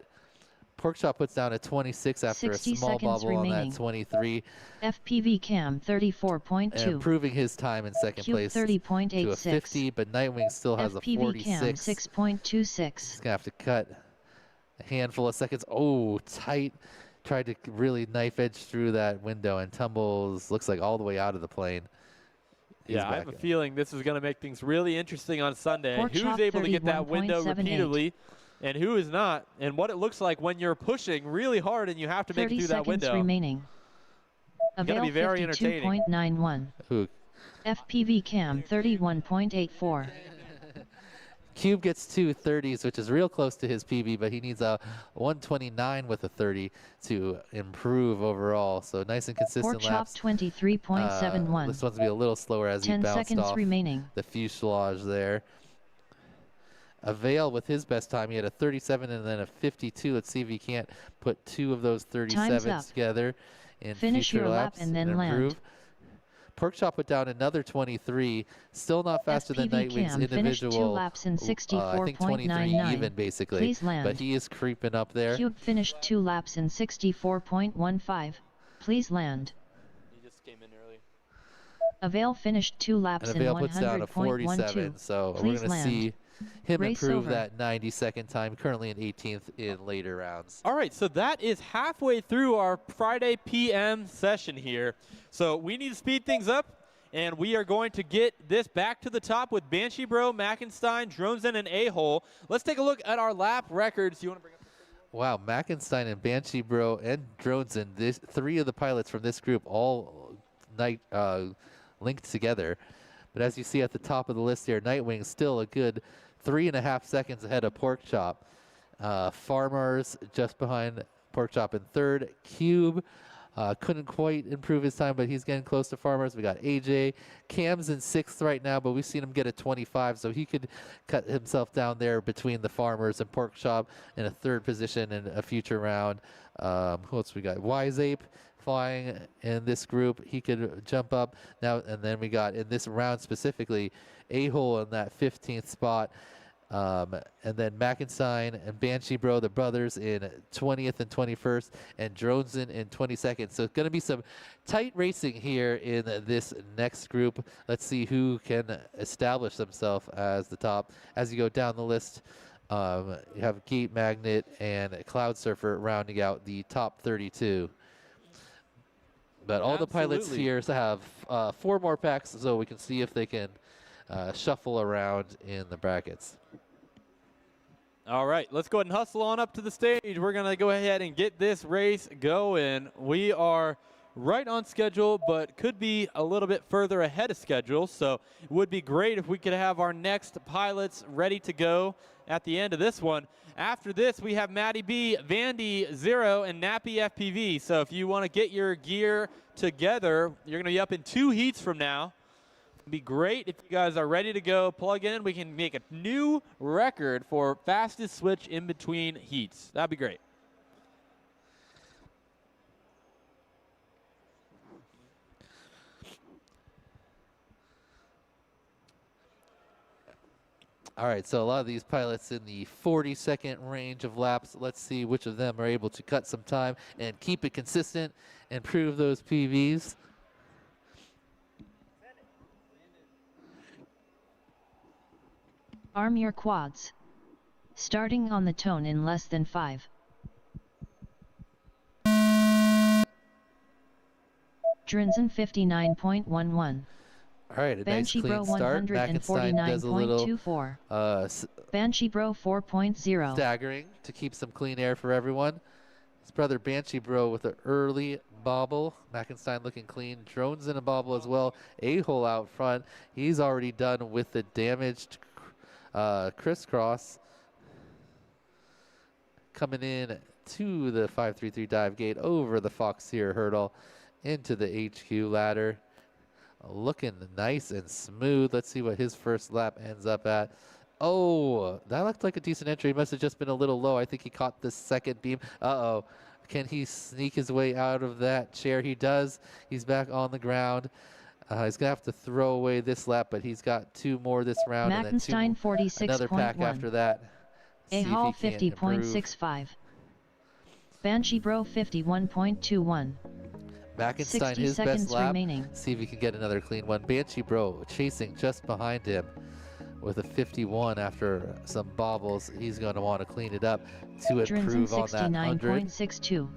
Porkchop puts down a 26 after a small bobble on that 23. FPV cam 34.2. And improving his time in second place to a 50, but Nightwing still has a 46. Cam 6.26. He's going to have to cut a handful of seconds. Oh, tight. Tried to really knife edge through that window and tumbles, looks like all the way out of the plane. Yeah, I have a feeling this is going to make things really interesting on Sunday. Who's able to get that window repeatedly and who is not, and what it looks like when you're pushing really hard and you have to make it through that window. 30 seconds remaining. It's going to be very entertaining. 52.91. FPV cam 31.84. Cube gets 2 30s, which is real close to his PB, but he needs a 129 with a 30 to improve overall. So nice and consistent laps. 23.71. This one's going to be a little slower as he bounced off the fuselage there. Avail with his best time, he had a 37 and then a 52. Let's see if he can't put 2 of those 37s together in future laps and then improve. Land. Porkchop put down another 23, still not faster than Nightwing's individual. 2 laps in 64.99. I think 23 even basically, but he is creeping up there. Cube finished 2 laps in 64.15. Please land. He just came in early. Avail finished 2 laps and in 100.12. Avail puts down a 47, so we're going to see him improve that 92nd time, currently in 18th in later rounds. All right, so that is halfway through our Friday PM session here. So we need to speed things up, and we are going to get this back to the top with Banshee Bro, Mackenstein, Dronzen, and A-Hole. Let's take a look at our lap records. You want to bring up? Wow, Mackenstein and Banshee Bro and Dronzen, 3 of the pilots from this group all linked together. But as you see at the top of the list here, Nightwing still a good 3.5 seconds ahead of Porkchop. Farmers just behind Pork Chop in third. Cube couldn't quite improve his time, but he's getting close to Farmers. We got AJ. Cam's in sixth right now, but we've seen him get a 25, so he could cut himself down there between the Farmers and Pork Chop in a third position in a future round. Who else we got? Wise Ape flying in this group. He could jump up now, and then we got in this round specifically A-Hole in that 15th spot. And then Mackenstein and Banshee Bro, the brothers, in 20th and 21st, and Droneson in 22nd. So it's going to be some tight racing here in this next group. Let's see who can establish themselves as the top. As you go down the list, you have Gate Magnet and Cloud Surfer rounding out the top 32. But all the pilots here have 4 more packs, so we can see if they can shuffle around in the brackets. All right, let's go ahead and hustle on up to the stage. We're going to go ahead and get this race going. We are right on schedule, but could be a little bit further ahead of schedule. So it would be great if we could have our next pilots ready to go at the end of this one. After this, we have Matty B, Vandy Zero, and Nappy FPV. So if you want to get your gear together, you're going to be up in 2 heats from now. It'd be great if you guys are ready to go. Plug in. We can make a new record for fastest switch in between heats. That'd be great. All right, so a lot of these pilots in the 40-second range of laps. Let's see which of them are able to cut some time and keep it consistent, improve those PVs. Arm your quads. Starting on the tone in less than 5. Drinzen 59.11. All right, a nice Banshee Bro clean start. Mackenstein does a little 149.24. Banshee Bro 4.0. staggering to keep some clean air for everyone. His brother Banshee Bro with an early bobble. Mackenstein looking clean. Drones in a bobble as well. A-Hole out front. He's already done with the damaged crisscross. Coming in to the 533 dive gate over the Foxeer hurdle into the HQ ladder. Looking nice and smooth. Let's see what his first lap ends up at. Oh, that looked like a decent entry. He must have just been a little low. I think he caught the second beam. Uh-oh. Can he sneak his way out of that chair? He does. He's back on the ground. He's going to have to throw away this lap, but he's got 2 more this round. Mackenstein and then 46.1. another pack after that. A-Hall 50.65. Banshee Bro 51.21. Mackenstein, 60 his seconds best lap. remaining. See if he can get another clean one. Banshee Bro chasing just behind him with a 51 after some bobbles. He's going to want to clean it up to improve on that 100. 69.62.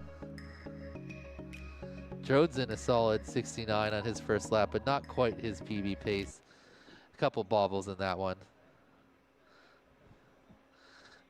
Drone's in a solid 69 on his first lap, but not quite his PB pace. A couple bobbles in that one.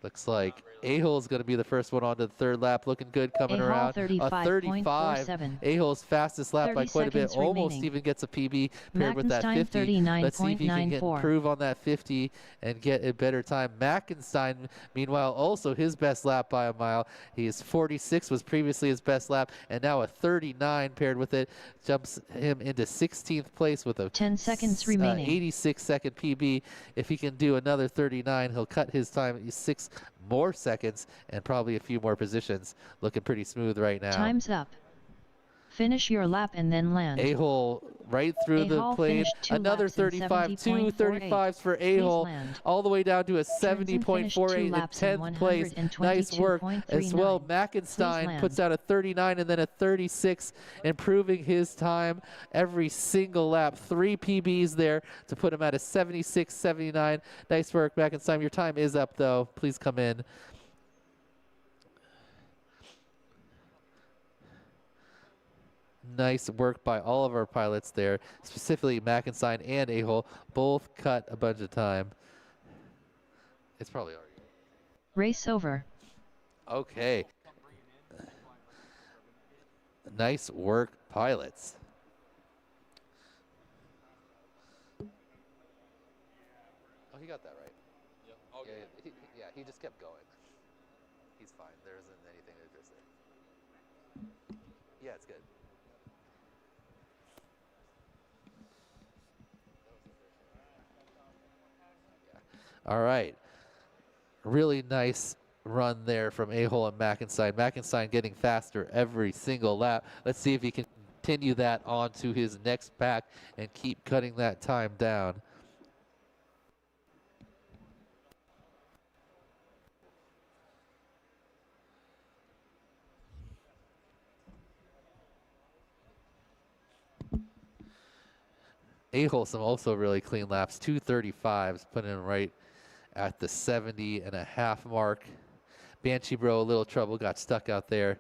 Looks like A-Hole is going to be the first one onto the third lap. Looking good coming around. A 35. A-Hole's fastest lap by quite a bit. Almost even gets a PB paired with that 50. Let's see if he can improve on that 50 and get a better time. Mackenstein, meanwhile, also his best lap by a mile. He's 46 was previously his best lap, and now a 39 paired with it jumps him into 16th place with a 10 seconds remaining. 86-second PB. If he can do another 39, he'll cut his time 6 more seconds and probably a few more positions. Looking pretty smooth right now. Time's up. Finish your lap and then land. A-Hole right through the plane. Another 35. 2 35s for A-Hole. All the way down to a 70.48 in 10th place. Nice work as well. Mackenstein puts out a 39 and then a 36, improving his time every single lap. 3 PBs there to put him at a 76, 79. Nice work, Mackenstein. Your time is up, though. Please come in. Nice work by all of our pilots there, specifically Mackenstein and A-Hole. Both cut a bunch of time. It's probably already. Race over. Okay. Nice work, pilots. Oh, he got that right. Yep. Okay. Yeah, he just kept going. Yeah, it's good. All right. Really nice run there from A-Hole and Mackenstein. Mackenstein getting faster every single lap. Let's see if he can continue that on to his next pack and keep cutting that time down. A-Hole some also really clean laps, 2:35s, putting him right at the 70.5 mark. Banshee Bro, a little trouble, got stuck out there.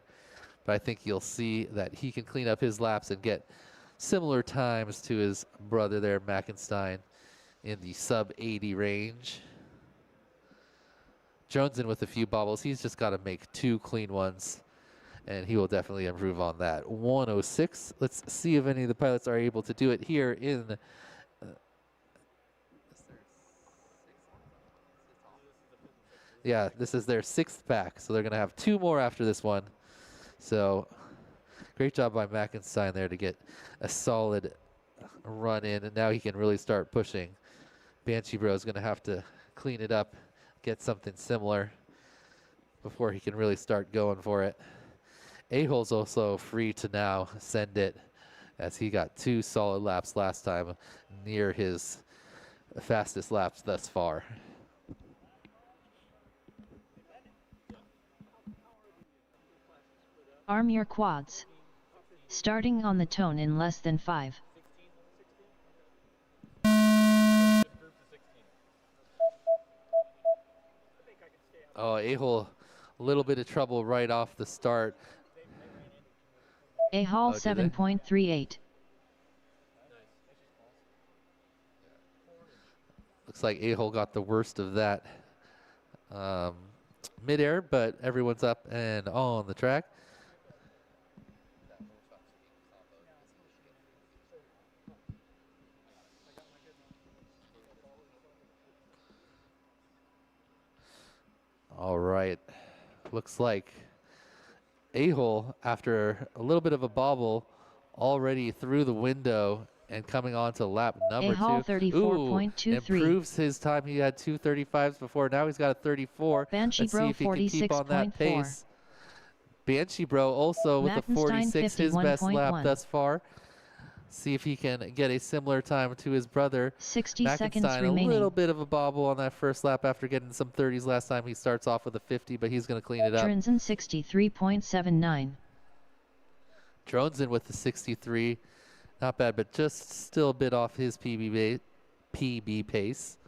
But I think you'll see that he can clean up his laps and get similar times to his brother there, Mackenstein, in the sub-80 range. Jones in with a few bobbles. He's just got to make 2 clean ones, and he will definitely improve on that. 106. Let's see if any of the pilots are able to do it here in yeah, this is their 6th pack, so they're going to have 2 more after this one. So great job by Mackenstein there to get a solid run in, and now he can really start pushing. Banshee Bro is going to have to clean it up, get something similar before he can really start going for it. A-Hole's also free to now send it, as he got 2 solid laps last time, near his fastest laps thus far. Arm your quads. Starting on the tone in less than 5. Oh, A-Hole, a little bit of trouble right off the start. A-Hole Oh, 7.38. Looks like A-Hole got the worst of that midair, but everyone's up and on the track. All right, looks like A-Hole, after a little bit of a bobble, already through the window and coming on to lap number A-Hole 2. 34.23. Improves his time. He had 2:35s before. Now he's got a 34. Banshee Let's Bro see if he can keep on that 46.4. pace. Banshee Bro also with a Mackenstein 46, his best lap 51.1. thus far. See if he can get a similar time to his brother. 60 seconds Mackenstein, a remaining. little bit of a bobble on that first lap after getting some 30s last time. He starts off with a 50, but he's going to clean it up. Trinzen 63.79. Drones in with the 63. Not bad, but just still a bit off his PB pace.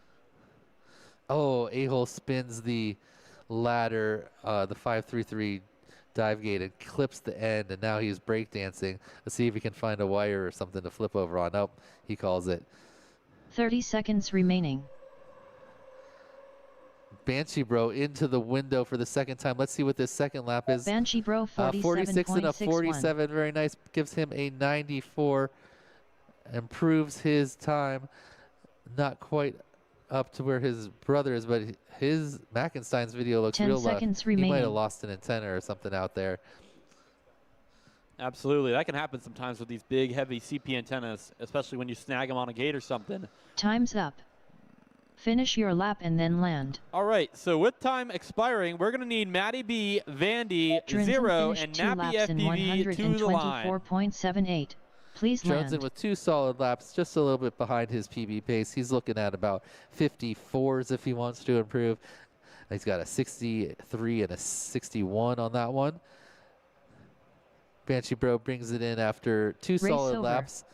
Oh, A-Hole spins the ladder, the 533 dive gate, and clips the end, and now he's breakdancing. Let's see if he can find a wire or something to flip over on. Nope, he calls it. 30 seconds remaining. Banshee Bro into the window for the second time. Let's see what this second lap is. Banshee Bro 46 and a 47.61. 47. Very nice. Gives him a 94. Improves his time. Not quite up to where his brother is, but his Mackenstein's video looks 10 real rough. seconds He might remaining. have lost an antenna or something out there. Absolutely. That can happen sometimes with these big, heavy CP antennas, especially when you snag them on a gate or something. Time's up. Finish your lap and then land. All right, so with time expiring, we're going to need Matty B, Vandy, Drinzen 0, finished and 2 Nappy laps in FPV to the line. 124.78. Please Jones in land. with 2 solid laps, just a little bit behind his PB pace. He's looking at about 54s if he wants to improve. He's got a 63 and a 61 on that one. Banshee Bro brings it in after 2 solid over. laps.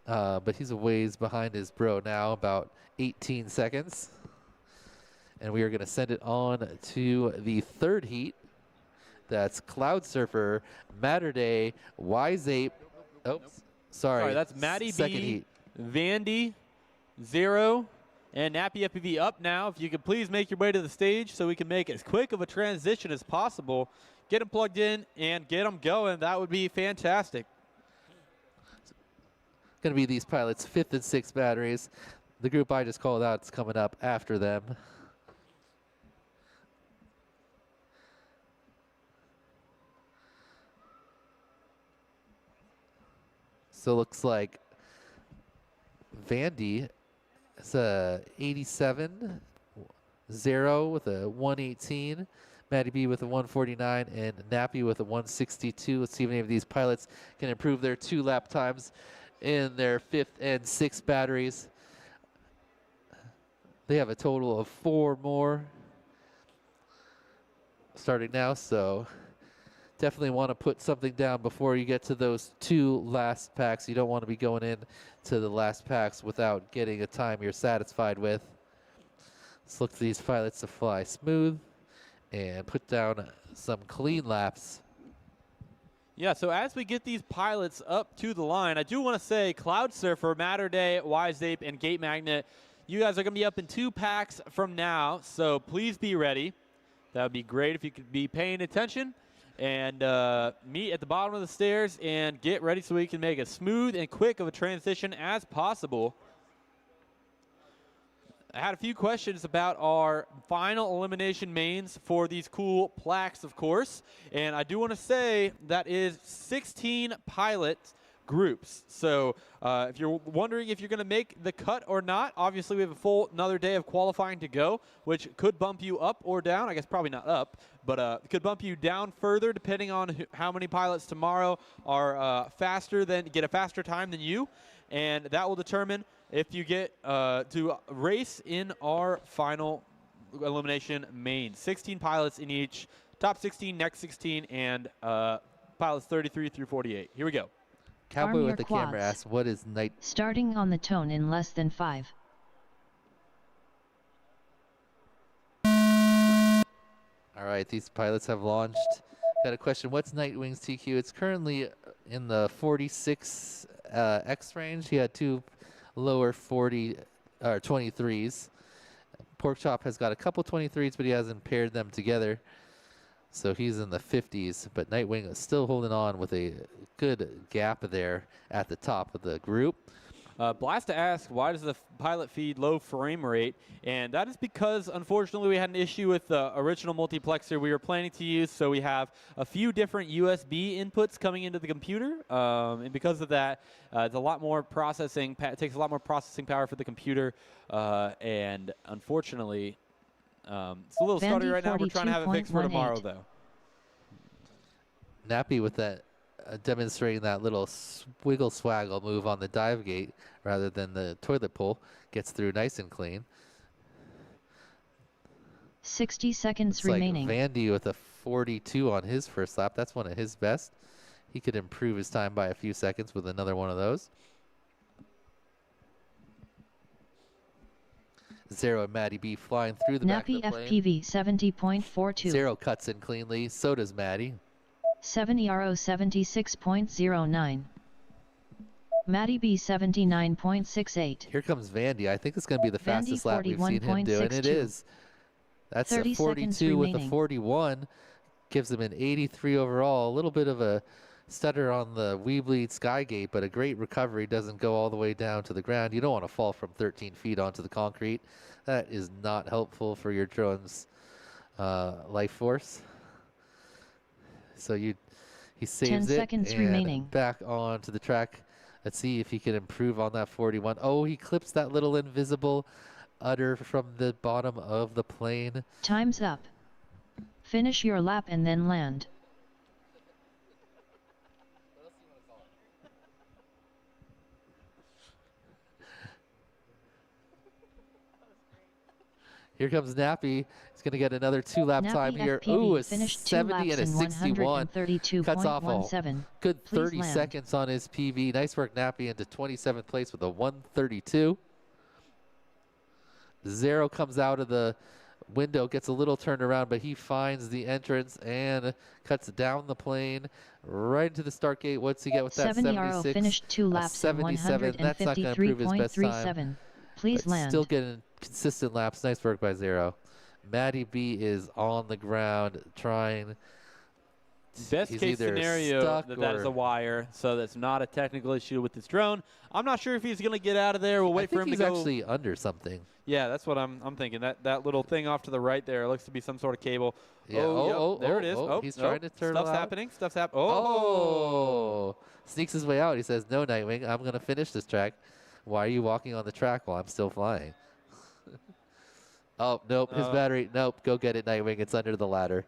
But he's a ways behind his bro now, about 18 seconds. And we are going to send it on to the third heat. That's Cloud Surfer, Matter Day, Wise Ape. Oops, sorry. That's Matty Second B, heat. Vandy, 0, and Nappy FPV up now. If you could please make your way to the stage so we can make as quick of a transition as possible. Get them plugged in and get them going. That would be fantastic. Going to be these pilots' 5th and 6th batteries. The group I just called out is coming up after them. So it looks like Vandy is a 87, 0 with a 118, Maddie B with a 149, and Nappy with a 162. Let's see if any of these pilots can improve their 2 lap times in their 5th and 6th batteries. They have a total of 4 more starting now, so definitely want to put something down before you get to those 2 last packs. You don't want to be going in to the last packs without getting a time you're satisfied with. Let's look for these pilots to fly smooth and put down some clean laps. Yeah, so as we get these pilots up to the line, I do want to say Cloud Surfer, Matter Day, Wise Ape, and Gate Magnet, you guys are going to be up in 2 packs from now, so please be ready. That would be great if you could be paying attention. And meet at the bottom of the stairs and get ready so we can make as smooth and quick of a transition as possible. I had a few questions about our final elimination mains for these cool plaques, of course. And I do want to say that is 16 pilot groups. So if you're wondering if you're going to make the cut or not, obviously we have a full another day of qualifying to go, which could bump you up or down. I guess probably not up, but could bump you down further depending on how many pilots tomorrow are get a faster time than you. And that will determine if you get to race in our final elimination main. 16 pilots in each, top 16, next 16, and pilots 33 through 48. Here we go. Cowboy Arm with the your camera quads. asks, what is night? Starting on the tone in less than 5. All right, these pilots have launched. Got a question. What's Nightwing's TQ? It's currently in the 46 X range. He had 2 lower 40 or 23s. Porkchop has got a couple 23s, but he hasn't paired them together. So he's in the 50s, but Nightwing is still holding on with a good gap there at the top of the group. Blasta asked, why does the pilot feed low frame rate? And that is because, unfortunately, we had an issue with the original multiplexer we were planning to use. So we have a few different USB inputs coming into the computer. And because of that, it's a lot more processing. It takes a lot more processing power for the computer. And unfortunately, it's a little stuttery right now. We're trying to have it fixed for tomorrow, though. Nappy with that, demonstrating that little wiggle swaggle move on the dive gate rather than the toilet pole. Gets through nice and clean. 60 seconds It's remaining. like Vandy with a 42 on his first lap. That's one of his best. He could improve his time by a few seconds with another one of those. Zero and Maddie B flying through the back of Nappy the plane. FPV 70.42. Zero cuts in cleanly. So does Maddie. 70RO 76.09. Maddie B 79.68. Here comes Vandy. I think it's going to be the fastest lap we've seen him do, and it 41.62. is. That's a 30 seconds 42 with a remaining. 41. Gives him an 83 overall. A little bit of a stutter on the Weebleed Skygate, but a great recovery. Doesn't go all the way down to the ground. You don't want to fall from 13 feet onto the concrete. That is not helpful for your drone's life force. So he saves 10 it seconds and remaining. back onto the track. Let's see if he can improve on that 41. Oh, he clips that little invisible udder from the bottom of the plane. Time's up. Finish your lap and then land. Here comes Nappy. He's going to get another 2-lap Nappy time here. FPV Ooh, a finished 70 and a 61. 132.17. Cuts off a good Please 30 land. seconds on his PV. Nice work, Nappy, into 27th place with a 132. Zero comes out of the window, gets a little turned around, but he finds the entrance and cuts down the plane right into the start gate. What's he get with that? 70RO 76. finished 2 A laps in 77. That's not going to improve his best time. 153.37. Please But land. still getting consistent laps. Nice work by Zero. Maddie B is on the ground trying Best he's case either scenario stuck that is or- a wire, so that's not a technical issue with this drone. I'm not sure if he's going to get out of there. We'll I wait for think him to he's go. actually under something. Yeah, that's what I'm thinking. That little thing off to the right there looks to be some sort of cable. Yeah. Yep, there it is. He's trying to turn Stuff's out. happening. Stuff's happening. Oh. Sneaks his way out. He says, "No, Nightwing, I'm going to finish this track. Why are you walking on the track while I'm still flying?" Oh, nope. His battery. Nope. Go get it, Nightwing. It's under the ladder.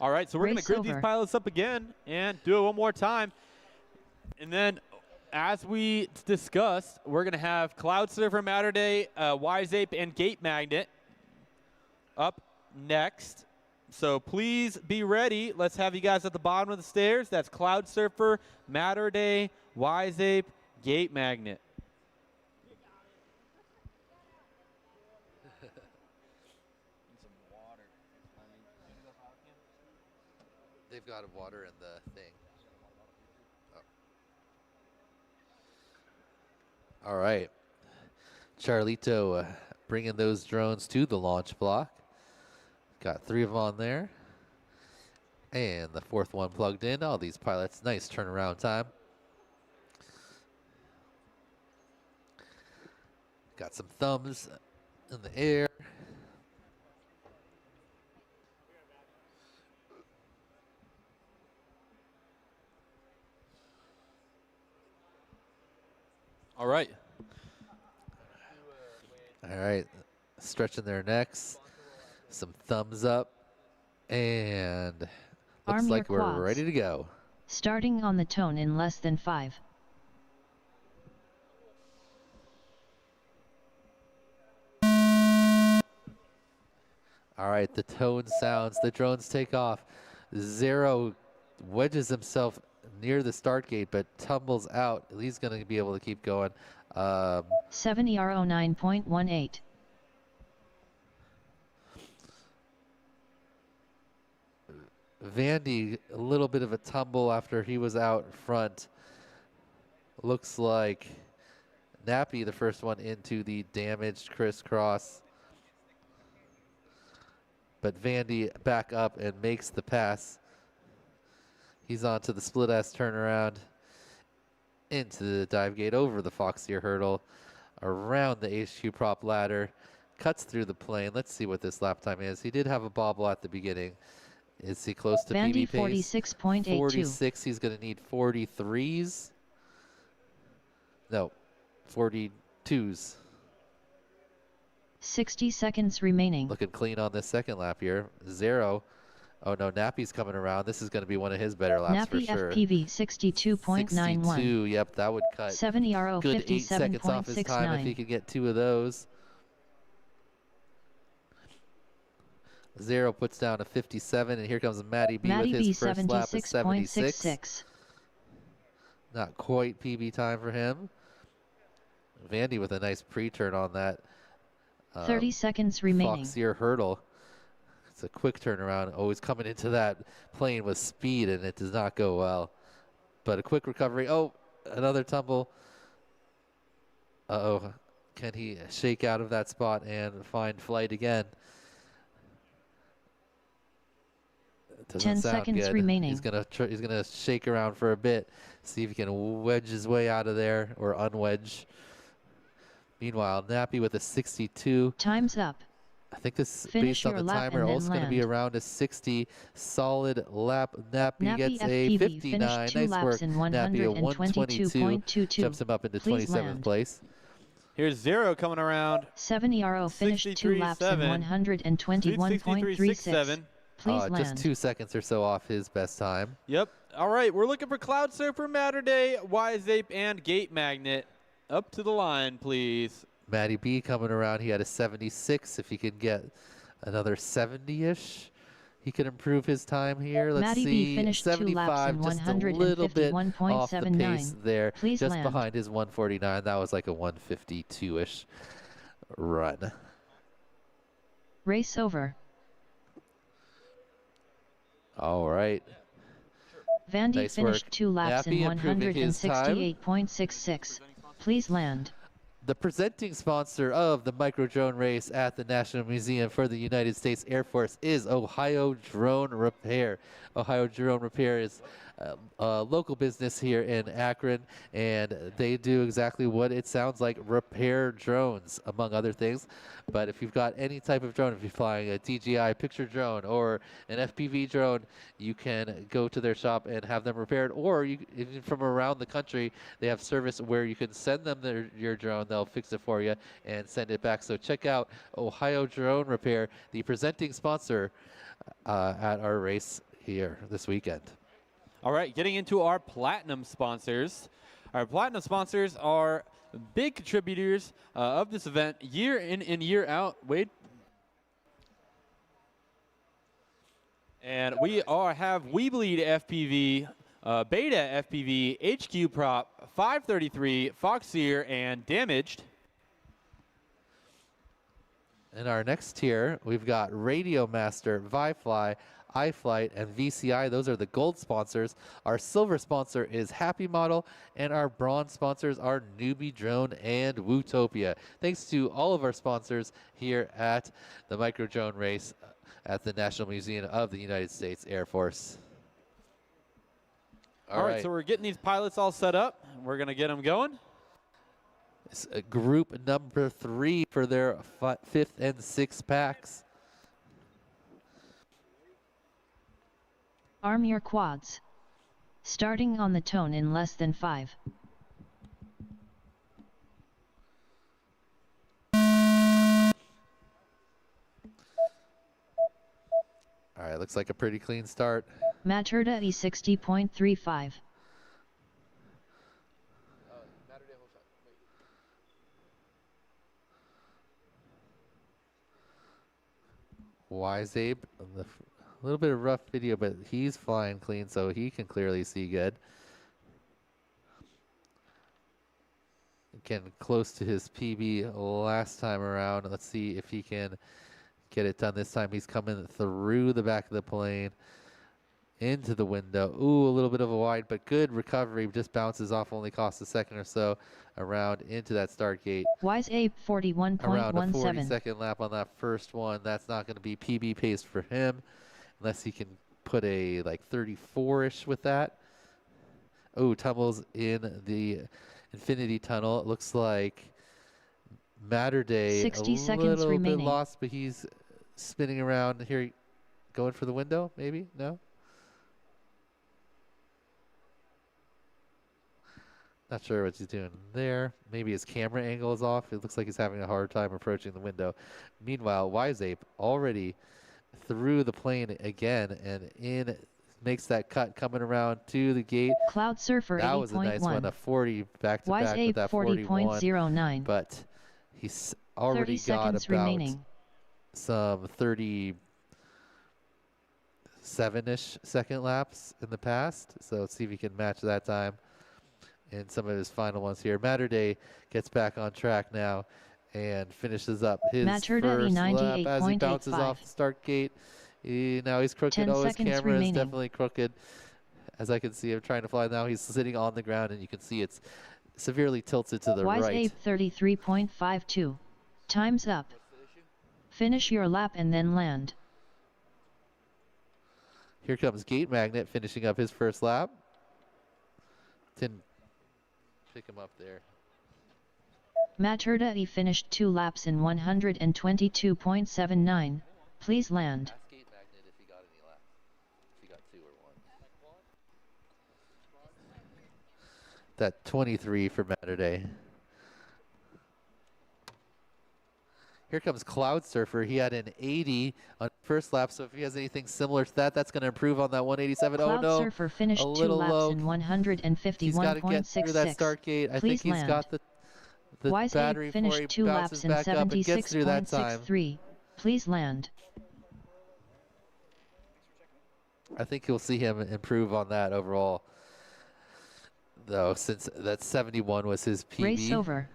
All right, so we're going to Race grid these over. pilots up again and do it one more time. And then, as we discussed, we're going to have Cloud Surfer, Matter Day, Wise Ape, and Gate Magnet up next. So please be ready. Let's have you guys at the bottom of the stairs. That's Cloud Surfer, Matter Day, Wise Ape, Gate Magnet. They've got water in the thing. Oh. All right. Charlito bringing those drones to the launch block. Got 3 of them on there. And the 4th one plugged in. All these pilots, nice turnaround time. Got some thumbs in the air. All right. All right, stretching their necks, some thumbs up, and looks Arm like your we're quads. ready to go. Starting on the tone in less than 5. All right, the tone sounds, the drones take off. Zero wedges himself near the start gate, but tumbles out. He's going to be able to keep going. 70R09.18. Vandy, a little bit of a tumble after he was out front. Looks like Nappy, the first one into the damaged crisscross. But Vandy back up and makes the pass. He's on to the split ass turnaround into the dive gate over the Fox Ear hurdle, around the HQ prop ladder, cuts through the plane. Let's see what this lap time is. He did have a bobble at the beginning. Is he close to Vandy PB pace? 46.82. 46. He's going to need 43s. No, 42s. 60 seconds remaining. Looking clean on this second lap here. 0. Oh no, Nappy's coming around. This is going to be one of his better laps Nappy for sure. FPV 62.91. 62. Yep, that would cut 70RO good 8 seconds off his time if he 57.69. could get 2 of those. 0 puts down a 57, and here comes Matty B Matty with B his first lap at 76. 76.66. Not quite PB time for him. Vandy with a nice pre-turn on that. 30 seconds remaining. Fox Ear hurdle. It's a quick turnaround. Always coming into that plane with speed, and it does not go well. But a quick recovery. Oh, another tumble. Uh-oh. Can he shake out of that spot and find flight again? It doesn't 10 sound seconds good. remaining. He's gonna shake around for a bit, see if he can wedge his way out of there or unwedge. Meanwhile, Nappy with a 62. Time's up. I think this, Finish based on your the lap timer, and then also going to be land. around a 60 solid lap. Nappy Nappy gets a FPV 59. finished 2 Nice laps work. in Nappy a 122.22. jumps him up into Please 27th land. place. Here's 0 coming around. 70RO finished 2 laps in 63.7. 121.36. 63.67. Please land. Just 2 seconds or so off his best time. Yep. All right, we're looking for Cloud Surfer, Matter Day, Wise Ape, and Gate Magnet. Up to the line, please. Matty B coming around. He had a 76. If he could get another 70-ish, he could improve his time here. Let's Matty B see. finished 2 laps 75, in just a little bit off the pace 151.79. there. Please just land. behind his 149. That was like a 152-ish run. Race over. All right. Vandy Nice finished work. 2 laps Nappy in improving his time. 168.66. Please land. The presenting sponsor of the micro drone race at the National Museum for the United States Air Force is Ohio Drone Repair. Ohio Drone Repair is a local business here in Akron, and they do exactly what it sounds like, repair drones, among other things. But if you've got any type of drone, if you're flying a DJI picture drone or an FPV drone, you can go to their shop and have them repaired, or you, even from around the country, they have service where you can send them your drone, they'll fix it for you and send it back. So check out Ohio Drone Repair, the presenting sponsor at our race here this weekend. All right, getting into our platinum sponsors. Our platinum sponsors are big contributors of this event year in and year out. Wade. And we have Weebleed FPV, Beta FPV, HQ Prop, 533, Foxeer, and Damaged. In our next tier, we've got Radio Master, ViFly, iFlight, and VCI. Those are the gold sponsors. Our silver sponsor is Happy Model, and our bronze sponsors are Newbie Drone and Wootopia. Thanks to all of our sponsors here at the Micro Drone Race at the National Museum of the United States Air Force. All right, so we're getting these pilots all set up. We're going to get them going. It's group number 3 for their 5th and 6th packs. Arm your quads. Starting on the tone in less than 5. All right, looks like a pretty clean start. Maturda E60.35. Wise Abe, a little bit of rough video, but he's flying clean, so he can clearly see good. Getting close to his PB last time around. Let's see if he can get it done this time. He's coming through the back of the plane into the window. Ooh, a little bit of a wide, but good recovery. Just bounces off, only costs a second or so around into that start gate. Wise Ape 41.17. Around a 40-second lap on that first one. That's not going to be PB pace for him unless he can put a like 34-ish with that. Oh, tumbles in the Infinity Tunnel. It looks like Matter Day 60 a seconds little remaining. bit lost, but he's spinning around here, going for the window, maybe? No? Not sure what he's doing there. Maybe his camera angle is off. It looks like he's having a hard time approaching the window. Meanwhile, Wise Ape already through the plane again and in, makes that cut coming around to the gate. Cloud Surfer 80.1. That was a nice one, a 40 back to Wise back Ape with that 41. 40.09. But he's already 30 got seconds about remaining. some 37-ish second laps in the past. So let's see if he can match that time in some of his final ones here. Matter Day gets back on track now and finishes up his Matter first Day lap as he bounces 98.85. off the start gate. Now he's crooked. 10 Oh, his seconds camera remaining. is definitely crooked. As I can see him trying to fly now, he's sitting on the ground, and you can see it's severely tilted to the Wise right. Ape 33.52. Time's up. Finish your lap and then land. Here comes Gate Magnet finishing up his first lap. Didn't pick him up there. Maturda E finished 2 laps in 122.79. Please land. Ask Gate Magnet if he got any laps. If he got 2 or 1. That 23 for Matter Day. Here comes Cloud Surfer. He had an 80 on first lap, so if he has anything similar to that, that's going to improve on that 187. Cloud Oh no, Surfer finished a 2 little laps low. in He's got to get through that 151.66. start gate. I Please think he's land. got the Wise battery Ape before he finished 2 bounces laps in back up and gets through that time. 76.63. Please land. I think you'll see him improve on that overall, though, since that 71 was his PB. Race over.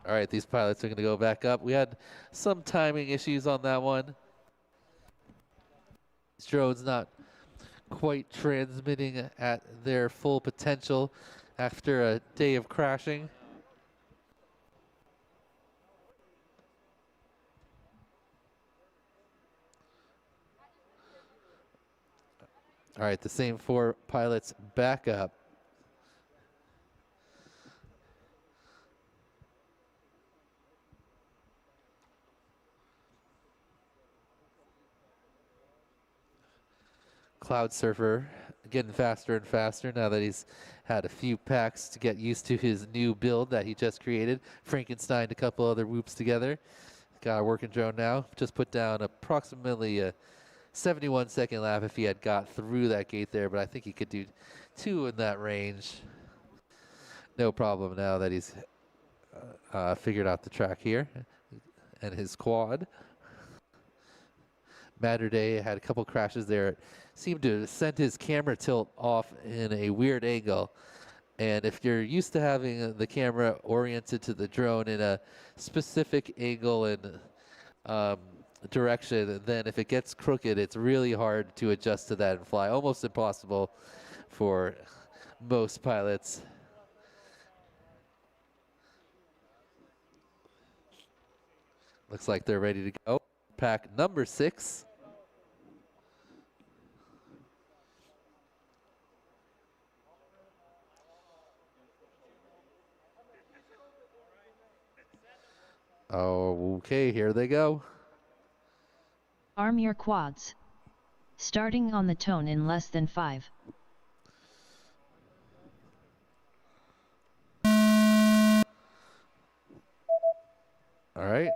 All right, these pilots are going to go back up. We had some timing issues on that one. This drone's not quite transmitting at their full potential after a day of crashing. All right, the same 4 pilots back up. Cloud Surfer getting faster and faster now that he's had a few packs to get used to his new build that he just created. Frankenstein, a couple other whoops together. Got a working drone now. Just put down approximately a 71-second lap if he had got through that gate there, but I think he could do 2 in that range. No problem now that he's figured out the track here and his quad. Matterday had a couple crashes there. Seemed to send his camera tilt off in a weird angle. And if you're used to having the camera oriented to the drone in a specific angle and direction, then if it gets crooked, it's really hard to adjust to that and fly. Almost impossible for most pilots. Looks like they're ready to go. Pack number 6. Okay, here they go. Arm your quads. Starting on the tone in less than 5. All right,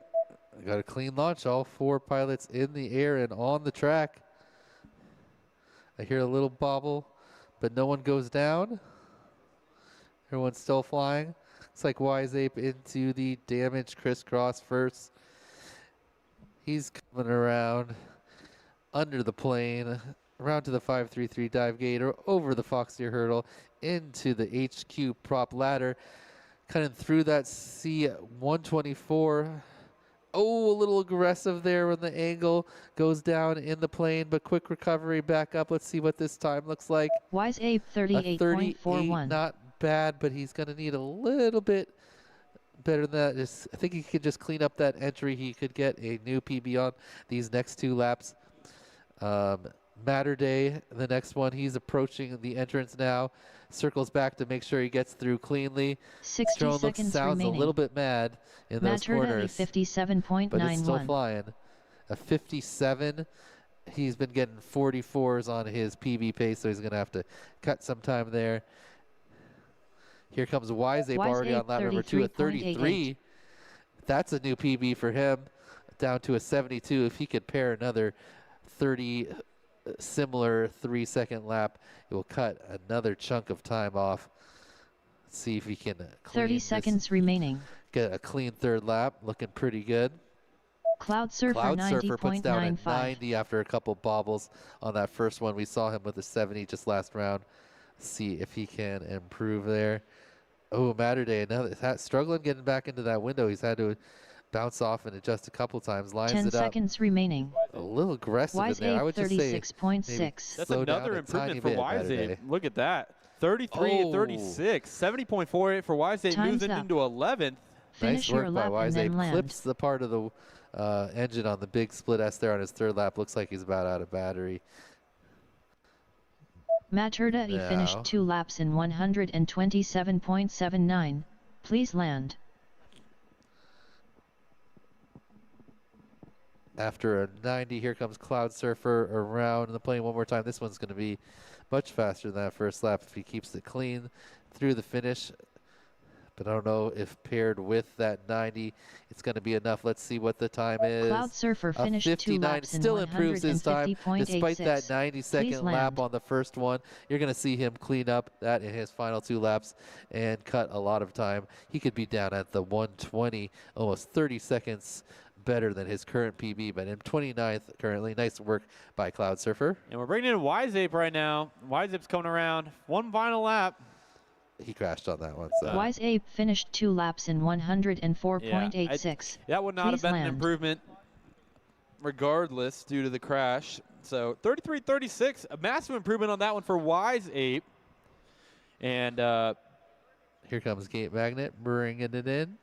I got a clean launch. All 4 pilots in the air and on the track. I hear a little bobble, but no one goes down. Everyone's still flying. Looks like Wise Ape into the damaged crisscross first. He's coming around under the plane, around to the 533 dive gate or over the Foxdeer hurdle into the HQ prop ladder. Cutting through that C-124. Oh, a little aggressive there when the angle goes down in the plane, but quick recovery back up. Let's see what this time looks like. Wise Ape 38.41. Not bad, but he's going to need a little bit better than that. I think he could just clean up that entry. He could get a new PB on these next 2 laps. Matterday, the next one, he's approaching the entrance now. Circles back to make sure he gets through cleanly. 60 Drone seconds sounds remaining. a little bit mad in those corners, 57.91. but it's still flying. A 57. He's been getting 44s on his PB pace, so he's going to have to cut some time there. Here comes Wise Ape already on lap number 2 at 33. That's a new PB for him, down to a 72. If he could pair another 30 similar 3-second lap, it will cut another chunk of time off. Let's see if he can 30 seconds remaining. Get a clean 3rd lap, looking pretty good. Cloud Surfer puts down a 90.95. 90 after a couple bobbles on that first one. We saw him with a 70 just last round. See if he can improve there. Oh, Matterday, another struggling getting back into that window. He's had to bounce off and adjust a couple times. Lines 10 it up. seconds remaining. A little aggressive Wise in there. I Ape would just say 36.6. That's slow another down a improvement tiny for bit, Wise Ape. Matterday. Look at that. 33 to 36. 70.48 for Wise Ape. Time's Moves it up. into 11th. Finish Nice work your by lap Wise and Ape. then land. Clips the part of the engine on the big split S there on his 3rd lap. Looks like he's about out of battery. Maturda he finished Now. 2 laps in 127.79. Please land. After a 90, here comes Cloud Surfer around the plane one more time. This one's going to be much faster than that first lap if he keeps it clean through the finish. But I don't know if paired with that 90, it's going to be enough. Let's see what the time is. Cloud Surfer A finished 2 59 laps in still improves his time despite that 150.86. 90-second Please lap land. on the first one. You're going to see him clean up that in his final 2 laps and cut a lot of time. He could be down at the 120, almost 30 seconds better than his current PB, but in 29th currently. Nice work by Cloud Surfer. And we're bringing in Wise Ape right now. Wise Ape's coming around. 1 final lap. He crashed on that one. So. Wise Ape finished 2 laps in 104.86. That would not have Please been an land. improvement regardless due to the crash. So 33-36, a massive improvement on that one for Wise Ape. And here comes Gate Magnet, bringing it in.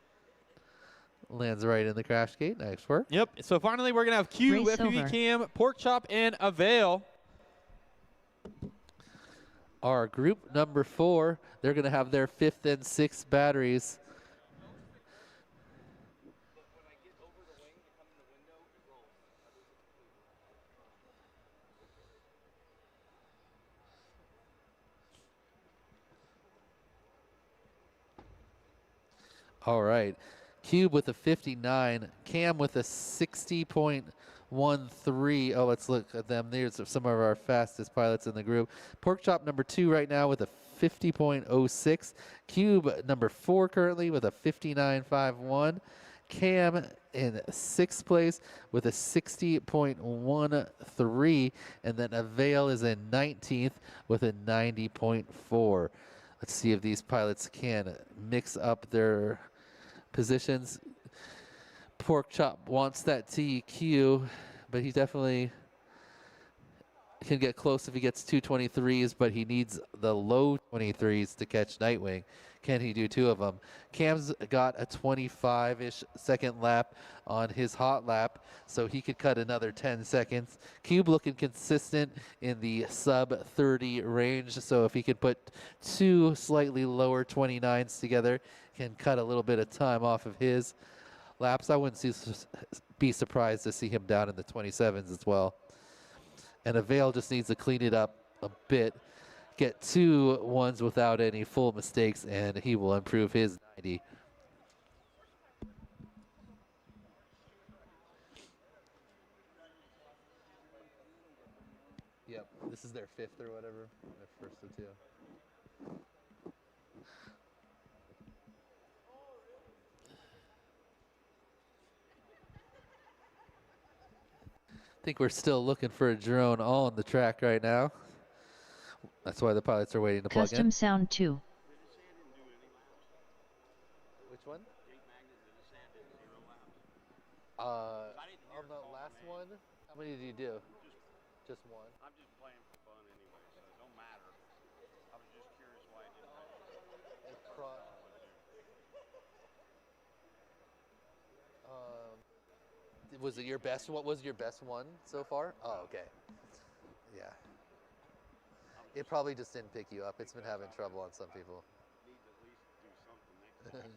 Lands right in the crash gate. Nice work. Yep. So finally, we're going to have Q, Race FPV over. Cam, Pork Chop, and Avail. Our group number 4, they're going to have their 5th and 6th batteries. All right. Cube with a 59. Cam with a 60.13. Oh, let's look at them. There's some of our fastest pilots in the group. Pork Chop number 2 right now with a 50.06. Cube number 4 currently with a 59.51. Cam in 6th place with a 60.13. And then Avail is in 19th with a 90.4. Let's see if these pilots can mix up their positions. Pork Chop wants that TQ, but he definitely can get close if he gets 223s, but he needs the low 23s to catch Nightwing. Can he do 2 of them? Cam's got a 25-ish second lap on his hot lap, so he could cut another 10 seconds. Cube looking consistent in the sub 30 range, so if he could put 2 slightly lower 29s together, can cut a little bit of time off of his laps. I wouldn't be surprised to see him down in the 27s as well. And Avail just needs to clean it up a bit, get 2 ones without any full mistakes, and he will improve his 90. Yep, this is their 5th or whatever, their first of 2. I think we're still looking for a drone on the track right now. That's why the pilots are waiting to plug in. Custom Sound 2. Which one? On the last one, how many did you do? Just one. I'm just playing for fun anyway, so it don't matter. I was just curious why it didn't happen. Was it your best? What was your best one so far? Oh, okay. Yeah. It probably just didn't pick you up. It's been having trouble on some people. Need to at least do something next time.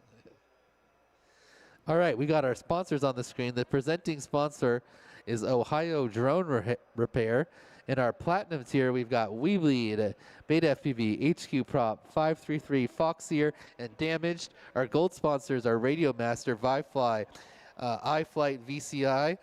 All right, we got our sponsors on the screen. The presenting sponsor is Ohio Drone Repair. In our platinum tier, we've got Weebleed, Beta FPV, HQ Prop, 533, Foxier, and Damaged. Our gold sponsors are Radio Master, Vifly, iFlight, VCI.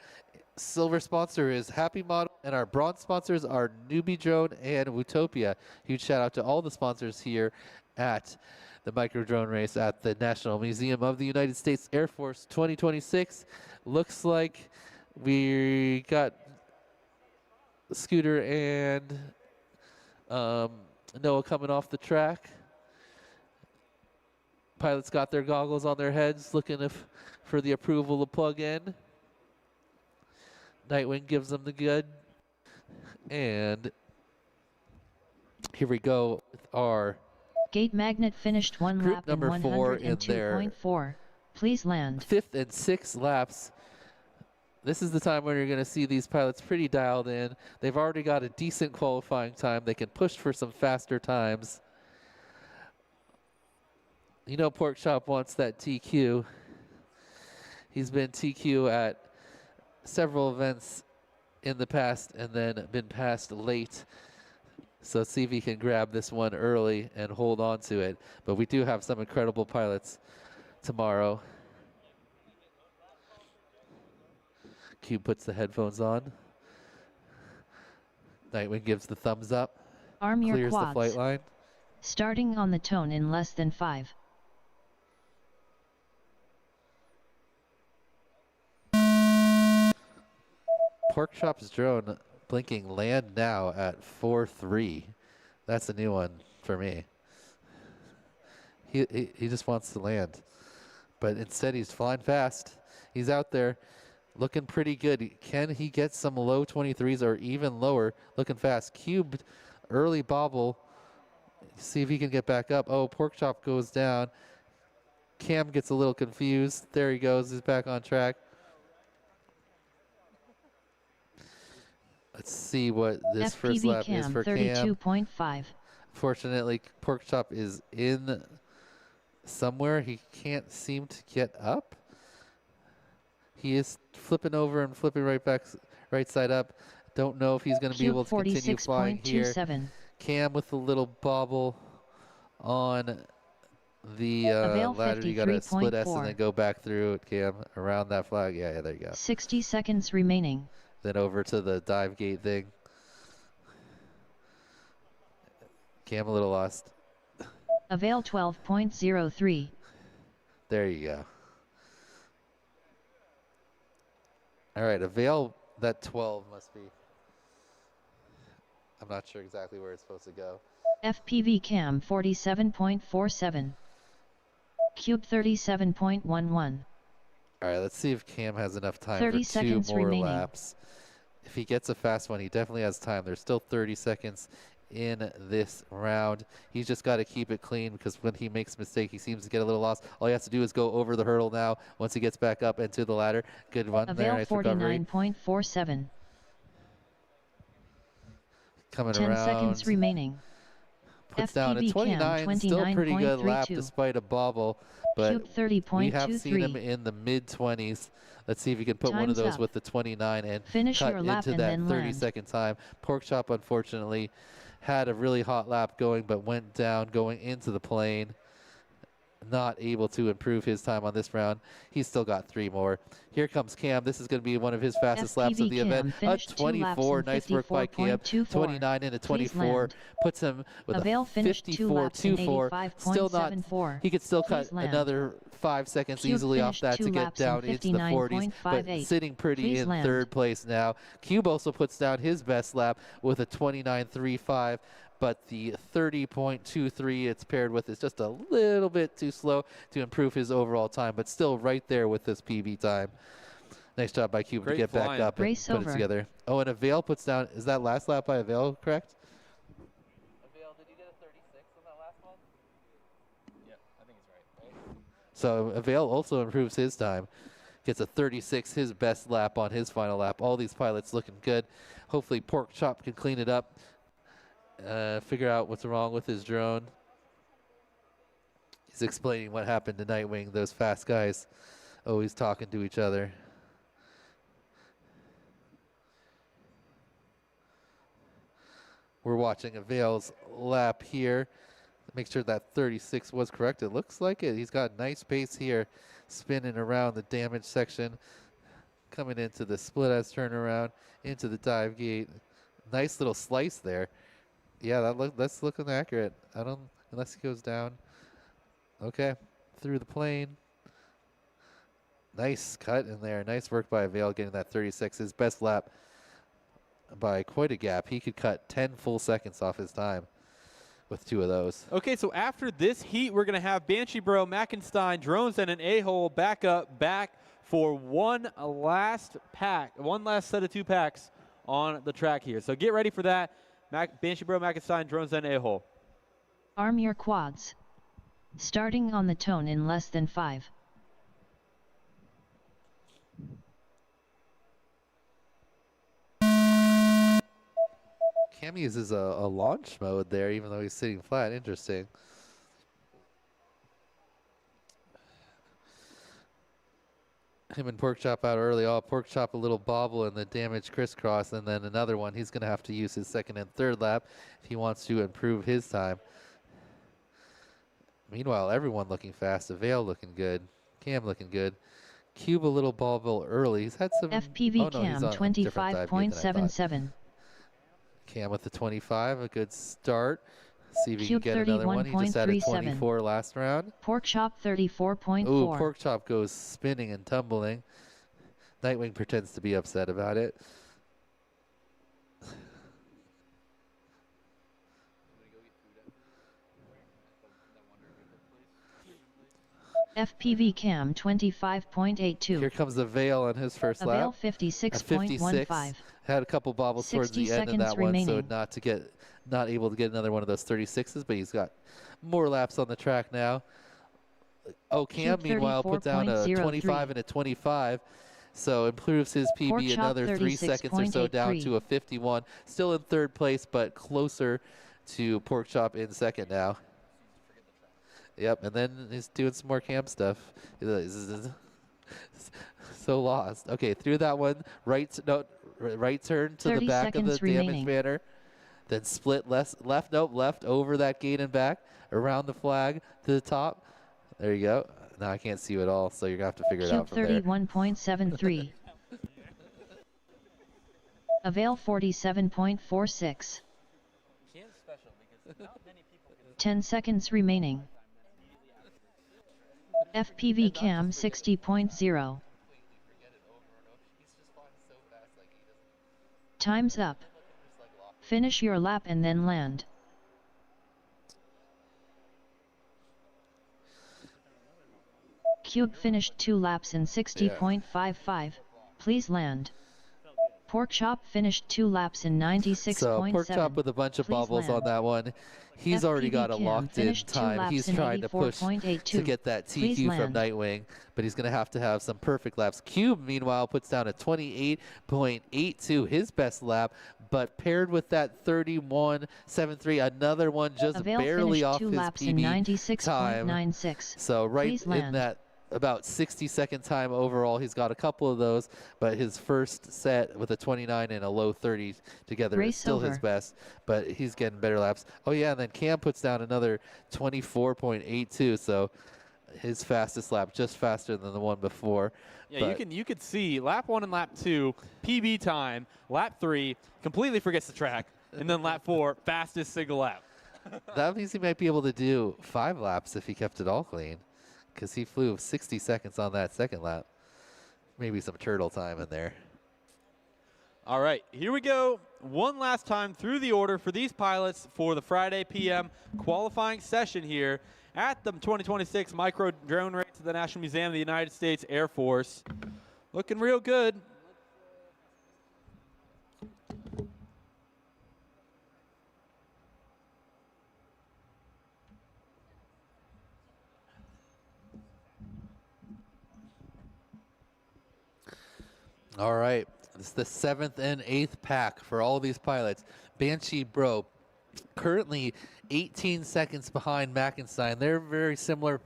Silver sponsor is Happy Model, and our bronze sponsors are Newbie Drone and Wootopia. Huge shout out to all the sponsors here at the Micro Drone Race at the National Museum of the United States Air Force 2026. Looks like we got Scooter and Noah coming off the track. Pilots got their goggles on their heads, looking for the approval to plug in. Nightwing gives them the good. And here we go with our Gate Magnet finished 1 group lap in number 4 in their 102.4. Please land. 5th and 6th laps. This is the time when you're going to see these pilots pretty dialed in. They've already got a decent qualifying time. They can push for some faster times. You know Pork Chop wants that TQ. He's been TQ at several events in the past and then been passed late. So see if he can grab this one early and hold on to it. But we do have some incredible pilots tomorrow. Cube puts the headphones on. Nightwing gives the thumbs up. Arm your Clears the flight quads. line. Starting on the tone in less than 5. Pork Chop's drone blinking land now at 4-3. That's a new one for me. He just wants to land. But instead he's flying fast. He's out there. looking pretty good. Can he get some low 23s or even lower? Looking fast. Cubed early bobble. See if he can get back up. Oh, pork chop goes down. Cam gets a little confused. There he goes. He's back on track. Let's see what this first FPV lap is Cam for Cam. 32.5. Fortunately, pork chop is in somewhere. He can't seem to get up. He is flipping over and flipping right back, right side up. Don't know if he's going to be able to continue flying here. 46.27. Cam with a little bobble on the Avail ladder. You got to split S and 53.4. then go back through it, Cam, around that flag. Yeah, there you go. 60 seconds remaining. Then over to the dive gate thing. Cam a little lost. Avail 12.03. There you go. All right, Avail, that 12 must be. I'm not sure exactly where it's supposed to go. FPV Cam 47.47. Cube 37.11. All right, let's see if Cam has enough time 30 for 2 seconds more remaining. laps. If he gets a fast one, he definitely has time. There's still 30 seconds in this round. He's just got to keep it clean because when he makes a mistake, he seems to get a little lost. All he has to do is go over the hurdle now once he gets back up into the ladder. Good one there. Avail Nice recovery. 49.47. Coming 10 around. seconds remaining. Puts down a FPV 29. Still a pretty good lap 29.32. despite a bobble. But Cube we have seen him 30.23. in the mid-20s. Let's see if he can put one of Time's those up. with the 29 and Finish cut your lap into and that then 30-second time. Pork chop, unfortunately, had a really hot lap going, but went down going into the plane. Not able to improve his time on this round. He's still got 3 more. Here comes Cam. This is going to be one of his fastest laps of the FPV event. Cam A finished 2 laps 24. in Nice work by Cam. 54.24. 29 into Please 24. land. Puts him with Avail a finished 2 laps in 54.24. Still not. 85.74. He could still Please cut land. another 5 seconds Cube easily off finished that 2 to get laps in down into the 40s, but 59.58. sitting pretty Please in land. 3rd place now. Cube also puts down his best lap with a 29.35, but the 30.23 it's paired with is just a little bit too slow to improve his overall time, but still right there with this PB time. Nice job by Cube to Great get back flying. up and Race put over. it together. Oh, and Avail puts down, is that last lap by Avail, correct? Avail, did you get a 36 on that last one? Yeah, I think it's right. So Avail also improves his time. Gets a 36, his best lap on his final lap. All these pilots looking good. Hopefully Pork Chop can clean it up. Figure out what's wrong with his drone. He's explaining what happened to Nightwing. Those fast guys always talking to each other. We're watching Avail's lap here. Make sure that 36 was correct. It looks like it. He's got nice pace here, spinning around the damage section, coming into the split S turnaround, into the dive gate. Nice little slice there. Yeah, that's looking accurate. I don't, unless he goes down. Okay, through the plane. Nice cut in there. Nice work by Avail getting that 36. His best lap by quite a gap. He could cut 10 full seconds off his time with 2 of those. Okay, so after this heat, we're going to have Banshee Bro, Mackenstein, Drones, and an A-hole back for one last set of 2 packs on the track here. So get ready for that. Banshee Bro, Mackenstein, Drones, and A-hole. Arm your quads. Starting on the tone in less than 5. Cam uses a launch mode there, even though he's sitting flat. Interesting. Him and Pork Chop out early. Oh, Pork Chop a little bobble and the damage crisscross, and then another one. He's going to have to use his 2nd and 3rd lap if he wants to improve his time. Meanwhile, everyone looking fast. Avail looking good. Cam looking good. Cube a little bobble early. He's had some. FPV oh, no, Cam he's on a different dive gate than I thought. 25.77. Cam with the 25, a good start. See if he Cube can get another one. He just had a 31.37. 24 last round. Pork Chop 34.4. Ooh, Pork Chop goes spinning and tumbling. Nightwing pretends to be upset about it. FPV Cam 25.82. Here comes the Veil on his first Avail lap. At 56.15. Had a couple bobbles towards 60 the end of seconds that one, so remaining. not able to get another one of those 36s, but he's got more laps on the track now. Oh, Cam, Cube meanwhile, put down a 34.03. 25 and a 25, so improves his Pork PB chop another 3 seconds or so down 36.83. to a 51. Still in third place, but closer to Pork Chop in second now. Yep, and then he's doing some more Cam stuff. So lost. Okay, through that one, right turn to the 30 back of the seconds remaining. damage banner. Then split left over that gate and back, around the flag to the top. There you go. Now I can't see you at all, so you're going to have to figure it Cube out from there. 31.73. Avail 47.46. 10 seconds remaining. FPV Cam 60.0. Time's up. Finish your lap and then land. Cube finished 2 laps in 60.55. Please land. Pork Chop finished 2 laps in 96.7. So Pork Chop with a bunch of Please bobbles on land. that one. He's already FPV got a Cam locked in finished 2 time. laps He's in trying to push 84.82. to get that Please TQ from land. Nightwing, but he's going to have some perfect laps. Cube, meanwhile, puts down a 28.82, his best lap, but paired with that 31.73, another one just Avail barely finished off 2 his laps in PB time. 96.96. So right Please in land. that about 60-second time overall. He's got a couple of those, but his first set with a 29 and a low 30 together Race is still his over. best, but he's getting better laps. Oh, yeah, and then Cam puts down another 24.82, so his fastest lap, just faster than the one before. Yeah, But you could see lap 1 and lap 2, PB time. Lap 3, completely forgets the track. And then lap 4, fastest single lap. that means he might be able to do 5 laps if he kept it all clean, because he flew 60 seconds on that second lap. Maybe some turtle time in there. All right, here we go. One last time through the order for these pilots for the Friday PM qualifying session here at the 2026 Micro Drone Race at the National Museum of the United States Air Force. Looking real good. All right, it's the 7th and 8th pack for all these pilots. Banshee Bro, currently 18 seconds behind Mackenstein. They're very similar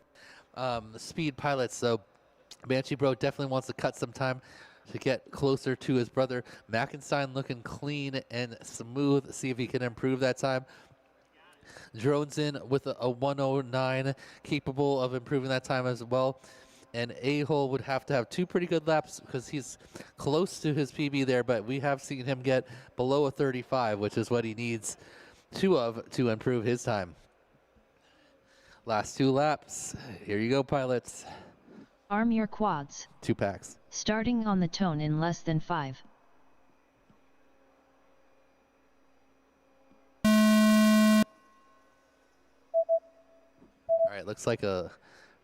speed pilots, so Banshee Bro definitely wants to cut some time to get closer to his brother. Mackenstein looking clean and smooth. See if he can improve that time. Drones in with a 109, capable of improving that time as well. And A-Hole would have to have 2 pretty good laps because he's close to his PB there, but we have seen him get below a 35, which is what he needs 2 of to improve his time. Last 2 laps. Here you go, pilots. Arm your quads. 2 packs. Starting on the tone in less than 5. All right, looks like a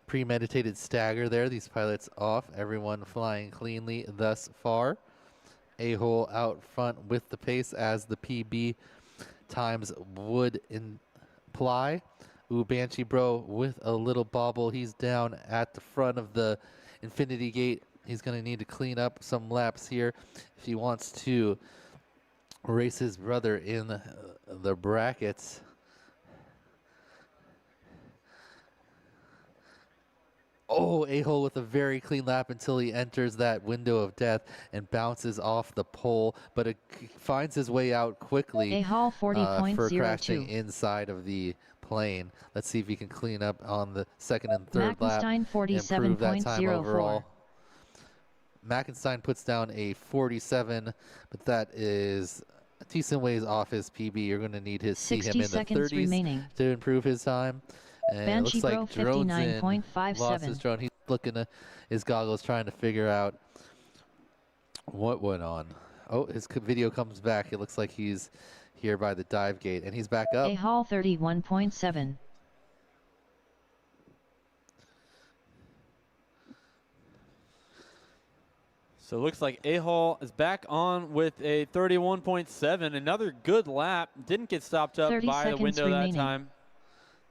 premeditated stagger there. These pilots off. Everyone flying cleanly thus far. A-Hole out front with the pace as the PB times would imply. Ooh, Banshee Bro with a little bobble. He's down at the front of the Infinity Gate. He's going to need to clean up some laps here if he wants to race his brother in the brackets. Oh, A-Hole with a very clean lap until he enters that window of death and bounces off the pole, but it finds his way out quickly A-Hole for crashing 40.02. inside of the plane. Let's see if he can clean up on the second and third lap Mackenstein and improve that time 47.04. overall. Mackenstein puts down a 47, but that is a decent ways off his PB. You're going to need to see him 60 in the seconds 30s remaining. to improve his time. And Banshee it looks Bro like drones in. 59.57. Lost his drone. He's looking at his goggles, trying to figure out what went on. Oh, his video comes back. It looks like he's here by the dive gate, and he's back up. A-Hall 31.7. So it looks like A-Hall is back on with a 31.7. Another good lap. Didn't get stopped up 30 by the seconds window remaining. that time.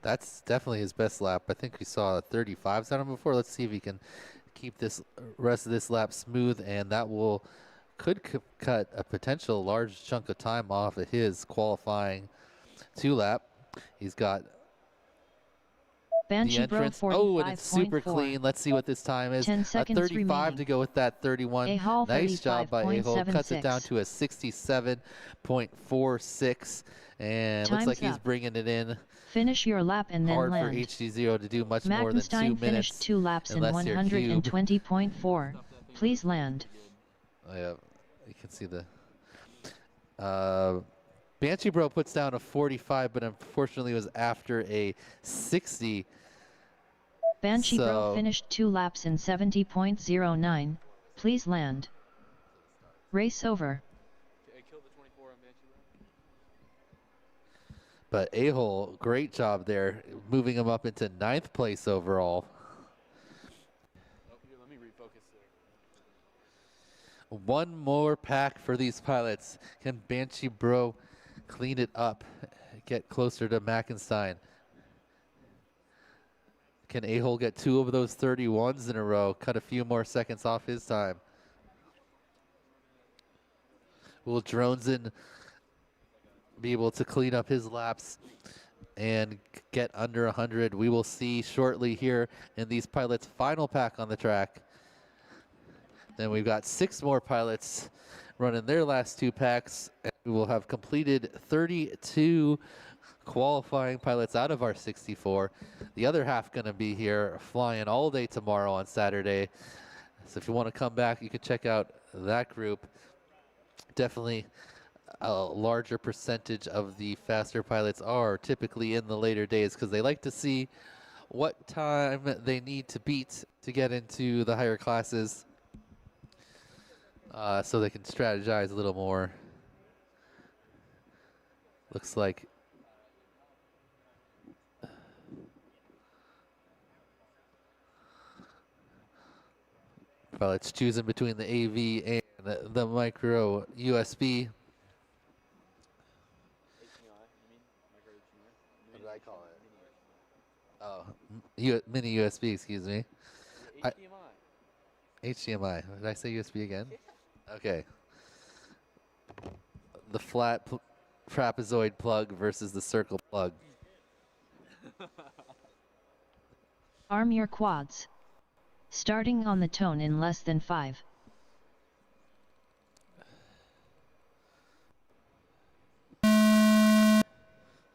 That's definitely his best lap. I think we saw 35s on him before. Let's see if he can keep this rest of this lap smooth, and that could cut a potential large chunk of time off of his qualifying 2-lap. He's got the Banshee Bro entrance. Oh, and it's super 45.4. clean. Let's see what this time is. 10 A seconds 35 remaining. to go with that 31. A-Hall Nice job by A-Hall. Cuts it down 35.76. to a 67.46. And looks like Time's he's up. bringing it in. Finish your lap and then Hard for land. HD0 to do much more than 2 Mackenstein minutes. finished 2 laps in unless you're cube. 120.4. Please land. Oh, yeah, you can see the Banshee Bro puts down a 45, but unfortunately was after a 60. Banshee Bro So- finished 2 laps in 70.09. Please land. Race over. But A-Hole, great job there, moving him up into 9th place overall. Let me refocus there. One more pack for these pilots. Can Banshee Bro clean it up, get closer to Mackenstein? Can A-Hole get 2 of those 31s in a row, cut a few more seconds off his time? Will Droneson be able to clean up his laps and get under 100? We will see shortly here in these pilots' final pack on the track. Then we've got 6 more pilots running their last 2 packs, and we will have completed 32 qualifying pilots out of our 64. The other half going to be here flying all day tomorrow on Saturday. So if you want to come back, you can check out that group. Definitely a larger percentage of the faster pilots are typically in the later days because they like to see what time they need to beat to get into the higher classes, so they can strategize a little more. Looks like pilots choosing between the AV and the micro USB. What did I call it? Oh, mini USB, excuse me. HDMI. Did I say USB again? Okay. The flat trapezoid plug versus the circle plug. Arm your quads. Starting on the tone in less than 5.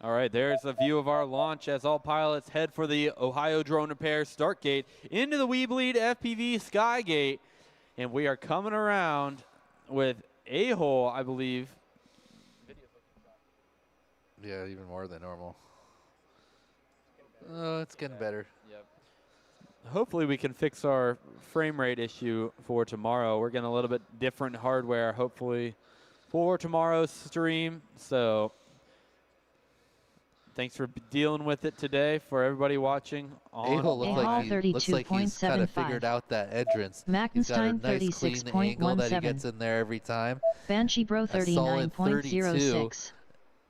All right, there's a view of our launch as all pilots head for the Ohio Drone Repair start gate into the Weebleed FPV Skygate. And we are coming around with A-Hole, I believe. Yeah, even more than normal. Oh, it's getting better. Yep. Hopefully we can fix our frame rate issue for tomorrow. We're getting a little bit different hardware, hopefully, for tomorrow's stream. So thanks for dealing with it today for everybody watching. A-Hole looks like he's kind of 32.75. figured out that entrance. He's got a Mackenstein nice clean angle that he 36.17. gets in there every time. Banshee Bro A solid 39.06.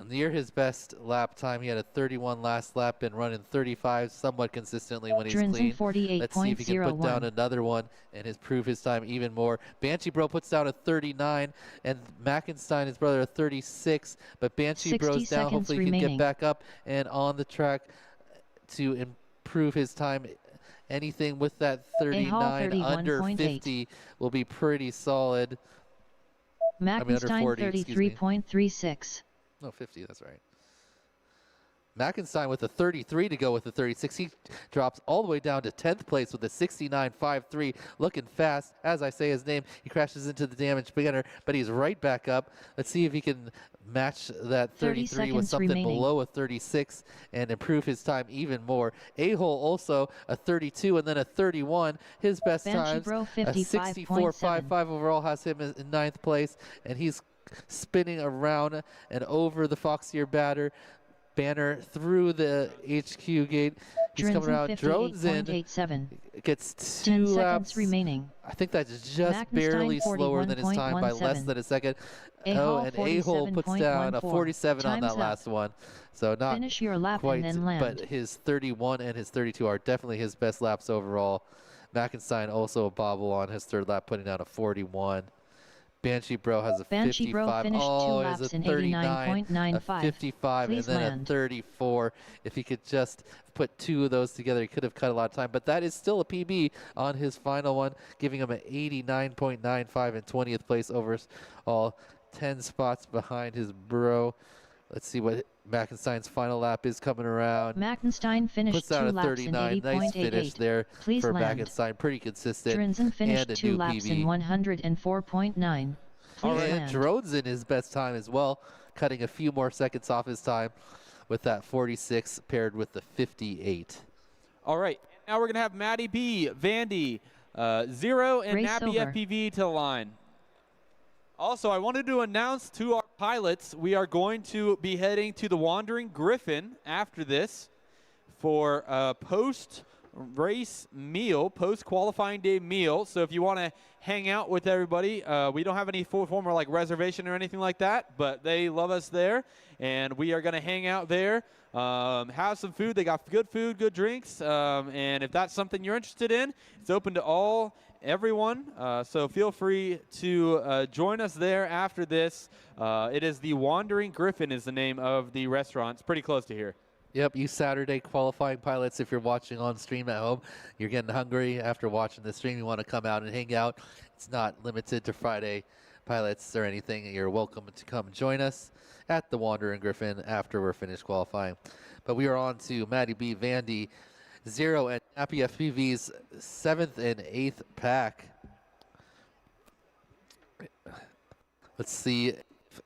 Near his best lap time. He had a 31 last lap and running 35 somewhat consistently when he's Drinson clean. Let's see if he can put down 48.01. another one and improve his time even more. Banshee Bro puts down a 39 and Mackenstein, his brother, a 36. But Banshee 60 Bro's down. seconds Hopefully he can get remaining. back up and on the track to improve his time. Anything with that 39 under 31.8. 50 will be pretty solid. under Mackenstein 40, excuse me. 33.36. No, 50, that's right. Mackenstein with a 33 to go with the 36. He drops all the way down to 10th place with a 69.53. Looking fast. As I say his name, he crashes into the damaged beginner, but he's right back up. Let's see if he can match that 30 33 with seconds something remaining. below a 36 and improve his time even more. A-Hole also a 32 and then a 31. His best Banshee times, Bro a 55.7. 64.55 overall has him in 9th place, and he's spinning around and over the Foxier batter. banner through the HQ gate. He's coming around. Drones in. 58.87. Gets 10 2 seconds laps. remaining. I think that's just barely slower than his time by less than a second. And A-Hole puts down a 47 on that last one. So not Finish your lap quite, and then land. but his 31 and his 32 are definitely his best laps overall. Mackenstein also a bobble on his third lap, putting down a 41. Banshee Bro has a Banshee 55. Bro finished 2 oh, laps it's a in 39, 89.95. a 55, Please and then land. a 34. If he could just put 2 of those together, he could have cut a lot of time. But that is still a PB on his final one, giving him an 89.95 in 20th place overall, 10 spots behind his bro. Let's see what Mackenstein's final lap is coming around. Mackenstein finished Puts 2 down a laps 39. in 80.88. Nice finish there Please for land. Mackenstein. Pretty consistent. Drinzen finished and a 2 new laps PB. in 104.9. Please And land. Drones in his best time as well, cutting a few more seconds off his time with that 46 paired with the 58. All right, now we're going to have Matty B, Vandy, Zero, and Race Nappy over. FPV to the line. Also, I wanted to announce to our pilots we are going to be heading to the Wandering Griffin after this for a post-race meal, post-qualifying day meal. So if you want to hang out with everybody, we don't have any form of like reservation or anything like that, but they love us there, and we are going to hang out there, have some food. They got good food, good drinks, and if that's something you're interested in, it's open to everyone, so feel free to join us there after this. It is the Wandering Griffin is the name of the restaurant. It's pretty close to here. Yep, you Saturday qualifying pilots, if you're watching on stream at home, you're getting hungry after watching the stream, you want to come out and hang out. It's not limited to Friday pilots or anything. You're welcome to come join us at the Wandering Griffin after we're finished qualifying. But we are on to Matty B, Vandy, Zero, and Happy FPV's 7th and 8th pack. Let's see if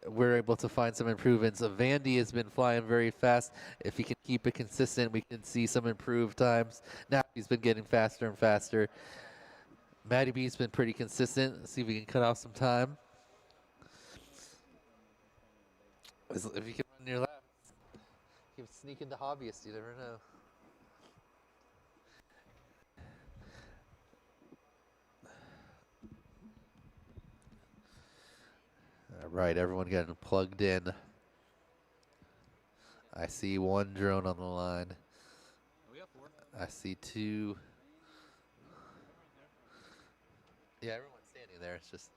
we're able to find some improvements. Vandy has been flying very fast. If he can keep it consistent, we can see some improved times. Now he's been getting faster and faster. Matty B's been pretty consistent. Let's see if we can cut off some time. If you can run your lap, you can sneak into Hobbyist, you never know. All right, everyone getting plugged in. I see 1 drone on the line. We got 4. I see 2. Yeah, everyone's standing there. It's just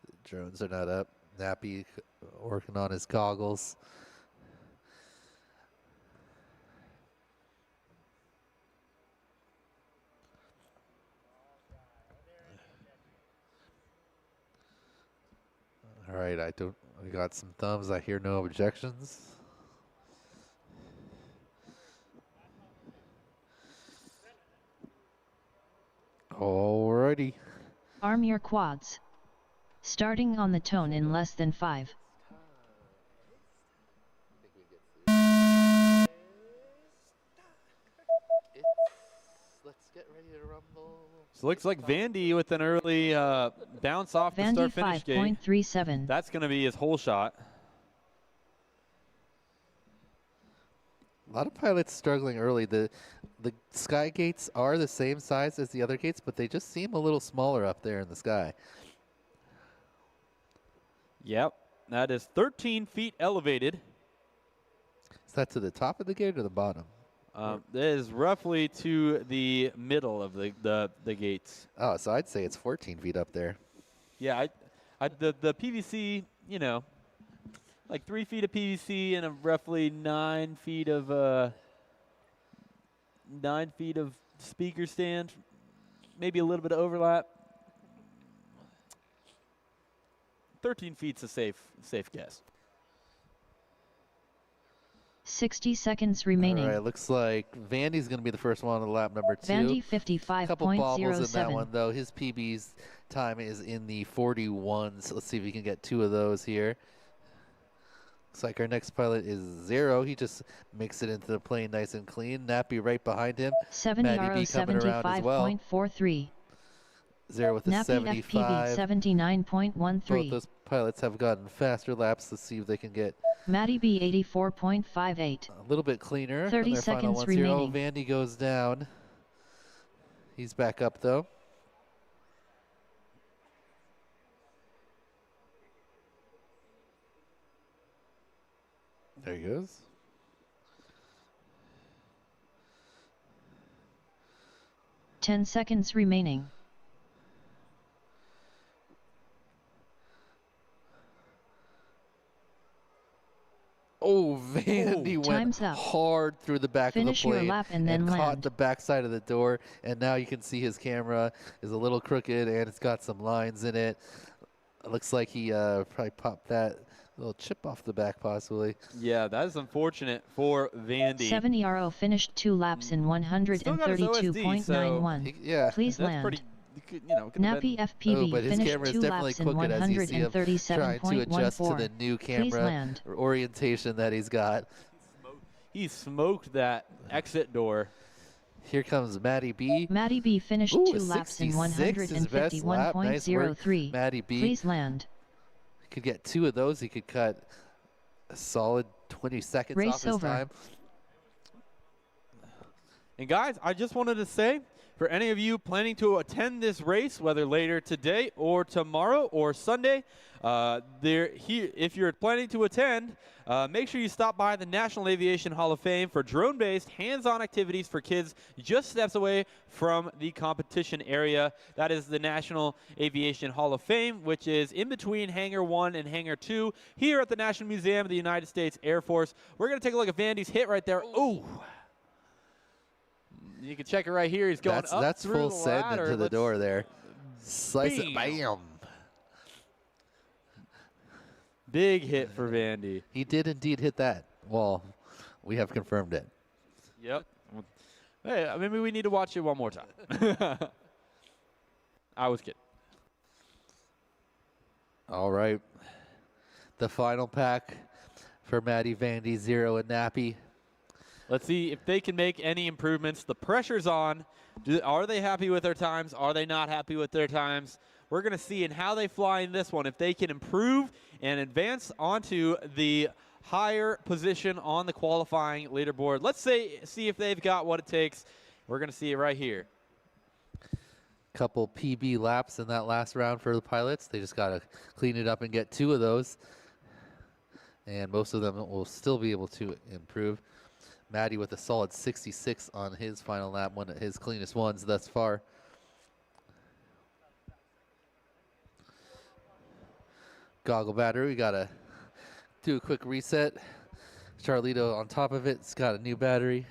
the drones are not up. Nappy working on his goggles. All right, we got some thumbs. I hear no objections. Alrighty. Arm your quads. Starting on the tone in less than 5. Let's get ready to rumble. So it looks like Vandy with an early bounce off the Vandy start-finish gate. 5.37. That's going to be his whole shot. A lot of pilots struggling early. The sky gates are the same size as the other gates, but they just seem a little smaller up there in the sky. Yep, that is 13 feet elevated. Is that to the top of the gate or the bottom? That is roughly to the middle of the gates. Oh, so I'd say it's 14 feet up there. Yeah, the PVC, you know, like 3 feet of PVC and a roughly 9 feet of 9 feet of speaker stand, maybe a little bit of overlap. 13 feet's a safe guess. 60 seconds remaining. All right, looks like Vandy's going to be the first one on the lap number 2. Vandy Couple bobbles in that 55.07. one, though. His PB's time is in the 41s. Let's see if we can get 2 of those here. Looks like our next pilot is Zero. He just makes it into the plane nice and clean. Nappy right behind him. 70 Matty B coming around as well. 75.43. Zero with a Nappy 75. FPV Both 79.13. those pilots have gotten faster laps. Let's see if they can get Matty B 84.58. a little bit cleaner 30 on their final seconds ones here. Oh, remaining. Vandy goes down. He's back up though. There he goes. Ten seconds remaining. Oh, Vandy went Time's up. hard through the back Finish of the your plane lap and then caught land. the backside of the door. And now you can see his camera is a little crooked and it's got some lines in it. It looks like he probably popped that little chip off the back possibly. Yeah, that is unfortunate for Vandy. 70RO finished 2 laps in Still got his OSD, 132.91. Yeah. Please That's land. pretty, you know, could've Nappy been- FPV Oh, but his finished camera is 2 definitely laps in crooked as you see him trying to adjust to the 137.14. new Please camera land. orientation that he's got. he smoked that exit door. Here comes Matty B. Matty B finished Ooh, 2 laps in 66, his best lap. Nice work, 151.03. Matty B. Please land. Could get 2 of those. He could cut a solid 20 seconds Race off his over. time. And guys, I just wanted to say, for any of you planning to attend this race, whether later today or tomorrow or Sunday, if you're planning to attend, make sure you stop by the National Aviation Hall of Fame for drone-based hands-on activities for kids just steps away from the competition area. That is the National Aviation Hall of Fame, which is in between Hangar 1 and Hangar 2 here at the National Museum of the United States Air Force. We're going to take a look at Vandy's hit right there. Ooh. You can check it right here. He's going up That's through full the send ladder. into the Let's- door there. Slice it. Bam. Bam. Big hit for Vandy. He did indeed hit that. Well, we have confirmed it. Yep. Hey, maybe we need to watch it one more time. I was kidding. All right. The final pack for Matty, Vandy, Zero, and Nappy. Let's see if they can make any improvements. The pressure's on. Are they happy with their times? Are they not happy with their times? We're going to see in how they fly in this one, if they can improve and advance onto the higher position on the qualifying leaderboard. Let's see if they've got what it takes. We're going to see it right here. Couple PB laps in that last round for the pilots. They just got to clean it up and get 2 of those. And most of them will still be able to improve. Matty with a solid 66 on his final lap, one of his cleanest ones thus far. Goggle battery, we gotta do a quick reset. Charlito on top of it's got a new battery.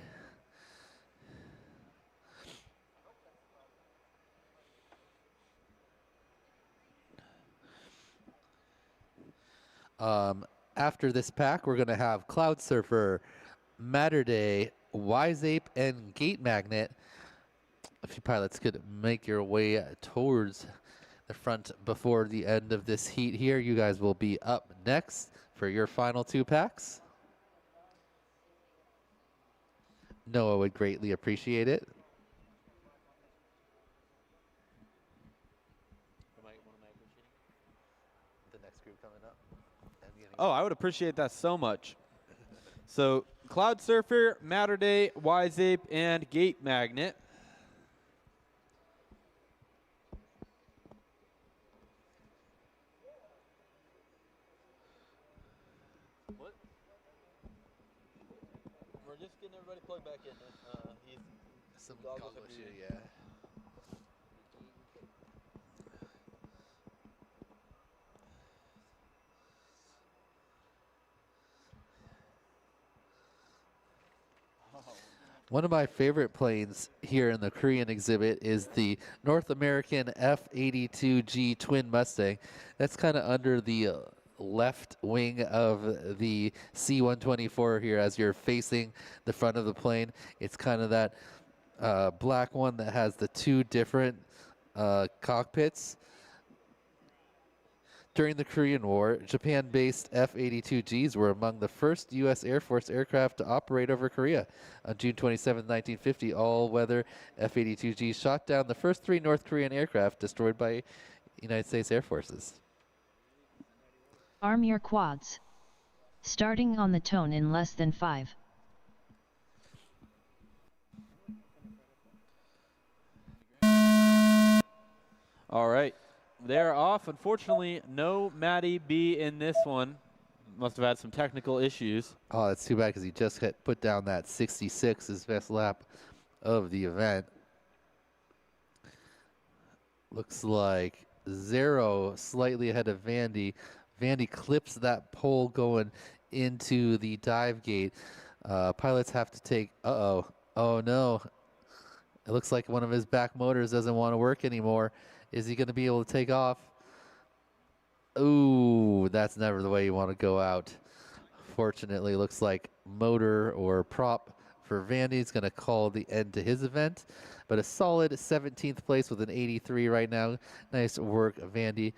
After this pack, we're gonna have Cloud Surfer, Matter Day, Wise Ape, and Gate Magnet. If you pilots could make your way towards the front before the end of this heat here, you guys will be up next for your final 2 packs. Noah would greatly appreciate it. The next group coming up. Oh, I would appreciate that so much. So, Cloud Surfer, Matter Day, Wise Ape, and Gate Magnet. What? We're just getting everybody plugged back in. Some Goggles goggle are issue, muted. yeah. One of my favorite planes here in the Korean exhibit is the North American F-82G Twin Mustang. That's kind of under the left wing of the C-124 here as you're facing the front of the plane. It's kind of that black one that has the 2 different cockpits. During the Korean War, Japan-based F-82Gs were among the first U.S. Air Force aircraft to operate over Korea. On June 27, 1950, all-weather F-82Gs shot down the first 3 North Korean aircraft destroyed by United States Air Forces. Arm your quads. Starting on the tone in less than 5. All right. They're off. Unfortunately, no Matty B in this one. Must have had some technical issues. Oh, that's too bad because he just put down that 66, his best lap of the event. Looks like Zero slightly ahead of Vandy. Vandy clips that pole going into the dive gate. Pilots have to take, oh no. It looks like one of his back motors doesn't want to work anymore. Is he going to be able to take off? Ooh, that's never the way you want to go out. Fortunately, looks like motor or prop for Vandy is going to call the end to his event. But a solid 17th place with an 83 right now. Nice work, Vandy.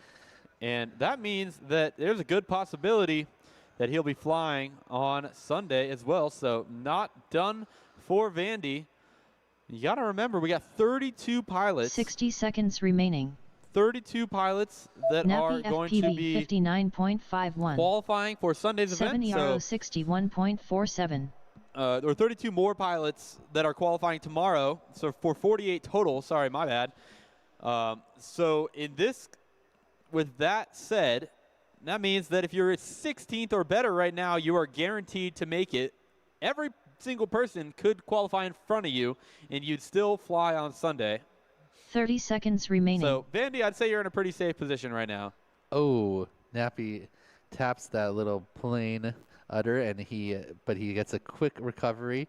And that means that there's a good possibility that he'll be flying on Sunday as well. So not done for Vandy. You got to remember, we got 32 pilots. 60 seconds remaining. 32 pilots that are going to be 59.51. qualifying for Sunday's event. 61.47. There are 32 more pilots that are qualifying tomorrow. So for 48 total. Sorry, my bad. So in this, with that said, that means that if you're at 16th or better right now, you are guaranteed to make it. Every single person could qualify in front of you, and you'd still fly on Sunday. 30 seconds remaining. So, Vandy, I'd say you're in a pretty safe position right now. Oh, Nappy taps that little plane udder, and but he gets a quick recovery.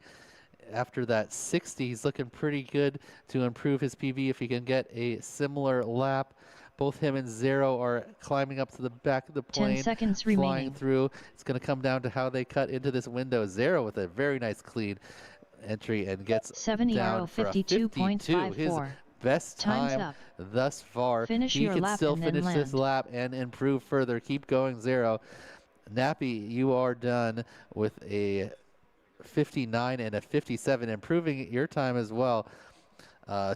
After that 60, he's looking pretty good to improve his PB if he can get a similar lap. Both him and Zero are climbing up to the back of the plane, 10 seconds flying remaining. through. It's going to come down to how they cut into this window. Zero with a very nice clean entry and gets 70 down for a 52. His best time thus far. Finish he your can lap still and then finish this land. lap and improve further. Keep going, Zero. Nappy, you are done with a 59 and a 57, improving your time as well.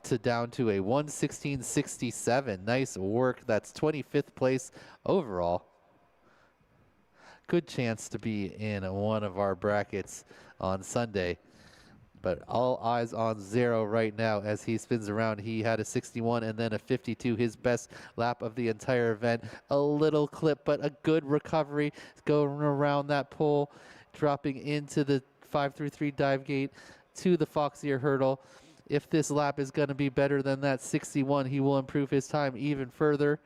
To down to a 1:16.67. Nice work. That's 25th place overall. Good chance to be in one of our brackets on Sunday. But all eyes on Zero right now as he spins around. He had a 61 and then a 52, his best lap of the entire event. A little clip, but a good recovery. Going around that pole, dropping into the 533 dive gate to the Foxier hurdle. If this lap is going to be better than that 61, he will improve his time even further.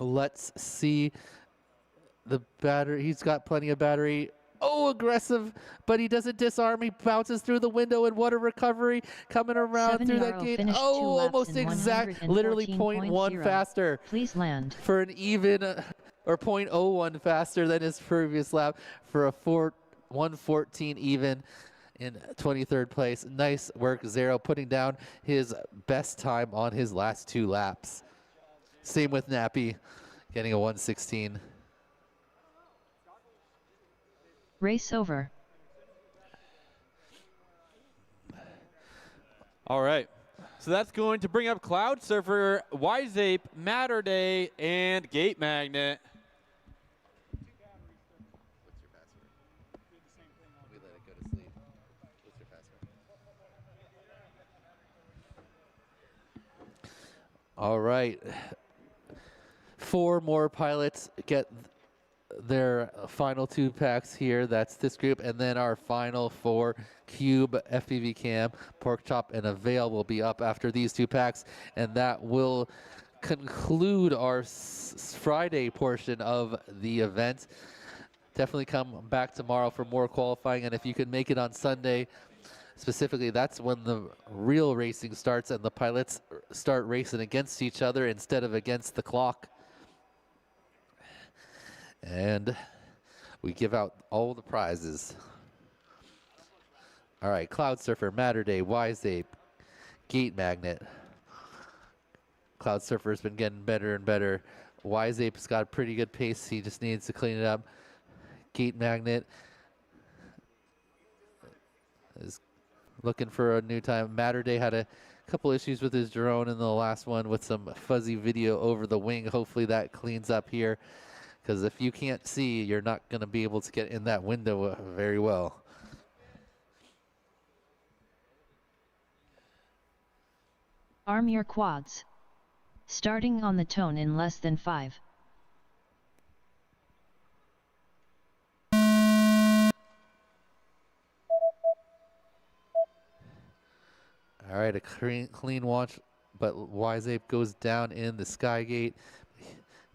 Let's see the battery. He's got plenty of battery. Oh, aggressive, but he doesn't disarm. He bounces through the window, and what a recovery coming around through that gate. Oh, almost exact, literally 0.1 faster. Please land. For an even, or 0.01 faster than his previous lap for a 1:14 even. In 23rd place. Nice work, Zero, putting down his best time on his last 2 laps. Same with Nappy, getting a 1:16. Race over. All right. So that's going to bring up Cloud Surfer, Wiseape, Matter Day, and Gate Magnet. All right. 4 more pilots get their final 2 packs here. That's this group. And then our final 4 Cube, FPV Cam, Pork Chop, and Avail will be up after these 2 packs. And that will conclude our Friday portion of the event. Definitely come back tomorrow for more qualifying. And if you can make it on Sunday, specifically, that's when the real racing starts and the pilots start racing against each other instead of against the clock. And we give out all the prizes. All right, Cloud Surfer, Matter Day, Wiseape, Gate Magnet. Cloud Surfer's been getting better and better. Wiseape's got a pretty good pace. He just needs to clean it up. Gate Magnet is looking for a new time. Matterday had a couple issues with his drone in the last one with some fuzzy video over the wing. Hopefully that cleans up here, because if you can't see, you're not going to be able to get in that window very well. Arm your quads. Starting on the tone in less than 5. All right, a clean launch, but Wiseape goes down in the Skygate.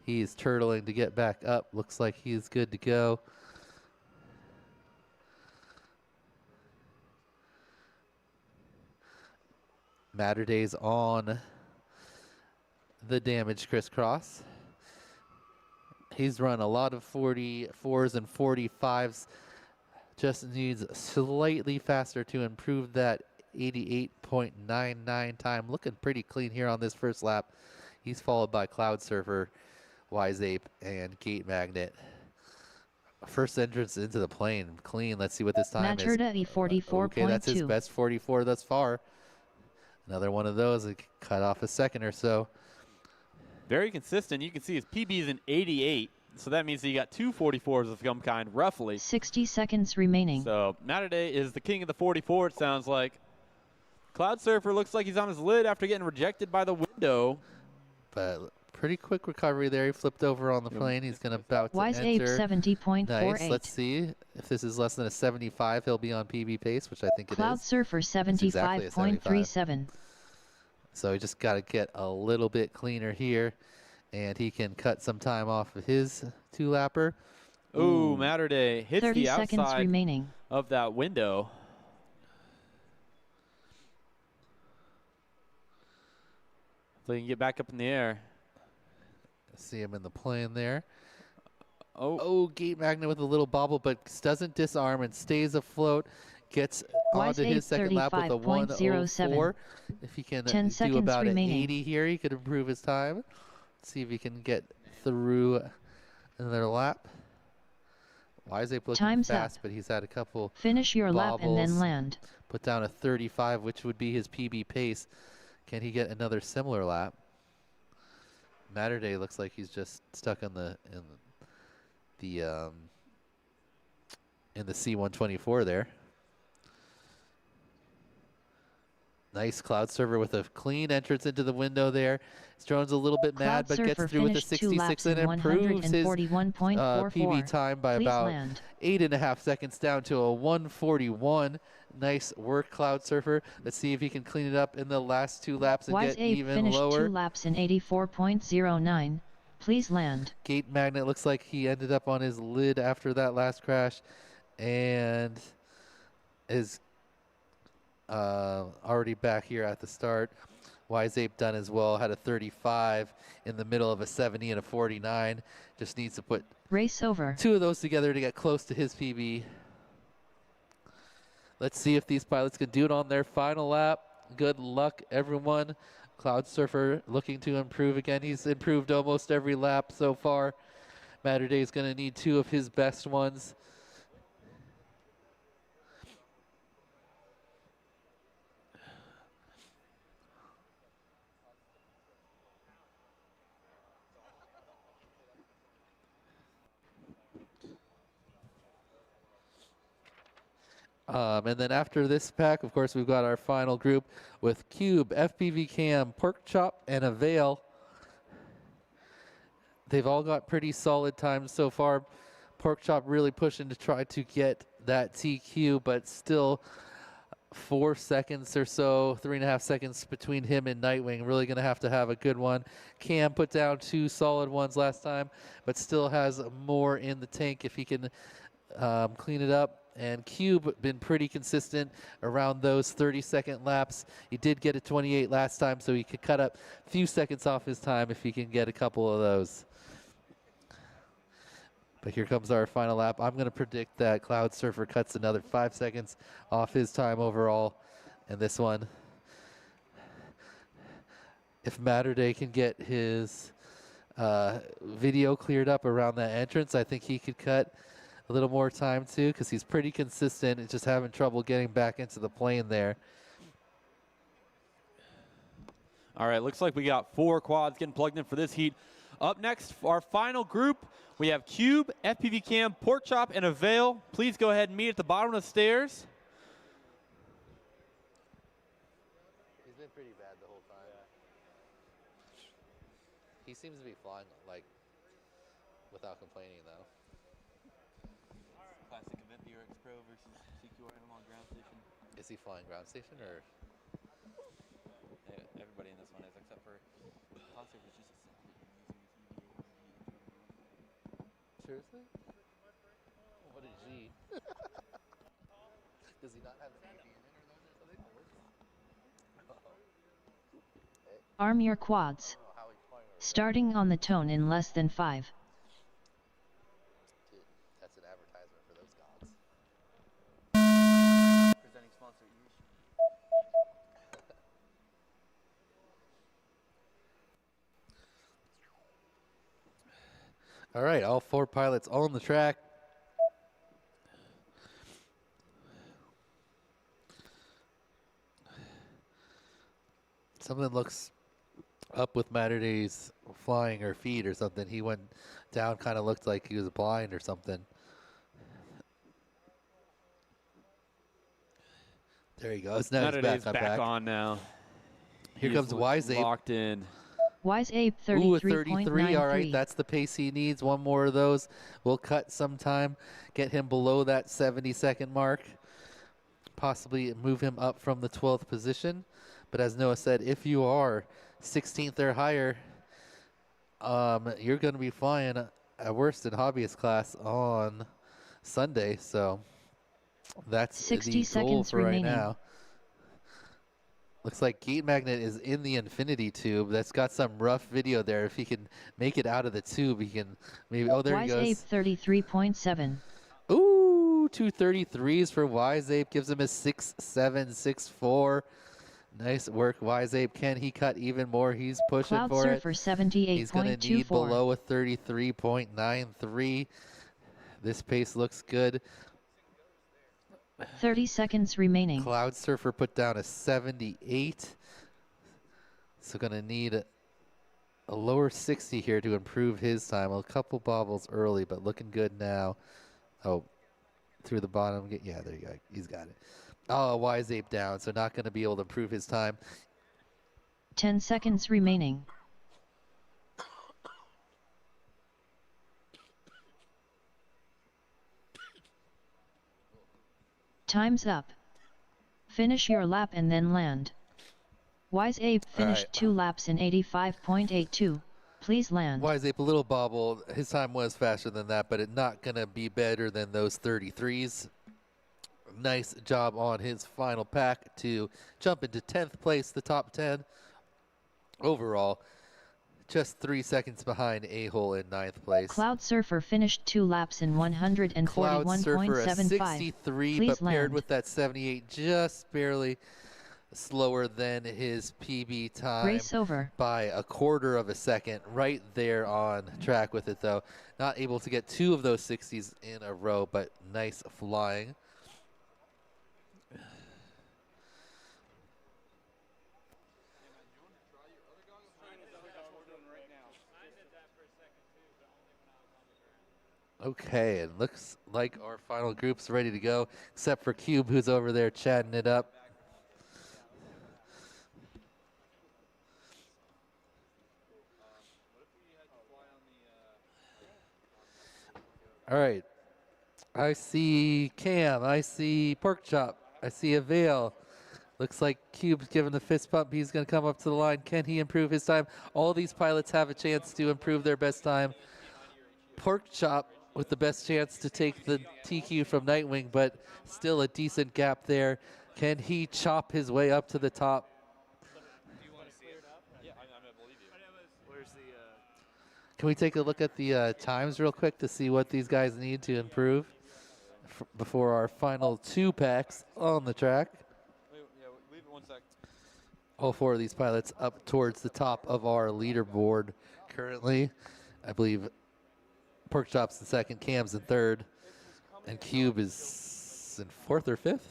He is turtling to get back up. Looks like he's good to go. Matterday's on the damage crisscross. He's run a lot of 44s and 45s. Just needs slightly faster to improve that 88.99 time. Looking pretty clean here on this first lap. He's followed by Cloud Surfer, Wiseape, and Gate Magnet. First entrance into the plane, clean. Let's see what this time is. Maturda E44.2. Okay, that's his best 44 thus far. Another one of those, cut off a second or so. Very consistent. You can see his PB is an 88, so that means that you got 2 44s of some kind, roughly. 60 seconds remaining. So Matterday is the king of the 44, it sounds like. Cloud Surfer looks like he's on his lid after getting rejected by the window. But pretty quick recovery there. He flipped over on the plane. He's going to about to Wiseape enter. 70.48. Nice. Let's see if this is less than a 75. He'll be on PB pace, which I think it Cloud is. Surfer exactly a 75.37. So he just got to get a little bit cleaner here, and he can cut some time off of his 2-lapper. Ooh, Matterday hits 30 the seconds outside remaining. of that window. So he can get back up in the air. See him in the plane there. Oh, Gate Magnet with a little bobble, but doesn't disarm and stays afloat. Gets onto his second lap with a 1:04. If he can 10 do seconds about an remaining. 80 here, he could improve his time. See if he can get through another lap. Wiseape looking Time's fast, up. but he's had a couple Finish your lap and then bobbles. land. Put down a 35, which would be his PB pace. Can he get another similar lap? Matterday looks like he's just stuck in the C-124 there. Nice Cloud Surfer with a clean entrance into the window there. His drone's a little bit mad, but gets through with a 66 and improves his PB time by about 8.5 seconds down to a 1:41. Nice work, Cloud Surfer. Let's see if he can clean it up in the last 2 laps and get Wiseape even finished lower. 2 laps in 84.09. Please land. Gate Magnet looks like he ended up on his lid after that last crash, and is already back here at the start. Wiseape done as well, had a 35 in the middle of a 70 and a 49. Just needs to put Race over. 2 of those together to get close to his PB. Let's see if these pilots can do it on their final lap. Good luck, everyone. Cloud Surfer looking to improve again. He's improved almost every lap so far. Matterday is going to need 2 of his best ones. And then after this pack, of course, we've got our final group with Cube, FPV Cam, Pork Chop, and Avail. They've all got pretty solid times so far. Pork Chop really pushing to try to get that TQ, but still 4 seconds or so, 3.5 seconds between him and Nightwing. Really going to have a good one. Cam put down 2 solid ones last time, but still has more in the tank if he can clean it up. And Cube been pretty consistent around those 30-second laps. He did get a 28 last time, so he could cut up a few seconds off his time if he can get a couple of those. But here comes our final lap. I'm going to predict that Cloud Surfer cuts another 5 seconds off his time overall in this one. If Matterday can get his video cleared up around that entrance, I think he could cut a little more time too, because he's pretty consistent and just having trouble getting back into the plane there. All right, looks like we got 4 quads getting plugged in for this heat. Up next, our final group, we have Cube, FPV Cam, Pork Chop, and Avail. Please go ahead and meet at the bottom of the stairs. He's been pretty bad the whole time. He seems to be flying like without complaining though. Classic event VRX Pro versus CQR Analog Ground Station. Is he flying ground station or? Yeah, everybody in this one is, except for Classic was just a Seriously? What a G. Does he not have an aviation or something? Arm your quads. Starting on the tone in less than 5. Dude, that's an advertisement for those gods. presenting sponsor Aviation. All right, all 4 pilots on the track. Something looks up with Maturday's flying or feet or something. He went down, kind of looked like he was blind or something. There he goes. Now he's back on now. Here He comes is Wise Ape. locked in. Wise Ape Ooh, a 33.93. 33. All right, that's the pace he needs. One more of those will cut sometime, get him below that 70-second mark, possibly move him up from the 12th position. But as Noah said, if you are 16th or higher, you're going to be flying at worst in hobbyist class on Sunday. So that's 60 the goal seconds for right remaining. now. Looks like Gate Magnet is in the infinity tube. That's got some rough video there. If he can make it out of the tube, he can maybe. Oh, there he Wise Ape goes. 33.7. Ooh, 233s for Wise Ape. Gives him a 6.764. Nice work, Wise Ape. Can he cut even more? He's pushing Cloud for it. Surfer 78.24. He's going to need below a 33.93. This pace looks good. 30 seconds remaining. Cloud Surfer put down a 78. So going to need a lower 60 here to improve his time. A couple bobbles early, but looking good now. Oh, through the bottom. Yeah, there you go. He's got it. Oh, Wise Ape down, so not going to be able to improve his time. 10 seconds remaining. Time's up. Finish your lap and then land. Wise Ape finished 2 laps in 85.82. Please land. Wise Ape, a little bobble. His time was faster than that, but it's not going to be better than those 33s. Nice job on his final pack to jump into 10th place, the top 10 overall. Just 3 seconds behind A-Hole in 9th place. Cloud Surfer finished 2 laps in Cloud Surfer a 141.75. 63, Please but paired land. with that 78, just barely slower than his PB time Race over. by a quarter of a second. Right there on track with it, though. Not able to get 2 of those 60s in a row, but nice flying. Okay, it looks like our final group's ready to go, except for Cube, who's over there chatting it up. All right. I see Cam. I see Pork Chop. I see Avail. Looks like Cube's giving the fist pump. He's going to come up to the line. Can he improve his time? All these pilots have a chance to improve their best time. Pork Chop with the best chance to take the TQ from Nightwing, but still a decent gap there. Can he chop his way up to the top? Can we take a look at the times real quick to see what these guys need to improve before our final 2 packs on the track? Leave it 1 sec. All 4 of these pilots up towards the top of our leaderboard currently. I believe Porkchop's in second, Cam's in third, and Cube is in fourth or fifth.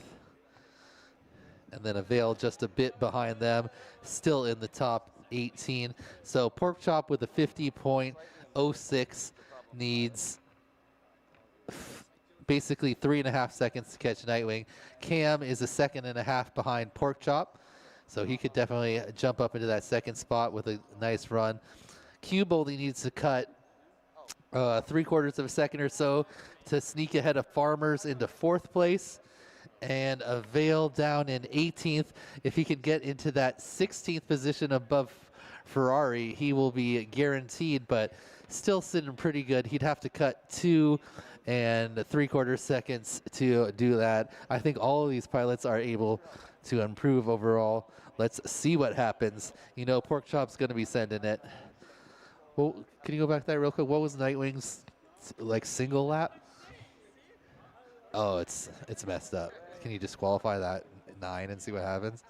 And then Avail just a bit behind them, still in the top 18. So Porkchop with a 50.06 needs basically 3.5 seconds to catch Nightwing. Cam is a second and a half behind Porkchop, so he could definitely jump up into that second spot with a nice run. Cube only needs to cut 3/4 of a second or so to sneak ahead of Farmers into fourth place, and Avail down in 18th. If he can get into that 16th position above Ferrari, he will be guaranteed, but still sitting pretty good. He'd have to cut 2 3/4 seconds to do that. I think all of these pilots are able to improve overall. Let's see what happens. You know, Porkchop's going to be sending it. Well, can you go back to that real quick? What was Nightwing's like single lap? Oh, it's messed up. Can you disqualify that 9 and see what happens?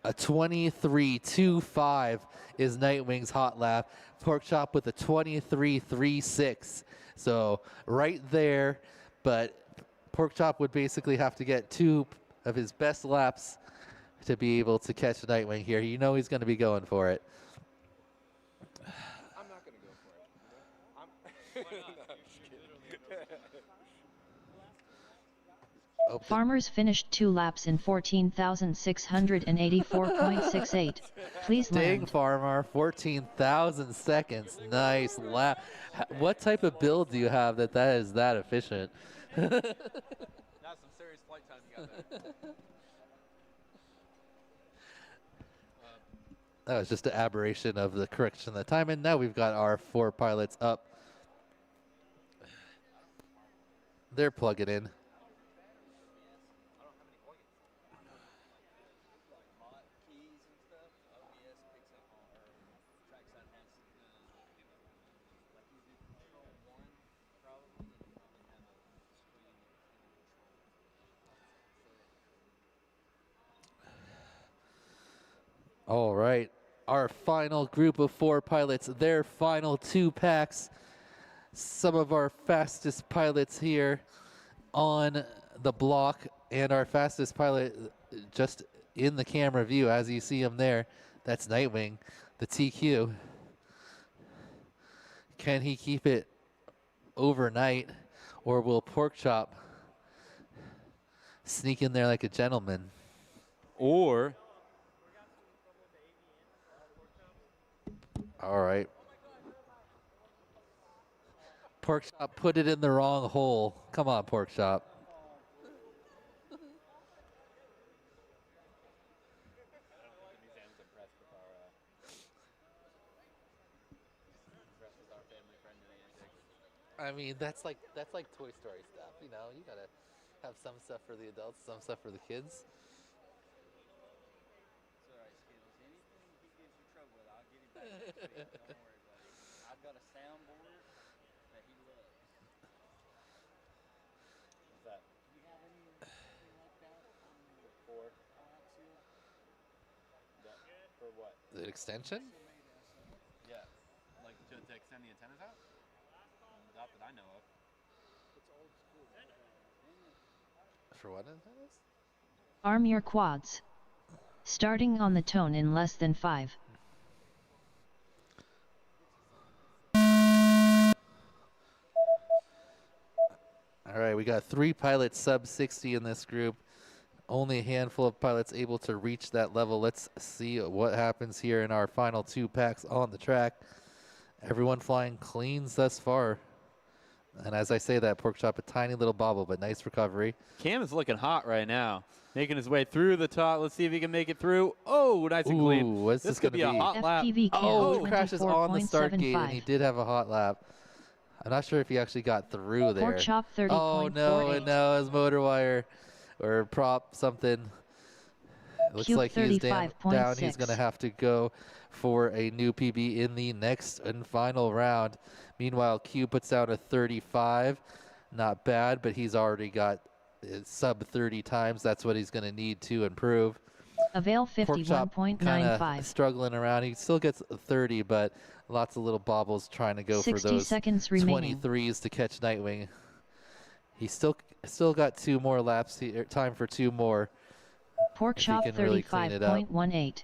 A 23.25 is Nightwing's hot lap. Porkchop with a 23.36. So right there, but Porkchop would basically have to get 2 of his best laps to be able to catch Nightwing here. You know he's going to be going for it. I'm not going to go for it. No, I'm just kidding. Open. Farmers finished 2 laps in 14,684.68. Please Dang, land. Farmer, 14,000 seconds. Nice lap. What type of build do you have that is that efficient? That's some serious flight time you got there. That was just an aberration of the correction of the time. And now we've got our 4 pilots up. They're plugging in. All right, our final group of 4 pilots, their final 2 packs. Some of our fastest pilots here on the block, and our fastest pilot just in the camera view as you see him there. That's Nightwing, the TQ. Can he keep it overnight, or will Porkchop sneak in there like a gentleman? Or all right. Porkchop put it in the wrong hole. Come on, Porkchop. I mean, that's like Toy Story stuff, you know. You gotta have some stuff for the adults, some stuff for the kids. It's alright, Skittles. Anything he gives you trouble with, I'll get him back next week. Don't worry, buddy. I've got a soundboard that he loves. What's that? Do you have anything like that for Axel? for what? The extension? Yeah, like to extend the antennas out? Not that I know of. For what antennas? Arm your quads. Starting on the tone in less than 5. All right, we got 3 pilots sub 60 in this group. Only a handful of pilots able to reach that level. Let's see what happens here in our final 2 packs on the track. Everyone flying cleans thus far. And as I say that, Porkchop, a tiny little bobble, but nice recovery. Cam is looking hot right now. Making his way through the top. Let's see if he can make it through. Oh, nice and clean. Ooh, what's this could gonna be a be? hot lap. FPV Cam Oh, crashes on the start gate, and he 24.75. did have a hot lap. I'm not sure if he actually got through there. Porkchop 30.48. Oh, no, no, his motor wire or prop something. Looks Cube like he's down. He's 35.6. going to have to go for a new PB in the next and final round. Meanwhile, Q puts down a 35. Not bad, but he's already got sub 30 times. That's what he's going to need to improve. Avail Pork chop kind 51.95. of struggling around. He still gets 30, but lots of little bobbles trying to go for 60 those seconds remaining. 23s to catch Nightwing. He's still got 2 more laps here, time for 2 more. Pork if he chop can really clean it up. 35.18.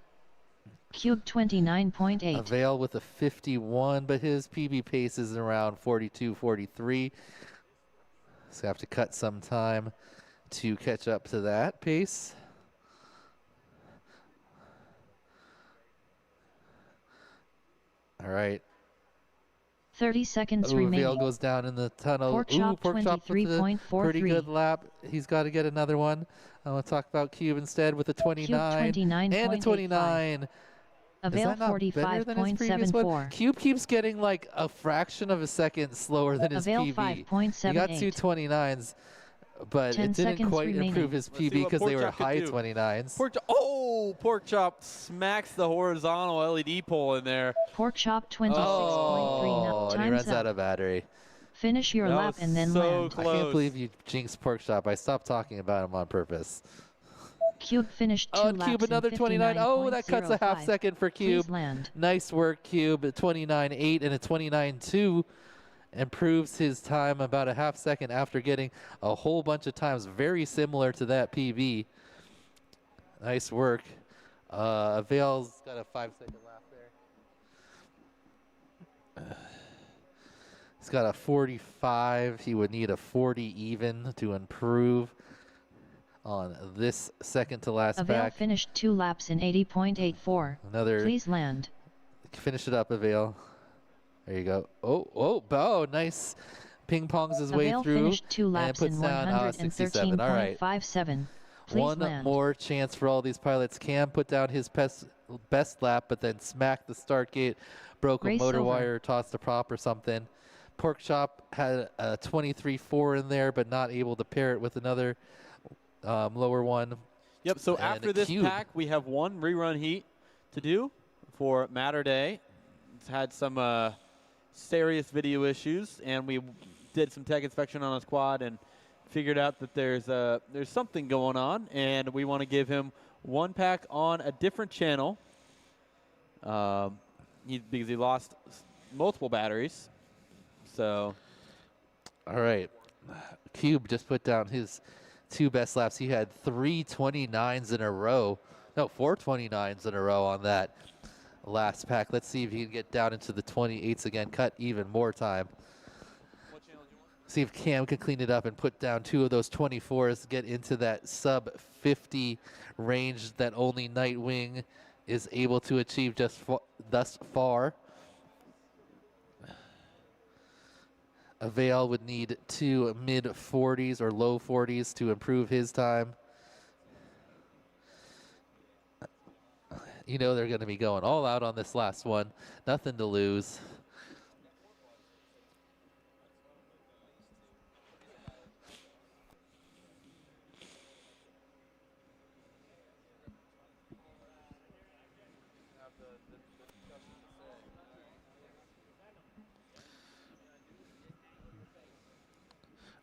Cube 29.8. Avail with a 51, but his PB pace is around 42, 43. So have to cut some time to catch up to that pace. All right. 30 seconds Avail remaining. goes down in the tunnel. Pork chop Pork chop with a 23.43. pretty good lap. He's got to get another one. I want to talk about Cube instead with a 29 and a 29. Avail Is that not better than his previous one? 45.74. Cube keeps getting like a fraction of a second slower than his Avail PB. He 5.78. got 2 29s, but 10 it didn't seconds quite remaining. improve his Let's see PB what because they Pork were Chop could high do. 29s. Pork chop smacks the horizontal LED pole in there. Pork chop 26.39. Oh, and he Time's runs out up. of battery. Finish your That lap was and then so land. I close. can't believe you jinxed Pork Chop. I stopped talking about him on purpose. Cube finished 2 Oh, and laps Cube another in 29. Oh, that cuts a half 59.05. second for Cube. Please land. Nice work, Cube. A 29.8 and a 29.2 improves his time about a half second after getting a whole bunch of times very similar to that PB. Nice work. Avail's got a 5-second lap there. He's got a 45. He would need a 40 even to improve on this second to last Avail pack. finished 2 laps in 80.84. Another. Please land. Finish it up, Avail. There you go. Oh, nice. Ping pongs his way Avail through finished 2 laps and in puts down 67. All right. 113.57. Please One land. more chance for all these pilots. Cam put down his best lap, but then smacked the start gate, broke a Race motor over. wire, tossed a prop or something. Pork Chop had a 23.4 in there, but not able to pair it with another lower one. Yep, so And after a this Cube. pack, we have 1 rerun heat to do for Matter Day. It's had some serious video issues, and we did some tech inspection on his quad and figured out that there's something going on, and we want to give him 1 pack on a different channel because he lost multiple batteries. So, All right. Cube just put down his 2 best laps. He had 3 29s in a row. No, 4 29s in a row on that last pack. Let's see if he can get down into the 28s again, cut even more time. See if Cam can clean it up and put down 2 of those 24s, get into that sub 50 range that only Nightwing is able to achieve just thus far. Avail would need 2 mid 40s or low 40s to improve his time. You know they're going to be going all out on this last one. Nothing to lose.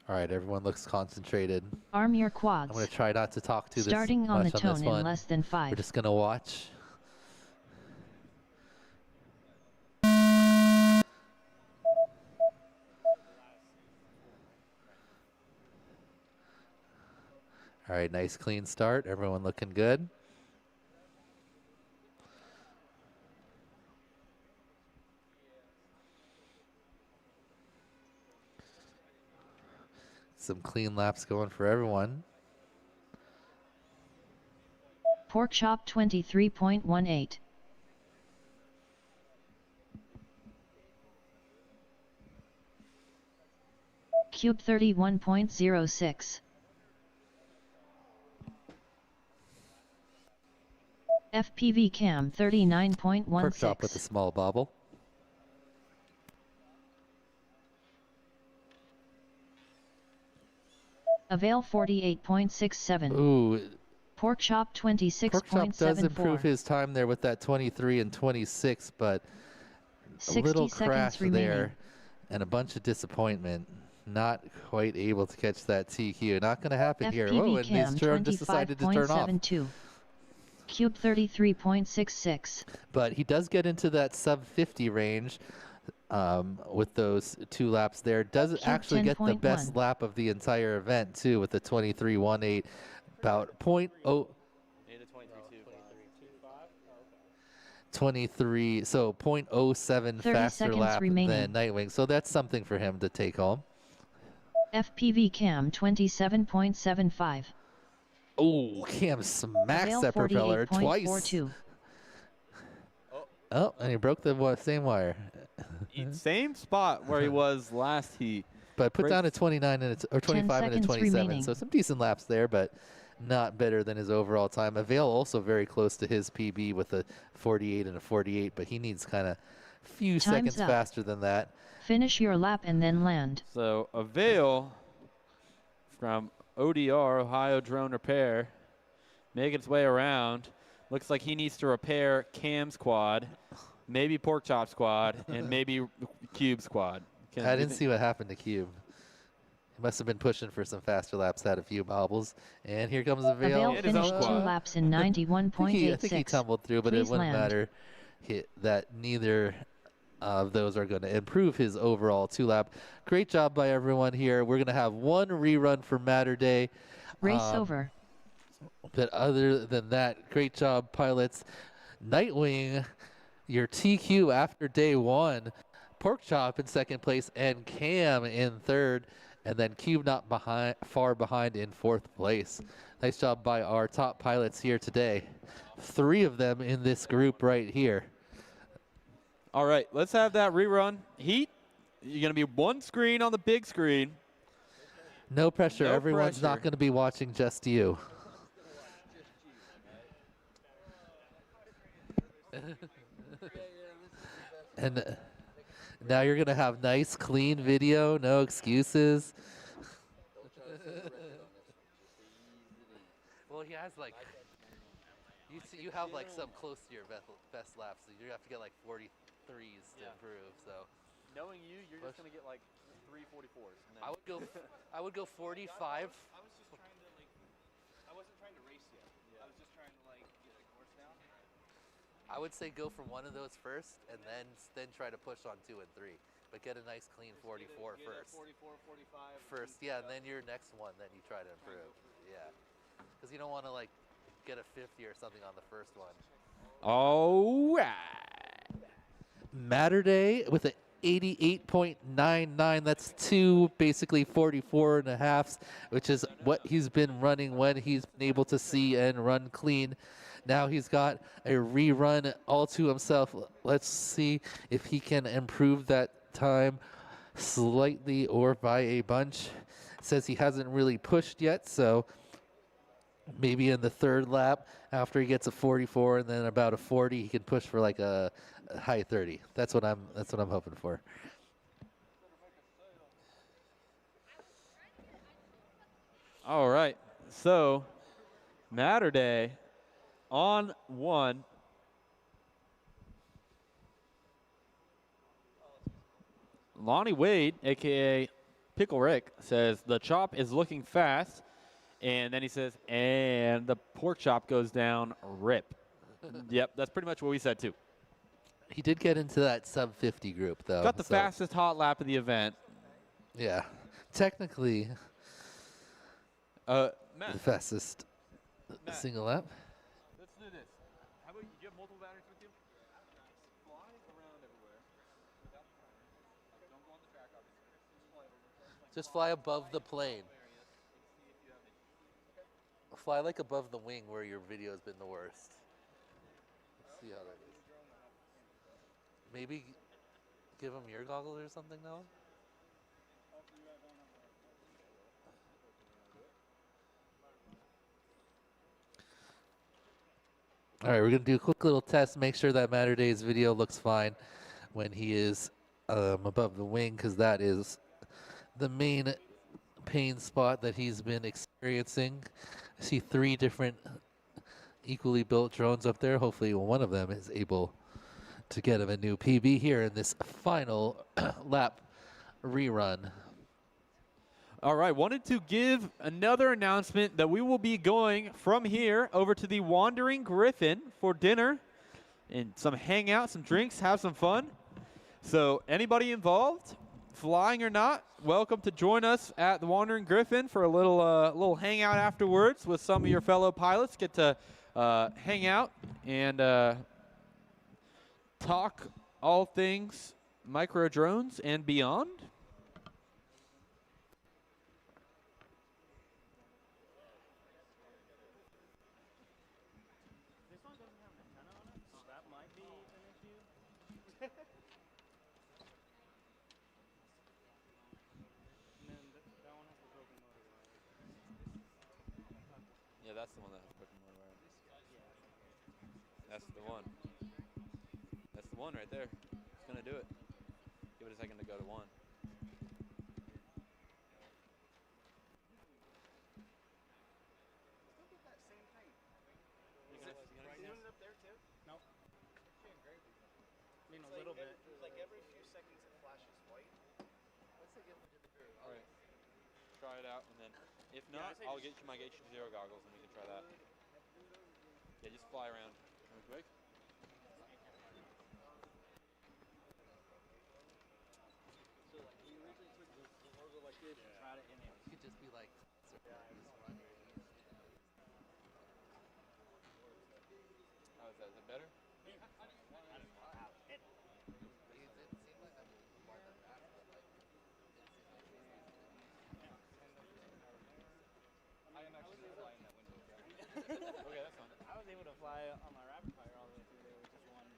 All right, everyone looks concentrated. Arm your I'm quads. going to try not to talk too Starting on much the on this tone in one. less than 5. We're just going to watch. All right, nice clean start. Everyone looking good. Some clean laps going for everyone. Pork chop 23.18. Cube 31.06. FPV cam 39.16. Pork chop with a small bobble. Avail 48.67. Ooh, Pork chop Pork chop does improve 26.74. his time there with that 23 and 26, but a 60 little seconds crash remaining. there and a bunch of disappointment. Not quite able to catch that TQ. Not going to happen here. Whoa, FPV and cam this drone just decided to turn off. 25.72. Cube 33.66. But he does get into that sub 50 range with those 2 laps there. Does Cube actually get the 10.1. best lap of the entire event too with the 23.18, about 0.0. 23, so 0.07 30 faster seconds lap remaining. than Nightwing. So that's something for him to take home. FPV cam 27.75. Oh, Cam smacks Avail that propeller twice. 48.42. Oh, and he broke the same wire. Same spot where he was last heat. But put Breaks- down a 29 and or 25 and a seconds 27. remaining. So some decent laps there, but not better than his overall time. Avail also very close to his PB with a 48 and a 48, but he needs kind of few Time's seconds up. faster than that. Finish your lap and then land. So Avail from ODR, Ohio Drone Repair, making its way around. Looks like he needs to repair Cam's quad, maybe Pork Chop squad, and maybe Cube's quad. I didn't see what happened to Cube. He must have been pushing for some faster laps, had a few bobbles. And here comes Avail. Avail It is on finished 2 quad. laps in I think he 91.86. tumbled through, but it Please wouldn't land. matter that neither of those are going to improve his overall 2-lap. Great job by everyone here. We're going to have one rerun for Matter Day. Race over. But other than that, great job, pilots. Nightwing, your TQ after day 1. Pork Chop in 2nd place and Cam in 3rd. And then Cube not far behind in 4th place. Nice job by our top pilots here today. 3 of them in this group right here. All right, let's have that rerun. Heat, you're going to be one screen on the big screen. No pressure. No Everyone's not pressure. going to be watching just you. And now you're going to have nice, clean video. No excuses. Well, he has like, you have like some close to your best laps, so you have to get like 43s to improve. So Knowing you, you're just going to get like 344s. I would go 45. I was just trying to I wasn't trying to race yet. I was just trying to get the course down. I would say go for one of those first, and then try to push on 2 and 3. But get a nice clean 44 Get first. a 44, 45. First, yeah, and then your next one, then you try to improve. Yeah, because you don't want to like get a 50 or something on the first one. All right. Matter Day with an 88.99. That's 2 basically 44 and a halves, which is what he's been running when he's been able to see and run clean. Now he's got a rerun all to himself. Let's see if he can improve that time slightly or by a bunch. Says he hasn't really pushed yet, so maybe in the 3rd lap after he gets a 44 and then about a 40, he can push for like a high 30. That's what I'm hoping for. All right. So, Matter Day on 1. Lonnie Wade, a.k.a. Pickle Rick, says the chop is looking fast. And then he says, and the pork chop goes down, rip. Yep, that's pretty much what we said, too. He did get into that sub 50 group, though. Got the so, fastest hot lap of the event. Yeah. Technically, Matt, the fastest single lap. let's do this. How about you have multiple batteries with you? Fly around everywhere without the timer. Don't go on the track, obviously. Just fly over. Just fly above the plane. Fly like above the wing where your video has been the worst. Let's see how that is. Maybe give him your goggles or something now. All right, we're gonna do a quick little test, make sure that Matter Day's video looks fine when he is above the wing, because that is the main pain spot that he's been experiencing. I see 3 different equally built drones up there. Hopefully one of them is able to get him a new PB here in this final lap rerun. All right, wanted to give another announcement that we will be going from here over to the Wandering Griffin for dinner and some hangout, some drinks, have some fun. So anybody involved, flying or not, welcome to join us at the Wandering Griffin for a little hangout afterwards with some of your fellow pilots. Get to hang out and talk all things micro drones and beyond. Yeah, that's the one that has broken motor wire. That's the one. That's the one right there. It's gonna do it. Give it a second to go to one. I mean, a little bit. Like every few seconds it flashes white. All right. Try it out, and then if not, I'll get you my Gauge 0 goggles, and we can try that. Yeah, just fly around real quick. So like he originally took the logo like this and tried it in it. You could just be like, How is that? Is it better? I am actually flying that window. Okay, that's fine. I was able to fly on my rapid fire all the way through there with just one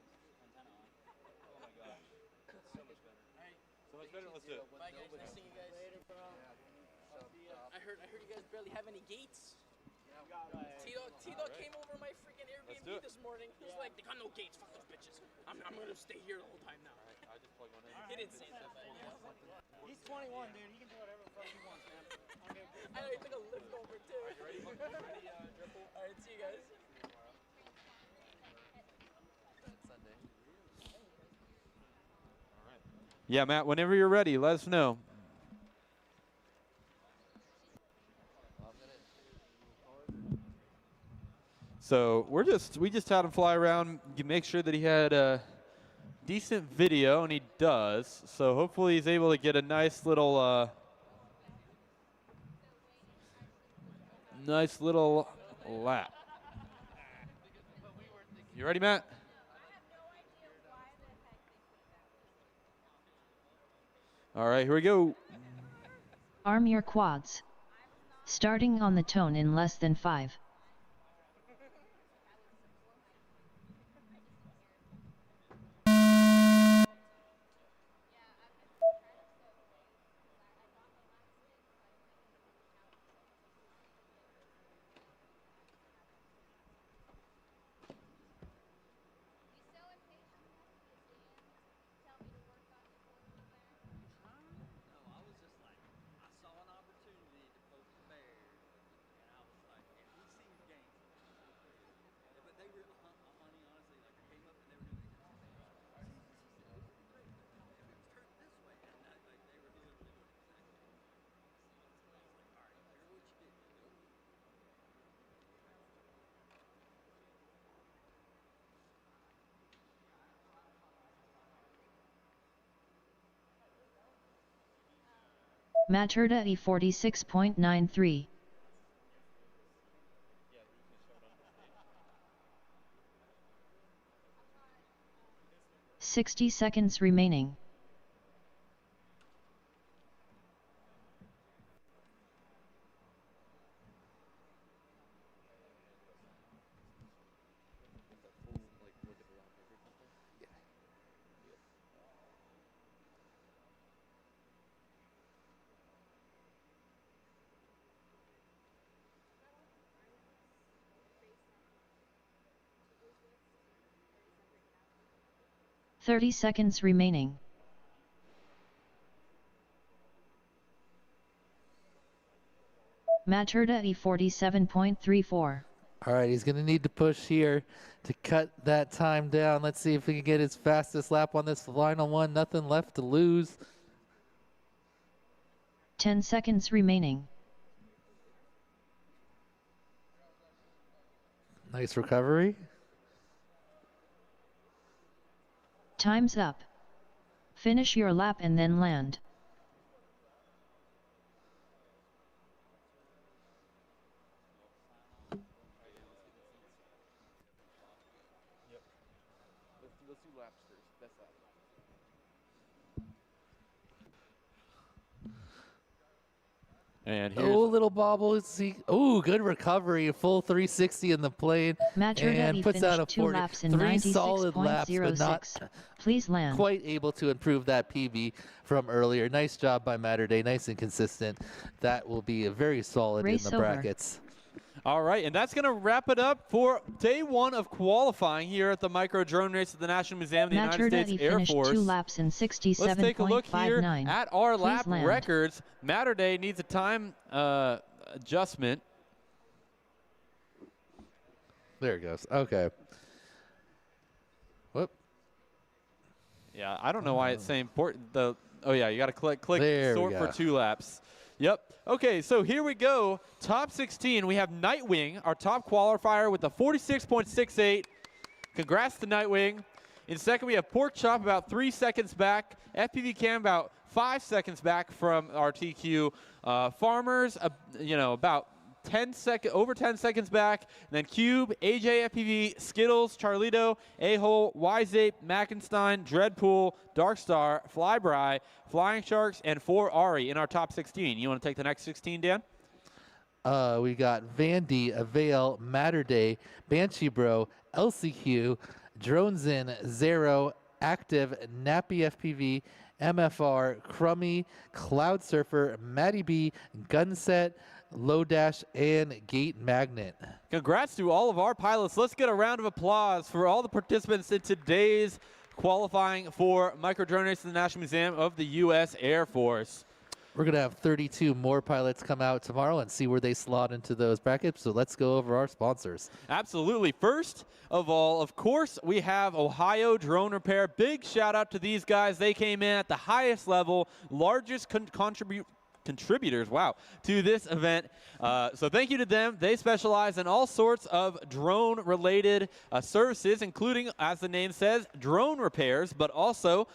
antenna on. Oh my gosh. So much better. So much better? Let's do it. Bye guys, nice seeing you guys. Later, bro. I heard you guys barely have any gates. T-Dog came over my freaking Airbnb this morning. He was like, they got no gates, fuck those bitches. I'm gonna stay here the whole time now. Alright, I just plug one in. He didn't say that, but He's 21, dude. He can do whatever the fuck he wants, man. I know he took a lift over too. You ready? Alright, see you guys. Sunday. Yeah, Matt, whenever you're ready, let us know. So we just had him fly around, make sure that he had a decent video, and he does. So hopefully he's able to get a nice little lap. You ready, Matt? All right, here we go. Arm your quads. Starting on the tone in less than 5. No, I was just like, I saw an opportunity to poke the bear, and I was like, and we seen the game. But they were, honey, honestly, like I came up and they were doing it. If it was turned this way, and that, like they were literally doing it. I was like, all right, here's what you did. Go. 46.93. 60 seconds remaining. Yeah. 30 seconds remaining. Maturda E47.34. All right, he's going to need to push here to cut that time down. Let's see if we can get his fastest lap on this final one. Nothing left to lose. 10 seconds remaining. Nice recovery. Time's up. Finish your lap and then land. Let's do laps first. Best lap. And here's Oh, little bobble. Oh, good recovery. Full 360 in the plane. Maturity And puts out a finished 2 40. laps in 3 solid laps, but 96.06. not Please land. quite able to improve that PB from earlier. Nice job by Matterday. Nice and consistent. That will be a very solid Race in the over. brackets. All right, and that's going to wrap it up for day 1 of qualifying here at the Micro Drone Race at the National Museum of the United States Maturity Air finished Force. 2 laps in 67.59. Let's take a look here at our lap land. records. Matterday needs a time adjustment. There it goes. Okay. Whoop. Yeah, I don't know why it's saying oh yeah, you got to click There we sort for go. 2 laps. Yep. Okay, so here we go. Top 16, we have Nightwing, our top qualifier with a 46.68. Congrats to Nightwing. In second, we have Pork Chop about 3 seconds back. FPV Cam about 5 seconds back from our TQ. Farmers, about over 10 seconds back. And then Cube, AJ FPV, Skittles, Charlito, A-Hole, Yzape, Mackenstein, Dreadpool, Darkstar, Flybry, Flying Sharks, and 4Ari in our top 16. You want to take the next 16, Dan? We got Vandy, Avail, Matterday, Banshee Bro, LCQ, Dronezin, Zero, Active, Nappy FPV, MFR, Crummy, Cloud Surfer, Matty B, Gunset, Low Dash, and Gate Magnet. Congrats to all of our pilots. Let's get a round of applause for all the participants in today's qualifying for Micro Drone Race in the National Museum of the U.S. Air Force. We're going to have 32 more pilots come out tomorrow and see where they slot into those brackets. So let's go over our sponsors. Absolutely. First of all, of course, we have Ohio Drone Repair. Big shout out to these guys. They came in at the highest level, largest contributors, to this event. So thank you to them. They specialize in all sorts of drone-related services, including, as the name says, drone repairs, but also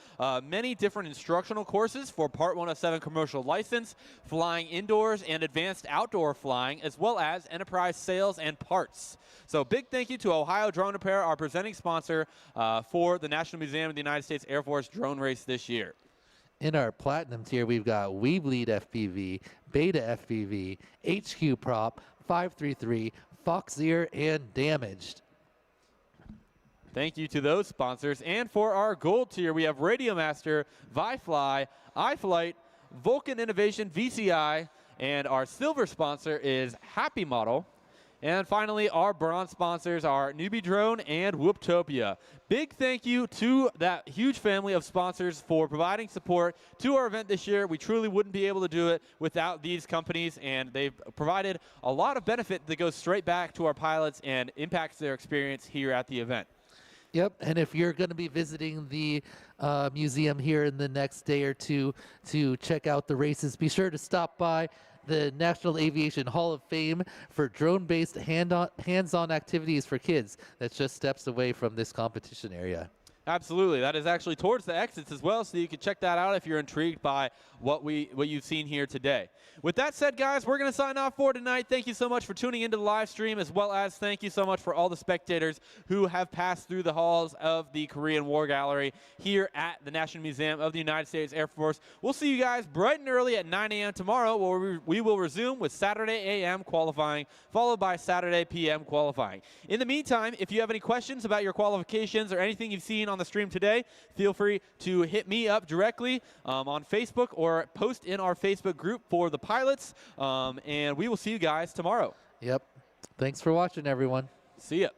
many different instructional courses for Part 107 commercial license, flying indoors and advanced outdoor flying, as well as enterprise sales and parts. So big thank you to Ohio Drone Repair, our presenting sponsor for the National Museum of the United States Air Force Drone Race this year. In our platinum tier, we've got Weebleed FPV, Beta FPV, HQ Prop, 533, Foxeer, and Damaged. Thank you to those sponsors. And for our gold tier, we have Radiomaster, ViFly, iFlight, Vulcan Innovation, VCI, and our silver sponsor is Happy Model. And finally, our bronze sponsors are Newbie Drone and Whooptopia. Big thank you to that huge family of sponsors for providing support to our event this year. We truly wouldn't be able to do it without these companies, and they've provided a lot of benefit that goes straight back to our pilots and impacts their experience here at the event. Yep, and if you're going to be visiting the museum here in the next day or two to check out the races, be sure to stop by the National Aviation Hall of Fame for drone-based hands-on activities for kids. That's just steps away from this competition area. Absolutely. That is actually towards the exits as well, so you can check that out if you're intrigued by what you've seen here today. With that said, guys, we're going to sign off for tonight. Thank you so much for tuning into the live stream, as well as thank you so much for all the spectators who have passed through the halls of the Korean War Gallery here at the National Museum of the United States Air Force. We'll see you guys bright and early at 9 a.m. tomorrow, where we will resume with Saturday a.m. qualifying, followed by Saturday p.m. qualifying. In the meantime, if you have any questions about your qualifications or anything you've seen on the stream today, feel free to hit me up directly on Facebook or post in our Facebook group for the pilots, and we will see you guys tomorrow. Yep. Thanks for watching, everyone. See ya.